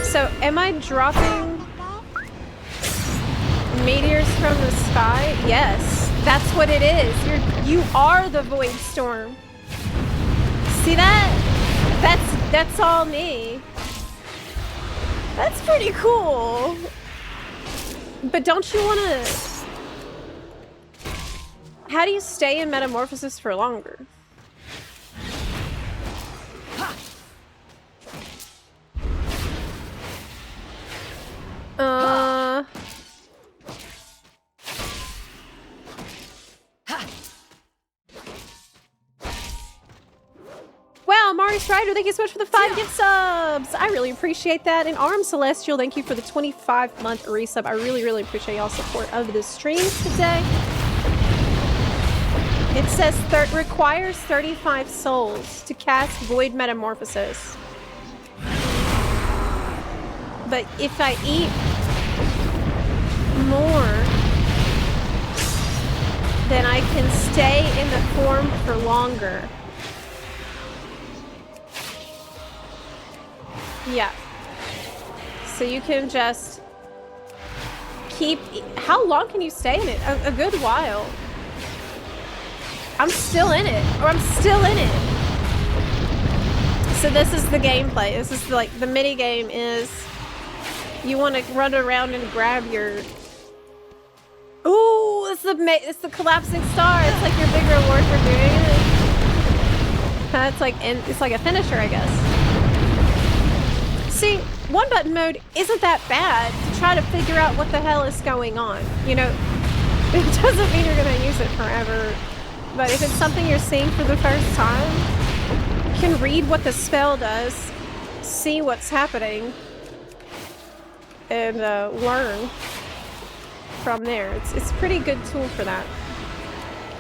So, am I dropping meteors from the sky? Yes, that's what it is. You are the Void Storm. See that? That's all me. That's pretty cool. But don't you want to... How do you stay in Metamorphosis for longer? Wow, Mari Strider, thank you so much for the 5 gift subs. I really appreciate that. And Arm Celestial, thank you for the 25-month resub. I really, really appreciate y'all's support of the streams today. It says requires 35 souls to cast Void Metamorphosis. But if I eat more, then I can stay in the form for longer. Yeah. So you can just keep... How long can you stay in it? A good while. I'm still in it. Or I'm still in it. So this is the gameplay. This is like the mini game is you want to run around and grab your... Ooh, it's the collapsing star. It's like your big reward for doing it. It's like a finisher, I guess. See, one button mode isn't that bad to try to figure out what the hell is going on. You know, it doesn't mean you're gonna use it forever. But if it's something you're seeing for the first time, you can read what the spell does, see what's happening, and learn from there. It's a pretty good tool for that.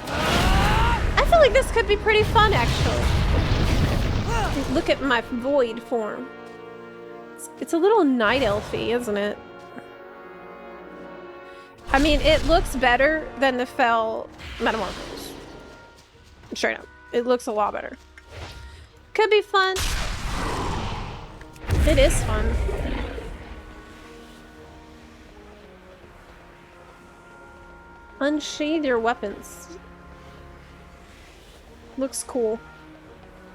I feel like this could be pretty fun, actually. Look at my void form. It's a little night elfy, isn't it? I mean, it looks better than the Fel Metamorphosis. Straight up. It looks a lot better. Could be fun. It is fun. Unsheathe your weapons. Looks cool.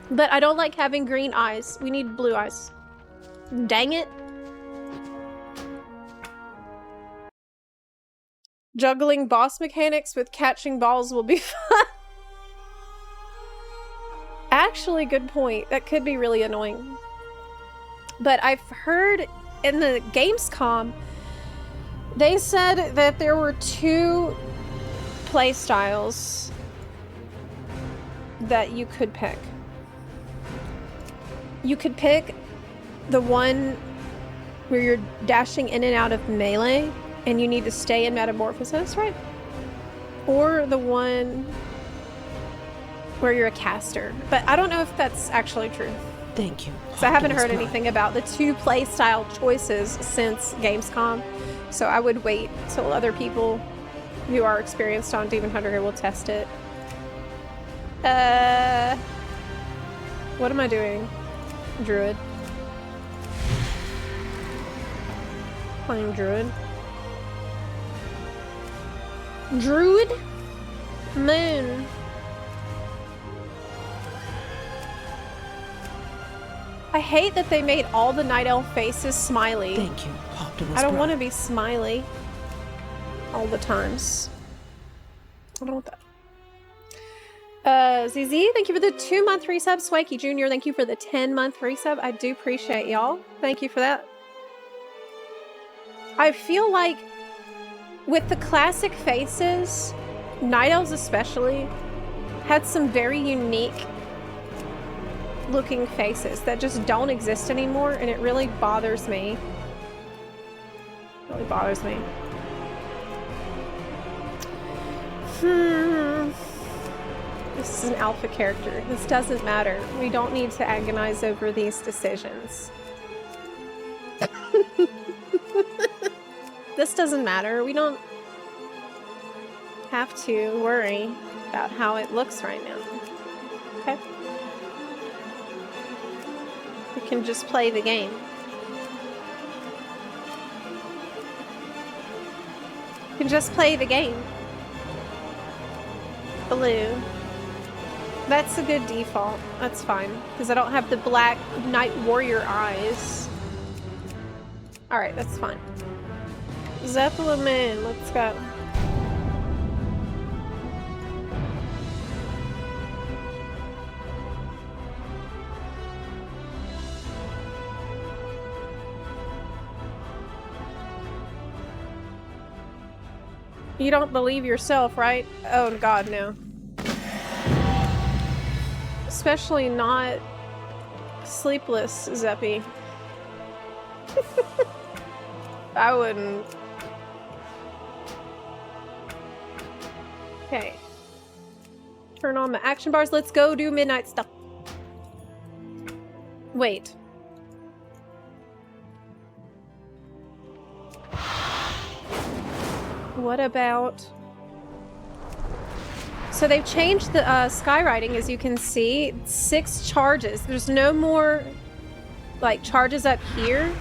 But I don't like having green eyes. We need blue eyes. Dang it. Juggling boss mechanics with catching balls will be fun. Actually, good point. That could be really annoying. But I've heard in the Gamescom, they said that there were 2 playstyles that you could pick. You could pick the one where you're dashing in and out of melee and you need to stay in Metamorphosis, right? Or the one where you're a caster. But I don't know if that's actually true. Thank you. So I haven't heard anything about the 2 playstyle choices since Gamescom. So I would wait till other people who are experienced on Demon Hunter will test it. What am I doing? Druid. Playing Druid. Druid? Moon. I hate that they made all the Night Elf faces smiley. Thank you, Optimus I don't Prime. want to be smiley all the times. I don't want that. ZZ, thank you for the 2-month resub. Swanky Jr., thank you for the 10-month resub. I do appreciate y'all. Thank you for that. I feel like with the classic faces, Night Elves especially, had some very unique looking faces that just don't exist anymore, and it really bothers me. Really bothers me. This is an alpha character. This doesn't matter. We don't need to agonize over these decisions. This doesn't matter. We don't have to worry about how it looks right now. Okay? We can just play the game. We can just play the game. Blue. That's a good default. That's fine. Because I don't have the black Night Warrior eyes. Alright, that's fine. Zepla man, let's go. You don't believe yourself, right? Oh god, no. Especially not sleepless, Zeppy. I wouldn't. Okay. Turn on the action bars. Let's go do midnight stuff. Wait. What about... So they've changed the skywriting, as you can see. 6 charges. There's no more like charges up here.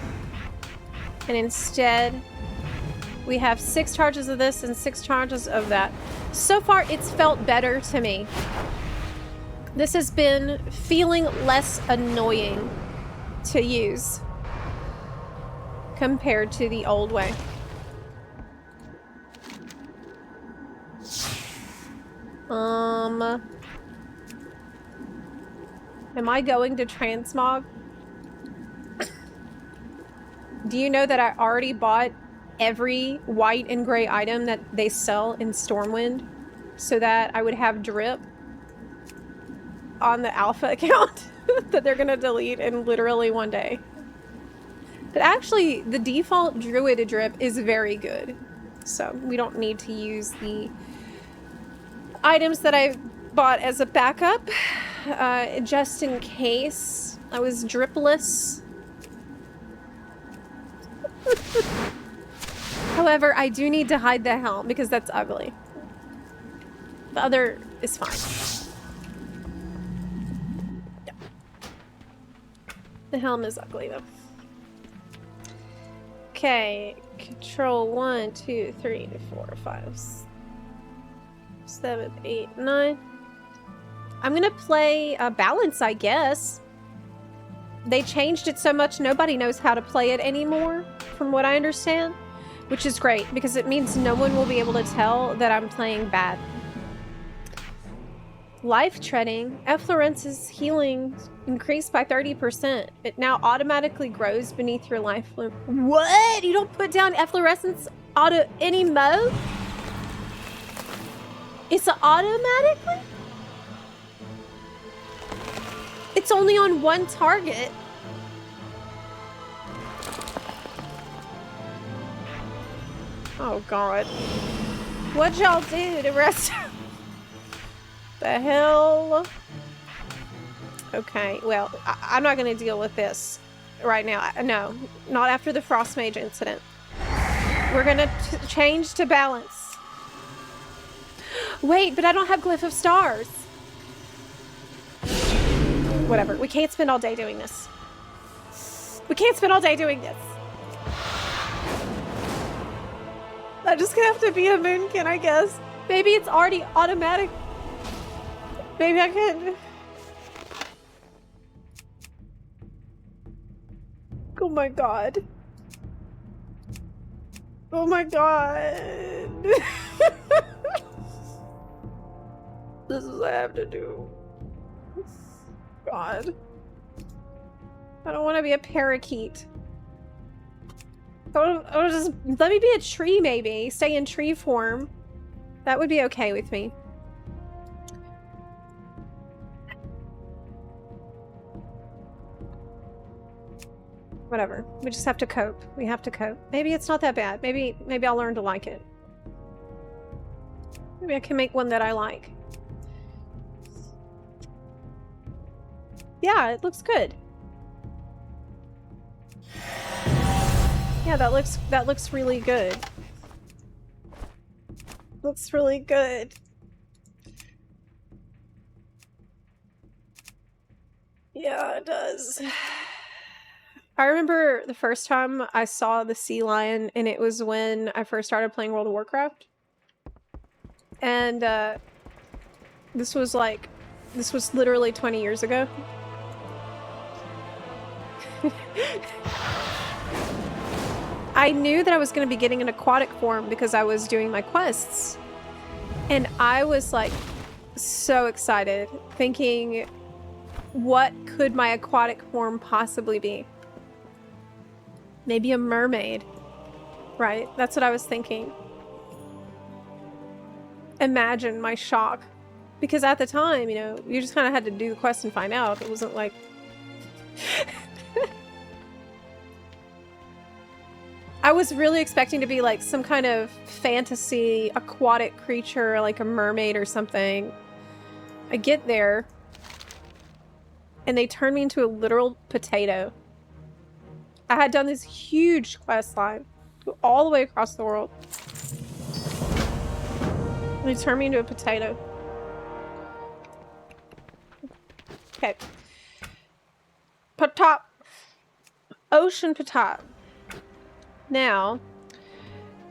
And instead we have 6 charges of this and 6 charges of that. So far it's felt better to me. This has been feeling less annoying to use compared to the old way. Am I going to transmog? Do you know that I already bought every white and gray item that they sell in Stormwind so that I would have drip on the alpha account that they're gonna delete in literally one day? But actually, the default druid drip is very good, so we don't need to use the items that I bought as a backup, just in case I was dripless. However, I do need to hide the helm because that's ugly. The other is fine. Yeah. The helm is ugly though. Okay, control 1, 2, 3, 4, 5, 7, 8, 9. I'm gonna play balance, I guess. They changed it so much nobody knows how to play it anymore, from what I understand, which is great because it means no one will be able to tell that I'm playing bad. Life treading. Efflorence's healing increased by 30%. It now automatically grows beneath your life. What? You don't put down efflorescence auto any mode? It's automatically? It's only on one target. Oh god. What'd y'all do to rest? The hell? Okay, well, I'm not gonna deal with this right now. No, not after the Frost Mage incident. We're gonna change to balance. Wait, but I don't have Glyph of Stars. Whatever, we can't spend all day doing this. We can't spend all day doing this. I'm just gonna have to be a moonkin, I guess. Maybe it's already automatic. Maybe I can. Oh my god. Oh my god. This is what I have to do. God. I don't want to be a parakeet. I just let me be a tree, maybe. Stay in tree form. That would be okay with me. Whatever. We just have to cope. We have to cope. Maybe it's not that bad. Maybe I'll learn to like it. Maybe I can make one that I like. Yeah, it looks good. Yeah, that looks really good. Looks really good. Yeah, it does. I remember the first time I saw the sea lion, and it was when I first started playing World of Warcraft. And this was literally 20 years ago. I knew that I was going to be getting an aquatic form because I was doing my quests. And I was like so excited, thinking, what could my aquatic form possibly be? Maybe a mermaid, right? That's what I was thinking. Imagine my shock. Because at the time, you know, you just kind of had to do the quest and find out. It wasn't like... I was really expecting to be like some kind of fantasy aquatic creature, like a mermaid or something. I get there, and they turned me into a literal potato. I had done this huge quest line, go all the way across the world. And they turned me into a potato. Okay. Patop. Ocean Patop. Now,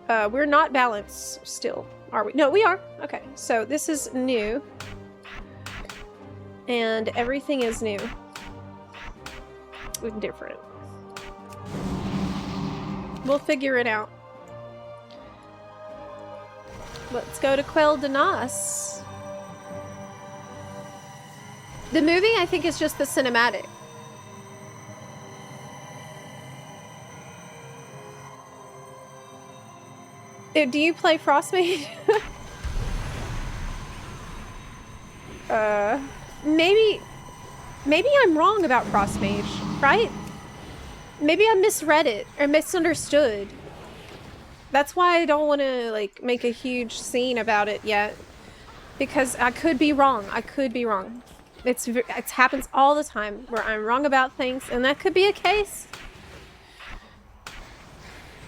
we're not balanced still, are we? No, we are. Okay, so this is new. And everything is new. It's different. We'll figure it out. Let's go to Quel de Nas. The movie, I think, is just the cinematic. Do you play Frostmage? Maybe I'm wrong about Frostmage, right? Maybe I misread it or misunderstood. That's why I don't want to like make a huge scene about it yet, because I could be wrong. I could be wrong. It happens all the time where I'm wrong about things, and that could be a case.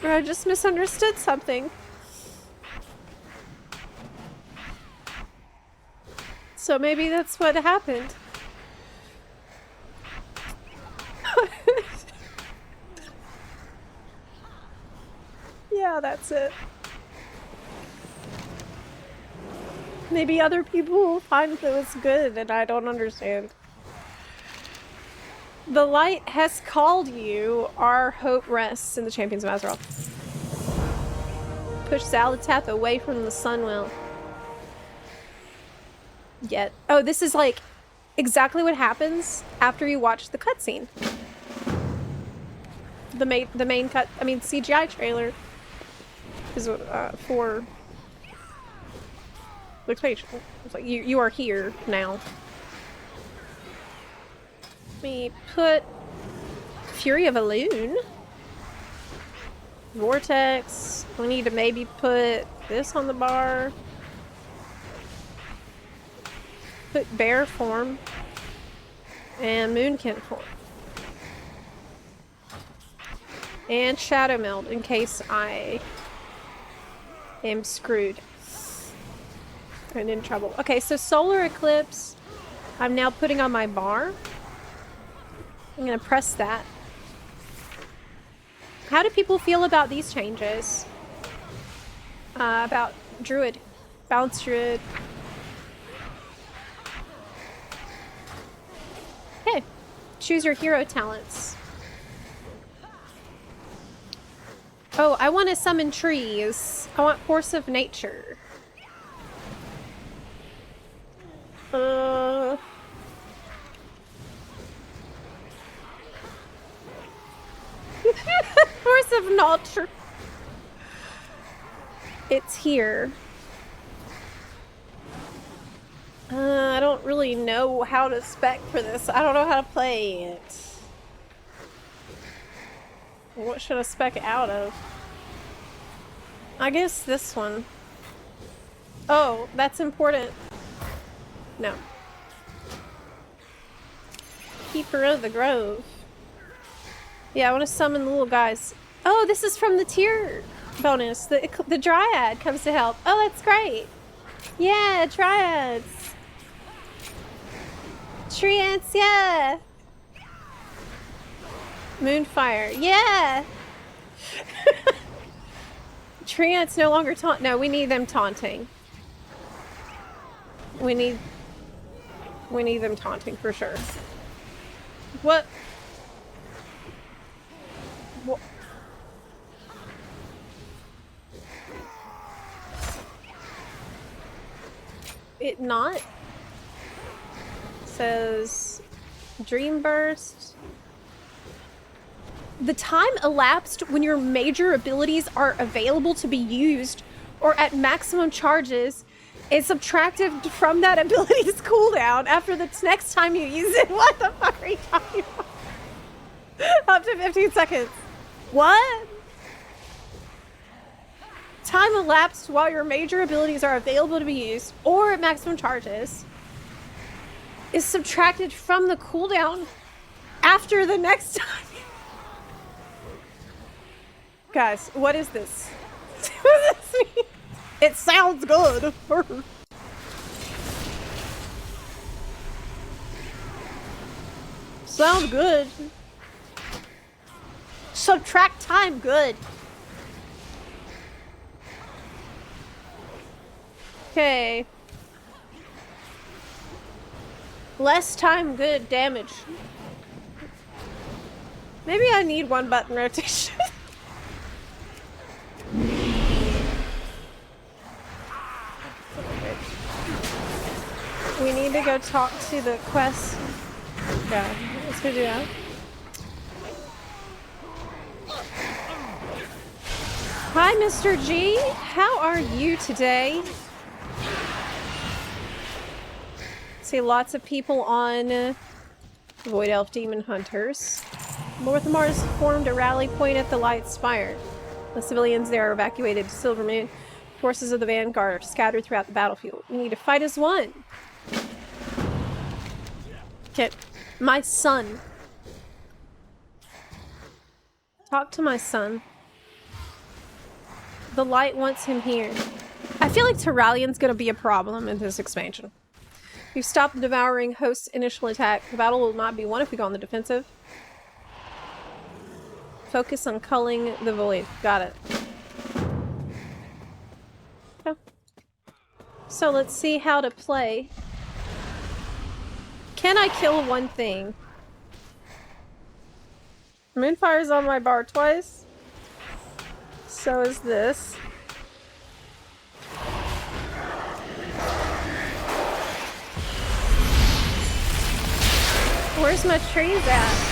Or I just misunderstood something. So maybe that's what happened. Yeah, that's it. Maybe other people will find that it's good and I don't understand. The light has called you. Our hope rests in the champions of Azeroth. Push Zalatath away from the Sunwell. Yet. Oh, this is like exactly what happens after you watch the cutscene. The main cut, I mean CGI trailer is for the page. It's like you are here now. Let me put Fury of Elune. Vortex. We need to maybe put this on the bar. Put Bear form. And Moonkin form. And Shadow Meld in case I am screwed and in trouble. Okay, so Solar Eclipse, I'm now putting on my bar. I'm gonna press that. How do people feel about these changes? About Druid, Bounce Druid. Okay, choose your hero talents. Oh, I want to summon trees. I want Force of Nature. Force of Nature. It's here. I don't really know how to spec for this. I don't know how to play it. What should I spec out of? I guess this one. Oh, that's important. No. Keeper of the Grove. Yeah, I want to summon the little guys. Oh, this is from the tier bonus. The Dryad comes to help. Oh, that's great. Yeah, Dryads. Tree ants, yeah. Moonfire, yeah. Tree ants no longer taunt. No, we need them taunting. We need them taunting for sure. What? What? It not? Says Dream Burst. The time elapsed when your major abilities are available to be used or at maximum charges is subtracted from that ability's cooldown after the next time you use it. What the fuck are you talking about? Up to 15 seconds. What? Time elapsed while your major abilities are available to be used or at maximum charges is subtracted from the cooldown after the next time. Guys, what is this? What does this mean? It sounds good. Sounds good. Subtract time, good. Okay. Less time, good damage. Maybe I need one button rotation. We need to go talk to the quest. Yeah, let's go do that. Hi, Mr. G. How are you today? See lots of people on Void Elf Demon Hunters. Lorthamar has formed a rally point at the Light Spire. The civilians there are evacuated to Silvermoon. Forces of the Vanguard are scattered throughout the battlefield. We need to fight as one. Okay, my son. Talk to my son. The light wants him here. I feel like Tyrallian's gonna be a problem in this expansion. You stop the devouring host's initial attack. The battle will not be won if we go on the defensive. Focus on culling the void. Got it. Okay. So let's see how to play. Can I kill one thing? Moonfire's on my bar twice. So is this. Where's my trees at?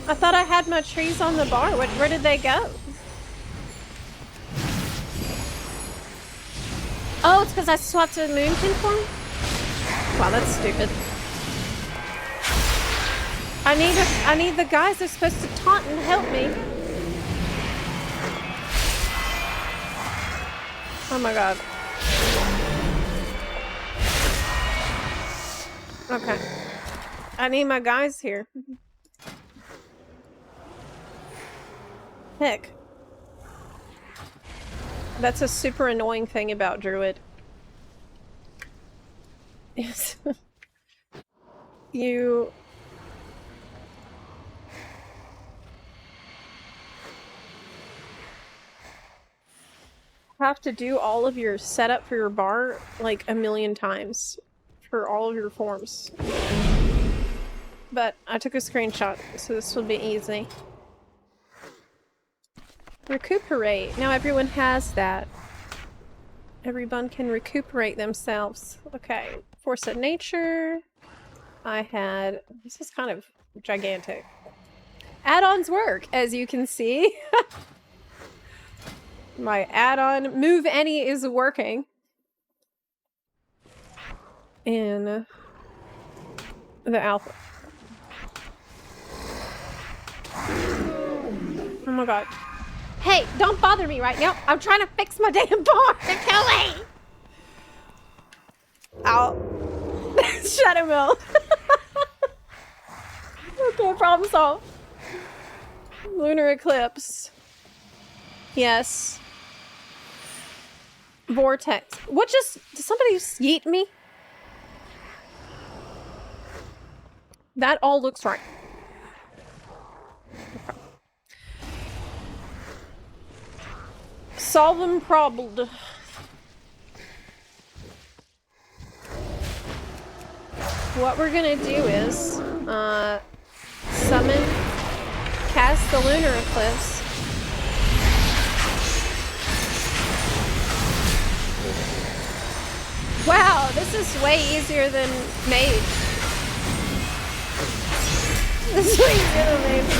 I thought I had my trees on the bar. Where did they go? Oh, it's because I swapped a moonkin for him? Wow, that's stupid. I need the guys that are supposed to taunt and help me. Oh my god. Okay. I need my guys here. Heck. That's a super annoying thing about Druid. Yes. You... have to do all of your setup for your bar like a million times for all of your forms. But I took a screenshot, so this will be easy. Recuperate. Now everyone has that. Everyone can recuperate themselves. Okay. Force of Nature. I had... This is kind of gigantic. Add-ons work, as you can see. My add-on Move Any is working. In the alpha. Oh my god. Hey, don't bother me right now. I'm trying to fix my damn bar. They're killing. Ow. Shadow Mill. Okay, problem solved. Lunar Eclipse. Yes. Vortex. What just... Did somebody just yeet me? That all looks right. Okay. Solving problem. What we're gonna do is summon, cast the Lunar Eclipse. Wow, this is way easier than Mage. This is way easier than Mage.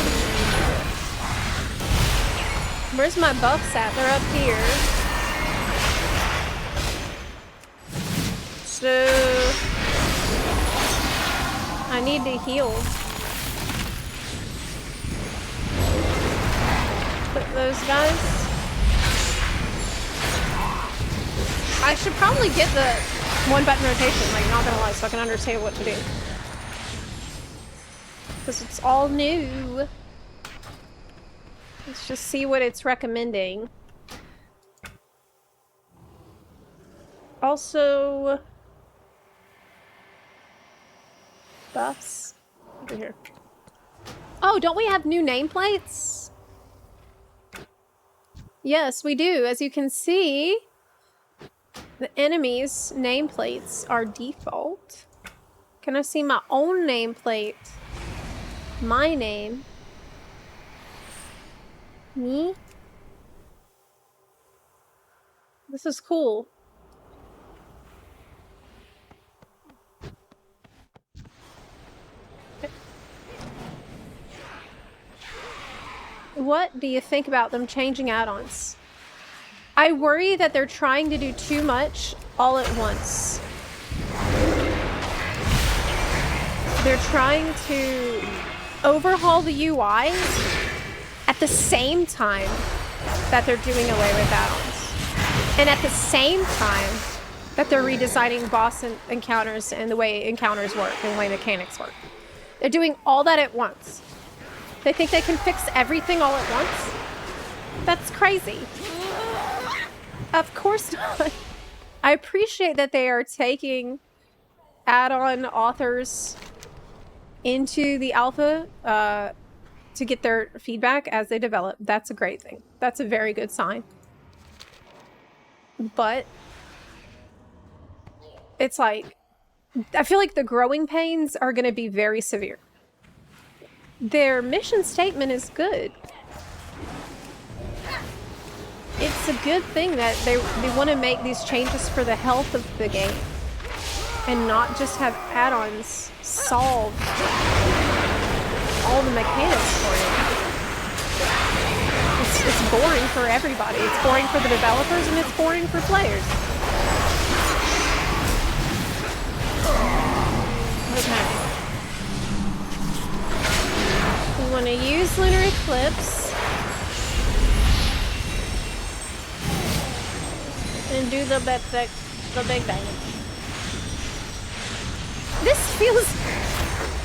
Where's my buffs at? They're up here. So... I need to heal. Put those guys. I should probably get the one button rotation, like, not gonna lie, so I can understand what to do. Because it's all new. Let's just see what it's recommending. Also... buffs? Over here. Oh, don't we have new nameplates? Yes, we do. As you can see... the enemies' nameplates are default. Can I see my own nameplate? My name. Me? This is cool. What do you think about them changing add-ons? I worry that they're trying to do too much all at once. They're trying to overhaul the UI at the same time that they're doing away with add-ons. And at the same time that they're redesigning boss encounters and the way encounters work and the way mechanics work. They're doing all that at once. They think they can fix everything all at once? That's crazy. Of course not. I appreciate that they are taking add-on authors into the alpha to get their feedback as they develop. That's a great thing. That's a very good sign. But it's like, I feel like the growing pains are going to be very severe. Their mission statement is good. It's a good thing that they want to make these changes for the health of the game and not just have add-ons solve all the mechanics for it. It's boring for everybody. It's boring for the developers and it's boring for players. Okay. We want to use Lunar Eclipse and do the big bang. This feels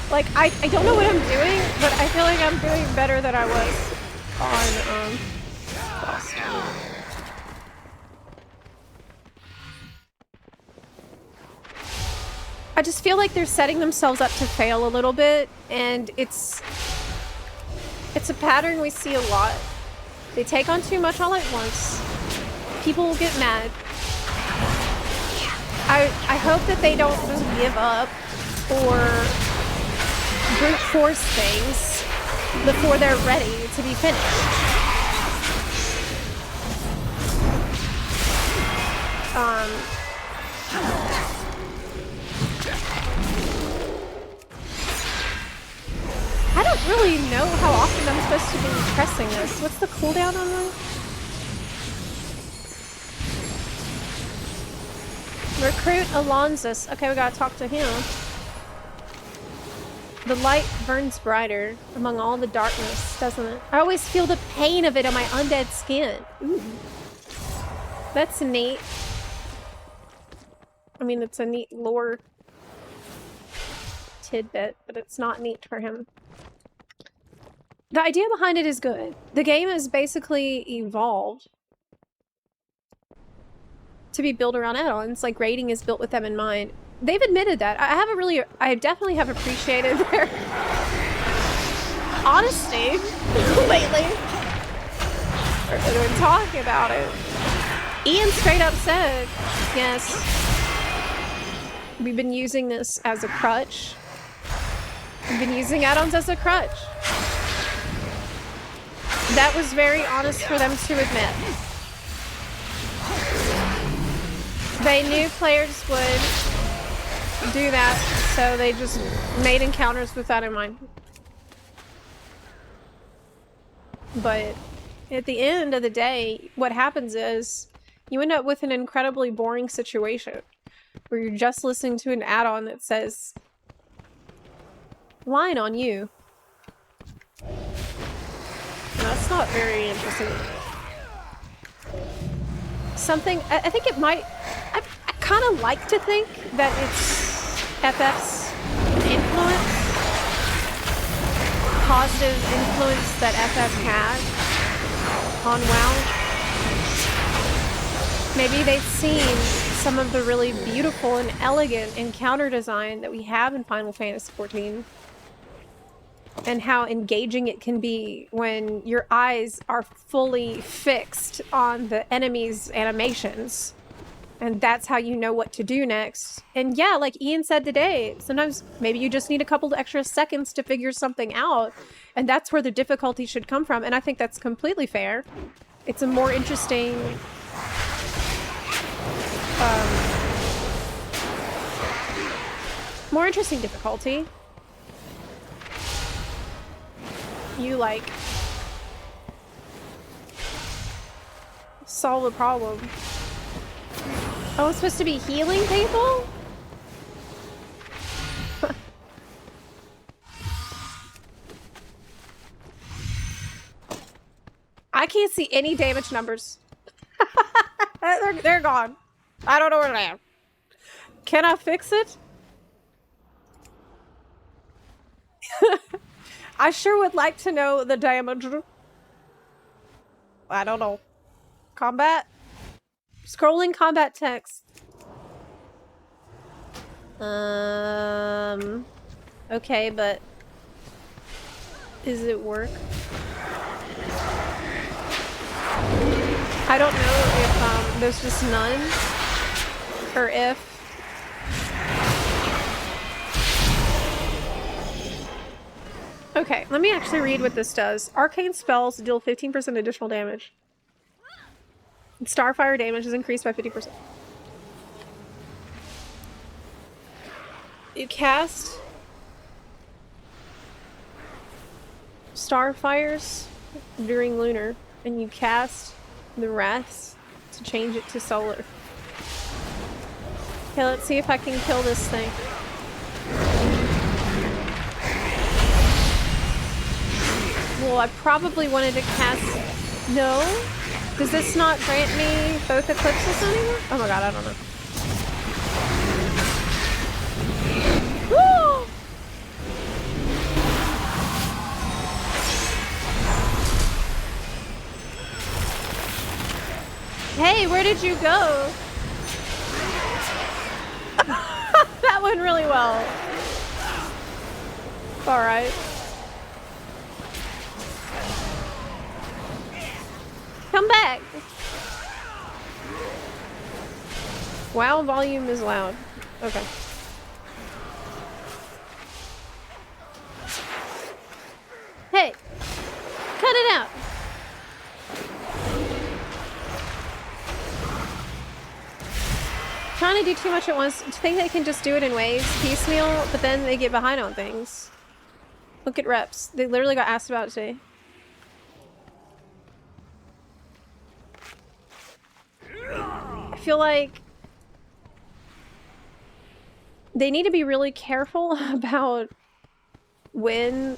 like I don't know what I'm doing, but I feel like I'm doing better than I was on Lost. I just feel like they're setting themselves up to fail a little bit, and it's a pattern we see a lot. They take on too much all at once. People will get mad. I hope that they don't just give up or brute force things before they're ready to be finished. I don't really know how often I'm supposed to be pressing this. What's the cooldown on that? Recruit Alonzus. Okay, we gotta talk to him. The light burns brighter among all the darkness, doesn't it? I always feel the pain of it on my undead skin. Ooh. That's neat. I mean, it's a neat lore tidbit, but it's not neat for him. The idea behind it is good. The game has basically evolved to be built around add-ons, like raiding is built with them in mind. They've admitted that. I definitely have appreciated their honesty lately. They've been talking about it. Ian straight up said, yes, we've been using this as a crutch. We've been using add-ons as a crutch. That was very honest for them to admit. They knew players would do that, so they just made encounters with that in mind. But at the end of the day, what happens is you end up with an incredibly boring situation where you're just listening to an add-on that says, line on you. That's not very interesting. Something, I think it might, I kind of like to think that it's FF's influence, positive influence that FF had on WoW. Maybe they've seen some of the really beautiful and elegant encounter design that we have in Final Fantasy XIV. And how engaging it can be when your eyes are fully fixed on the enemy's animations. And that's how you know what to do next. And yeah, like Ian said today, sometimes maybe you just need a couple of extra seconds to figure something out. And that's where the difficulty should come from. And I think that's completely fair. It's a more interesting... more interesting difficulty. You, like, solve a problem. Oh, it's supposed to be healing people? I can't see any damage numbers. They're gone. I don't know where they are. Can I fix it? I sure would like to know the damage. I don't know. Combat? Scrolling combat text. Okay, but is it work? I don't know if there's just none or if. Okay, let me actually read what this does. Arcane spells deal 15% additional damage. Starfire damage is increased by 50%. You cast Starfires during lunar, and you cast the rest to change it to solar. Okay, let's see if I can kill this thing. Well, I probably wanted to cast... No? Does this not grant me both eclipses anymore? Oh my god, I don't know. Woo! Hey, where did you go? That went really well. Alright. Come back! Wow, volume is loud. Okay. Hey! Cut it out! Trying to do too much at once. Do you think they can just do it in waves, piecemeal, but then they get behind on things? Look at reps. They literally got asked about it today. I feel like they need to be really careful about when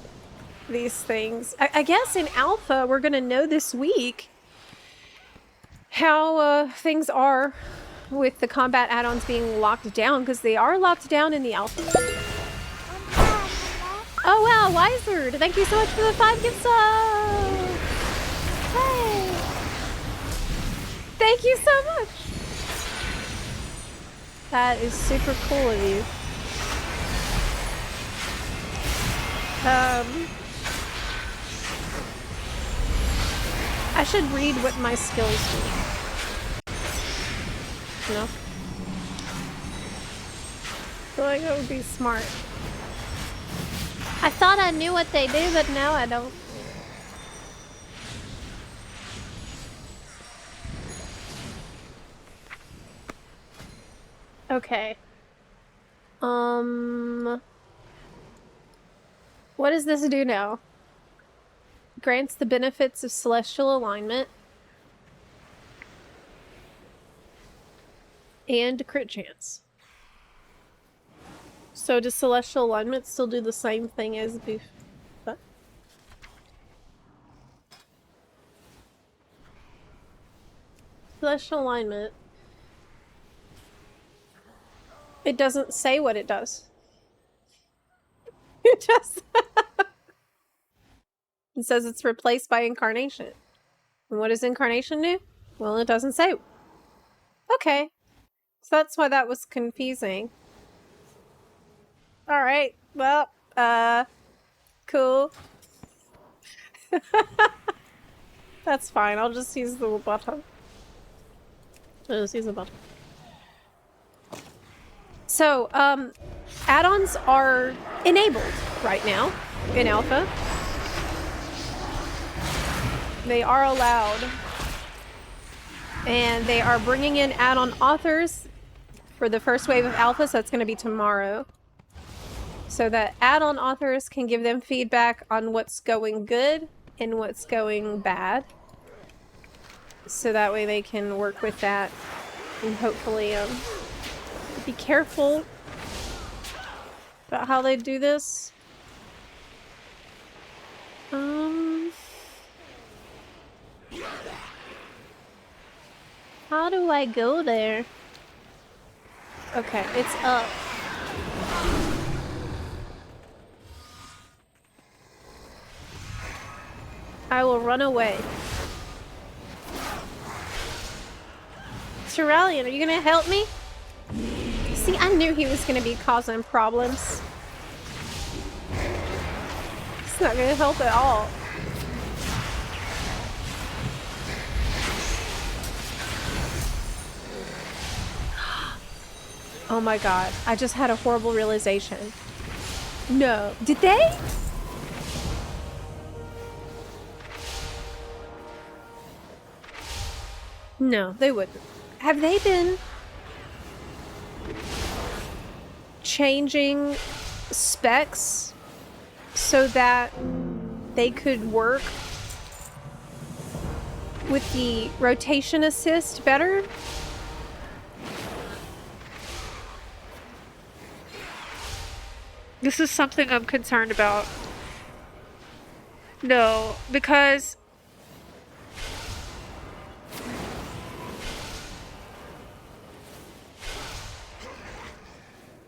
these things... I guess in alpha, we're going to know this week how things are with the combat add-ons being locked down, because they are locked down in the alpha. Oh wow, Wizard! Thank you so much for the 5 gift subs! Hey! Thank you so much! That is super cool of you. I should read what my skills do. No? I feel like that would be smart. I thought I knew what they do, but now I don't. Okay. What does this do now? Grants the benefits of celestial alignment and crit chance. So does celestial alignment still do the same thing as before? What? Celestial alignment. It doesn't say what it does. It just... It says it's replaced by incarnation. And what does incarnation do? Well, it doesn't say. Okay. So that's why that was confusing. Alright. Well, cool. That's fine. I'll just use the button. I'll just use the button. So, add-ons are enabled right now in alpha. They are allowed. And they are bringing in add-on authors for the first wave of alpha, so it's going to be tomorrow. So that add-on authors can give them feedback on what's going good and what's going bad. So that way they can work with that and hopefully be careful about how they do this. How do I go there? Okay, it's up. I will run away. Turalian, are you gonna help me? See, I knew he was gonna be causing problems. It's not gonna help at all. Oh my god, I just had a horrible realization. No. Did they? No, they wouldn't. Have they been changing specs so that they could work with the rotation assist better? This is something I'm concerned about. No, because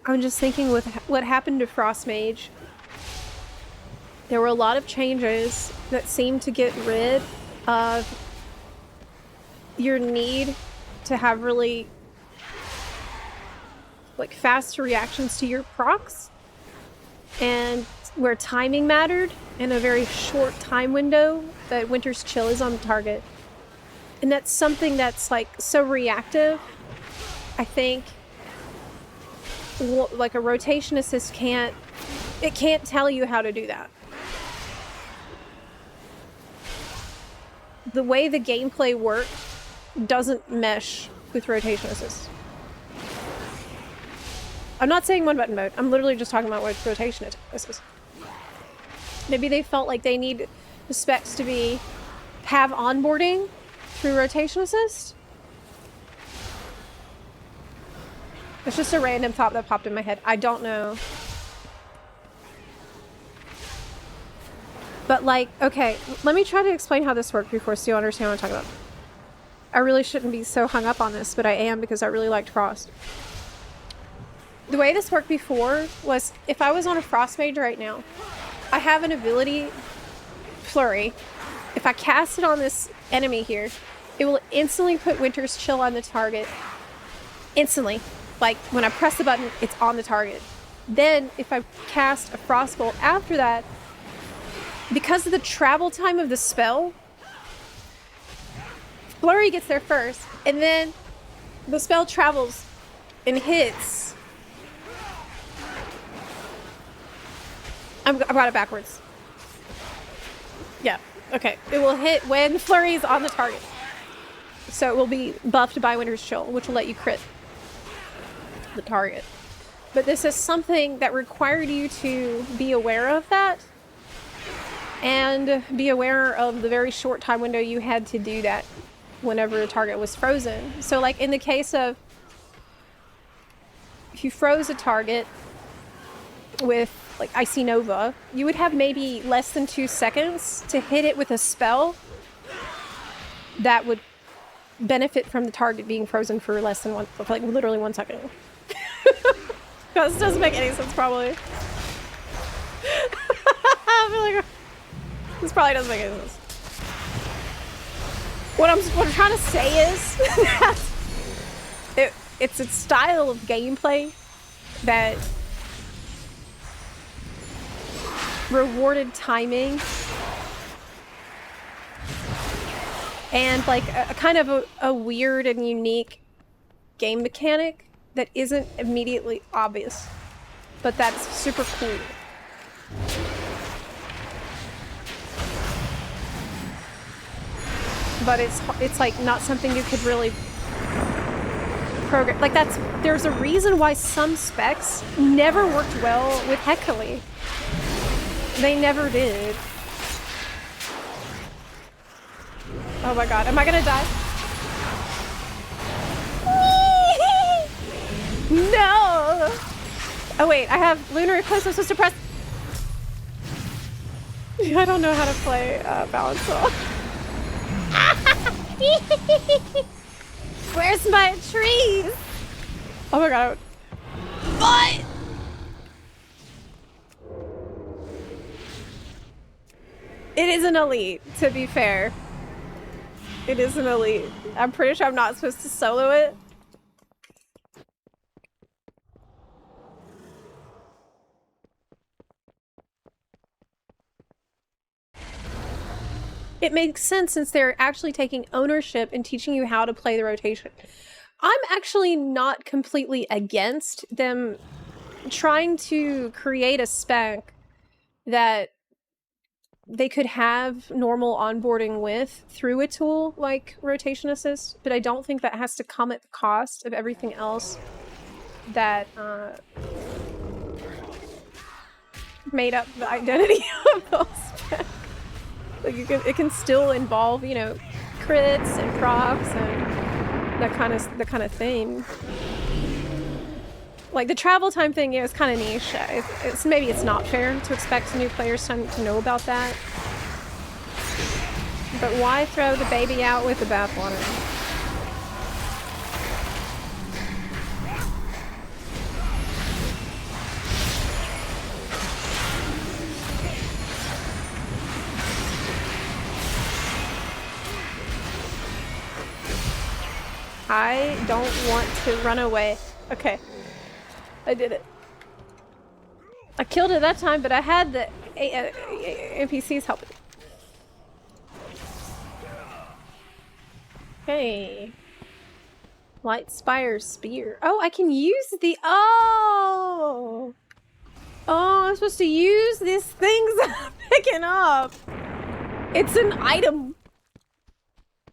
I'm just thinking with what happened to Frost Mage. There were a lot of changes that seemed to get rid of your need to have really like fast reactions to your procs, and where timing mattered in a very short time window that Winter's Chill is on the target. And that's something that's like so reactive. I think like a rotation assist can't tell you how to do that. The way the gameplay worked doesn't mesh with rotation assist. I'm not saying one button mode. I'm literally just talking about what rotation assist. Maybe they felt like they need the specs to have onboarding through rotation assist. It's just a random thought that popped in my head. I don't know. But like, okay, let me try to explain how this worked before so you understand what I'm talking about. I really shouldn't be so hung up on this, but I am because I really liked Frost. The way this worked before was if I was on a Frost Mage right now, I have an ability, Flurry. If I cast it on this enemy here, it will instantly put Winter's Chill on the target. Instantly. Like, when I press the button, it's on the target. Then, if I cast a Frostbolt after that, because of the travel time of the spell, Flurry gets there first, and then the spell travels and hits. I got it backwards. Yeah, okay. It will hit when Flurry is on the target. So it will be buffed by Winter's Chill, which will let you crit the target. But this is something that required you to be aware of that and be aware of the very short time window you had to do that whenever the target was frozen. So like in the case of if you froze a target with like Icy Nova, you would have maybe less than 2 seconds to hit it with a spell that would benefit from the target being frozen for less than like literally 1 second. This doesn't make any sense, probably. I feel like this probably doesn't make any sense. What I'm trying to say is that it's a style of gameplay that rewarded timing and like a kind of a weird and unique game mechanic that isn't immediately obvious, but that's super cool. But it's like not something you could really program. Like there's a reason why some specs never worked well with Hecale. They never did. Oh my god, am I gonna die? No! Oh wait, I have Lunar Eclipse. I'm supposed to press. I don't know how to play Balance Wheel. Where's my trees? Oh my god. What? It is an elite, to be fair. It is an elite. I'm pretty sure I'm not supposed to solo it. It makes sense since they're actually taking ownership and teaching you how to play the rotation. I'm actually not completely against them trying to create a spec that they could have normal onboarding with through a tool like Rotation Assist, but I don't think that has to come at the cost of everything else that made up the identity of those specs. Like it can still involve, you know, crits and procs and that kind of thing. Like the travel time thing is kind of niche. Maybe it's not fair to expect new players to know about that. But why throw the baby out with the bathwater? I don't want to run away. Okay. I did it. I killed it that time, but I had the NPCs helping. Okay. Light Spire Spear. Oh, I can use the... Oh! Oh, I'm supposed to use these things I'm picking up. It's an item.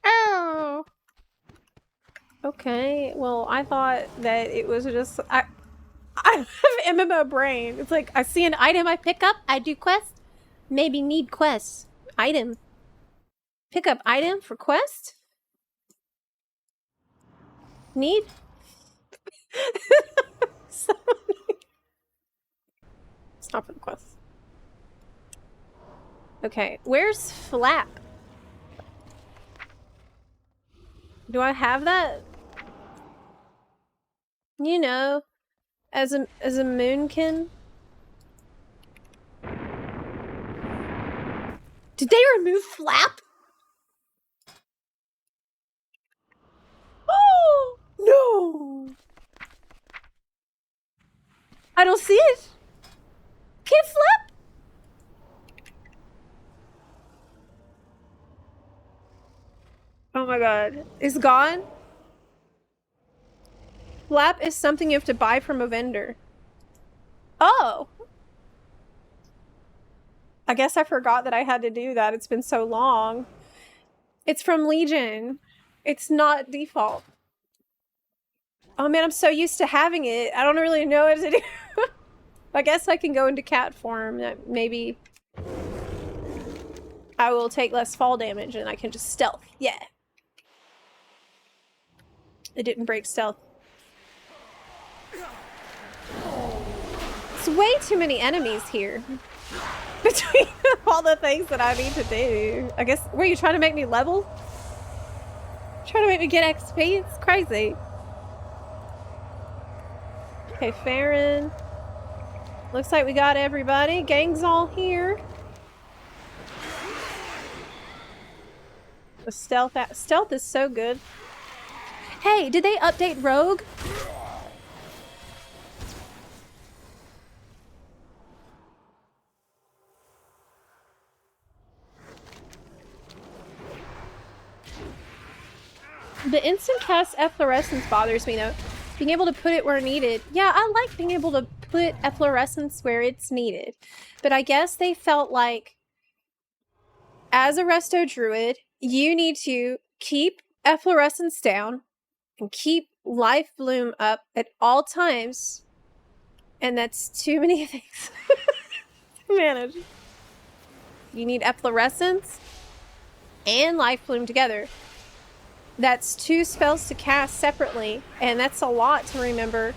Oh! Okay, well, I thought that it was just... I have MMO brain. It's like, I see an item I pick up, I do quest. Maybe need quest. Item. Pick up item for quest? Need? It's not for the quest. Okay, where's Flap? Do I have that? You know, as a moonkin. Did they remove Flap? Oh no! I don't see it. Can't Flap? Oh my god, it's gone. Flap is something you have to buy from a vendor. Oh! I guess I forgot that I had to do that. It's been so long. It's from Legion. It's not default. Oh man, I'm so used to having it. I don't really know what to do. I guess I can go into cat form. That maybe I will take less fall damage and I can just stealth. Yeah. It didn't break stealth. It's way too many enemies here. Between all the things that I need to do. I guess, were you trying to make me level? Trying to make me get XP? It's crazy. Okay, Farron. Looks like we got everybody. Gang's all here. The stealth is so good. Hey, did they update Rogue? The instant cast efflorescence bothers me though. Being able to put it where needed. Yeah, I like being able to put efflorescence where it's needed. But I guess they felt like, as a resto druid, you need to keep efflorescence down and keep life bloom up at all times. And that's too many things to manage. You need efflorescence and life bloom together. That's 2 spells to cast separately, and that's a lot to remember.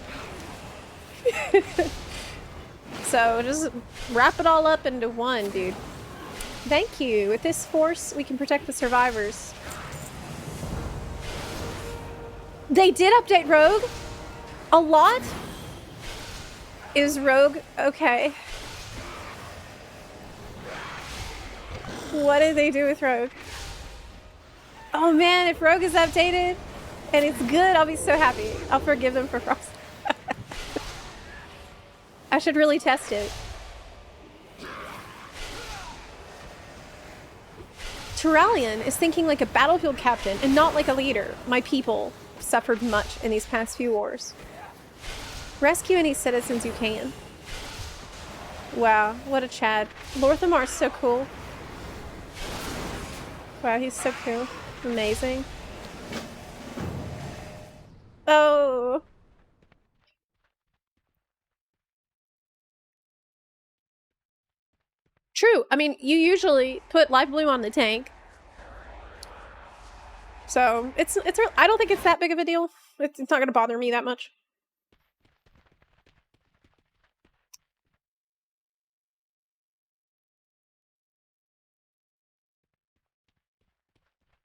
So just wrap it all up into one, dude. Thank you. With this force, we can protect the survivors. They did update Rogue? A lot? Is Rogue okay? What did they do with Rogue? Oh man, if Rogue is updated and it's good, I'll be so happy. I'll forgive them for Frost. I should really test it. Turalian is thinking like a battlefield captain and not like a leader. My people suffered much in these past few wars. Rescue any citizens you can. Wow, what a Chad. Lorthamar's so cool. Wow, he's so cool. Amazing. Oh. True. I mean, you usually put live blue on the tank. So, I don't think it's that big of a deal. It's not going to bother me that much.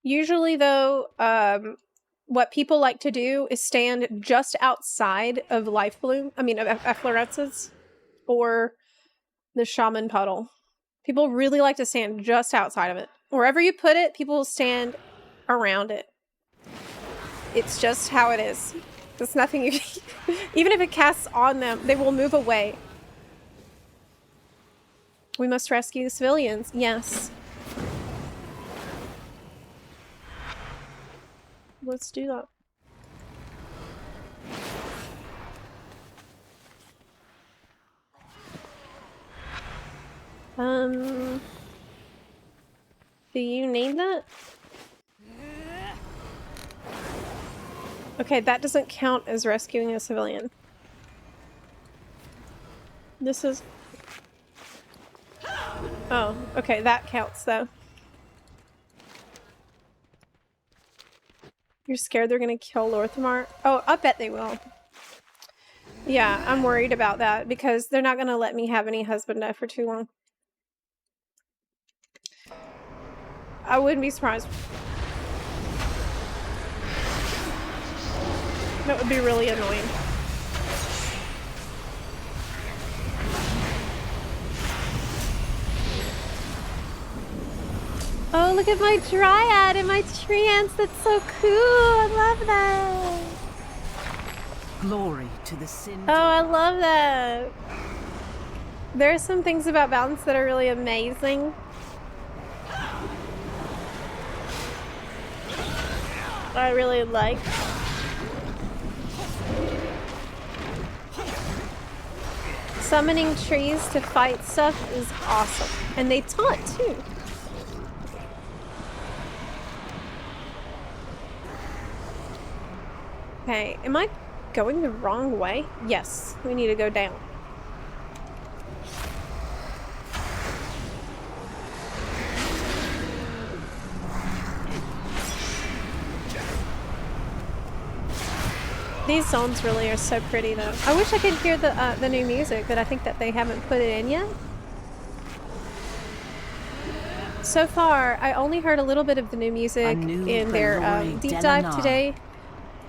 Usually, though, what people like to do is stand just outside of life bloom. I mean, of efflorescence or the shaman puddle. People really like to stand just outside of it. Wherever you put it, people will stand around it. It's just how it is. There's nothing you can... Even if it casts on them, they will move away. We must rescue the civilians. Yes. Let's do that. Do you need that? Okay, that doesn't count as rescuing a civilian. This is... Oh, okay, that counts though. You're scared they're gonna kill Lorthamar? Oh, I bet they will. Yeah, I'm worried about that because they're not gonna let me have any husband die for too long. I wouldn't be surprised. That would be really annoying. Oh, look at my dryad and my treants. That's so cool. I love that. Glory to the sin. Oh, I love that. There are some things about balance that are really amazing. I really like. Summoning trees to fight stuff is awesome. And they taunt too. Okay, am I going the wrong way? Yes, we need to go down. These zones really are so pretty though. I wish I could hear the new music, but I think that they haven't put it in yet. So far, I only heard a little bit of the new music in their deep dive today.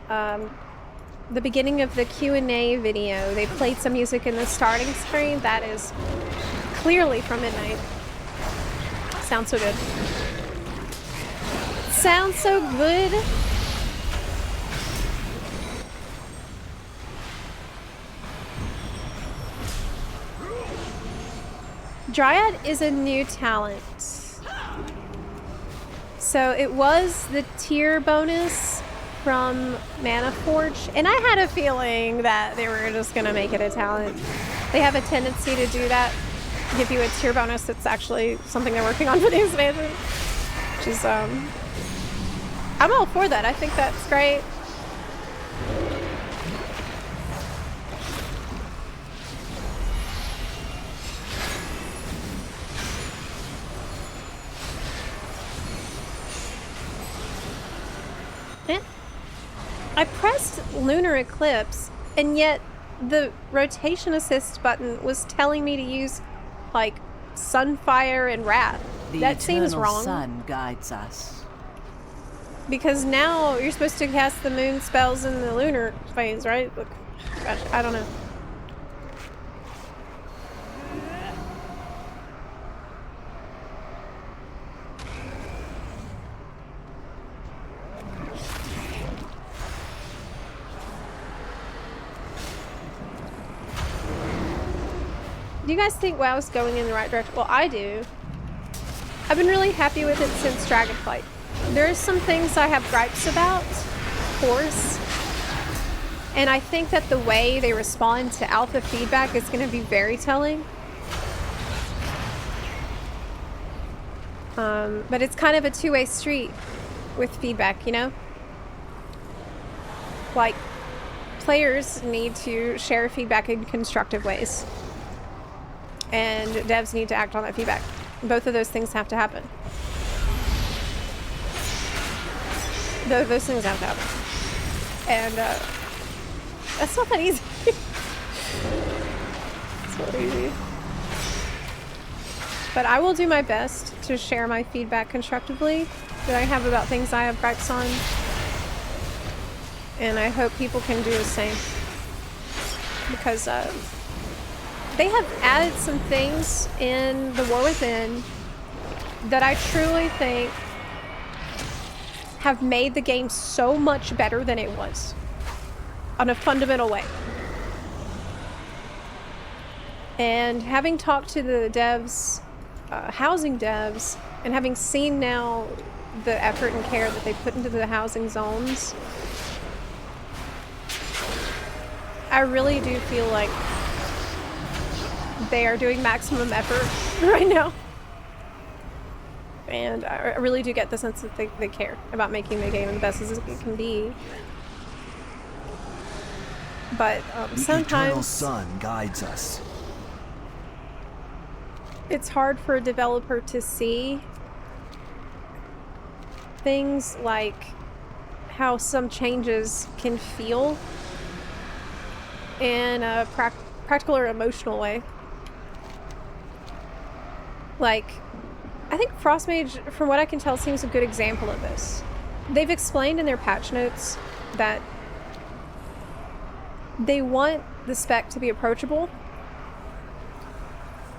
The beginning of the Q&A video, they played some music in the starting screen. That is clearly from Midnight. Sounds so good. Sounds so good. Dryad is a new talent. So it was the tier bonus from Mana Forge, and I had a feeling that they were just gonna make it a talent. They have a tendency to do that, give you a tier bonus that's actually something they're working on for the expansion. Which is, I'm all for that. I think that's great. I pressed Lunar Eclipse, and yet the rotation assist button was telling me to use, like, Sunfire and Wrath. That seems wrong. The sun guides us. Because now you're supposed to cast the moon spells in the lunar phase, right? Look, gosh, I don't know. Do you guys think WoW's going in the right direction? Well, I do. I've been really happy with it since Dragonflight. There's some things I have gripes about, of course. And I think that the way they respond to alpha feedback is going to be very telling. But it's kind of a two-way street with feedback, you know? Like, players need to share feedback in constructive ways. And devs need to act on that feedback. Both of those things have to happen. Those things have to happen. And that's not that easy. It's not easy. But I will do my best to share my feedback constructively that I have about things I have gripes on. And I hope people can do the same. Because they have added some things in The War Within that I truly think have made the game so much better than it was. On a fundamental way. And having talked to the devs, housing devs, and having seen now the effort and care that they put into the housing zones, I really do feel like they are doing maximum effort right now. And I really do get the sense that they care about making the game the best as it can be. But sometimes the eternal sun guides us. It's hard for a developer to see things like how some changes can feel in a practical or emotional way. Like, I think Frostmage, from what I can tell, seems a good example of this. They've explained in their patch notes that they want the spec to be approachable.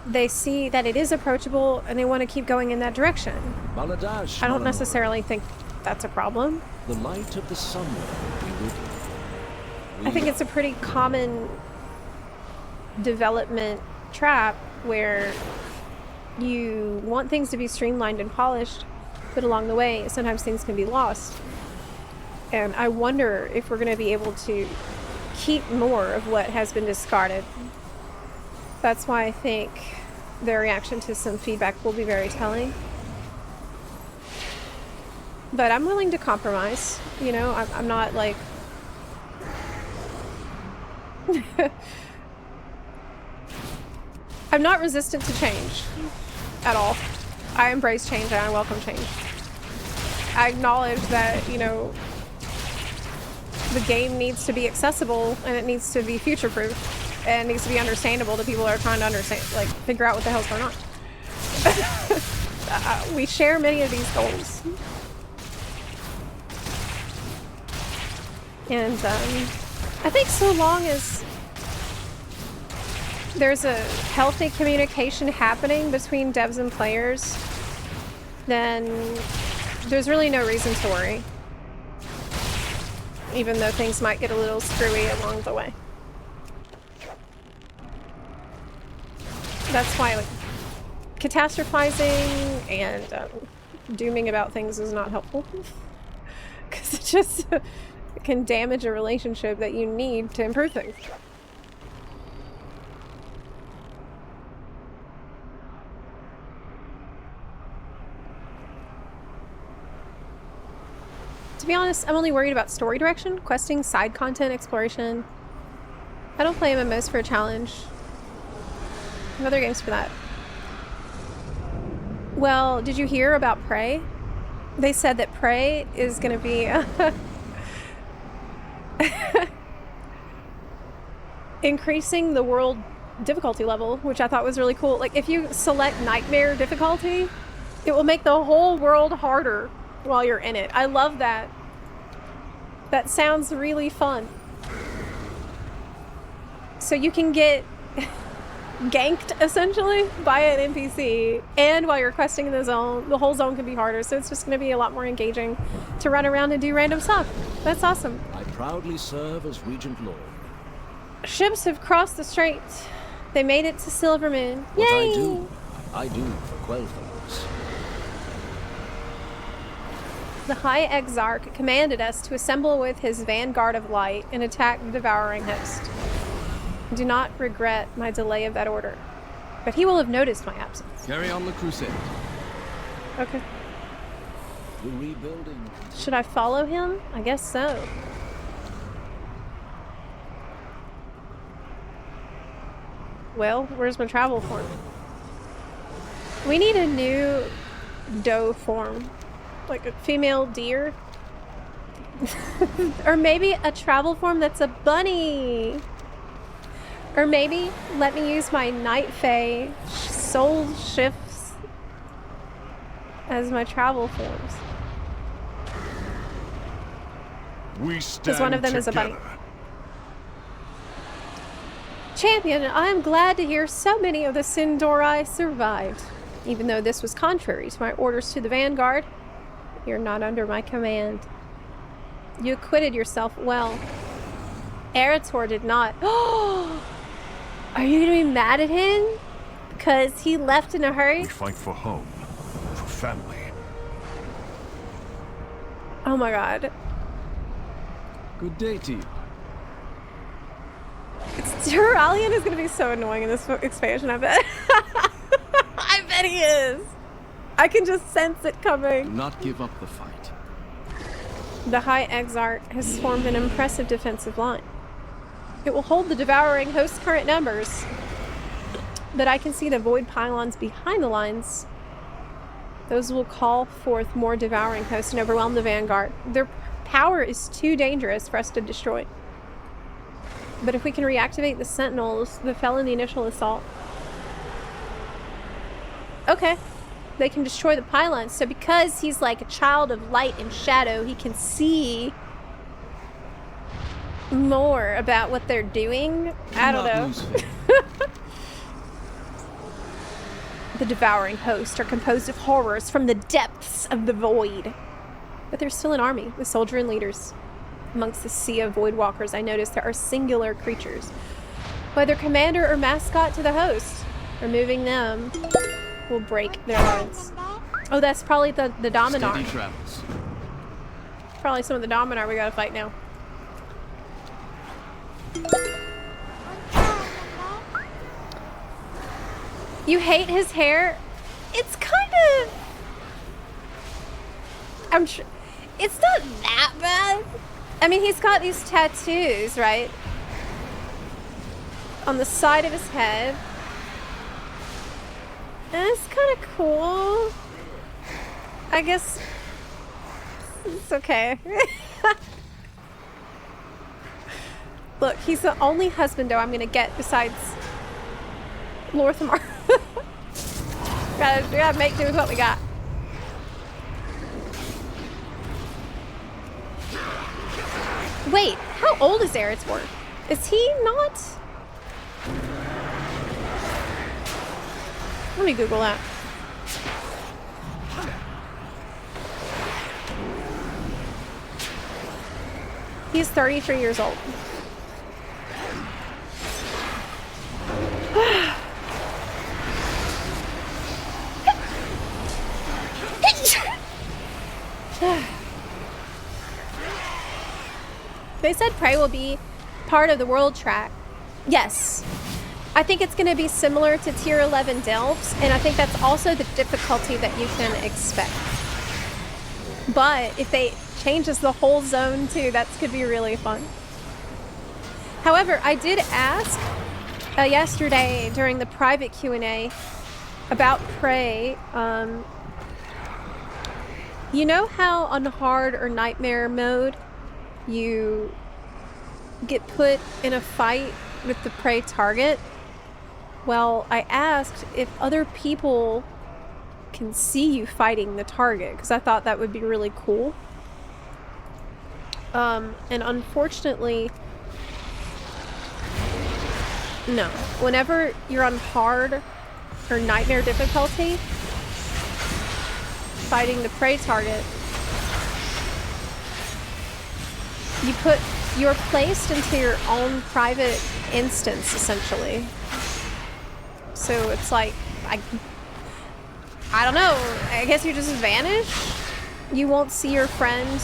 They see that it is approachable and they want to keep going in that direction. Baladash, I don't Malanor. necessarily think that's a problem. The light of the sun will be with you. I think it's a pretty common development trap where you want things to be streamlined and polished, but along the way, sometimes things can be lost. And I wonder if we're going to be able to keep more of what has been discarded. That's why I think their reaction to some feedback will be very telling. But I'm willing to compromise. You know, I'm not like... I'm not resistant to change at all. I embrace change and I welcome change. I acknowledge that, you know, the game needs to be accessible and it needs to be future-proof. And it needs to be understandable to people that are trying to understand, like, figure out what the hell's going on. We share many of these goals. And I think so long as there's a healthy communication happening between devs and players, then there's really no reason to worry. Even though things might get a little screwy along the way. That's why, like, catastrophizing and dooming about things is not helpful. Because it just can damage a relationship that you need to improve things. To be honest, I'm only worried about story direction, questing, side content, exploration. I don't play MMOs for a challenge. I have other games for that. Well, did you hear about Prey? They said that Prey is going to be increasing the world difficulty level, which I thought was really cool. Like, if you select Nightmare difficulty, it will make the whole world harder while you're in it. I love that. That sounds really fun. So you can get ganked essentially by an NPC, and while you're questing in the zone, the whole zone can be harder, so it's just going to be a lot more engaging to run around and do random stuff. That's awesome. I proudly serve as Regent Lord. Ships have crossed the straits. They made it to Silvermoon. What Yay! I do for Quel'Thas. The High Exarch commanded us to assemble with his vanguard of light and attack the devouring host. I do not regret my delay of that order, but he will have noticed my absence. Carry on the crusade. Okay. The rebuilding. Should I follow him? I guess so. Well, where's my travel form? We need a new doe form. Like a female deer. Or maybe a travel form that's a bunny. Or maybe let me use my Night Fae soul shifts as my travel forms. We stand Because one of them is a bunny. together. Champion, I am glad to hear so many of the Sin'dorei survived. Even though this was contrary to my orders to the Vanguard, you're not under my command. You acquitted yourself well. Erator did not. Are you gonna be mad at him? Because he left in a hurry? We fight for home, for family. Oh my Good day to you. Turalian is gonna be so annoying in this expansion, I bet. I bet he is. I can just sense it Do coming. not give up the fight. The High Exarch has formed an impressive defensive line. It will hold the devouring host's current numbers, but I can see the void pylons behind the lines. Those will call forth more devouring hosts and overwhelm the Vanguard. Their power is too dangerous for us to destroy. But if we can reactivate the Sentinels that fell in the initial assault. Okay. They can destroy the pylons. So because he's like a child of light and shadow, he can see more about what they're doing. I don't know. The devouring host are composed of horrors from the depths of the void. But there's still an army with soldier and leaders. Amongst the sea of void walkers, I notice there are singular creatures. Whether commander or mascot to the host, removing them will break their lines. Oh, that's probably the Dominar. Steady travels. Probably some of the Dominar we gotta fight now. You hate his hair? It's kind of... it's not that bad. I mean, he's got these tattoos, right? On the side of his head. And it's kind of cool. I guess it's okay. Look, he's the only husbando I'm gonna get besides Lorthamar. We gotta make do with what we got. Wait, how old is Erator? Is he not? Let me Google that. He's 33 years old. They said Prey will be part of the world track. Yes. I think it's going to be similar to Tier 11 Delves, and I think that's also the difficulty that you can expect. But if they changes the whole zone too, that could be really fun. However, I did ask yesterday during the private Q&A about Prey. You know how on hard or nightmare mode you get put in a fight with the prey target? Well, I asked if other people can see you fighting the target, because I thought that would be really cool. And unfortunately, no. Whenever you're on hard or nightmare difficulty, fighting the prey target, you're placed into your own private instance, essentially. So it's like, I don't know. I guess you just vanish. You won't see your friend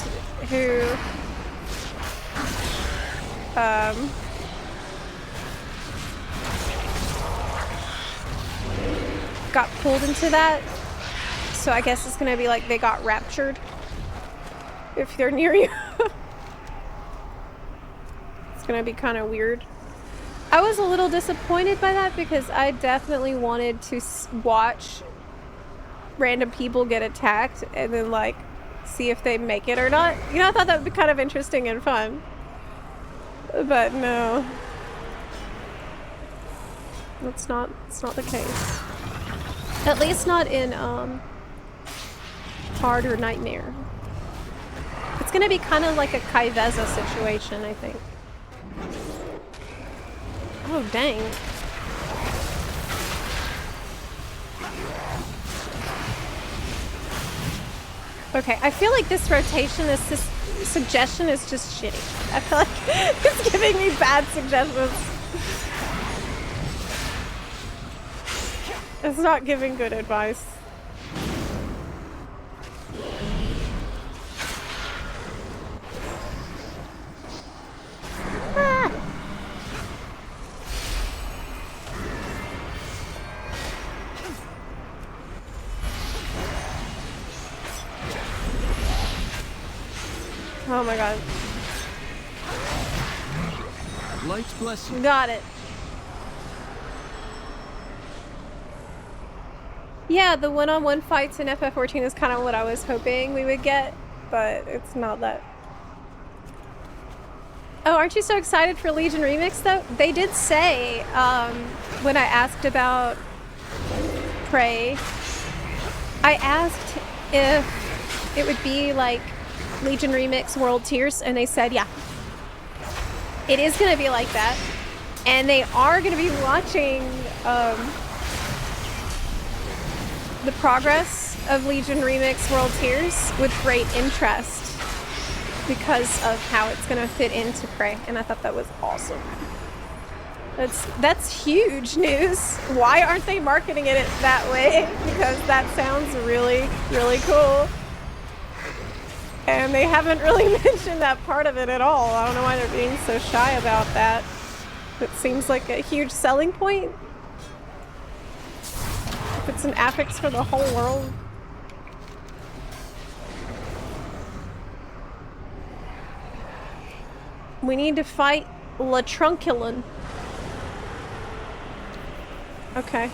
who got pulled into that. So I guess it's gonna be like they got raptured if they're near you. It's gonna be kind of weird. I was a little disappointed by that because I definitely wanted to watch random people get attacked and then like see if they make it or not. You know, I thought that would be kind of interesting and fun. But no. It's not the case. At least not in Hard or Nightmare. It's gonna be kind of like a Kaiveza situation, I think. Oh dang. Okay, I feel like this rotation, this suggestion is just shitty. I feel like it's giving me bad suggestions. It's not giving good advice. Ah. Oh my god. Light blessing. Got it. Yeah, the one-on-one fights in FF14 is kind of what I was hoping we would get, but it's not that. Oh, aren't you so excited for Legion Remix, though? They did say, when I asked about Prey, I asked if it would be like Legion Remix World Tiers, and they said, yeah. It is going to be like that. And they are going to be watching the progress of Legion Remix World Tiers with great interest because of how it's going to fit into Prey. And I thought that was awesome. That's huge news. Why aren't they marketing it that way? Because that sounds really, really cool. And they haven't really mentioned that part of it at all. I don't know why they're being so shy about that. It seems like a huge selling point. If it's an affix for the whole world. We need to fight Latrunculin. Okay.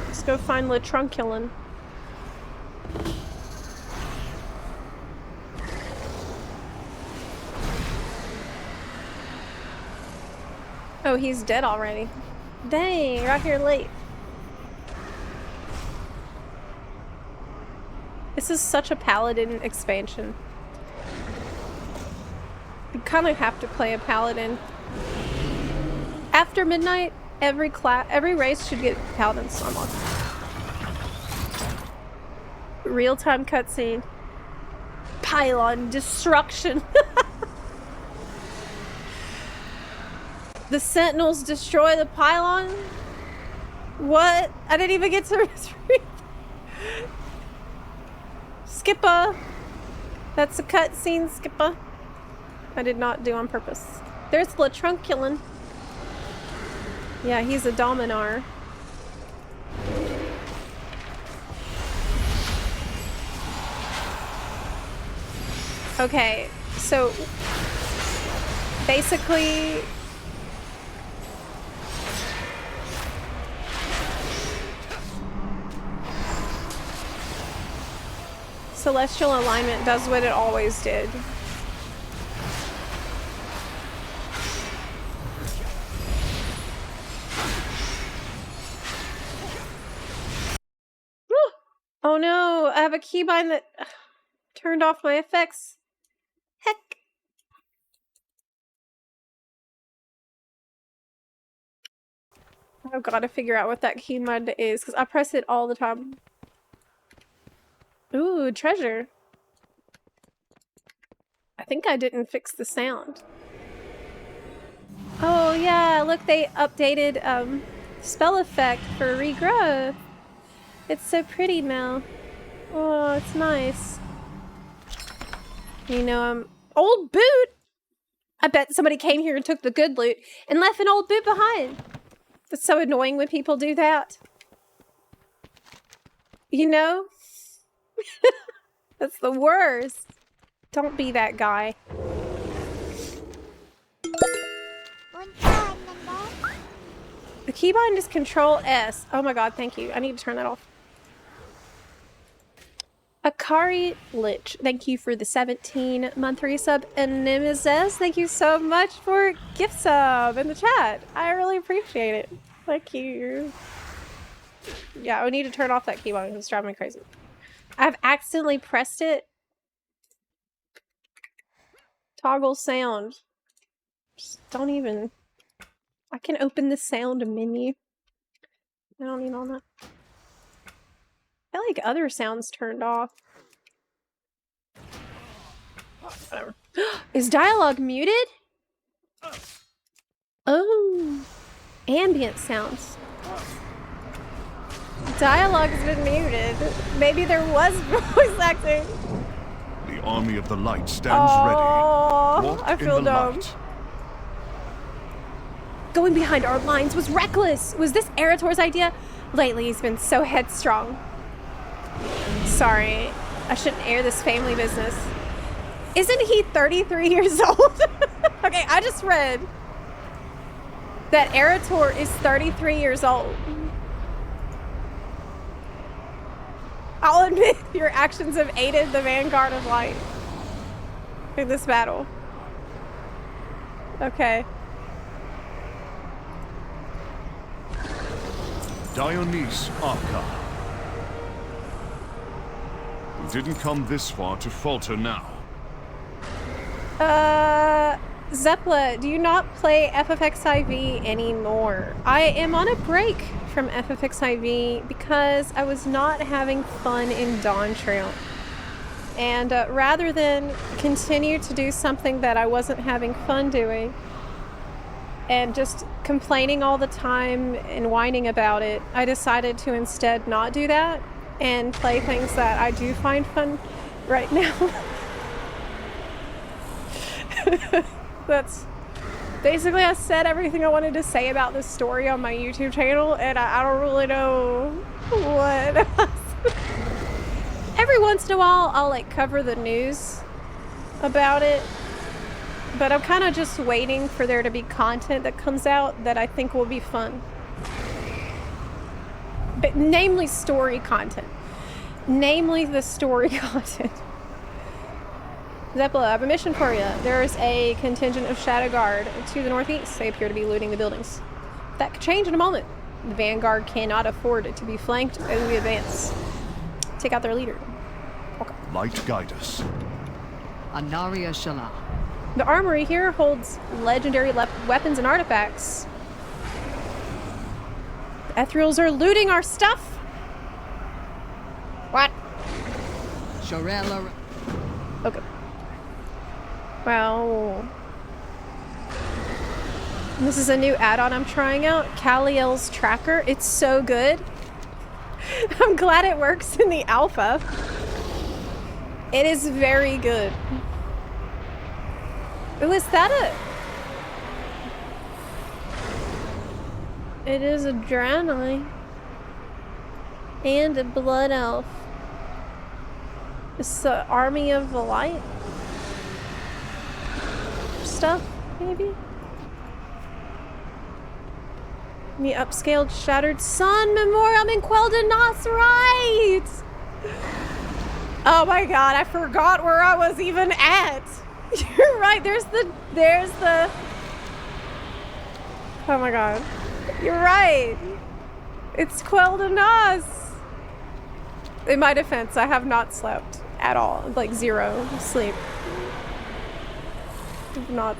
Let's go find Latrunculin. Oh, he's dead already. Dang, you're out here late. This is such a paladin expansion. You kind of have to play a paladin. After midnight, every race should get paladins unlocked. Real-time cutscene. Pylon destruction. The Sentinels destroy the pylon? What? I didn't even get to read. Skipper. That's a cutscene, Skipper. I did not do on purpose. There's Latrunculin. Yeah, he's a Dominar. Okay, so basically Celestial Alignment does what it always did. Oh no, I have a keybind that turned off my effects. Heck. I've got to figure out what that keybind is because I press it all the time. Ooh, treasure. I think I didn't fix the sound. Oh yeah, yeah, look, they updated spell effect for regrowth. It's so pretty now. Oh, it's nice. You know, old boot. I bet somebody came here and took the good loot and left an old boot behind. That's so annoying when people do that. You know? That's the worst. Don't be that guy. The keybind is Control S. Oh my god, thank you. I need to turn that off. Akari Lich, thank you for the 17-month resub. And Nemesis, thank you so much for gift sub in the chat. I really appreciate it. Thank you. Yeah, I need to turn off that keybind because it's driving me crazy. I've accidentally pressed it. Toggle sound. Just don't even... I can open the sound menu. I don't need all that. I like other sounds turned off. Whatever. Is dialogue muted? Oh. Ambient sounds. Dialogue has been muted. Maybe there was voice acting. The army of the light stands ready. Walk I feel in the dumb. light. Going behind our lines was reckless. Was this Erator's idea? Lately, he's been so headstrong. Sorry, I shouldn't air this family business. Isn't he 33 years old? Okay, I just read that Erator is 33 years old. I'll admit your actions have aided the Vanguard of Light in this battle. Okay. Dionys Arca. We didn't come this far to falter now. Zepla, do you not play FFXIV anymore? I am on a break from FFXIV because I was not having fun in Dawn Trail. And rather than continue to do something that I wasn't having fun doing and just complaining all the time and whining about it, I decided to instead not do that and play things that I do find fun right now. That's basically, I said everything I wanted to say about this story on my YouTube channel, and I don't really know what else. Every once in a while, I'll like cover the news about it, but I'm kind of just waiting for there to be content that comes out that I think will be fun. But namely story content. Namely the story content. Zepla, I have a mission for you. There's a contingent of Shadow Guard to the northeast. They appear to be looting the buildings. That could change in a moment. The Vanguard cannot afford to be flanked as we advance. Take out their leader. Okay. Light guide us. Anaria Shala. The armory here holds legendary weapons and artifacts. The Ethereals are looting our stuff. What? Shorella. Okay. Wow. This is a new add-on I'm trying out. Kaliel's Tracker. It's so good. I'm glad it works in the alpha. It is very good. Oh, is that It is a Draenei. And a Blood Elf. It's the Army of the Light stuff, maybe? The upscaled Shattered Sun Memorial in Quel'Danas, right? Oh my god, I forgot where I was even at. You're right, there's the oh my god. You're right. It's Quel'Danas. In my defense, I have not slept at all. Like zero sleep. Not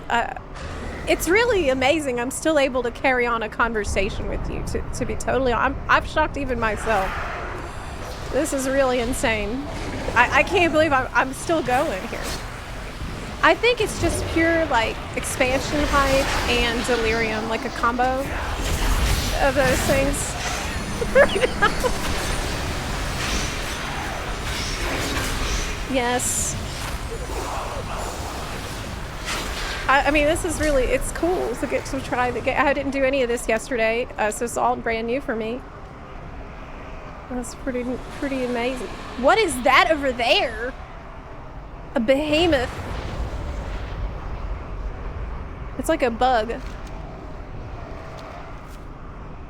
it's really amazing I'm still able to carry on a conversation with you, to be totally honest. I'm shocked even myself. This is really insane. I can't believe I'm still going here. I think it's just pure like expansion hype and delirium, like a combo of those things. Yes. I mean, this is really, it's cool to get to try the game. I didn't do any of this yesterday, so it's all brand new for me. That's pretty amazing. What is that over there? A behemoth. It's like a bug.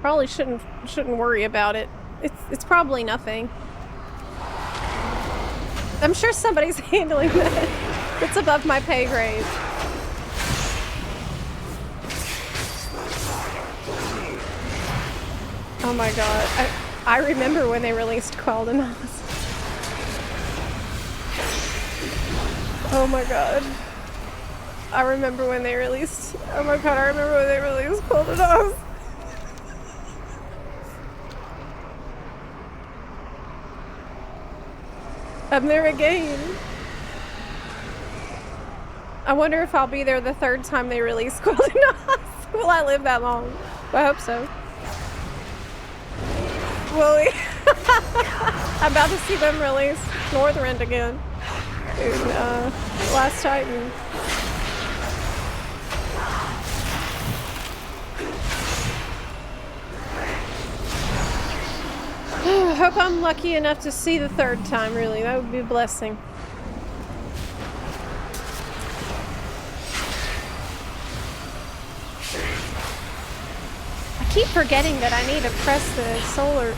Probably shouldn't worry about it. It's probably nothing. I'm sure somebody's handling that. It's above my pay grade. Oh my god. I remember when they released Quel'Danas. Oh my god. I remember when they released... Oh my god, I remember when they released Quel'Danas. I'm there again. I wonder if I'll be there the third time they release Quel'Danas. Will I live that long? I hope so. Will we? I'm about to see them release Northrend again. Dude, Last Titan. Hope I'm lucky enough to see the third time, really. That would be a blessing. I keep forgetting that I need to press the solar.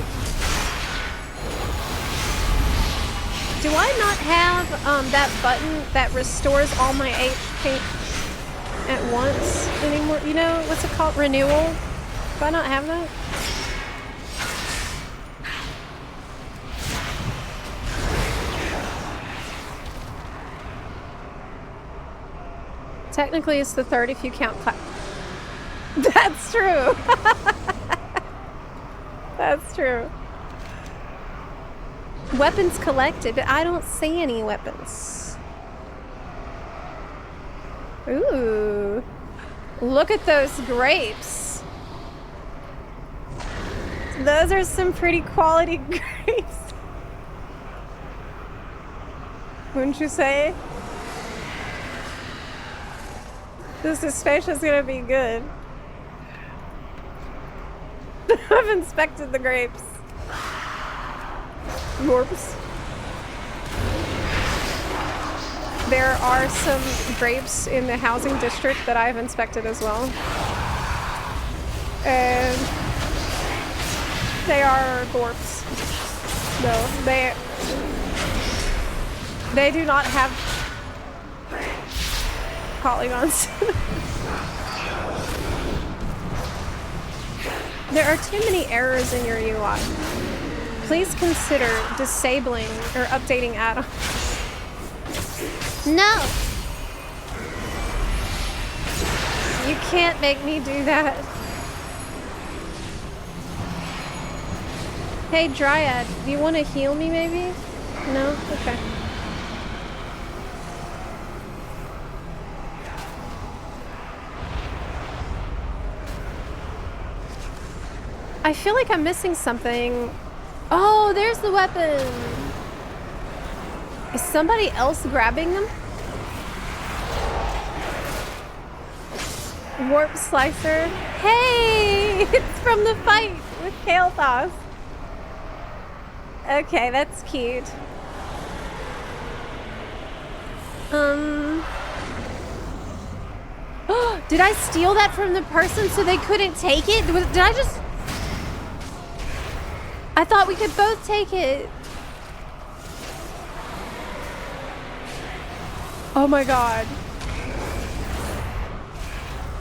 Do I not have that button that restores all my HP at once anymore? You know, what's it called? Renewal? Do I not have that? Technically, it's the third if you count class. That's true. That's true. Weapons collected, but I don't see any weapons. Ooh. Look at those grapes. Those are some pretty quality grapes. Wouldn't you say? This suspension's gonna be good. I've inspected the grapes. Warps. There are some grapes in the housing district that I've inspected as well. And they are gorps. No, they do not have polygons. There are too many errors in your UI. Please consider disabling or updating add-ons. No! You can't make me do that. Hey, Dryad, do you want to heal me maybe? No? Okay. I feel like I'm missing something. Oh, there's the weapon. Is somebody else grabbing them? Warp Slicer. Hey, it's from the fight with Kael'thas. Okay, that's cute. Did I steal that from the person so they couldn't take it? Did I just... I thought we could both take it. Oh my god.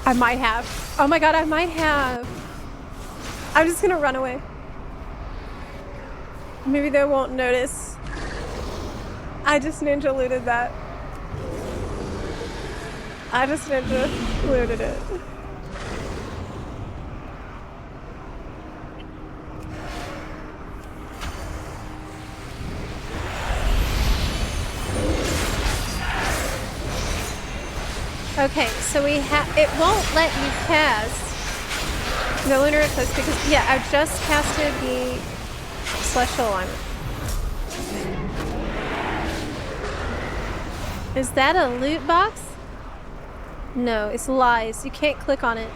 I might have. Oh my god, I might have. I'm just gonna run away. Maybe they won't notice. I just ninja looted that. I just ninja looted it. Okay, so we have. It won't let you cast the lunar eclipse because I just casted the celestial alignment. Is that a loot box? No, it's lies. You can't click on it.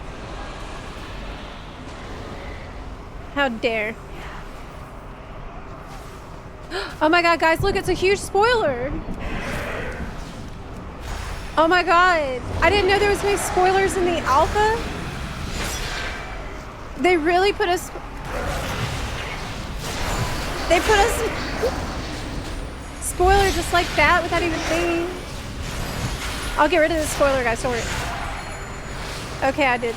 How dare. Oh my god, guys, look, it's a huge spoiler. Oh my god. I didn't know there was any spoilers in the alpha. They really put us... They put us... Spoiler just like that without even thinking. I'll get rid of the spoiler, guys, don't worry. Okay, I did.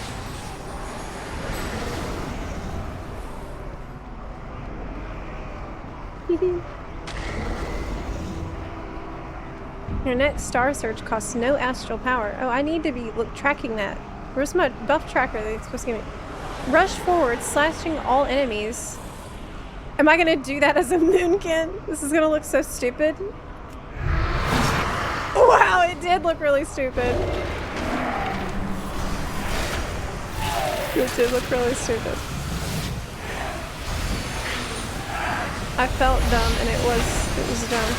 Your next star search costs no astral power. Oh, I need to be tracking that. Where's my buff tracker that it's supposed to give me? Rush forward, slashing all enemies. Am I gonna do that as a moonkin? This is gonna look so stupid. Wow, it did look really stupid. It did look really stupid. I felt dumb and it was dumb.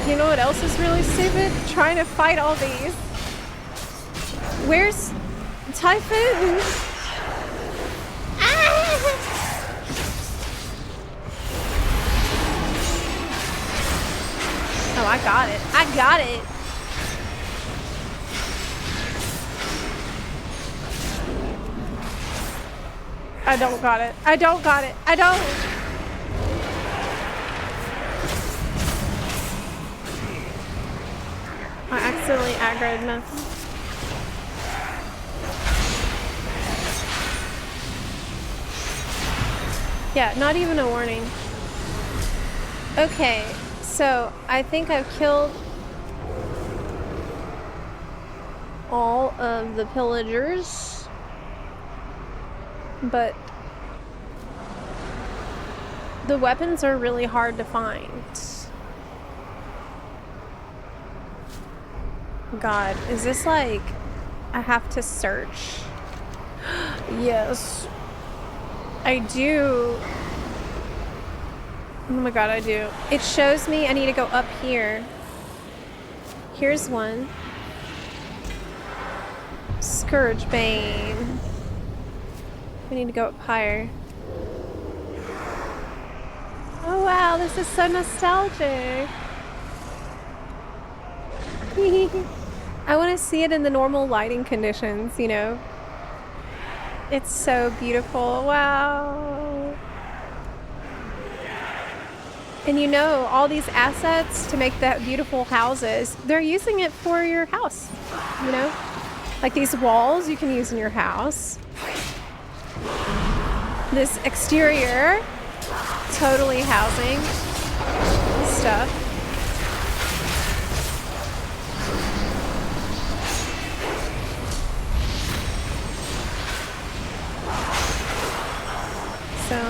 You know what else is really stupid? Trying to fight all these. Where's Typhoon? Oh, I got it. I got it. I don't got it. I don't got it. I don't. I accidentally aggroed nothing. Yeah, not even a warning. Okay, so I think I've killed all of the pillagers, but the weapons are really hard to find. God, is this like I have to search? Yes, I do. Oh my god, I do. It shows me I need to go up here. Here's one. Scourge Bane. We need to go up higher. Oh wow, this is so nostalgic. I want to see it in the normal lighting conditions, you know. It's so beautiful. Wow. And you know, all these assets to make that beautiful houses, they're using it for your house, you know? Like these walls you can use in your house. This exterior, totally housing stuff. So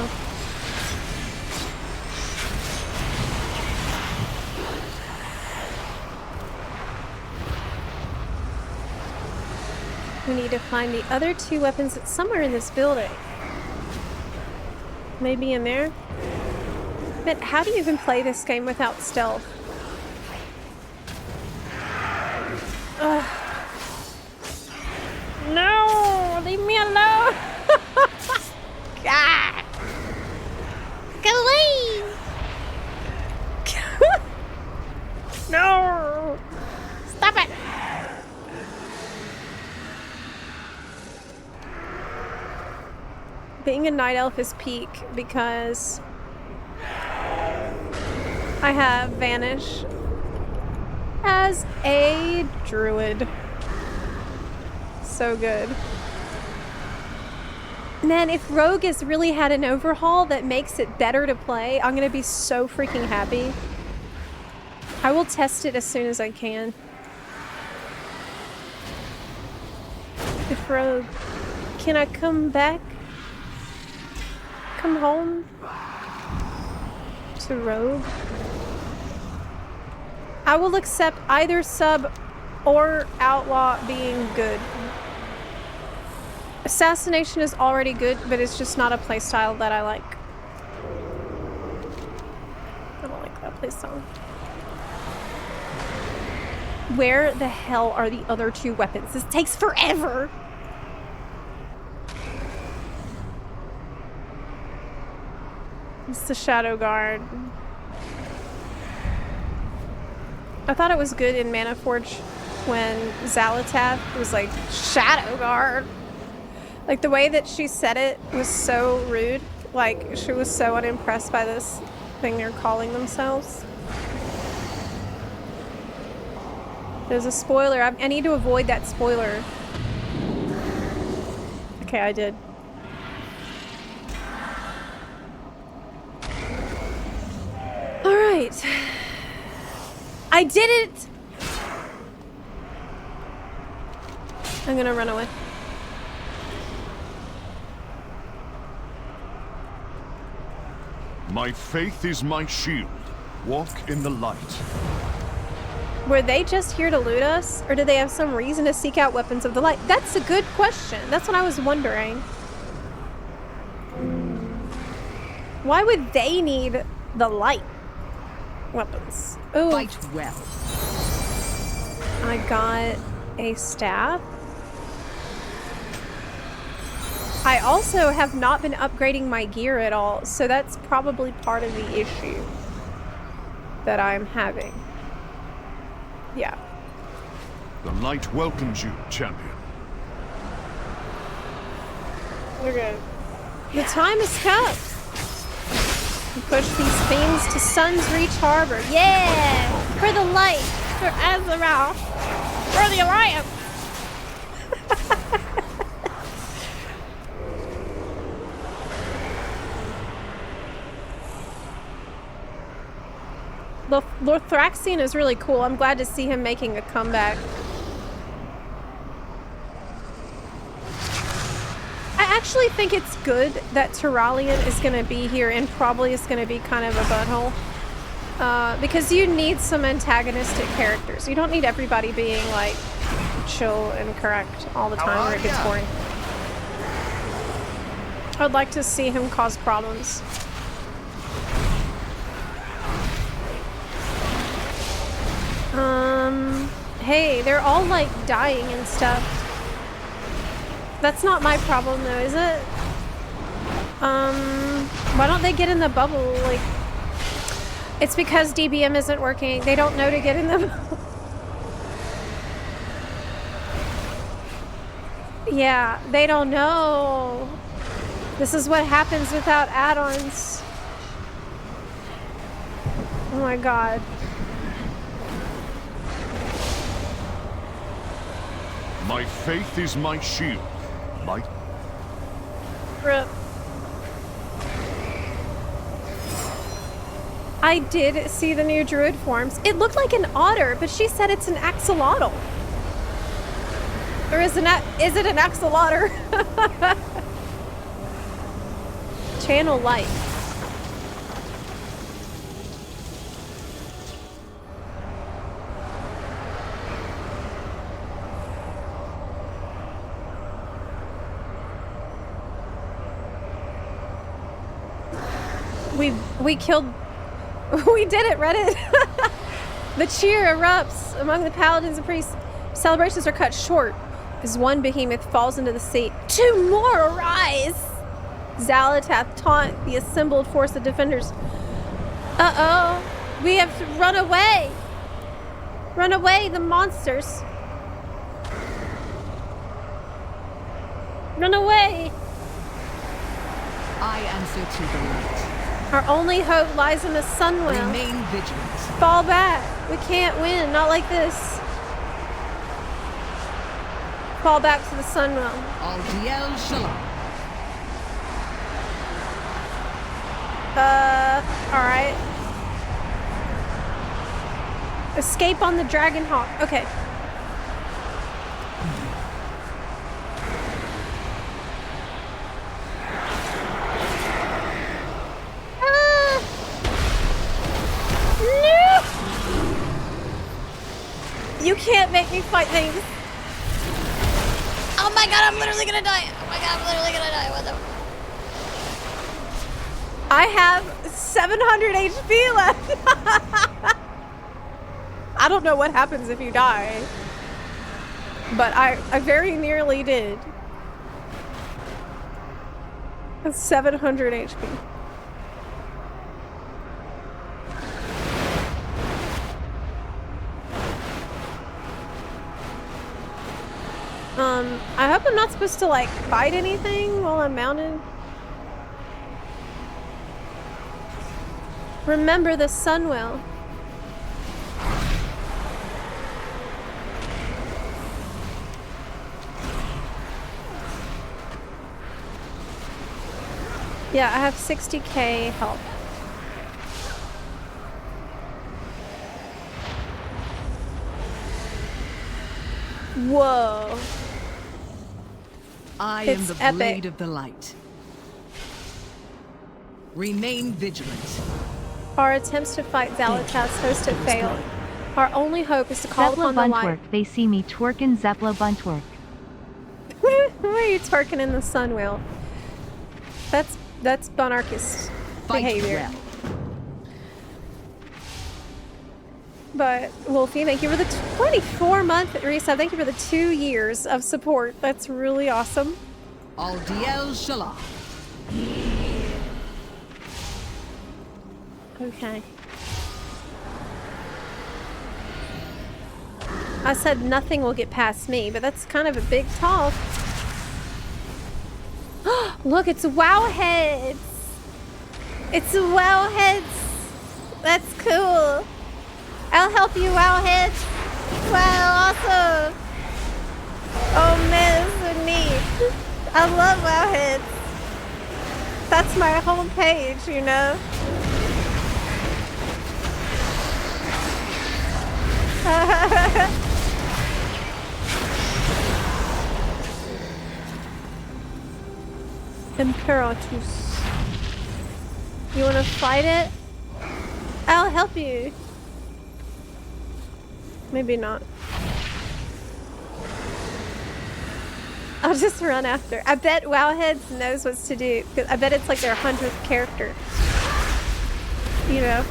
we need to find the other two weapons that's somewhere in this building. Maybe in there. But how do you even play this game without stealth? Ugh. No! Leave me alone! God! Go away! No! Stop it! Being a night elf is peak because I have Vanish as a druid. So good. Man, if Rogue has really had an overhaul that makes it better to play, I'm gonna be so freaking happy. I will test it as soon as I can. If Rogue, can I come back? Come home to Rogue? I will accept either sub or outlaw being good. Assassination is already good, but it's just not a playstyle that I like. I don't like that playstyle. Where the hell are the other 2 weapons? This takes forever! It's the Shadow Guard. I thought it was good in Mana Forge when Zalatath was like, Shadow Guard! Like, the way that she said it was so rude. Like, she was so unimpressed by this thing they're calling themselves. There's a spoiler. I need to avoid that spoiler. Okay, I did. Alright. I did it! I'm gonna run away. My faith is my shield. Walk in the light. Were they just here to loot us? Or did they have some reason to seek out weapons of the light? That's a good question. That's what I was wondering. Why would they need the light weapons? Ooh. Fight well. I got a staff. I also have not been upgrading my gear at all, so that's probably part of the issue that I'm having. Yeah. The light welcomes you, champion. We're good. The time has come. We push these things to Sun's Reach Harbor. Yeah! For the light! For Azeroth! For the Alliance! Lothraxion is really cool. I'm glad to see him making a comeback. I actually think it's good that Tyrallion is going to be here and probably is going to be kind of a butthole. Because you need some antagonistic characters. You don't need everybody being like chill and correct all the time or it gets boring. I'd like to see him cause problems. Hey, they're all like dying and stuff. That's not my problem though, is it? Why don't they get in the bubble? Like, it's because DBM isn't working. They don't know to get in the bubble. Yeah, they don't know. This is what happens without add-ons. Oh my god. My faith is my shield. Light. Rip. I did see the new druid forms. It looked like an otter, but she said it's an axolotl. Or is it an axolotl? Channel light. We killed... We did it, Reddit! The cheer erupts among the paladins and priests. Celebrations are cut short as one behemoth falls into the sea. 2 more arise! Zalatath taunt the assembled force of defenders. Uh-oh! We have to run away! Run away, the monsters! Run away! I answer to the light. Our only hope lies in the Sunwell. Remain vigilant. Fall back. We can't win. Not like this. Fall back to the Sunwell. Aldiel Shalom. Alright. Escape on the Dragonhawk. Okay. You can't make me fight things. Oh my god, I'm literally gonna die. Oh my god, I'm literally gonna die. What the... I have 700 HP left. I don't know what happens if you die. But I very nearly did. That's 700 HP. I hope I'm not supposed to like bite anything while I'm mounted. Remember the sun wheel. Yeah, I have 60k health. Whoa. I It's am the epic. blade of the light. Remain vigilant. Our attempts to fight Zalatas host have failed. Our only hope is to call Zepla upon the bunt light. work. They see me twerking Zepla bunt work. Why are you twerking in the sun wheel? That's bunarchist behavior. Well. But Wolfie, thank you for the 24-month resub. Thank you for the 2 years of support. That's really awesome. Aldiel Shalah. Okay. I said nothing will get past me, but that's kind of a big talk. Look, it's wow heads. It's wow heads. That's cool. I'll help you, wow heads. Wow, awesome. Oh man, this is so neat. I love wow heads. That's my whole page, you know. Imperatus. You want to fight it? I'll help you. Maybe not. I'll just run after. I bet Wowheads knows what to do. I bet it's like their 100th character. You know?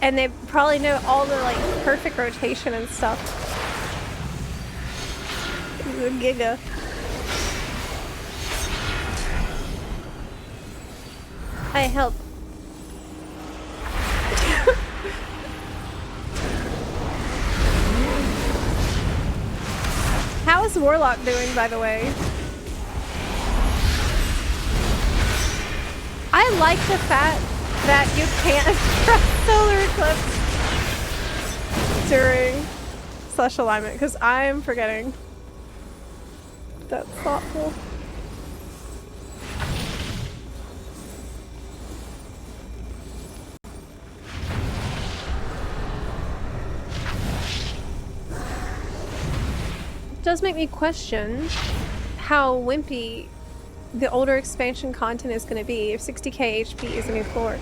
And they probably know all the like perfect rotation and stuff. The Giga. I help. How is Warlock doing, by the way? I like the fact that you can't press solar eclipse during slash alignment, because I am forgetting. That's thoughtful. It does make me question how wimpy the older expansion content is going to be. If 60k HP is a new floor,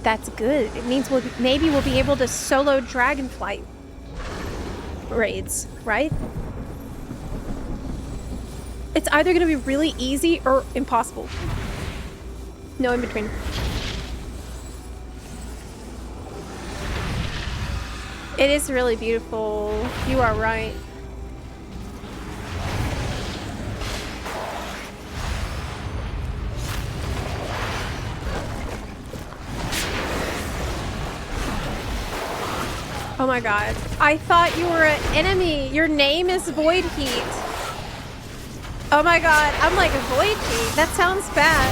that's good. It means maybe we'll be able to solo Dragonflight raids, right? It's either going to be really easy or impossible. No in between. It is really beautiful. You are right. Oh my god. I thought you were an enemy. Your name is Void Heat. Oh my god. I'm like a Void Heat. That sounds bad.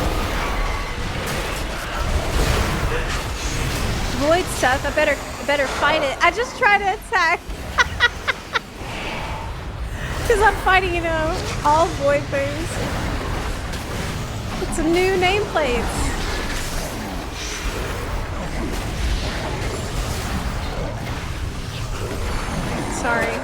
Void stuff. I better fight it. I just try to attack. Because I'm fighting, you know, all Void things. It's a new nameplate. Sorry.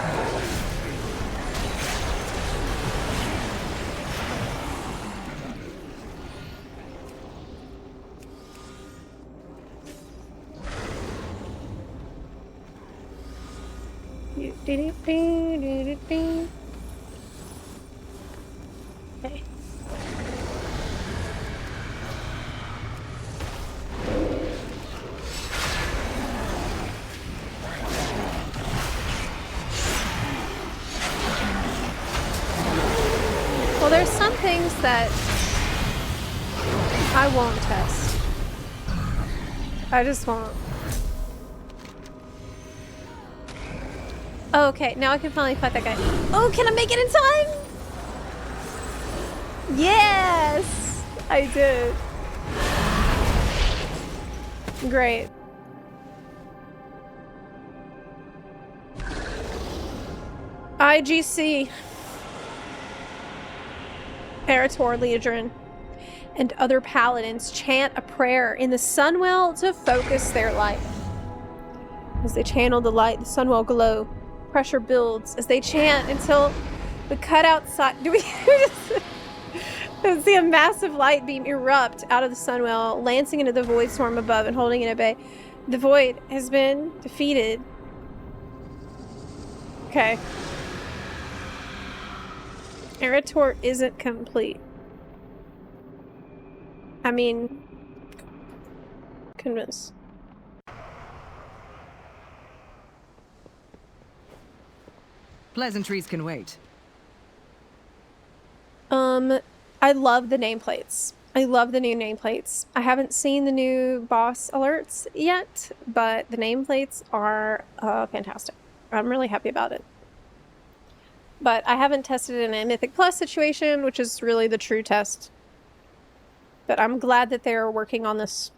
Okay. Well, there's some things that I won't test. I just won't. Oh, okay, now I can finally fight that guy. Oh, can I make it in time? Yes! I did. Great. IGC. Erator Leodrin and other paladins chant a prayer in the Sunwell to focus their light. As they channel the light, the Sunwell glow. Pressure builds as they chant until the cutout side. Do we just see a massive light beam erupt out of the Sunwell, lancing into the void storm above and holding it at bay. The void has been defeated. Okay. Erator isn't complete. I mean, convinced. Pleasantries can wait. I love the nameplates. I love the new nameplates. I haven't seen the new boss alerts yet, but the nameplates are fantastic. I'm really happy about it. But I haven't tested it in a Mythic Plus situation, which is really the true test. But I'm glad that they're working on this.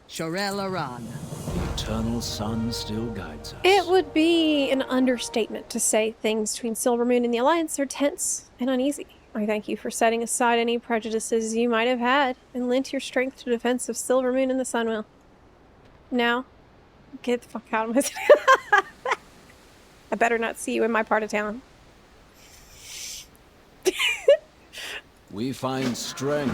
Shorel Aran. The eternal sun still guides us. It would be an understatement to say things between Silvermoon and the Alliance are tense and uneasy. I thank you for setting aside any prejudices you might have had and lent your strength to defense of Silvermoon and the Sunwell. Now, get the fuck out of my city. I better not see you in my part of town. We find strength.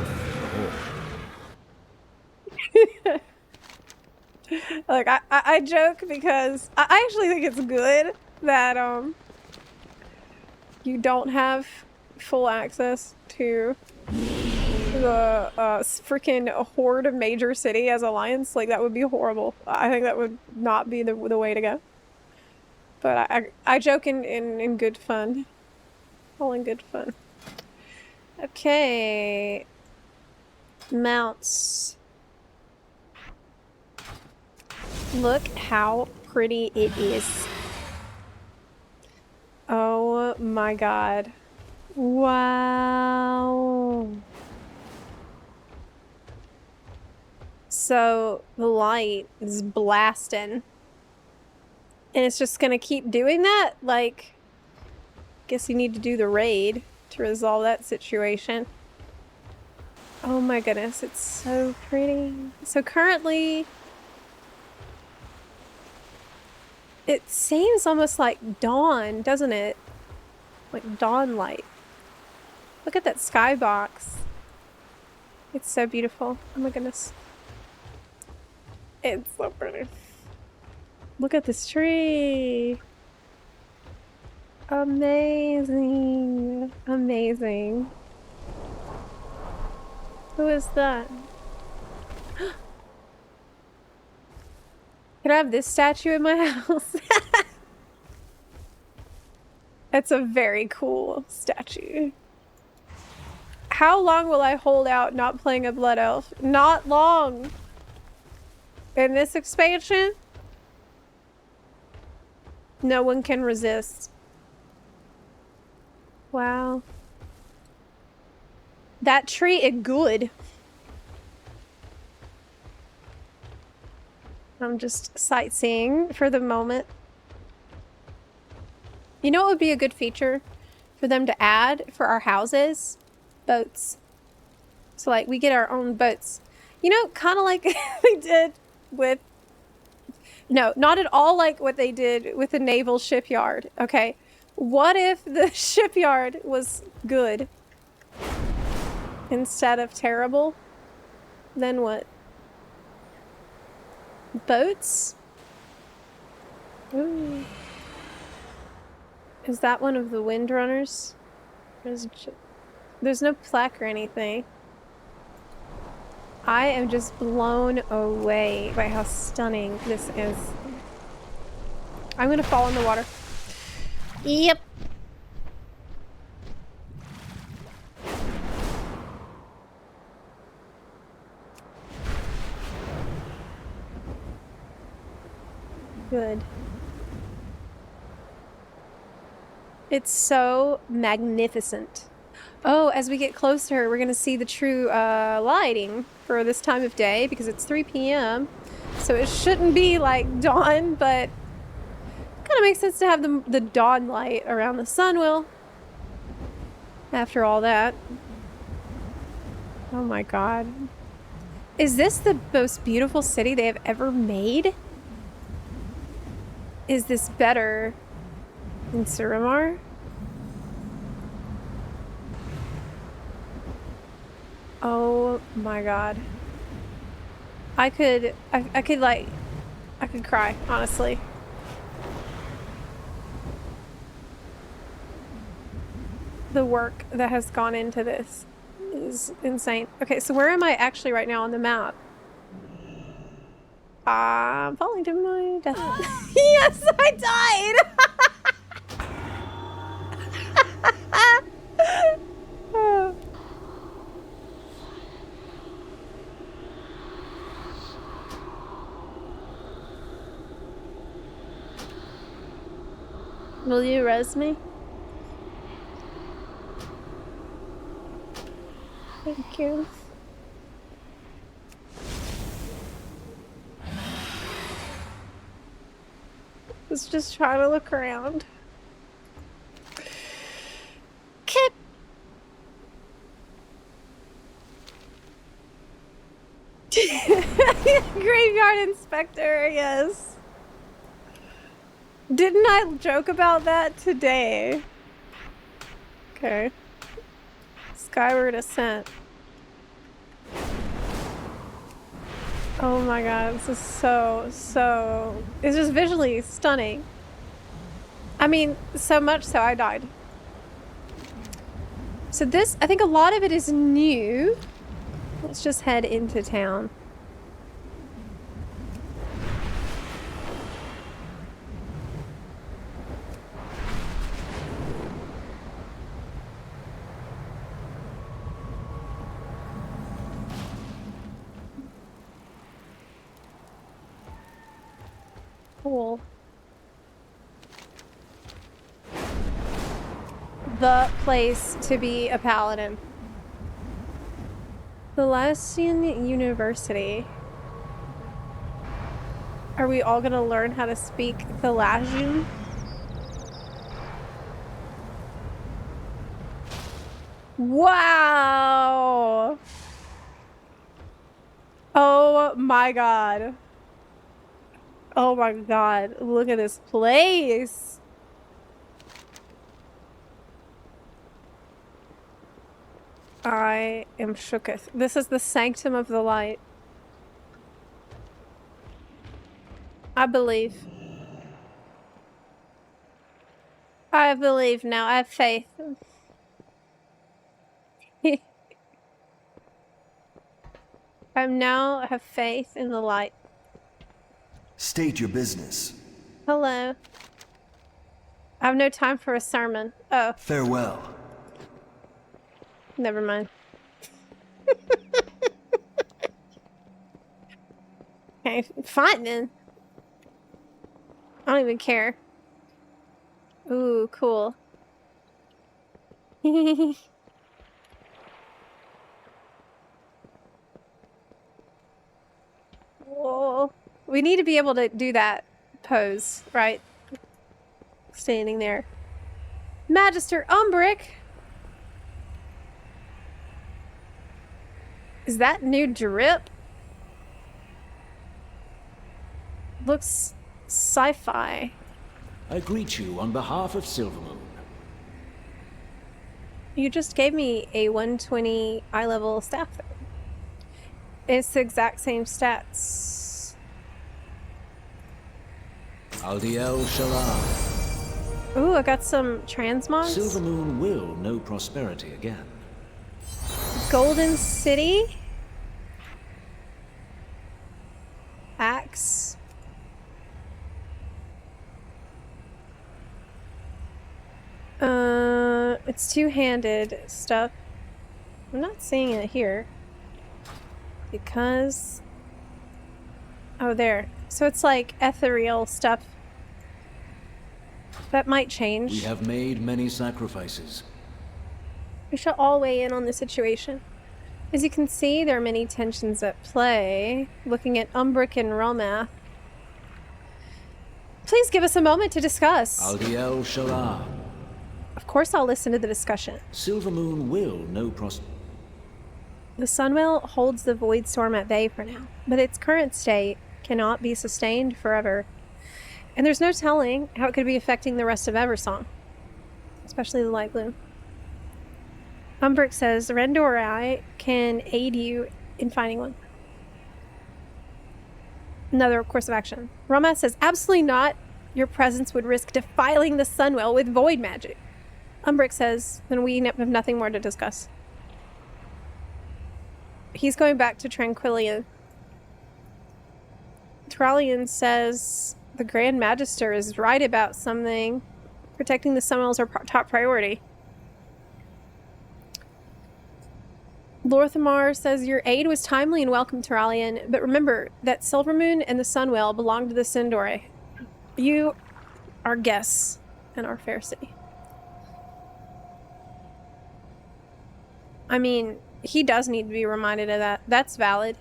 Look, I joke because I actually think it's good that you don't have full access to the freaking horde of major city as Alliance. Like, that would be horrible. I think that would not be the way to go. But I joke in good fun. All in good fun. Okay. Mounts. Look how pretty it is. Oh my god. Wow. So the light is blasting. And it's just gonna keep doing that? Like, guess you need to do the raid to resolve that situation. Oh my goodness, it's so pretty. So currently, it seems almost like dawn, doesn't it? Like dawn light. Look at that skybox. It's so beautiful. Oh my goodness. It's so pretty. Look at this tree. Amazing. Amazing. Who is that? Can I have this statue in my house? That's a very cool statue. How long will I hold out not playing a Blood Elf? Not long. In this expansion, no one can resist. Wow. That tree is good. I'm just sightseeing for the moment. You know what would be a good feature for them to add for our houses? Boats. So like we get our own boats. You know, kind of like they did with... No, not at all like what they did with the naval shipyard. Okay. What if the shipyard was good instead of terrible? Then what? Boats? Ooh. Is that one of the windrunners? There's no plaque or anything. I am just blown away by how stunning this is. I'm gonna fall in the water. Yep. Good. It's so magnificent. Oh, as we get closer, we're going to see the true lighting for this time of day because it's 3 p.m. So it shouldn't be like dawn, but kind of makes sense to have the dawn light around the sun will. After all that. Oh my god. Is this the most beautiful city they have ever made? Is this better than Suramar? Oh my god. I could cry, honestly. The work that has gone into this is insane. Okay, so where am I actually right now on the map? I'm falling to my death. Yes, I died! Will you res me? Thank you. Was just trying to look around. Kip. Graveyard inspector, yes. Didn't I joke about that today? Okay. Skyward Ascent. Oh my god, this is so... It's just visually stunning. I mean, so much so I died. So this, I think a lot of it is new. Let's just head into town. Cool. The place to be a paladin. Thalassian University. Are we all gonna learn how to speak Thalassian? Wow! Oh my god. Oh my god, look at this place. I am shooketh. This is the sanctum of the light. I believe. I believe now. I have faith. I now have faith in the light. State your business. Hello. I have no time for a sermon. Oh. Farewell. Never mind. Okay, fine then. I don't even care. Ooh, cool. Whoa. We need to be able to do that pose, right? Standing there. Magister Umbric! Is that new drip? Looks sci-fi. I greet you on behalf of Silvermoon. You just gave me a 120 eye level staff. It's the exact same stats. Aldiel Shalar. Ooh, I got some transmogs. Silvermoon will know prosperity again. Golden City. Axe. It's two-handed stuff. I'm not seeing it here. Because... Oh, there. So it's like ethereal stuff. That might change. We have made many sacrifices. We shall all weigh in on the situation. As you can see, there are many tensions at play. Looking at Umbric and Romath. Please give us a moment to discuss. Aldiel Shalar. Of course I'll listen to the discussion. Silvermoon will know The Sunwell holds the Void Storm at bay for now, but its current state cannot be sustained forever. And there's no telling how it could be affecting the rest of Eversong, especially the Light Blue. Umbric says Rendorai can aid you in finding one. Another course of action. Romath says, absolutely not. Your presence would risk defiling the Sunwell with void magic. Umbric says, then we have nothing more to discuss. He's going back to Tranquillia. Thralian says the Grand Magister is right about something. Protecting the Sunwell is our top priority. Lorthamar says your aid was timely and welcome, Thralian, but remember that Silvermoon and the Sunwell belong to the Sindore. You are guests in our fair city. I mean, he does need to be reminded of that. That's valid.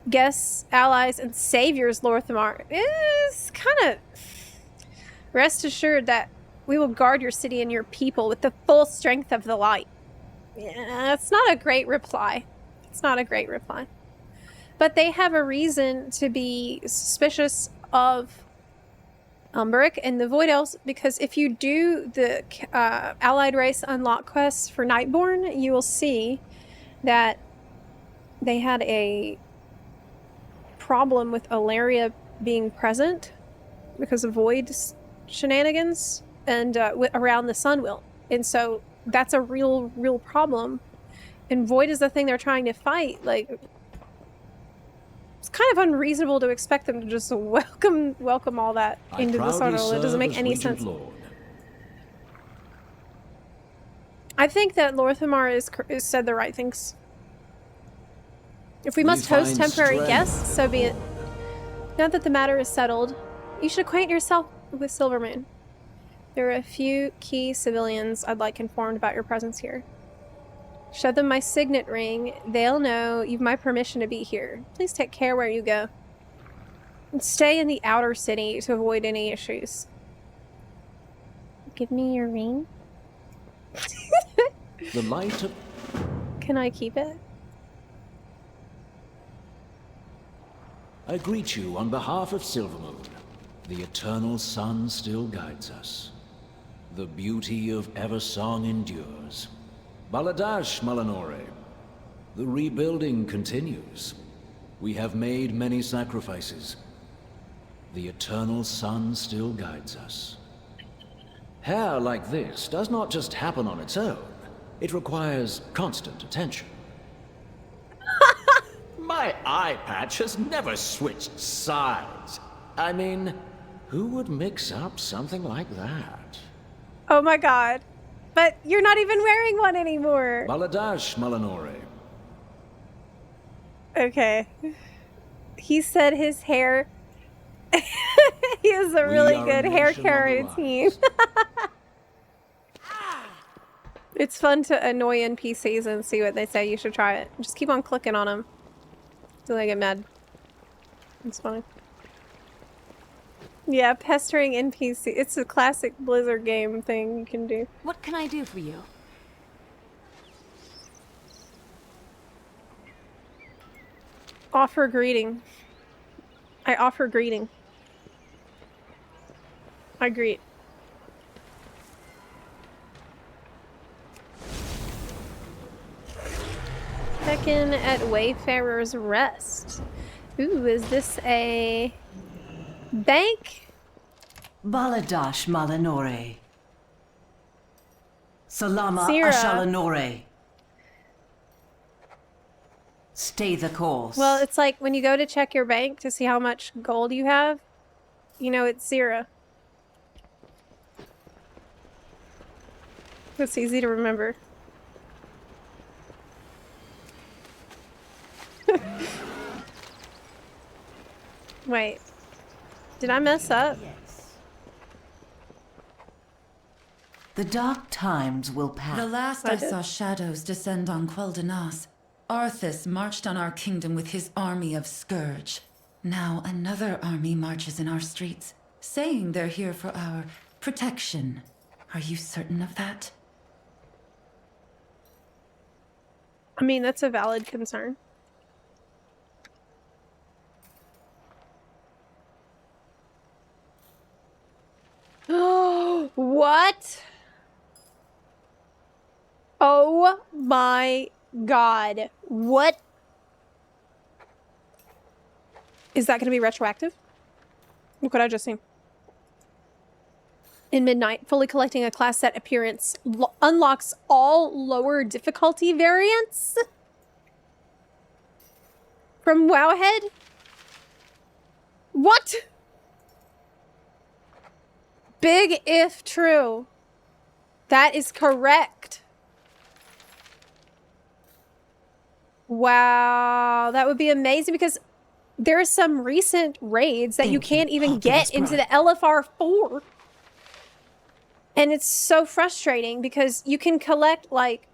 Guests, allies, and saviors, Lorthamar, is kind of... Rest assured that we will guard your city and your people with the full strength of the light. Yeah, it's not a great reply. It's not a great reply. But they have a reason to be suspicious of Umbric and the Void Elves, because if you do the Allied Race Unlock quests for Nightborn, you will see that they had a problem with Alaria being present because of Void shenanigans and around the Sunwheel. And so that's a real problem. And Void is the thing they're trying to fight. Like, it's kind of unreasonable to expect them to just welcome all that into the Sunwheel. It doesn't make any sense. Lord. I think that Lorthamar is said the right things. If we must host temporary guests, so be it. Now that the matter is settled, you should acquaint yourself with Silvermoon. There are a few key civilians I'd like informed about your presence here. Show them my signet ring. They'll know you've my permission to be here. Please take care where you go. And stay in the outer city to avoid any issues. Give me your ring. The light of... Can I keep it? I greet you on behalf of Silvermoon. The eternal sun still guides us. The beauty of Eversong endures. Baladash, Malanore. The rebuilding continues. We have made many sacrifices. The eternal sun still guides us. Hair like this does not just happen on its own. It requires constant attention. My eye patch has never switched sides. I mean, who would mix up something like that? Oh my god. But you're not even wearing one anymore. Baladash, Malanore. Okay. He said his hair... He has a really good hair care routine. It's fun to annoy NPCs and see what they say. You should try it. Just keep on clicking on them until they get mad. It's funny. Yeah, pestering NPC. It's a classic Blizzard game thing you can do. What can I do for you? Offer greeting. I offer greeting. I greet. Check in at Wayfarer's Rest. Ooh, is this a Bank? Baladash Malanore. Salama Sierra. Ashalanore. Stay the course. Well, it's like when you go to check your bank to see how much gold you have, you know it's 0. It's easy to remember. Wait. Did I mess up? The dark times will pass. The last I saw shadows descend on Quel'Danas, Arthas marched on our kingdom with his army of Scourge. Now another army marches in our streets, saying they're here for our protection. Are you certain of that? I mean, that's a valid concern. Oh, what? Oh my God. What? Is that going to be retroactive? Look what I just seen. In Midnight, fully collecting a class set appearance unlocks all lower difficulty variants from Wowhead? What? Big if true. That is correct. Wow, that would be amazing because there are some recent raids that you can't even get into the LFR4. And it's so frustrating because you can collect like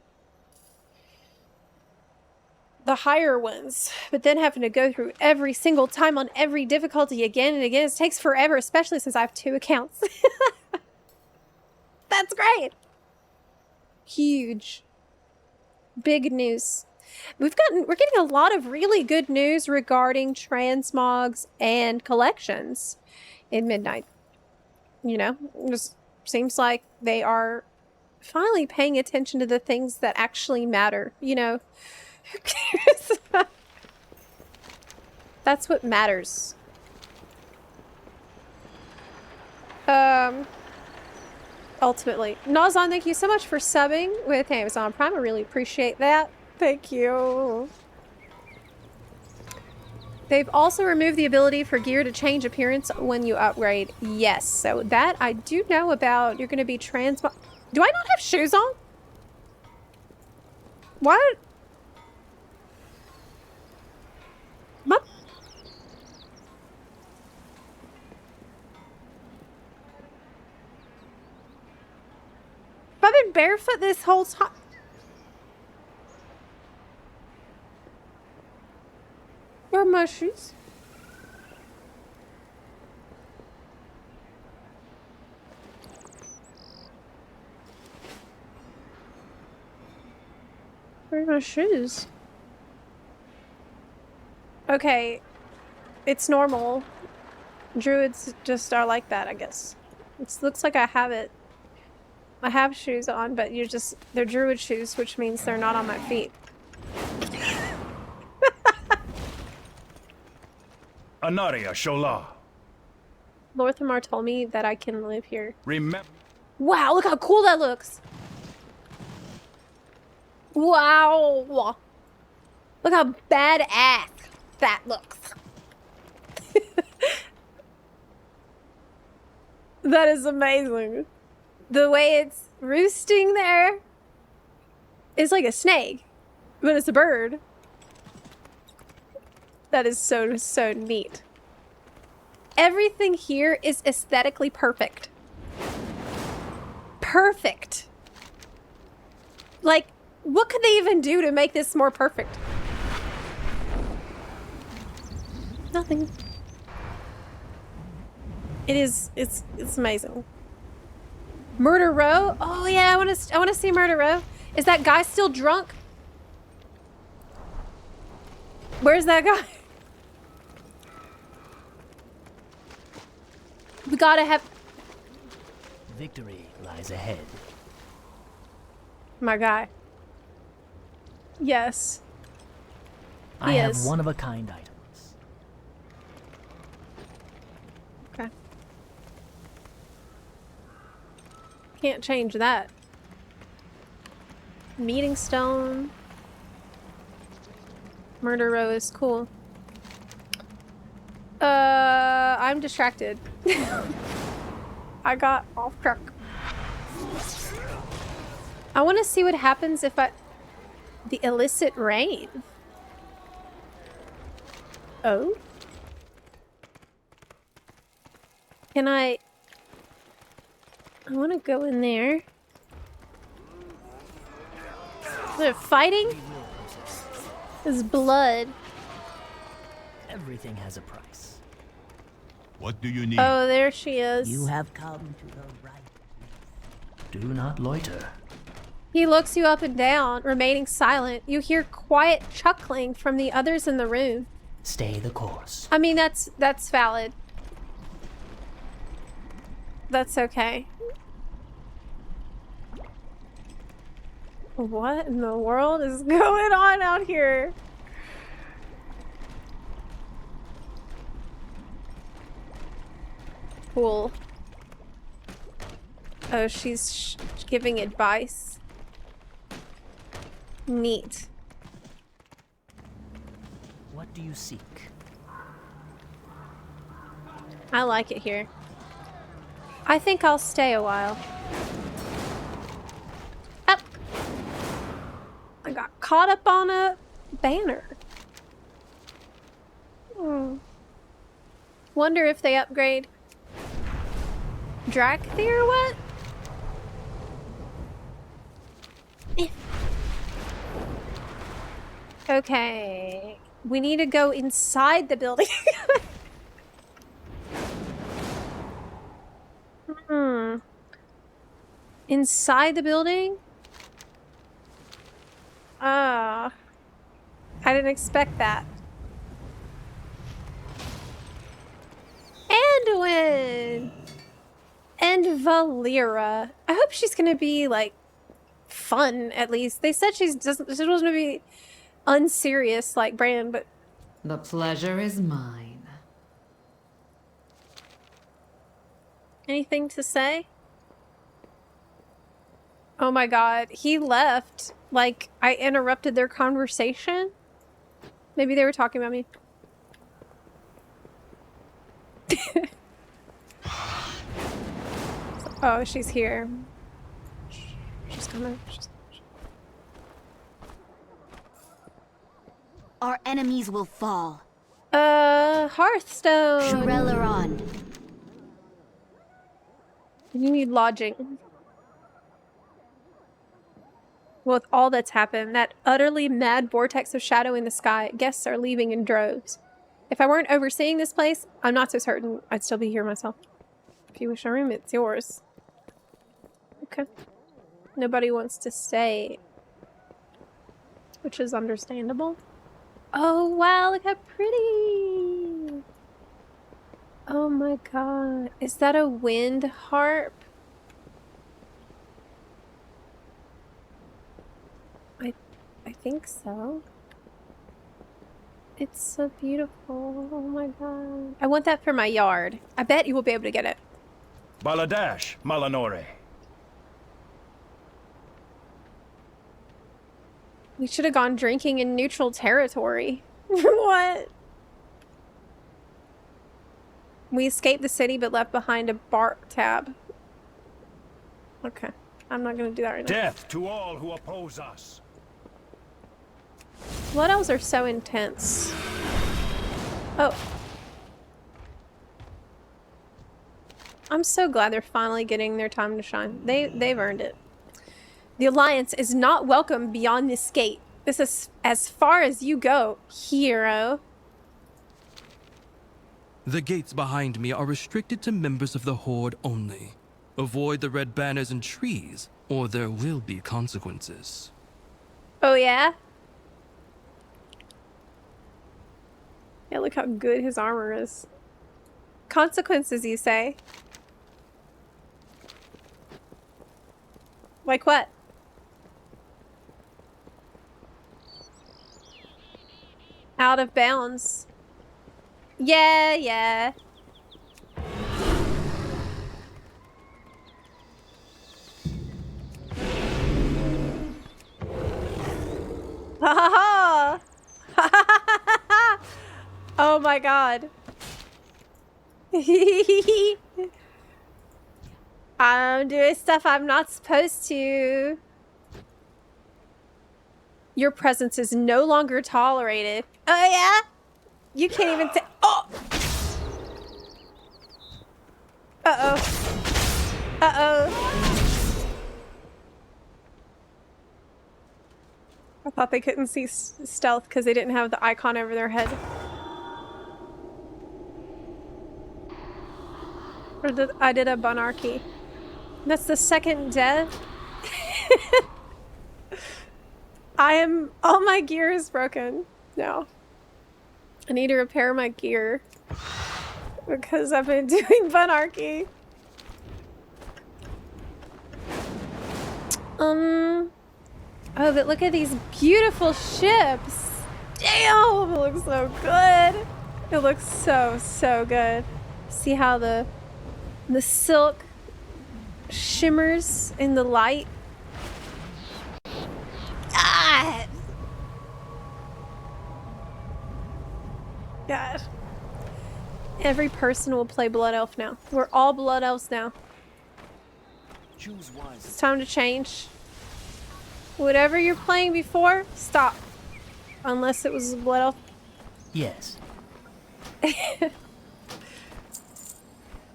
the higher ones, but then having to go through every single time on every difficulty again and again, it takes forever, especially since I have 2 accounts. That's great. Huge. Big news. We're getting a lot of really good news regarding transmogs and collections in Midnight. You know, just seems like they are finally paying attention to the things that actually matter. You know, who cares? That's what matters. Ultimately. Nazan, thank you so much for subbing with Amazon Prime. I really appreciate that. Thank you. They've also removed the ability for gear to change appearance when you upgrade. Yes, so that I do know about. You're going to be Do I not have shoes on? What? What? I've been barefoot this whole time. Where are my shoes? Where are my shoes? Okay, it's normal. Druids just are like that, I guess. It looks like I have it. I have shoes on, but they're druid shoes, which means they're not on my feet. Anaria Shola. Lorthamar told me that I can live here. Remember. Wow, look how cool that looks. Wow. Look how badass that looks. That is amazing. The way it's roosting there is like a snake, but it's a bird. That is so, so neat. Everything here is aesthetically perfect. Perfect. Like, what could they even do to make this more perfect? Nothing. It's amazing. Murder Row? Oh yeah, I want to see Murder Row. Is that guy still drunk? Where's that guy? We gotta have... Victory lies ahead. My guy. Yes. I have one-of-a-kind items. Can't change that. Meeting stone. Murder row is cool. I'm distracted. I got off track. I want to see what happens if I... The illicit rain. Oh? Can I want to go in there. They're fighting? There's blood. Everything has a price. What do you need? Oh, there she is. You have come to the right place. Do not loiter. He looks you up and down, remaining silent. You hear quiet chuckling from the others in the room. Stay the course. I mean, that's valid. That's okay. What in the world is going on out here? Cool. Oh, she's giving advice. Neat. What do you seek? I like it here. I think I'll stay a while. Up! I got caught up on a banner. Wonder if they upgrade Drakthi or what? Okay. We need to go inside the building. Inside the building? I didn't expect that. Anduin! And Valera. I hope she's gonna be, like, fun, at least. They said she's supposed to be unserious like Bran, but... The pleasure is mine. Anything to say? Oh my god, he left. Like, I interrupted their conversation? Maybe they were talking about me. Oh, she's here. She's coming. Our enemies will fall. Hearthstone. Shurelaron. You need lodging. With all that's happened, that utterly mad vortex of shadow in the sky, guests are leaving in droves. If I weren't overseeing this place, I'm not so certain I'd still be here myself. If you wish a room, it's yours. Okay. Nobody wants to stay. Which is understandable. Oh, wow, look how pretty! Oh my god. Is that a wind harp? I think so. It's so beautiful. Oh my god. I want that for my yard. I bet you will be able to get it. Baladash, Malanore. We should have gone drinking in neutral territory. What? We escaped the city but left behind a bar tab. Okay. I'm not gonna do that right now. Death to all who oppose us. Blood elves are so intense. Oh. I'm so glad they're finally getting their time to shine. They've earned it. The Alliance is not welcome beyond this gate. This is as far as you go, hero. The gates behind me are restricted to members of the Horde only. Avoid the red banners and trees, or there will be consequences. Oh yeah? Yeah, look how good his armor is. Consequences, you say? Like what? Out of bounds. Yeah, yeah. Ha ha! Oh my god. I'm doing stuff I'm not supposed to. Your presence is no longer tolerated. Oh yeah? You can't even say. Oh! Uh-oh. Uh-oh. I thought they couldn't see stealth because they didn't have the icon over their head. Or I did a bunarchy. That's the second death. All my gear is broken now. I need to repair my gear because I've been doing bunarchy. Oh, but look at these beautiful ships. Damn, it looks so good. It looks so good. See how the silk shimmers in the light? Ah! God. Every person will play Blood Elf now. We're all Blood Elves now. Choose wisely. It's time to change. Whatever you're playing before, stop. Unless it was Blood Elf. Yes.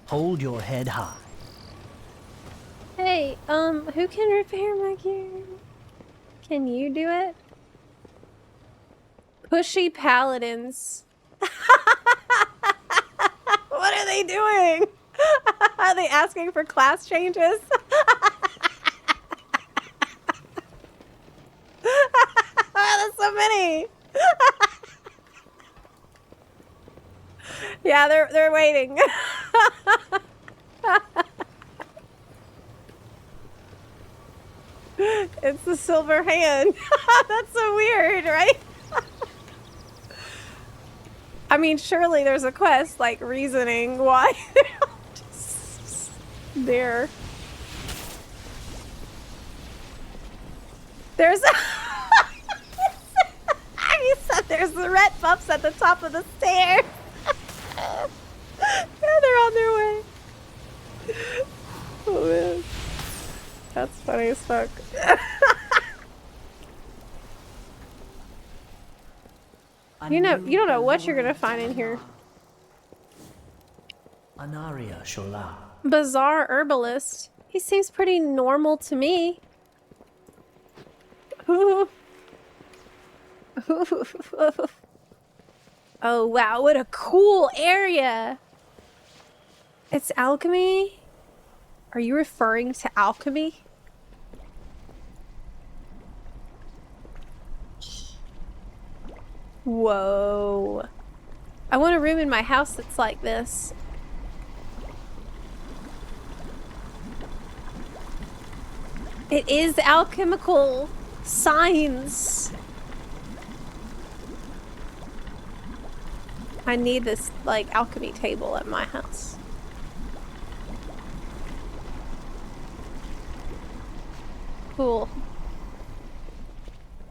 Hold your head high. Hey, who can repair my gear? Can you do it? Pushy paladins. What are they doing? Are they asking for class changes? That's so many. Yeah, they're waiting. It's the silver hand. That's so weird, right? I mean, surely there's a quest, like, reasoning why they're just there. There's you said there's the red buffs at the top of the stairs. Yeah, they're on their way. Oh man. That's funny as fuck. You don't know what you're gonna find in here. Anaria Shola. Bizarre herbalist. He seems pretty normal to me. Oh wow, what a cool area. It's alchemy? Are you referring to alchemy? Whoa. I want a room in my house that's like this. It is alchemical signs. I need this, like, alchemy table at my house. Cool.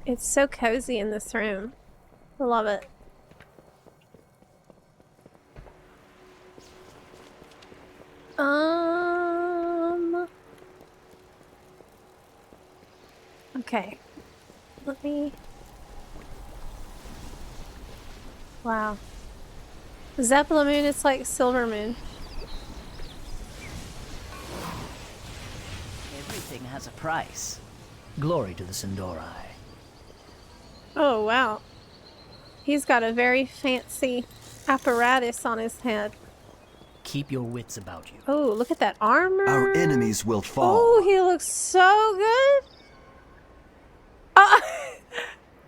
It's so cozy in this room. I love it. Okay. Let me... Wow. Zepla moon, it's like silver moon. Everything has a price. Glory to the Sindorai. Oh, wow. He's got a very fancy apparatus on his head. Keep your wits about you. Oh, look at that armor. Our enemies will fall. Oh, he looks so good.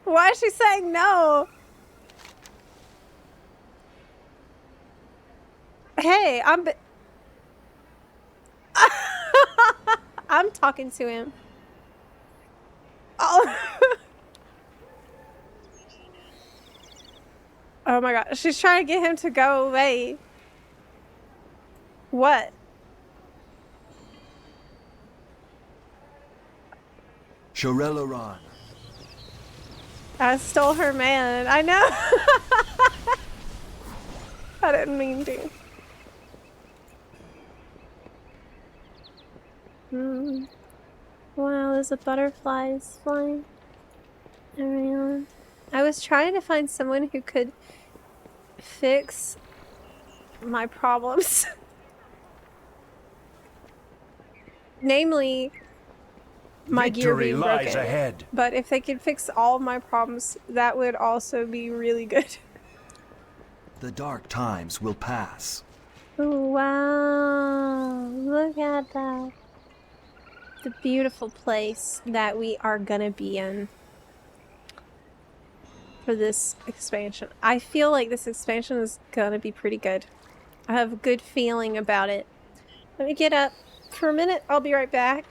Why is she saying no? Hey, I'm talking to him. Oh. Oh my god, she's trying to get him to go away. What? Shorelaran. I stole her man. I know. I didn't mean to. Wow, there's a butterflies flying around. I was trying to find someone who could fix my problems. Namely, my gear Victory being lies broken. ahead. But if they could fix all of my problems, that would also be really good. The dark times will pass. Oh, wow. Look at that. The beautiful place that we are gonna be in for this expansion. I feel like this expansion is gonna be pretty good. I have a good feeling about it. Let me get up for a minute. I'll be right back.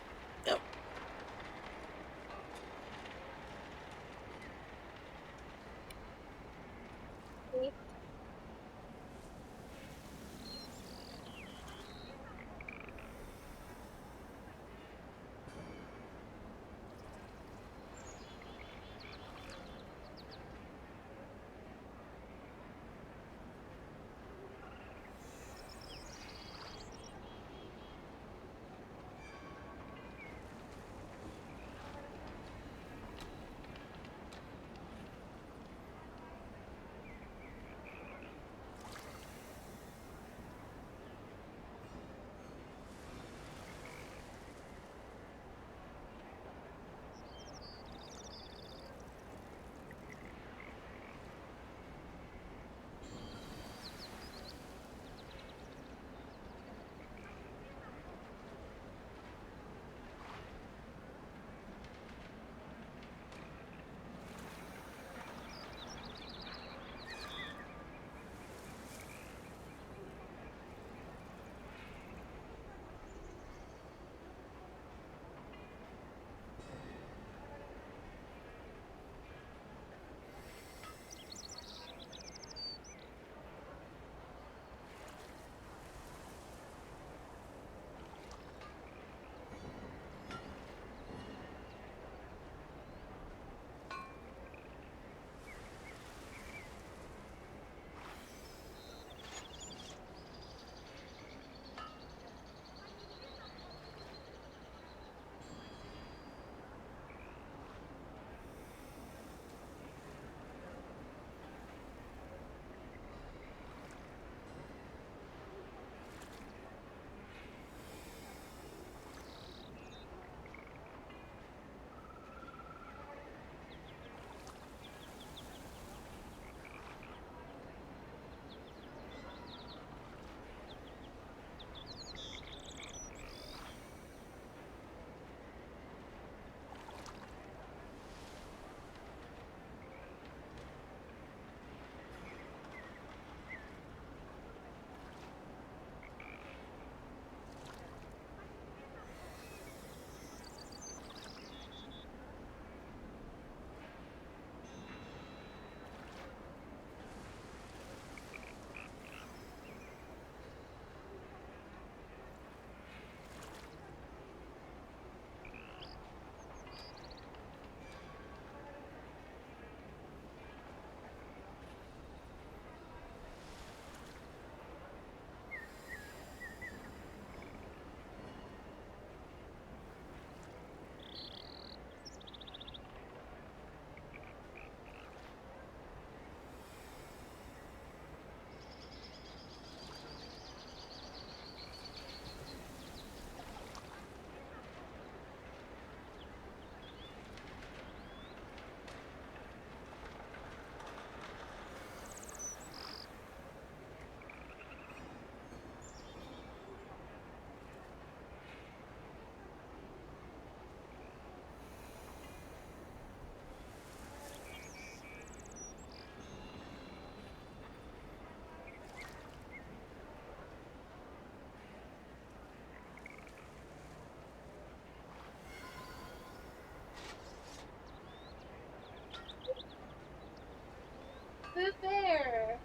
Boo Bear,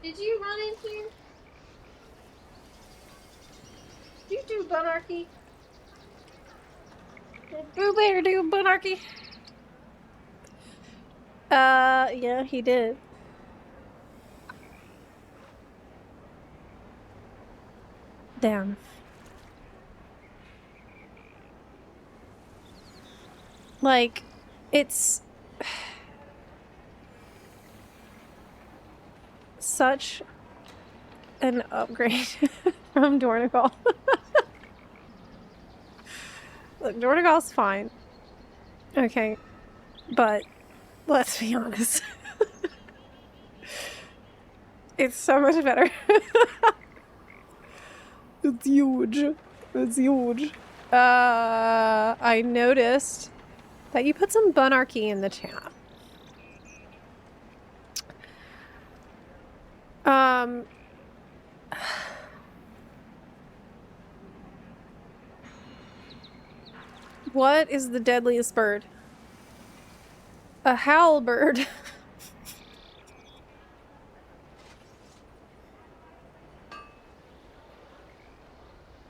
did you run in here? Did you do bunarchy? Did Boo Bear do bunarchy? Yeah, he did. Damn. Like, it's such an upgrade from Dornigal. Look, Dornigal's fine. Okay, but let's be honest. It's so much better. It's huge. It's huge. I noticed that you put some bunarchy in the chat. What is the deadliest bird? A howl bird.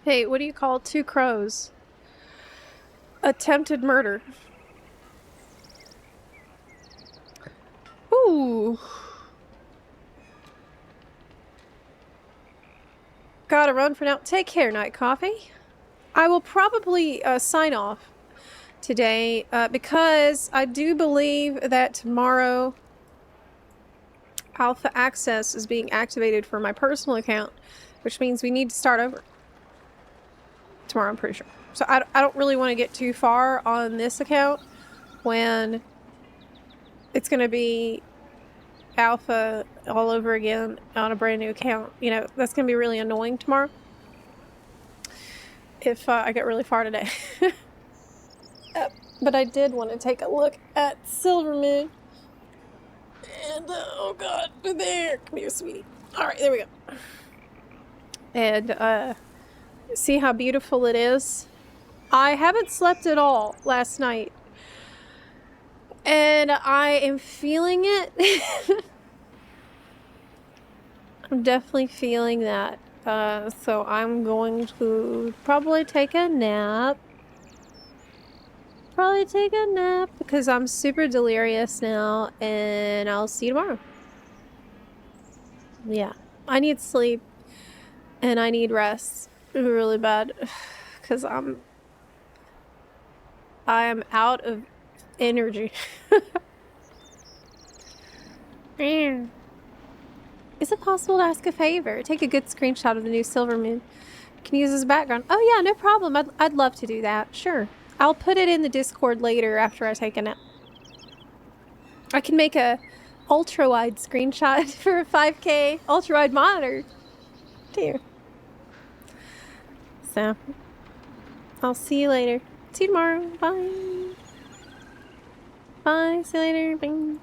Hey, what do you call two crows? Attempted murder. Ooh. Gotta run for now. Take care, Night Coffee. I will probably sign off today because I do believe that tomorrow Alpha Access is being activated for my personal account, which means we need to start over tomorrow, I'm pretty sure. So I don't really want to get too far on this account when it's going to be Alpha all over again on a brand new account. You know, that's going to be really annoying tomorrow if I get really far today. But I did want to take a look at Silvermoon. And, oh god, there. Come here, sweetie. Alright, there we go. And, see how beautiful it is? I haven't slept at all last night. And I am feeling it. I'm definitely feeling that. So I'm going to probably take a nap. Because I'm super delirious now, and I'll see you tomorrow. Yeah, I need sleep and I need rest really bad because I am out of energy. Is it possible to ask a favor? Take a good screenshot of the new Silvermoon. Can you use as a background? Oh yeah, no problem. I'd love to do that. Sure. I'll put it in the Discord later after I take a nap. I can make a ultra-wide screenshot for a 5K ultra-wide monitor too. So, I'll see you later. See you tomorrow. Bye. Bye. See you later. Bye.